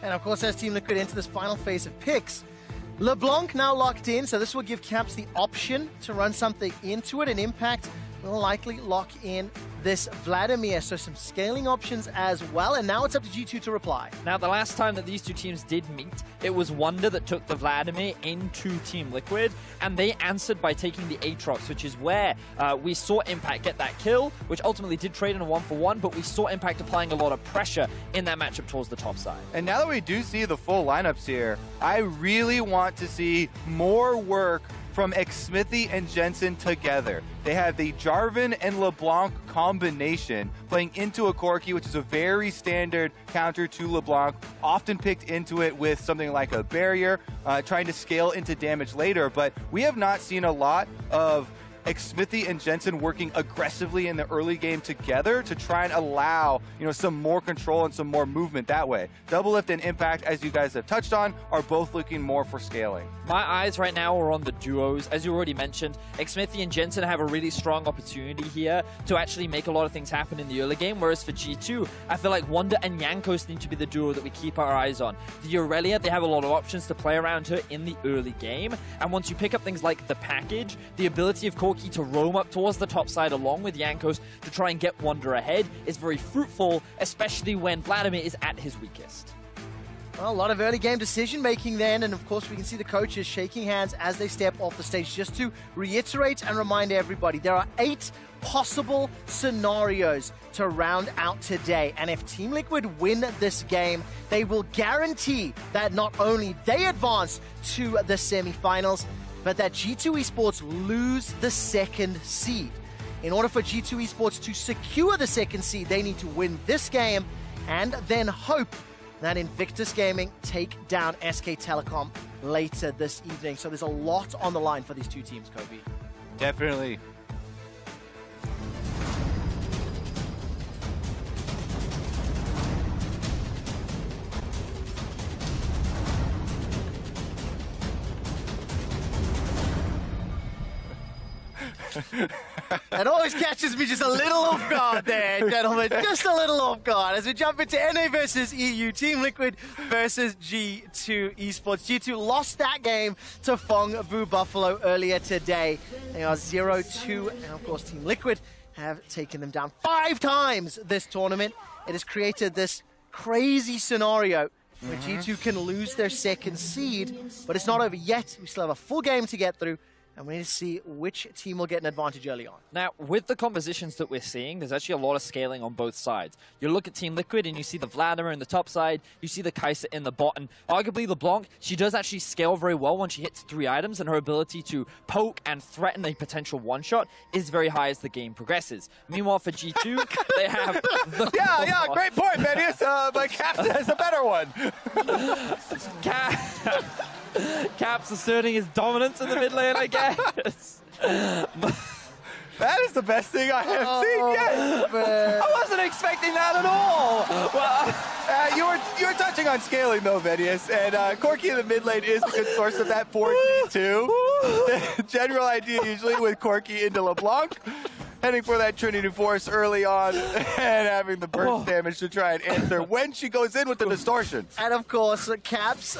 And of course, as Team Liquid enter this final phase of picks, LeBlanc now locked in, so this will give Caps the option to run something into it, and Impact will likely lock in this Vladimir, so some scaling options as well, and now it's up to G2 to reply. Now, the last time that these two teams did meet, it was Wonder that took the Vladimir into Team Liquid, and they answered by taking the Aatrox, which is where we saw Impact get that kill, which ultimately did trade in a 1-for-1, but we saw Impact applying a lot of pressure in that matchup towards the top side. And now that we do see the full lineups here, I really want to see more work from Xmithie and Jensen together. They have the Jarvan and LeBlanc combination playing into a Corki, which is a very standard counter to LeBlanc, often picked into it with something like a barrier, trying to scale into damage later, but we have not seen a lot of Xmithie and Jensen working aggressively in the early game together to try and allow, some more control and some more movement that way. Doublelift and Impact, as you guys have touched on, are both looking more for scaling. My eyes right now are on the duos. As you already mentioned, Xmithie and Jensen have a really strong opportunity here to actually make a lot of things happen in the early game, whereas for G2, I feel like Wonder and Jankos need to be the duo that we keep our eyes on. The Aurelia, they have a lot of options to play around her in the early game, and once you pick up things like the package, the ability of Corki to roam up towards the top side along with Jankos to try and get Wonder ahead is very fruitful, especially when Vladimir is at his weakest. Well, a lot of early game decision making then, and of course we can see the coaches shaking hands as they step off the stage. Just to reiterate and remind everybody, there are 8 possible scenarios to round out today, and if Team Liquid win this game, they will guarantee that not only they advance to the semifinals, but that G2 Esports lose the second seed. In order for G2 Esports to secure the second seed, they need to win this game and then hope that Invictus Gaming take down SK Telecom later this evening. So there's a lot on the line for these two teams, Kobe. Definitely. That always catches me just a little off guard there, gentlemen. Just a little off guard as we jump into NA versus EU. Team Liquid versus G2 Esports. G2 lost that game to Fong Vu Buffalo earlier today. They are 0-2, and of course Team Liquid have taken them down 5 times this tournament. it has created this crazy scenario where G2 can lose their second seed, but it's not over yet. We still have a full game to get through, and we need to see which team will get an advantage early on. Now, with the compositions that we're seeing, there's actually a lot of scaling on both sides. You look at Team Liquid and you see the Vladimir in the top side, you see the Kai'Sa in the bot, and arguably LeBlanc, she does actually scale very well when she hits 3 items, and her ability to poke and threaten a potential one-shot is very high as the game progresses. Meanwhile, for G2, they have the... Yeah, great point, Medius, but Caps has a better one. Caps asserting his dominance in the mid lane, I guess. That is the best thing I have seen yet. Man. I wasn't expecting that at all. Well, you were touching on scaling though, Venius, and Corky in the mid lane is a good source of that for G2. The general idea usually with Corky into LeBlanc, heading for that Trinity Force early on and having the burst damage to try and answer when she goes in with the distortion. And of course, Caps,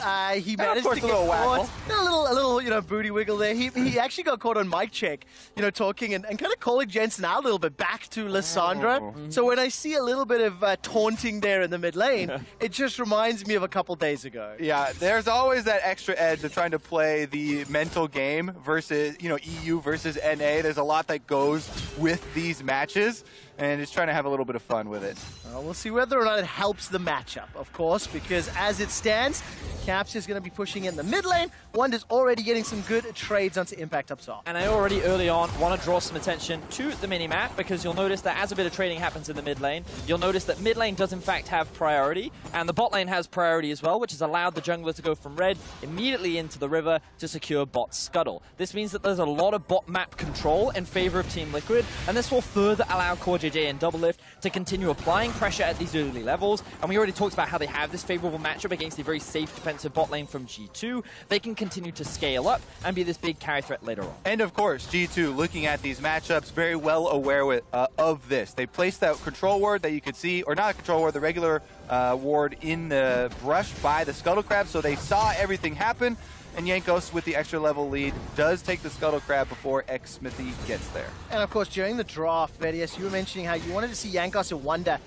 he managed course, to a get little caught. waggle. A little, booty wiggle there. He actually got caught on mic check, talking and kind of calling Jensen out a little bit back to Lissandra. So when I see a little bit of taunting there in the mid lane, it just reminds me of a couple days ago. Yeah, there's always that extra edge of trying to play the mental game versus, EU versus NA. There's a lot that goes with these matches, and just trying to have a little bit of fun with it. We'll see whether or not it helps the matchup, of course, because as it stands, Caps is going to be pushing in the mid lane. Wonder's already getting some good trades onto Impact up top. And I already early on want to draw some attention to the mini-map, because you'll notice that as a bit of trading happens in the mid lane, you'll notice that mid lane does in fact have priority, and the bot lane has priority as well, which has allowed the jungler to go from red immediately into the river to secure bot scuttle. This means that there's a lot of bot map control in favor of Team Liquid, and this will further allow CoreJJ and Doublelift to continue applying pressure at these early levels. And we already talked about how they have this favorable matchup against a very safe defensive bot lane from G2. They can continue to scale up and be this big carry threat later on. And of course, G2 looking at these matchups, very well aware of this. They placed that control ward that you could see, or not a control ward, the regular ward in the brush by the Scuttle Crab, so they saw everything happen. And Jankos, with the extra level lead, does take the Scuttle Crab before Xsmithy gets there. And of course, during the draft, Vedius, you were mentioning how you wanted to see Jankos and Wonder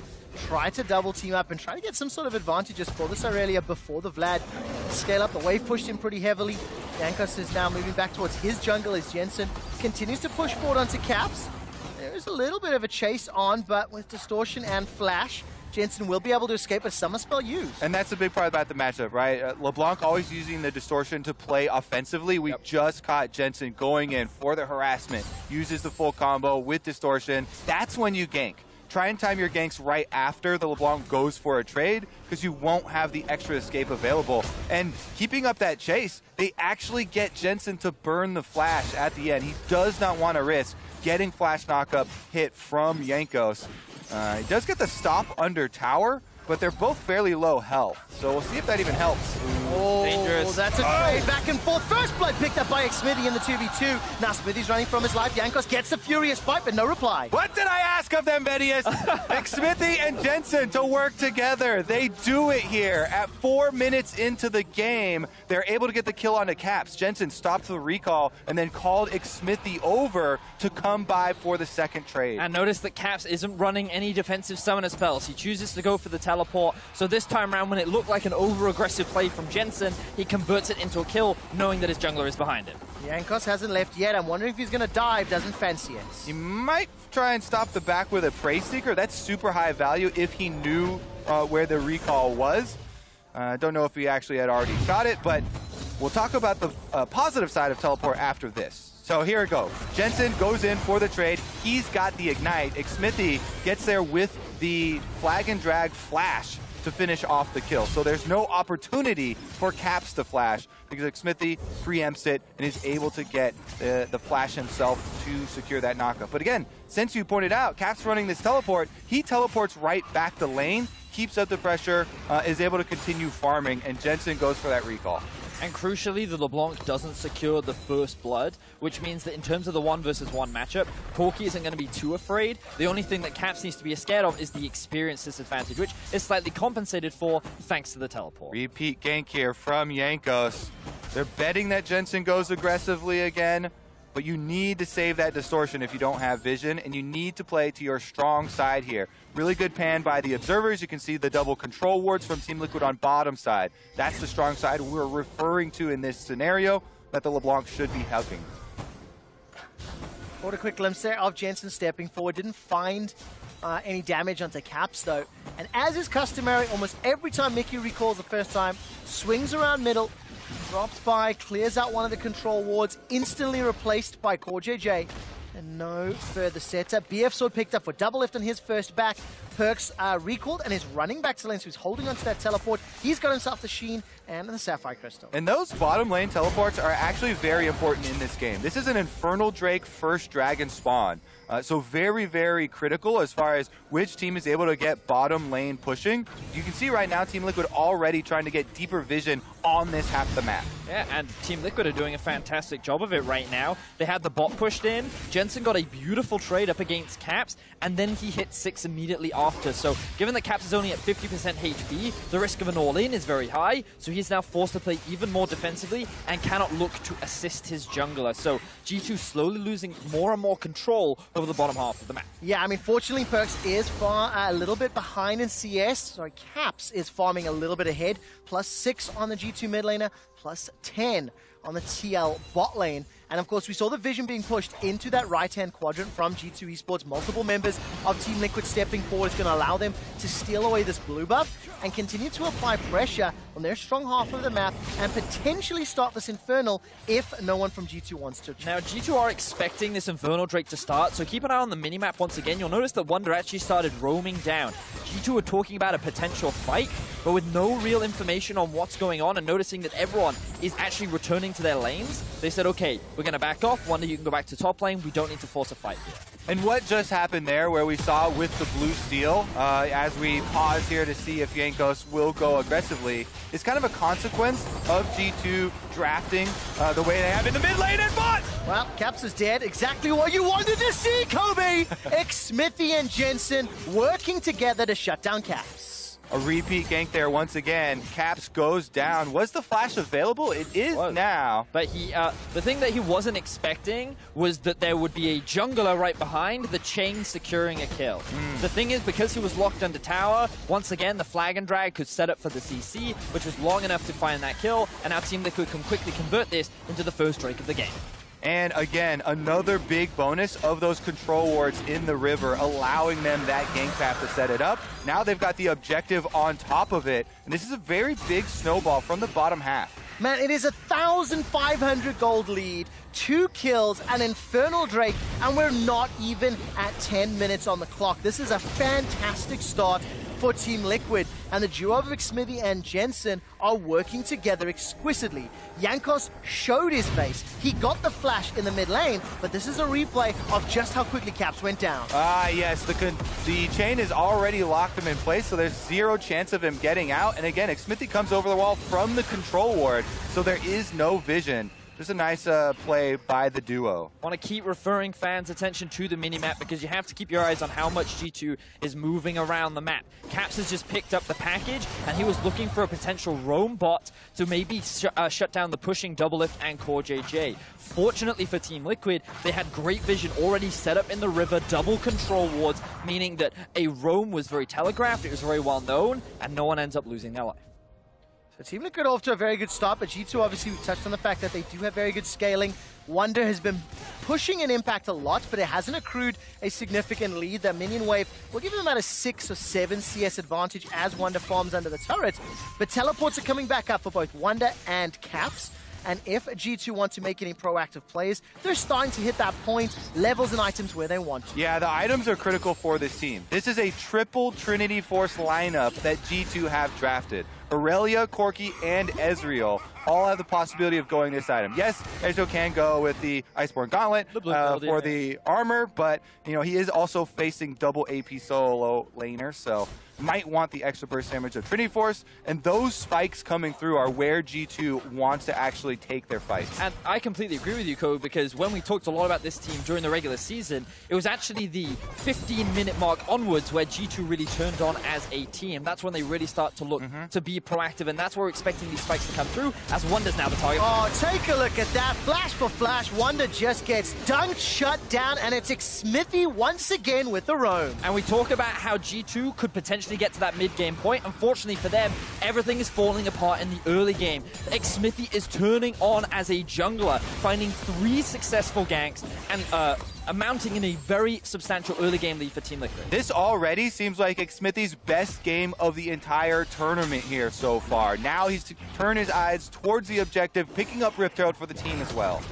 try to double team up and try to get some sort of advantages for this Aurelia before the Vlad scale up. The wave pushed him pretty heavily. Jankos is now moving back towards his jungle as Jensen continues to push forward onto Caps. There's a little bit of a chase on, but with Distortion and Flash, Jensen will be able to escape a summer spell used. And that's a big part about the matchup, right? LeBlanc always using the distortion to play offensively. We just caught Jensen going in for the harassment, uses the full combo with distortion. That's when you gank. Try and time your ganks right after the LeBlanc goes for a trade, because you won't have the extra escape available. And keeping up that chase, they actually get Jensen to burn the flash at the end. He does not want to risk getting flash knockup hit from Jankos. He does get the stop under tower, but they're both fairly low health. So we'll see if that even helps. Oh, dangerous. That's a trade back and forth. First blood picked up by Xsmithy in the 2v2. Now Smithy's running from his life. Jankos gets the furious bite, but no reply. What did I ask of them, Vedius? Xsmithy and Jensen to work together. They do it here. At 4 minutes into the game, they're able to get the kill onto Caps. Jensen stopped the recall and then called Xsmithy over to come by for the second trade. And notice that Caps isn't running any defensive summoner spells. He chooses to go for the teleport. So this time around, when it looked like an over-aggressive play from Jensen, he converts it into a kill, knowing that his jungler is behind him. Jankos hasn't left yet. I'm wondering if he's going to dive. Doesn't fancy it. He might try and stop the back with a Prey Seeker. That's super high value if he knew where the recall was. Don't know if he actually had already shot it, but we'll talk about the positive side of teleport after this. So here it goes. Jensen goes in for the trade. He's got the ignite. Xsmithy gets there with the flag and drag flash to finish off the kill. So there's no opportunity for Caps to flash because Xsmithy preempts it and is able to get the flash himself to secure that knockup. But again, since you pointed out, Caps running this teleport, he teleports right back to lane, keeps up the pressure, is able to continue farming, and Jensen goes for that recall. And crucially, the LeBlanc doesn't secure the first blood, which means that in terms of the 1 versus 1 matchup, Corky isn't going to be too afraid. The only thing that Caps needs to be scared of is the experience disadvantage, which is slightly compensated for thanks to the teleport. Repeat gank here from Jankos. They're betting that Jensen goes aggressively again. but you need to save that distortion if you don't have vision, and you need to play to your strong side here. Really good pan by the observers. You can see the double control wards from Team Liquid on bottom side. That's the strong side we're referring to in this scenario that the LeBlanc should be helping. What a quick glimpse there of Jensen stepping forward. Didn't find any damage onto Caps, though. And as is customary, almost every time Mickey recalls the first time, swings around middle, drops by, clears out one of the control wards, instantly replaced by Core JJ. And no further setup. BF Sword picked up for double lift on his first back. Perks recalled and is running back to lane, so he's holding onto that teleport. He's got himself the Sheen and the Sapphire Crystal. And those bottom lane teleports are actually very important in this game. This is an Infernal Drake first Dragon spawn. So very, very critical as far as which team is able to get bottom lane pushing. You can see right now Team Liquid already trying to get deeper vision on this half of the map. Yeah, and Team Liquid are doing a fantastic job of it right now. They had the bot pushed in. Jensen got a beautiful trade up against Caps, and then he hit 6 immediately after. So given that Caps is only at 50% HP, the risk of an all-in is very high. So he's now forced to play even more defensively and cannot look to assist his jungler. So G2 slowly losing more and more control over the bottom half of the map. Yeah, I mean, fortunately, Perks is far a little bit behind in CS. Sorry, Caps is farming a little bit ahead. +6 on the G2 mid laner, +10 on the TL bot lane. And of course, we saw the vision being pushed into that right-hand quadrant from G2 Esports. Multiple members of Team Liquid stepping forward is going to allow them to steal away this blue buff and continue to apply pressure on their strong half of the map and potentially start this Infernal if no one from G2 wants to. Now, G2 are expecting this Infernal Drake to start, so keep an eye on the minimap once again. You'll notice that Wonder actually started roaming down. G2 are talking about a potential fight, but with no real information on what's going on and noticing that everyone is actually returning to their lanes, they said, okay, we're going to back off. Wonder, you can go back to top lane. We don't need to force a fight here. And what just happened there, where we saw with the blue steal, as we pause here to see if Jankos will go aggressively, is kind of a consequence of G2 drafting the way they have in the mid lane and bot! Well, Caps is dead. Exactly what you wanted to see, Kobe! Smithy and Jensen working together to shut down Caps. A repeat gank there once again. Caps goes down. Was the flash available? It is now. But the thing that he wasn't expecting was that there would be a jungler right behind the chain securing a kill. The thing is, because he was locked under tower, once again, the flag and drag could set up for the CC, which was long enough to find that kill, and our Team Liquid can quickly convert this into the first Drake of the game. And again, another big bonus of those control wards in the river, allowing them that gank path to set it up. Now they've got the objective on top of it. And this is a very big snowball from the bottom half. Man, it is 1,500 gold lead, 2 kills, an Infernal Drake, and we're not even at 10 minutes on the clock. This is a fantastic start for Team Liquid, and the duo of Smithy and Jensen are working together exquisitely. Jankos showed his face. He got the flash in the mid lane, but this is a replay of just how quickly Caps went down. Yes, the chain is already locked him in place, so there's 0 chance of him getting out. And again, Smithy comes over the wall from the control ward, so there is no vision. Just a nice play by the duo. I want to keep referring fans' attention to the minimap because you have to keep your eyes on how much G2 is moving around the map. Caps has just picked up the package, and he was looking for a potential roam bot to maybe shut down the pushing double lift and Core JJ. Fortunately for Team Liquid, they had great vision already set up in the river, double control wards, meaning that a roam was very telegraphed, it was very well known, and no one ends up losing their life. So Team Liquid off to a very good start, but G2 obviously we touched on the fact that they do have very good scaling. Wonder has been pushing an impact a lot, but it hasn't accrued a significant lead. That minion wave will give him about a 6 or 7 CS advantage as Wonder farms under the turret. But teleports are coming back up for both Wonder and Caps. And if G2 want to make any proactive plays, they're starting to hit that point, levels and items where they want to. Yeah, the items are critical for this team. This is a triple Trinity Force lineup that G2 have drafted. Aurelia, Corki, and Ezreal all have the possibility of going this item. Yes, Ezreal can go with the Iceborne Gauntlet for the armor, but you know he is also facing double AP solo laner, so might want the extra burst damage of Trinity Force, and those spikes coming through are where G2 wants to actually take their fights. And I completely agree with you, Code, because when we talked a lot about this team during the regular season, it was actually the 15-minute mark onwards where G2 really turned on as a team. That's when they really start to look to be proactive, and that's where we're expecting these spikes to come through, as Wonder's now the target. Oh, take a look at that. Flash for flash. Wonder just gets dunked, shut down, and it's Smithy once again with the roam. And we talk about how G2 could potentially get to that mid-game point. Unfortunately for them, everything is falling apart in the early game. Smithy is turning on as a jungler, finding 3 successful ganks and amounting in a very substantial early game lead for Team Liquid. This already seems like Smithy's best game of the entire tournament here so far. Now he's turned his eyes towards the objective, picking up Rift Herald for the team as well.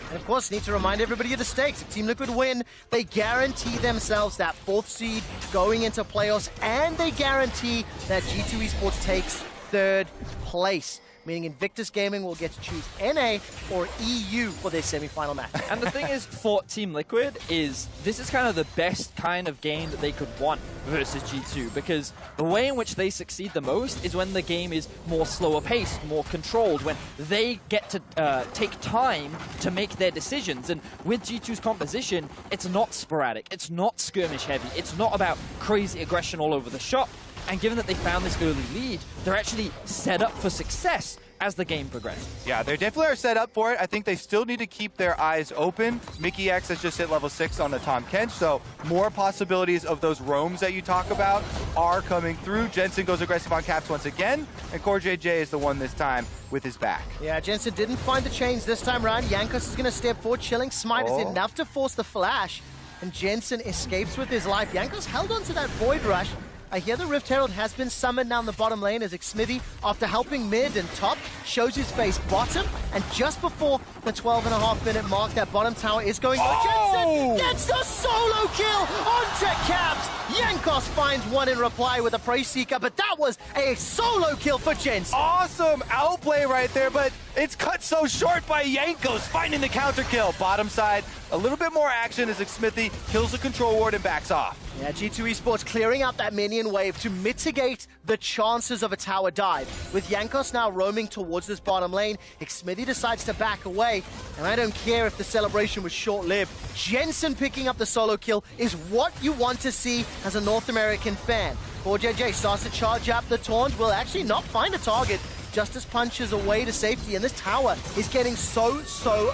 And of course, need to remind everybody of the stakes. If Team Liquid win, they guarantee themselves that 4th seed going into playoffs, and they guarantee that G2 Esports takes 3rd place. Meaning Invictus Gaming will get to choose NA or EU for their semi-final match. And the thing is, for Team Liquid, is this is kind of the best kind of game that they could want versus G2, because the way in which they succeed the most is when the game is more slower paced, more controlled, when they get to take time to make their decisions. And with G2's composition, it's not sporadic, it's not skirmish heavy, it's not about crazy aggression all over the shop. And given that they found this early lead, they're actually set up for success as the game progresses. Yeah, they definitely are set up for it. I think they still need to keep their eyes open. Mickey X has just hit level 6 on the Tahm Kench, so more possibilities of those roams that you talk about are coming through. Jensen goes aggressive on Caps once again, and Core JJ is the one this time with his back. Yeah, Jensen didn't find the chains this time around. Jankos is going to step forward. Chilling Smite is enough to force the flash, and Jensen escapes with his life. Jankos held onto that Void Rush. I hear the Rift Herald has been summoned down the bottom lane as Smithy, after helping mid and top, shows his face bottom. And just before the 12.5-minute mark, that bottom tower is going on. Jensen gets the solo kill onto Caps. Jankos finds one in reply with a Prey Seeker, but that was a solo kill for Jensen. Awesome outplay right there, but it's cut so short by Jankos finding the counter kill. Bottom side, a little bit more action as Smithy kills the control ward and backs off. Yeah, G2 Esports clearing out that minion wave to mitigate the chances of a tower dive. With Jankos now roaming towards this bottom lane, Smithy decides to back away, and I don't care if the celebration was short-lived. Jensen picking up the solo kill is what you want to see as a North American fan. Core JJ starts to charge up. The taunt will actually not find a target. Justice punches away to safety, and this tower is getting so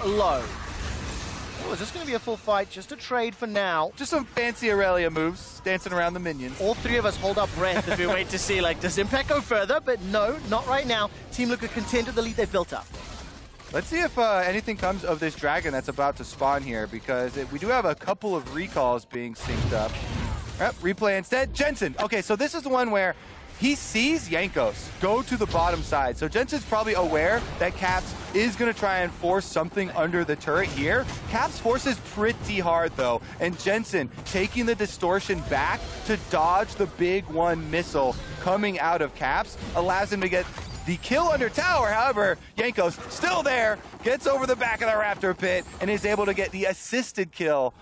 low. Oh, is this going to be a full fight? Just a trade for now. Just some fancy Aurelia moves, dancing around the minions. All 3 of us hold our breath as we wait to see, like, does Impact go further? But no, not right now. Team Liquid content with the lead they've built up. Let's see if anything comes of this dragon that's about to spawn here, because we do have a couple of recalls being synced up. Replay instead. Jensen. Okay, so this is the one where he sees Jankos go to the bottom side. So Jensen's probably aware that Caps is going to try and force something under the turret here. Caps forces pretty hard, though. And Jensen taking the distortion back to dodge the big one missile coming out of Caps allows him to get the kill under tower. However, Jankos still there, gets over the back of the Raptor pit, and is able to get the assisted kill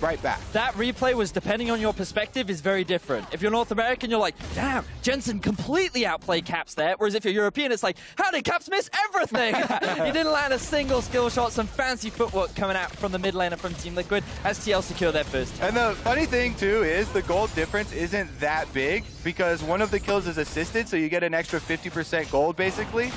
right back. That replay was, depending on your perspective, is very different. If you're North American, you're like, damn, Jensen completely outplayed Caps there. Whereas if you're European, it's like, how did Caps miss everything? He didn't land a single skill shot. Some fancy footwork coming out from the mid laner from Team Liquid as TL secure their first. And the funny thing, too, is the gold difference isn't that big because one of the kills is assisted, so you get an extra 50% gold, basically.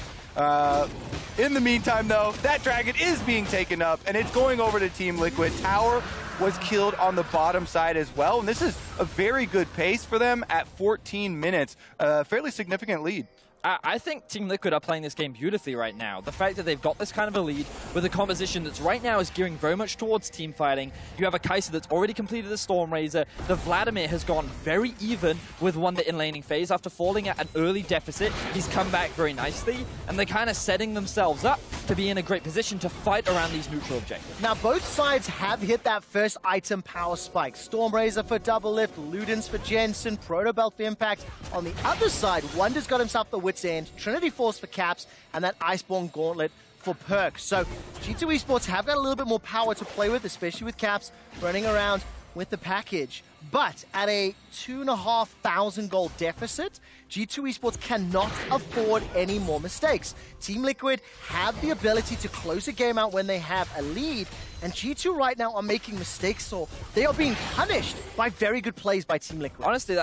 In the meantime, though, that dragon is being taken up, and it's going over to Team Liquid. Tower was killed on the bottom side as well, and this is a very good pace for them at 14 minutes. A fairly significant lead. I think Team Liquid are playing this game beautifully right now. The fact that they've got this kind of a lead with a composition that's right now is gearing very much towards team fighting. You have a Kai'Sa that's already completed the Stormraiser. The Vladimir has gone very even with Wonder in laning phase. After falling at an early deficit, he's come back very nicely, and they're kind of setting themselves up to be in a great position to fight around these neutral objectives. Now, both sides have hit that first item power spike. Stormraiser for double lift, Ludens for Jensen, Protobelt for impact. On the other side, Wonder's got himself the Wit's End, Trinity Force for Caps, and that Iceborne Gauntlet for Perk. So G2 Esports have got a little bit more power to play with, especially with Caps running around with the package. But at a 2,500 gold deficit, G2 Esports cannot afford any more mistakes. Team Liquid have the ability to close a game out when they have a lead, and G2 right now are making mistakes, so they are being punished by very good plays by Team Liquid. Honestly,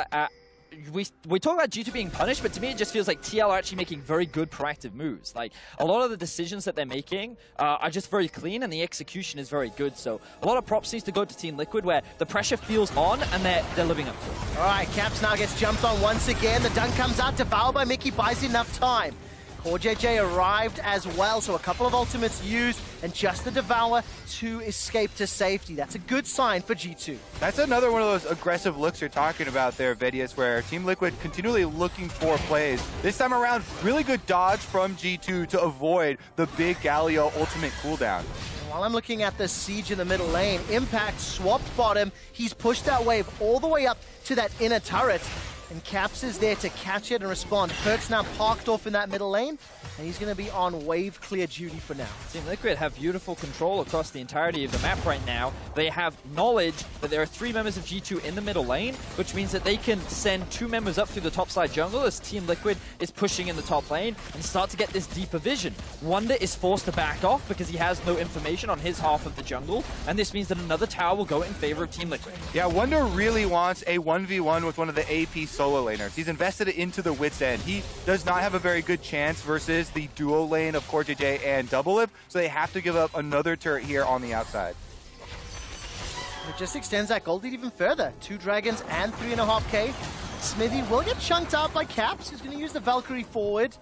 we talk about G2 being punished, but to me it just feels like TL are actually making very good proactive moves. Like, a lot of the decisions that they're making are just very clean, and the execution is very good. So a lot of props needs to go to Team Liquid, where the pressure feels on and they're living up to it. All right, Caps now gets jumped on once again. The dunk comes out, devoured by Mickey, buys enough time. Core JJ arrived as well, so a couple of ultimates used, and just the Devour to escape to safety. That's a good sign for G2. That's another one of those aggressive looks you're talking about there, Vedius, where Team Liquid continually looking for plays. This time around, really good dodge from G2 to avoid the big Galio ultimate cooldown. While I'm looking at the siege in the middle lane, Impact swapped bottom. He's pushed that wave all the way up to that inner turret. And Caps is there to catch it and respond. Perk's now parked off in that middle lane, and he's going to be on wave clear duty for now. Team Liquid have beautiful control across the entirety of the map right now. They have knowledge that there are 3 members of G2 in the middle lane, which means that they can send 2 members up through the top side jungle as Team Liquid is pushing in the top lane and start to get this deeper vision. Wonder is forced to back off because he has no information on his half of the jungle, and this means that another tower will go in favor of Team Liquid. Yeah, Wonder really wants a 1v1 with one of the AP solo laners. He's invested it into the Wit's End. He does not have a very good chance versus the duo lane of Core JJ and Doublelift, so they have to give up another turret here on the outside. It just extends that gold lead even further. 2 dragons and 3.5k. Smithy will get chunked out by Caps. He's going to use the Valkyrie forward.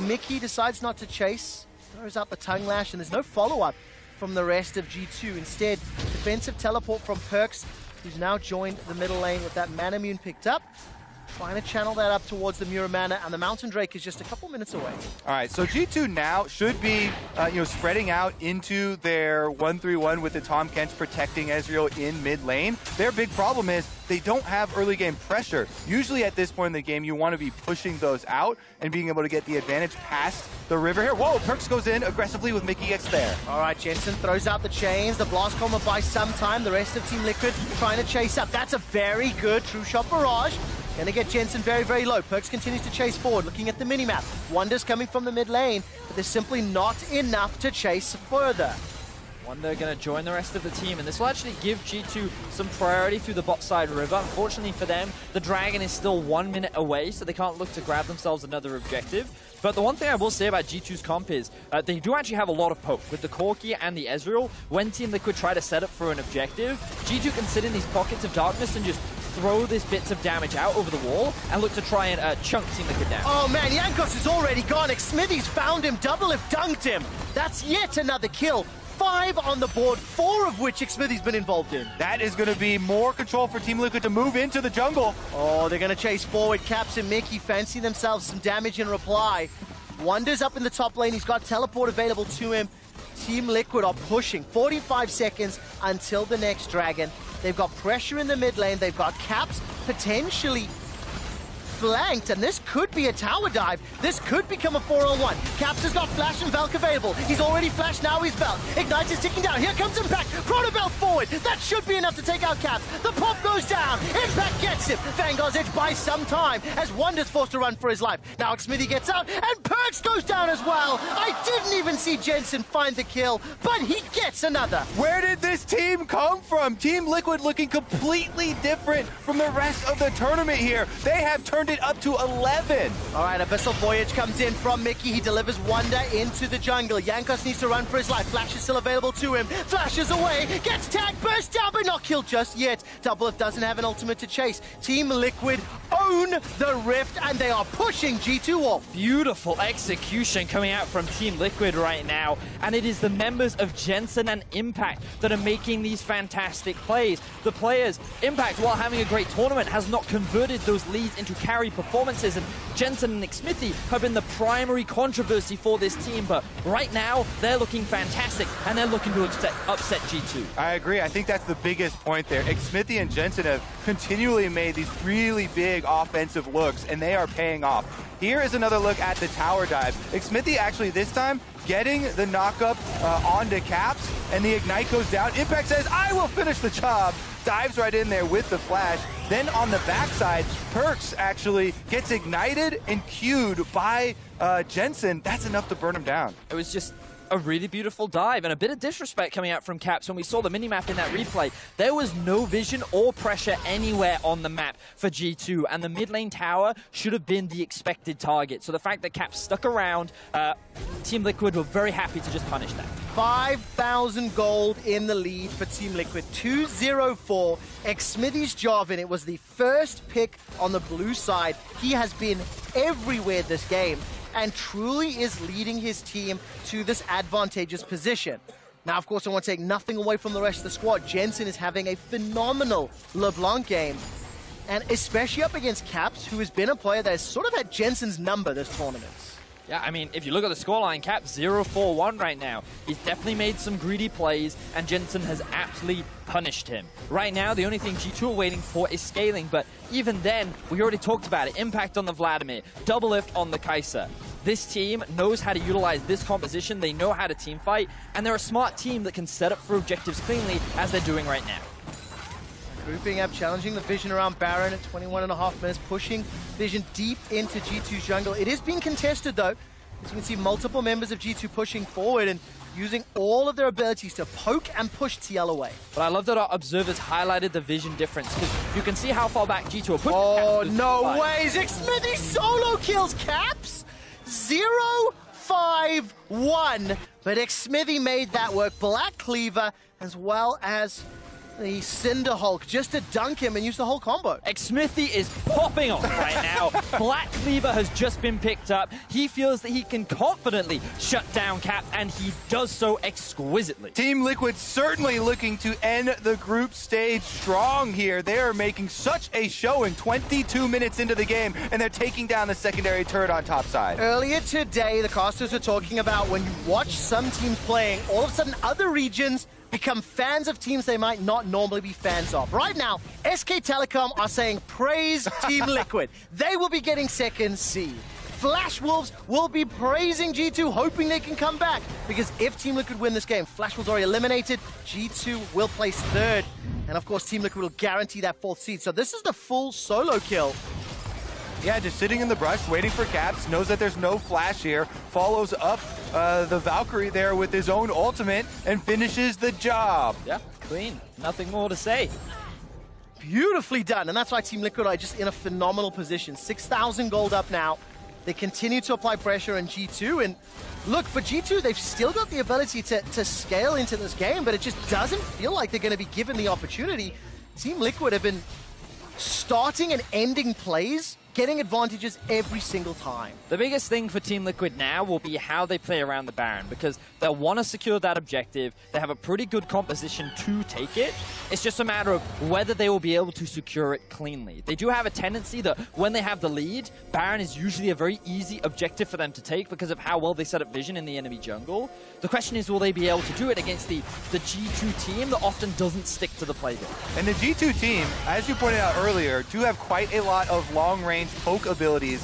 Mickey decides not to chase. Throws out the tongue lash, and there's no follow-up from the rest of G2. Instead, defensive teleport from Perks, who's now joined the middle lane with that Mana Mune picked up. Trying to channel that up towards the Muramana, and the Mountain Drake is just a couple minutes away. All right, so G2 now should be, spreading out into their 1-3-1 with the Tahm Kench protecting Ezreal in mid lane. Their big problem is they don't have early game pressure. Usually at this point in the game, you want to be pushing those out and being able to get the advantage past the river here. Whoa, Perks goes in aggressively with Mickey gets there. All right, Jensen throws out the chains. The Blast Combo buys some time. The rest of Team Liquid trying to chase up. That's a very good True Shot barrage. Gonna get Jensen very, very low. Perks continues to chase forward, looking at the minimap. Wonder's coming from the mid lane, but there's simply not enough to chase further. Wonder going to join the rest of the team, and this will actually give G2 some priority through the bot side river. Unfortunately for them, the Dragon is still 1 minute away, so they can't look to grab themselves another objective. But the one thing I will say about G2's comp is they do actually have a lot of poke. With the Corki and the Ezreal, when Team Liquid try to set up for an objective, G2 can sit in these pockets of darkness and just throw these bits of damage out over the wall and look to try and chunk Team Liquid down. Oh man, Jankos is already gone. Smithy's found him. Doublelift dunked him. That's yet another kill. 5 on the board, 4 of which Smithy's been involved in. That is going to be more control for Team Liquid to move into the jungle. Oh, they're going to chase forward. Caps and Mickey fancy themselves some damage in reply. Wonder's up in the top lane. He's got teleport available to him. Team Liquid are pushing. 45 seconds until the next dragon. They've got pressure in the mid lane. They've got Caps potentially flanked, and this could be a tower dive. This could become a 4-on-1. Caps has got Flash and Valk available. He's already flashed, now he's Valk. Ignite is ticking down. Here comes Impact. Protobelt forward. That should be enough to take out Caps. The pop goes down. Impact gets him. Vanguard's Edge buys some time as Wonder's forced to run for his life. Now Smithy gets out, and Perks goes down as well. I didn't even see Jensen find the kill, but he gets another. Where did this team come from? Team Liquid looking completely different from the rest of the tournament here. They have turned it up to 11. All right, Abyssal Voyage comes in from Mickey. He delivers Wonder into the jungle. Jankos needs to run for his life. Flash is still available to him. Flashes away, gets tagged, burst down, but not killed just yet. Doublelift doesn't have an ultimate to chase. Team Liquid own the Rift, and they are pushing G2 off. Beautiful execution coming out from Team Liquid right now, and it is the members of Jensen and Impact that are making these fantastic plays. The players, Impact, while having a great tournament, has not converted those leads into carry performances, and Jensen and Nick Smithy have been the primary controversy for this team, but right now they're looking fantastic, and they're looking to upset G2. I agree. I think that's the biggest point there. Smithy and Jensen have continually made these really big offensive looks, and they are paying off. Here is another look at the tower dive. Smithy actually this time getting the knockup onto Caps, and the Ignite goes down. Impact says, I will finish the job. dives right in there with the flash. Then on the backside, Perks actually gets ignited and queued by Jensen. That's enough to burn him down. It was just a really beautiful dive and a bit of disrespect coming out from Caps when we saw the minimap in that replay. There was no vision or pressure anywhere on the map for G2, and the mid lane tower should have been the expected target. So the fact that Caps stuck around, Team Liquid were very happy to just punish that. 5,000 gold in the lead for Team Liquid. 2-0-4. Xsmithy's Jarvan, it was the first pick on the blue side. He has been everywhere this game and truly is leading his team to this advantageous position. Now, of course, I want to take nothing away from the rest of the squad. Jensen is having a phenomenal LeBlanc game, and especially up against Caps, who has been a player that has sort of had Jensen's number this tournament. Yeah, I mean, if you look at the scoreline, Caps 0-4-1 right now. He's definitely made some greedy plays, and Jensen has aptly punished him. Right now, the only thing G2 are waiting for is scaling, but even then, we already talked about it. Impact on the Vladimir, double lift on the Kai'Sa. This team knows how to utilize this composition, they know how to team fight, and they're a smart team that can set up for objectives cleanly, as they're doing right now. Grouping up, challenging the Vision around Baron at 21.5 minutes, pushing Vision deep into G2's jungle. It is being contested though. As you can see, multiple members of G2 pushing forward and using all of their abilities to poke and push TL away. But I love that our observers highlighted the Vision difference, because you can see how far back G2 are pushing. Oh, no way! Xsmithy solo kills Caps! 0-5-1. But Xsmithy made that work. Black Cleaver, as well as the Cinder Hulk, just to dunk him and use the whole combo. Xsmithy is popping off right now. Black Cleaver has just been picked up. He feels that he can confidently shut down Cap, and he does so exquisitely. Team Liquid certainly looking to end the group stage strong here. They are making such a showing 22 minutes into the game, and they're taking down the secondary turret on top side. Earlier today, the casters were talking about when you watch some teams playing, all of a sudden other regions become fans of teams they might not normally be fans of. Right now, SK Telecom are saying praise Team Liquid. They will be getting second seed. Flash Wolves will be praising G2, hoping they can come back. Because if Team Liquid win this game, Flash Wolves already eliminated, G2 will place third. And of course, Team Liquid will guarantee that fourth seed. So this is the full solo kill. Yeah, just sitting in the brush, waiting for Caps, knows that there's no flash here, follows up the Valkyrie there with his own ultimate, and finishes the job. Yeah, clean. Nothing more to say. Beautifully done, and that's why Team Liquid are just in a phenomenal position. 6,000 gold up now. They continue to apply pressure on G2, and look, for G2, they've still got the ability to scale into this game, but it just doesn't feel like they're going to be given the opportunity. Team Liquid have been starting and ending plays, getting advantages every single time. The biggest thing for Team Liquid now will be how they play around the Baron, because they'll want to secure that objective. They have a pretty good composition to take it. It's just a matter of whether they will be able to secure it cleanly. They do have a tendency that when they have the lead, Baron is usually a very easy objective for them to take because of how well they set up Vision in the enemy jungle. The question is, will they be able to do it against the G2 team that often doesn't stick to the playbook? And the G2 team, as you pointed out earlier, do have quite a lot of long-range poke abilities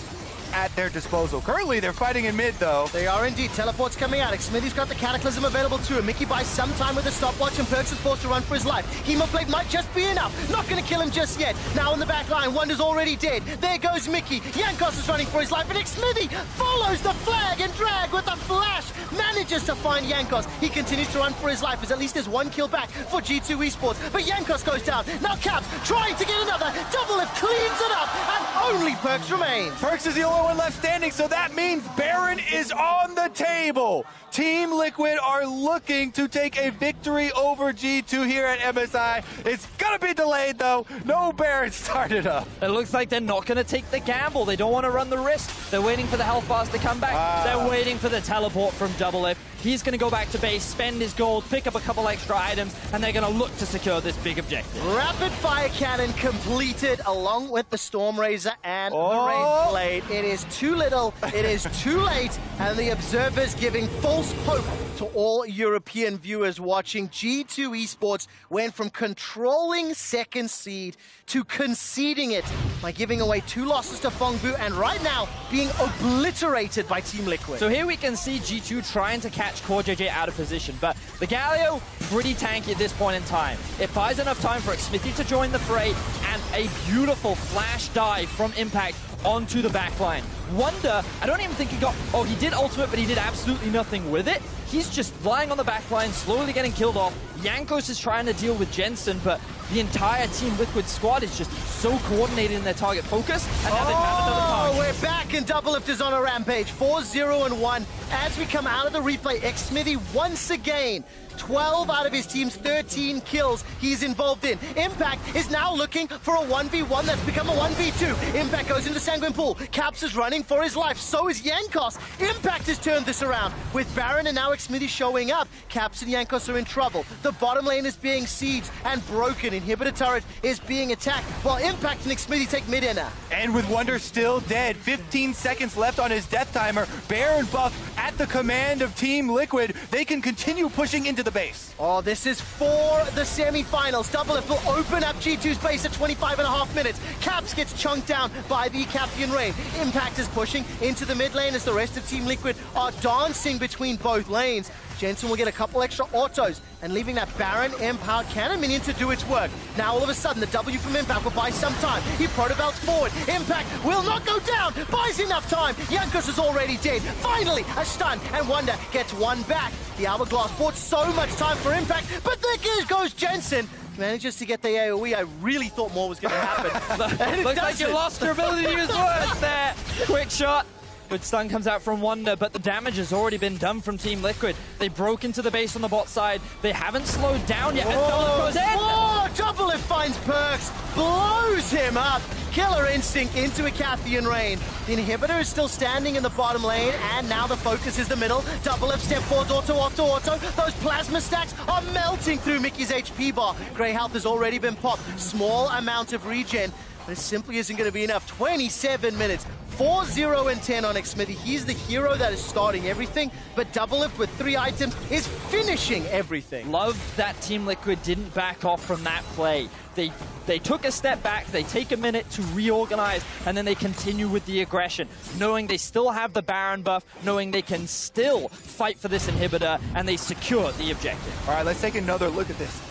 at their disposal. Currently, they're fighting in mid, though. They are indeed. Teleport's coming out. Xsmithy's got the Cataclysm available to him. Mickey buys some time with a stopwatch, and Perks is forced to run for his life. Hemoblade might just be enough. Not going to kill him just yet. Now in the back line, Wonder's already dead. There goes Mickey. Yankos is running for his life, and Xsmithy follows the flag and drag with a flash. Manages to find Yankos. He continues to run for his life, as at least there's one kill back for G2 Esports. But Yankos goes down. Now Caps trying to get another. Double lift cleans it up, and only Perks remains. Perks is the only one left standing, so that means Baron is on the table. Team Liquid are looking to take a victory over G2 here at MSI. It's gonna be delayed though. No Baron started up. It looks like they're not gonna take the gamble. They don't want to run the risk. They're waiting for the health bars to come back. They're waiting for the teleport from Double Lift. He's gonna go back to base, spend his gold, pick up a couple extra items, and they're gonna look to secure this big objective. Rapid fire cannon completed along with the Storm Razor and the Rain Blade. It is too little, it is too late, and the observer observers giving false hope to all European viewers watching. G2 Esports went from controlling second seed to conceding it by giving away 2 losses to Fongbu and right now being obliterated by Team Liquid. So here we can see G2 trying to catch Core JJ out of position, but the Galio pretty tanky at this point in time. It buys enough time for Xmithy to join the fray and a beautiful flash dive from Impact onto the backline. Wonder, I don't even think he got, oh, he did ultimate, but he did absolutely nothing with it. He's just lying on the backline, slowly getting killed off. Jankos is trying to deal with Jensen, but the entire Team Liquid squad is just so coordinated in their target focus. And now they found another target. We're back and Doublelift is on a rampage. 4-0-1 as we come out of the replay. Xmithy once again 12 out of his team's 13 kills he's involved in. Impact is now looking for a 1v1 that's become a 1v2. Impact goes into Sanguine Pool. Caps is running for his life. So is Jankos. Impact has turned this around. With Baron and now Xmithy showing up, Caps and Jankos are in trouble. The bottom lane is being sieged and broken. Inhibitor turret is being attacked while Impact and Xmithy take mid now. And with Wonder still dead, 15 seconds left on his death timer, Baron buff at the command of Team Liquid. They can continue pushing into the base. Oh, this is for the semi-finals. Doublelift will open up G2's base at 25.5 minutes. Caps gets chunked down by the Captain Rain. Impact is pushing into the mid lane as the rest of Team Liquid are dancing between both lanes. Jensen will get a couple extra autos and leaving that Baron empowered cannon minion to do its work. Now all of a sudden the W from Impact will buy some time. He protobelts forward. Impact will not go down. Buys enough time. Jankos is already dead. Finally a stun and Wonder gets one back. The Hourglass bought so much time for Impact, but there goes Jensen. Manages to get the AoE. I really thought more was going to happen. Looks like you lost your ability to use words there. Quick shot. Good stun comes out from Wonder, but the damage has already been done from Team Liquid. They broke into the base on the bot side. They haven't slowed down yet. Oh, Doublelift finds Perks, blows him up. Killer Instinct into a Cathian Rain. The Inhibitor is still standing in the bottom lane, and now the focus is the middle. Doublelift step forwards, auto. Those plasma stacks are melting through Mickey's HP bar. Grey Health has already been popped. Small amount of regen, but it simply isn't going to be enough. 27 minutes. 4-0-10 on Xmithy. He's the hero that is starting everything, but Doublelift with 3 items is finishing everything. Love that Team Liquid didn't back off from that play. They took a step back, they take a minute to reorganize, and then they continue with the aggression, knowing they still have the Baron buff, knowing they can still fight for this inhibitor, and they secure the objective. All right, let's take another look at this.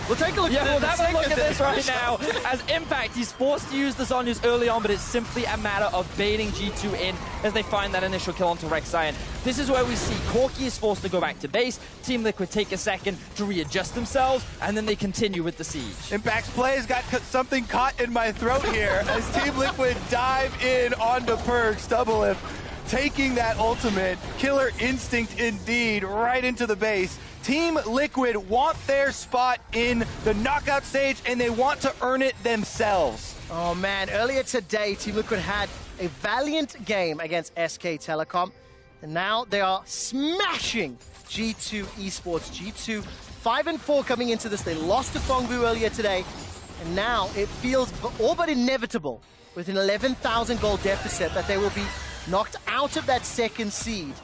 We'll take a look at this. We'll have a look at this right now. As Impact, he's forced to use the Zonyas early on, but it's simply a matter of baiting G2 in as they find that initial kill onto Rek'Sai. This is where we see Corki is forced to go back to base. Team Liquid take a second to readjust themselves, and then they continue with the siege. Impact's plays got something caught in my throat here as Team Liquid dive in onto Perks. Doublelift taking that ultimate. Killer Instinct indeed, right into the base. Team Liquid want their spot in the knockout stage, and they want to earn it themselves. Oh man, earlier today, Team Liquid had a valiant game against SK Telecom, and now they are smashing G2 Esports. G2 5-4 coming into this. They lost to Fongbu earlier today, and now it feels all but inevitable with an 11,000 gold deficit that they will be knocked out of that second seed.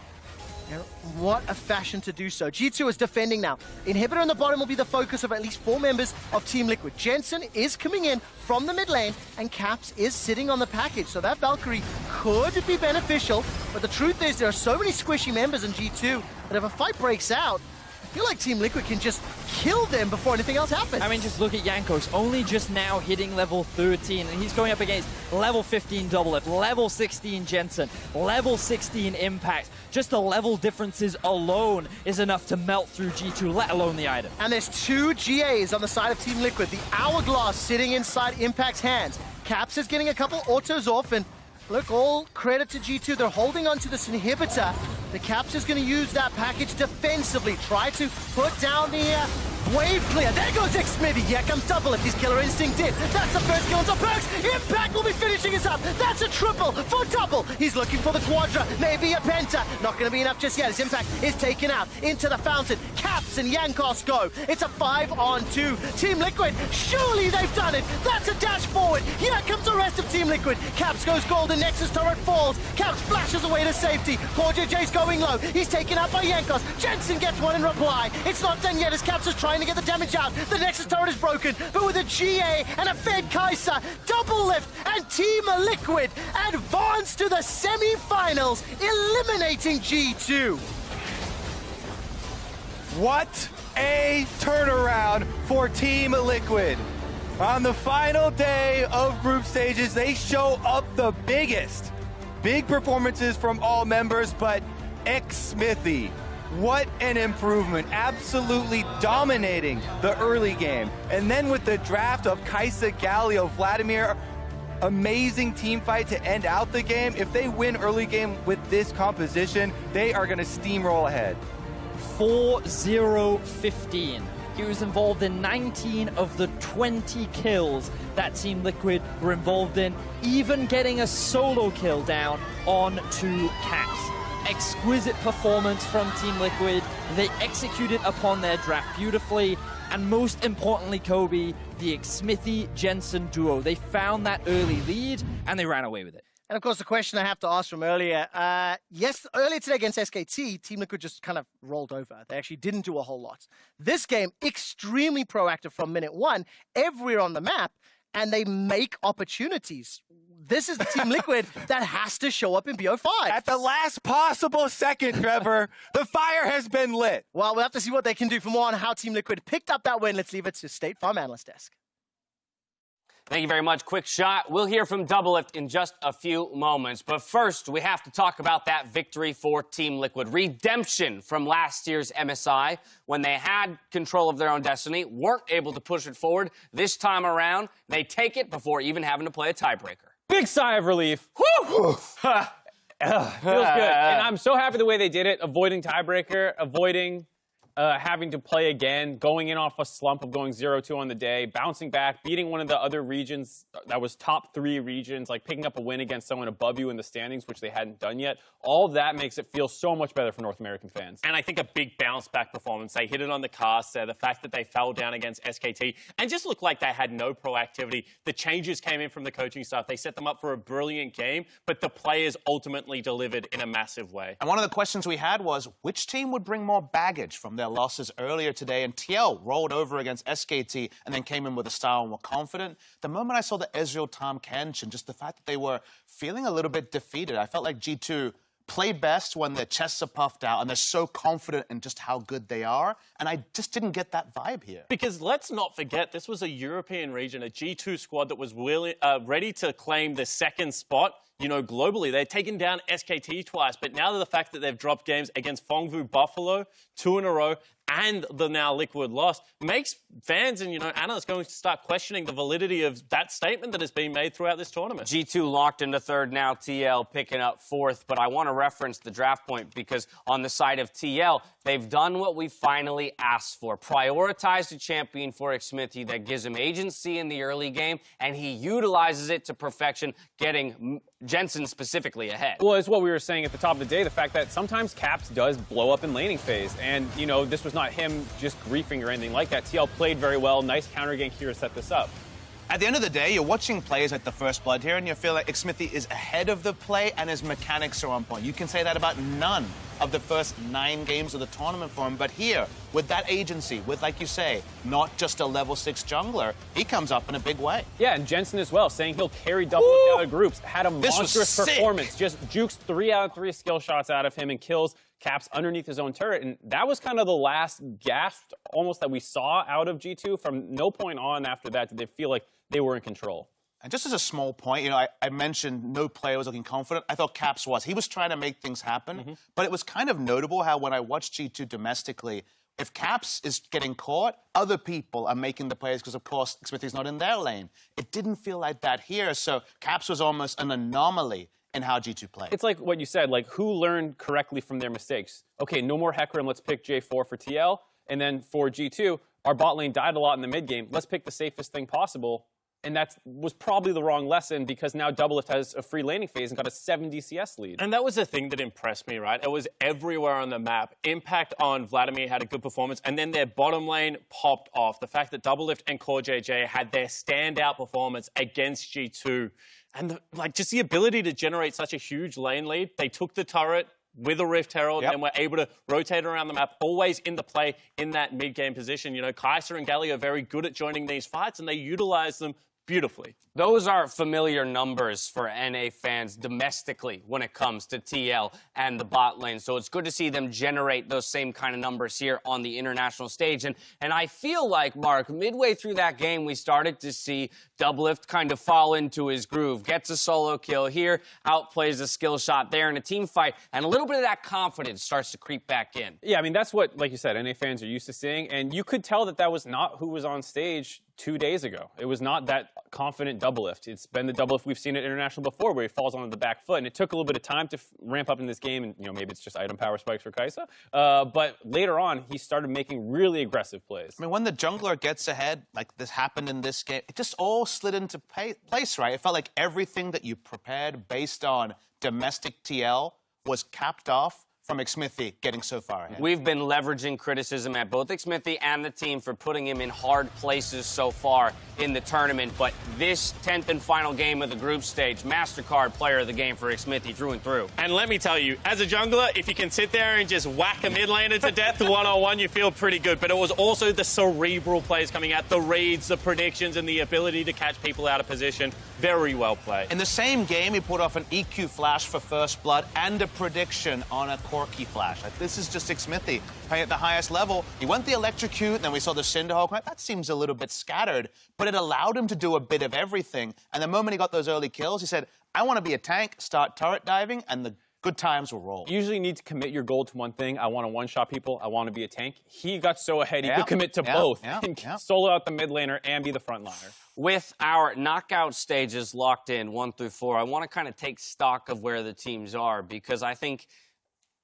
And what a fashion to do so. G2 is defending now. Inhibitor on the bottom will be the focus of at least 4 members of Team Liquid. Jensen is coming in from the mid lane, and Caps is sitting on the package. So that Valkyrie could be beneficial, but the truth is there are so many squishy members in G2 that if a fight breaks out, I feel like Team Liquid can just kill them before anything else happens. I mean, just look at Jankos, only just now hitting level 13, and he's going up against level 15 Doublelift, level 16 Jensen, level 16 Impact. Just the level differences alone is enough to melt through G2, let alone the item. And there's 2 GAs on the side of Team Liquid. The Hourglass sitting inside Impact's hands. Caps is getting a couple autos off, and look, all credit to G2. They're holding on to this inhibitor. The Caps is going to use that package defensively, try to put down the Wave clear. There goes Smithy. Here comes Double Lift. His killer instinct in. That's the first kill on Perks. Impact will be finishing us up. That's a triple for Double. He's looking for the quadra. Maybe a penta. Not going to be enough just yet. His Impact is taken out into the fountain. Caps and Yankos go. It's a 5-on-2. Team Liquid, surely they've done it. That's a dash forward. Here comes the rest of Team Liquid. Caps goes golden. Nexus turret falls. Caps flashes away to safety. Cordia J's going low. He's taken out by Yankos. Jensen gets one in reply. It's not done yet as Caps is trying to get the damage out. The Nexus turret is broken, but with a GA and a Fed Kaiser, Double Lift and Team Liquid advance to the semi-finals, eliminating G2. What a turnaround for Team Liquid. On the final day of group stages, they show up the biggest. Big performances from all members, but Smithy, what an improvement. Absolutely dominating the early game. And then with the draft of Kaisa, Galio, Vladimir, amazing team fight to end out the game. If they win early game with this composition, they are going to steamroll ahead. 4-0-15. He was involved in 19 of the 20 kills that Team Liquid were involved in, even getting a solo kill down on 2 Caps. Exquisite performance from Team Liquid. They executed upon their draft beautifully, and most importantly, Kobe, the Smithy-Jensen duo. They found that early lead, and they ran away with it. And of course, the question I have to ask from earlier, yes, earlier today against SKT, Team Liquid just kind of rolled over. They actually didn't do a whole lot. This game, extremely proactive from minute one, everywhere on the map, and they make opportunities. This is the Team Liquid that has to show up in BO5. At the last possible second, Trevor, the fire has been lit. Well, we'll have to see what they can do. For more on how Team Liquid picked up that win, let's leave it to State Farm Analyst Desk. Thank you very much. Quick shot. We'll hear from Double Lift in just a few moments. But first, we have to talk about that victory for Team Liquid. Redemption from last year's MSI when they had control of their own destiny, weren't able to push it forward. This time around, they take it before even having to play a tiebreaker. Big sigh of relief. Woo! Feels good. And I'm so happy the way they did it, avoiding tiebreaker, avoiding having to play again, going in off a slump of going 0-2 on the day, bouncing back, beating one of the other regions that was top 3 regions, like picking up a win against someone above you in the standings, which they hadn't done yet. All of that makes it feel so much better for North American fans. And I think a big bounce-back performance. They hit it on the cast there. The fact that they fell down against SKT and just looked like they had no proactivity. The changes came in from the coaching staff. They set them up for a brilliant game, but the players ultimately delivered in a massive way. And one of the questions we had was, which team would bring more baggage from their losses earlier today? And TL rolled over against SKT and then came in with a style and were confident. The moment I saw the Ezreal Tom Kench and just the fact that they were feeling a little bit defeated, I felt like G2 play best when their chests are puffed out and they're so confident in just how good they are. And I just didn't get that vibe here. Because let's not forget, this was a European region, a G2 squad that was ready to claim the second spot. You know, globally, they'd taken down SKT twice, but now the fact that they've dropped games against Fongvu Buffalo 2 in a row and the now Liquid loss makes fans and, you know, analysts going to start questioning the validity of that statement that has been made throughout this tournament. G2 locked into third now, TL picking up fourth, but I want to reference the draft point because on the side of TL, they've done what we finally asked for. Prioritized a champion for Smithy that gives him agency in the early game, and he utilizes it to perfection, getting Jensen specifically ahead. Well, it's what we were saying at the top of the day, the fact that sometimes Caps does blow up in laning phase. And, you know, this was not him just griefing or anything like that. TL played very well. Nice counter gank here to set this up. At the end of the day, you're watching players like the First Blood here, and you feel like Smithy is ahead of the play and his mechanics are on point. You can say that about none of the first 9 games of the tournament for him. But here, with that agency, with, like you say, not just a level 6 jungler, he comes up in a big way. Yeah, and Jensen as well, saying he'll carry Double Lift out of groups. Had a monstrous performance. Just jukes 3 out of 3 skill shots out of him and kills Caps underneath his own turret. And that was kind of the last gasp almost that we saw out of G2. From no point on after that did they feel like they were in control. And just as a small point, you know, I mentioned no player was looking confident. I thought Caps was. He was trying to make things happen. But it was kind of notable how when I watched G2 domestically, if Caps is getting caught, other people are making the plays because, of course, Smithy's not in their lane. It didn't feel like that here. So Caps was almost an anomaly in how G2 played. It's like what you said, like who learned correctly from their mistakes? Okay, no more Hecarim, let's pick J4 for TL. And then for G2, our bot lane died a lot in the mid game. Let's pick the safest thing possible. And that was probably the wrong lesson because now Doublelift has a free laning phase and got a 7 DCS lead. And that was the thing that impressed me, right? It was everywhere on the map. Impact on Vladimir had a good performance, and then their bottom lane popped off. The fact that Doublelift and Core JJ had their standout performance against G2. And just the ability to generate such a huge lane lead. They took the turret with a Rift Herald and were able to rotate around the map, always in the play in that mid-game position. You know, Kai'Sa and Galio are very good at joining these fights, and they utilize them beautifully. Those are familiar numbers for NA fans domestically when it comes to TL and the bot lane. So it's good to see them generate those same kind of numbers here on the international stage. And I feel like, Mark, midway through that game, we started to see Doublelift kind of fall into his groove. Gets a solo kill here, outplays a skill shot there in a team fight, and a little bit of that confidence starts to creep back in. Yeah, I mean, that's what, like you said, NA fans are used to seeing. And you could tell that that was not who was on stage 2 days ago. It was not that confident Doublelift. It's been the Doublelift we've seen at International before, where he falls onto the back foot. And it took a little bit of time to ramp up in this game, and maybe it's just item power spikes for Kai'Sa. But later on, he started making really aggressive plays. I mean, when the jungler gets ahead, like this happened in this game, it just all slid into place, right? It felt like everything that you prepared based on domestic TL was capped off from Xmithy getting so far ahead. We've been leveraging criticism at both Xmithy and the team for putting him in hard places so far in the tournament, but this 10th and final game of the group stage, MasterCard player of the game for Xmithy through and through. And let me tell you, as a jungler, if you can sit there and just whack a mid laner to death one-on-one, you feel pretty good. But it was also the cerebral plays coming out, the reads, the predictions, and the ability to catch people out of position. Very well played. In the same game, he put off an EQ flash for First Blood and a prediction on a Corki flash. Like, this is just Xmithy playing at the highest level. He went the Electrocute, and then we saw the Cinderhawk. That seems a little bit scattered, but it allowed him to do a bit of everything. And the moment he got those early kills, he said, I want to be a tank, start turret diving, and the good times will roll. You usually need to commit your goal to one thing. I want to one-shot people. I want to be a tank. He got so ahead, he could commit to both and solo out the mid laner and be the front liner. With our knockout stages locked in 1 through 4, I want to kind of take stock of where the teams are, because I think,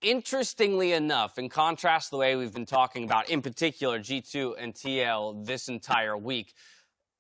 interestingly enough, in contrast to the way we've been talking about, in particular, G2 and TL this entire week,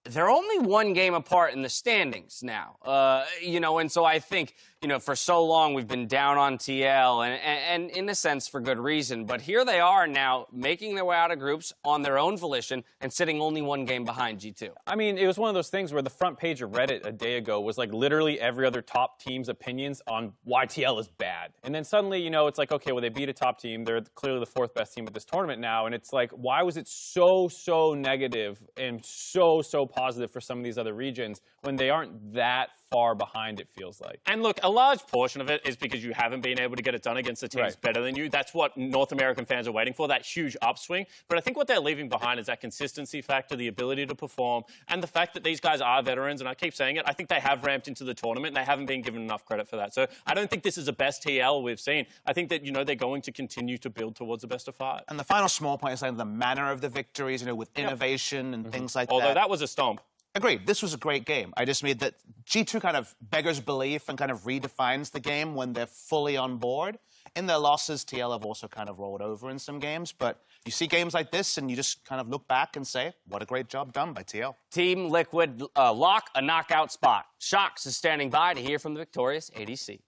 they're only one game apart in the standings now. And so I think, for so long we've been down on TL, and in a sense for good reason. But here they are now, making their way out of groups on their own volition and sitting only one game behind G2. I mean, it was one of those things where the front page of Reddit a day ago was like literally every other top team's opinions on why TL is bad. And then suddenly, it's like, okay, well, they beat a top team. They're clearly the 4th best team at this tournament now. And it's like, why was it so negative and so positive for some of these other regions when they aren't that far behind, it feels like? And look, a large portion of it is because you haven't been able to get it done against the teams better than you. That's what North American fans are waiting for, that huge upswing. But I think what they're leaving behind is that consistency factor, the ability to perform, and the fact that these guys are veterans, and I keep saying it, I think they have ramped into the tournament, and they haven't been given enough credit for that. So I don't think this is the best TL we've seen. I think that, they're going to continue to build towards the best of 5. And the final small point is like the manner of the victories, with innovation and things like that. Although that was a stomp. Agreed. This was a great game. I just mean that G2 kind of beggars belief and kind of redefines the game when they're fully on board. In their losses, TL have also kind of rolled over in some games. But you see games like this, and you just kind of look back and say, what a great job done by TL. Team Liquid lock a knockout spot. Shox is standing by to hear from the victorious ADC.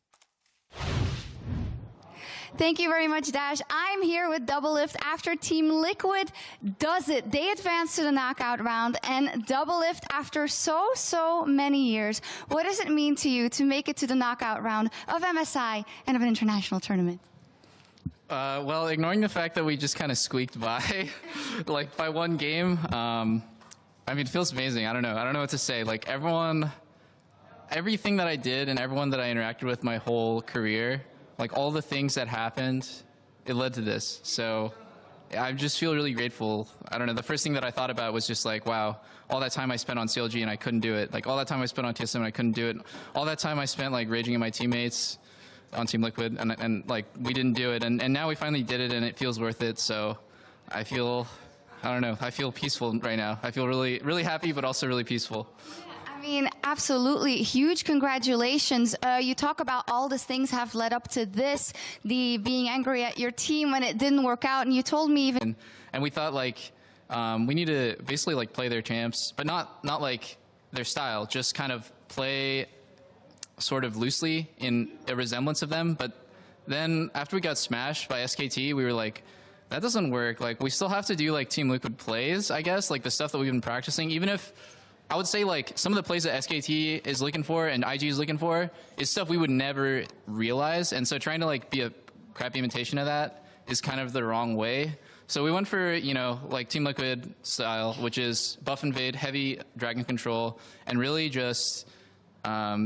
Thank you very much, Dash. I'm here with Doublelift after Team Liquid does it. They advance to the knockout round, and Doublelift, after so many years, what does it mean to you to make it to the knockout round of MSI and of an international tournament? Well, ignoring the fact that we just kind of squeaked by, by one game, it feels amazing. I don't know what to say. Everything that I did and everyone that I interacted with my whole career, all the things that happened, it led to this. So I just feel really grateful. I don't know, the first thing that I thought about was just wow, all that time I spent on CLG and I couldn't do it. All that time I spent on TSM and I couldn't do it. All that time I spent raging at my teammates on Team Liquid and we didn't do it. And now we finally did it and it feels worth it. So I feel peaceful right now. I feel really happy, but also really peaceful. I mean, absolutely. Huge congratulations. You talk about all these things have led up to this, the being angry at your team when it didn't work out, and you told me even... And we thought, like, we need to basically, like, play their champs, but not like their style, just kind of play sort of loosely in a resemblance of them. But then after we got smashed by SKT, we were like, that doesn't work. Like, we still have to do, like, Team Liquid plays, I guess, like the stuff that we've been practicing, even if... I would say, like, some of the plays that SKT is looking for and IG is looking for is stuff we would never realize. And so trying to, like, be a crappy imitation of that is kind of the wrong way. So we went for, you know, like Team Liquid style, which is buff invade, heavy dragon control, and really just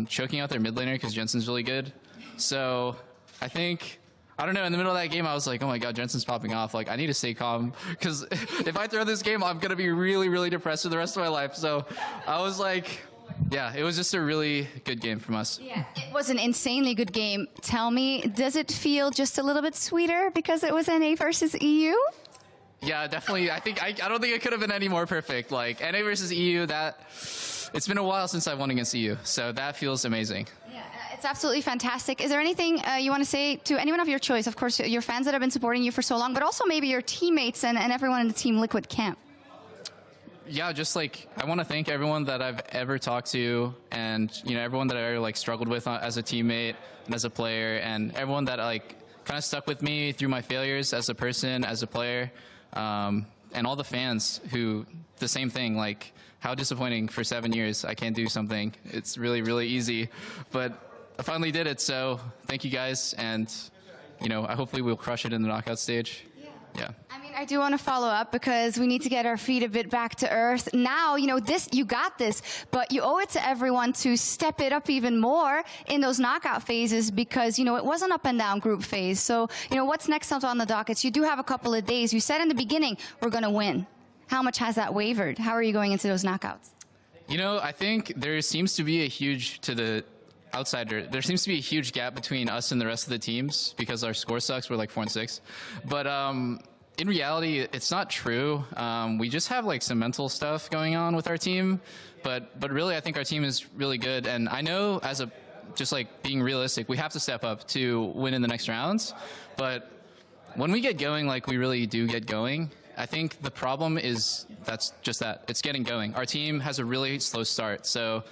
choking out their mid laner because Jensen's really good. So I think... I don't know, in the middle of that game, I was like, oh my god, Jensen's popping off. Like, I need to stay calm, because if I throw this game, I'm going to be really, really depressed for the rest of my life. So I was like, yeah, it was just a really good game from us. Yeah, it was an insanely good game. Tell me, does it feel just a little bit sweeter because it was NA versus EU? Yeah, definitely. I don't think it could have been any more perfect. Like, NA versus EU, it's been a while since I won against EU, so that feels amazing. It's absolutely fantastic. Is there anything you want to say to anyone of your choice? Of course, your fans that have been supporting you for so long, but also maybe your teammates and everyone in the Team Liquid camp. Yeah, just like, I want to thank everyone that I've ever talked to, and, you know, everyone that I ever, like, struggled with as a teammate and as a player, and everyone that, like, kind of stuck with me through my failures as a person, as a player, and all the fans who, the same thing, like, how disappointing for 7 years I can't do something. It's really, really easy, but I finally did it, so thank you guys, and, you know, hopefully we'll crush it in the knockout stage. Yeah. I mean, I do want to follow up because we need to get our feet a bit back to earth. Now, you know, you got this, but you owe it to everyone to step it up even more in those knockout phases because, you know, it was an up and down group phase. So, you know, what's next on the dockets? You do have a couple of days. You said in the beginning, we're going to win. How much has that wavered? How are you going into those knockouts? You know, I think there seems to be a huge, to the outsider, there seems to be a huge gap between us and the rest of the teams because our score sucks. We're like 4-6. But in reality, it's not true. We just have like some mental stuff going on with our team. But really, I think our team is really good. And I know just like being realistic, we have to step up to win in the next rounds. But when we get going, like we really do get going, I think the problem is it's getting going. Our team has a really slow start. So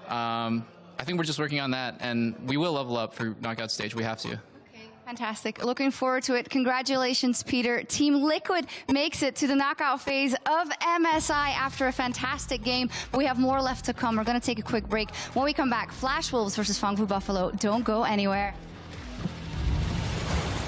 I think we're just working on that, and we will level up for knockout stage. We have to. Okay, fantastic. Looking forward to it. Congratulations, Peter. Team Liquid makes it to the knockout phase of MSI after a fantastic game. But we have more left to come. We're going to take a quick break. When we come back, Flash Wolves versus Fangfu Buffalo. Don't go anywhere.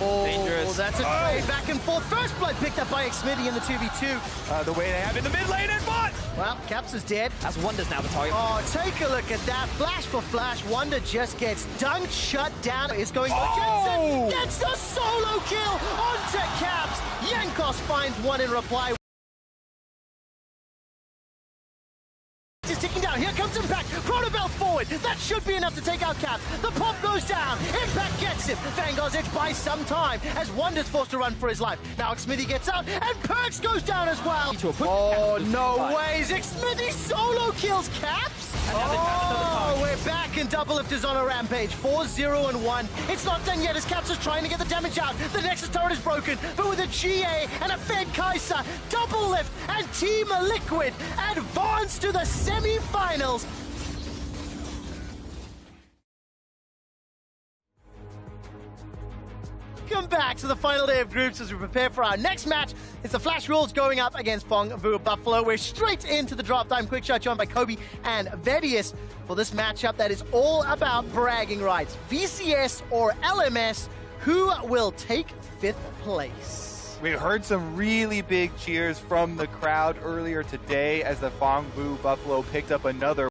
Oh, dangerous. That's a trade back and forth. First blood picked up by Xmitty in the 2v2. The way they have in the mid lane and bot. Well, Caps is dead. As Wonder's now the target. Oh, take a look at that. Flash for flash. Wonder just gets dunked, shut down. It's going on. Jensen gets the solo kill onto Caps. Yankos finds one in reply. Is ticking down. Here comes Impact. Protobelt forward. That should be enough to take out Caps. The pop goes down. Impact gets him. Vanguard's edge buys some time as Wonder's forced to run for his life. Now Xmitty gets out and Perks goes down as well. Oh, no ways. Xmitty solo kills Caps. Oh, we're back and Double Lift is on a rampage. 4-0-1. It's not done yet as Caps is trying to get the damage out. The Nexus turret is broken, but with a GA and a Fed Kaiser, Double Lift and Team Liquid advance to the semi-finals. Welcome back to the final day of groups as we prepare for our next match. It's the Flash Wolves going up against Fangfu Buffalo. We're straight into the drop time. Quick shot joined by Kobe and Vedius for this matchup that is all about bragging rights. VCS or LMS, who will take 5th place? We heard some really big cheers from the crowd earlier today as the Fangfu Buffalo picked up another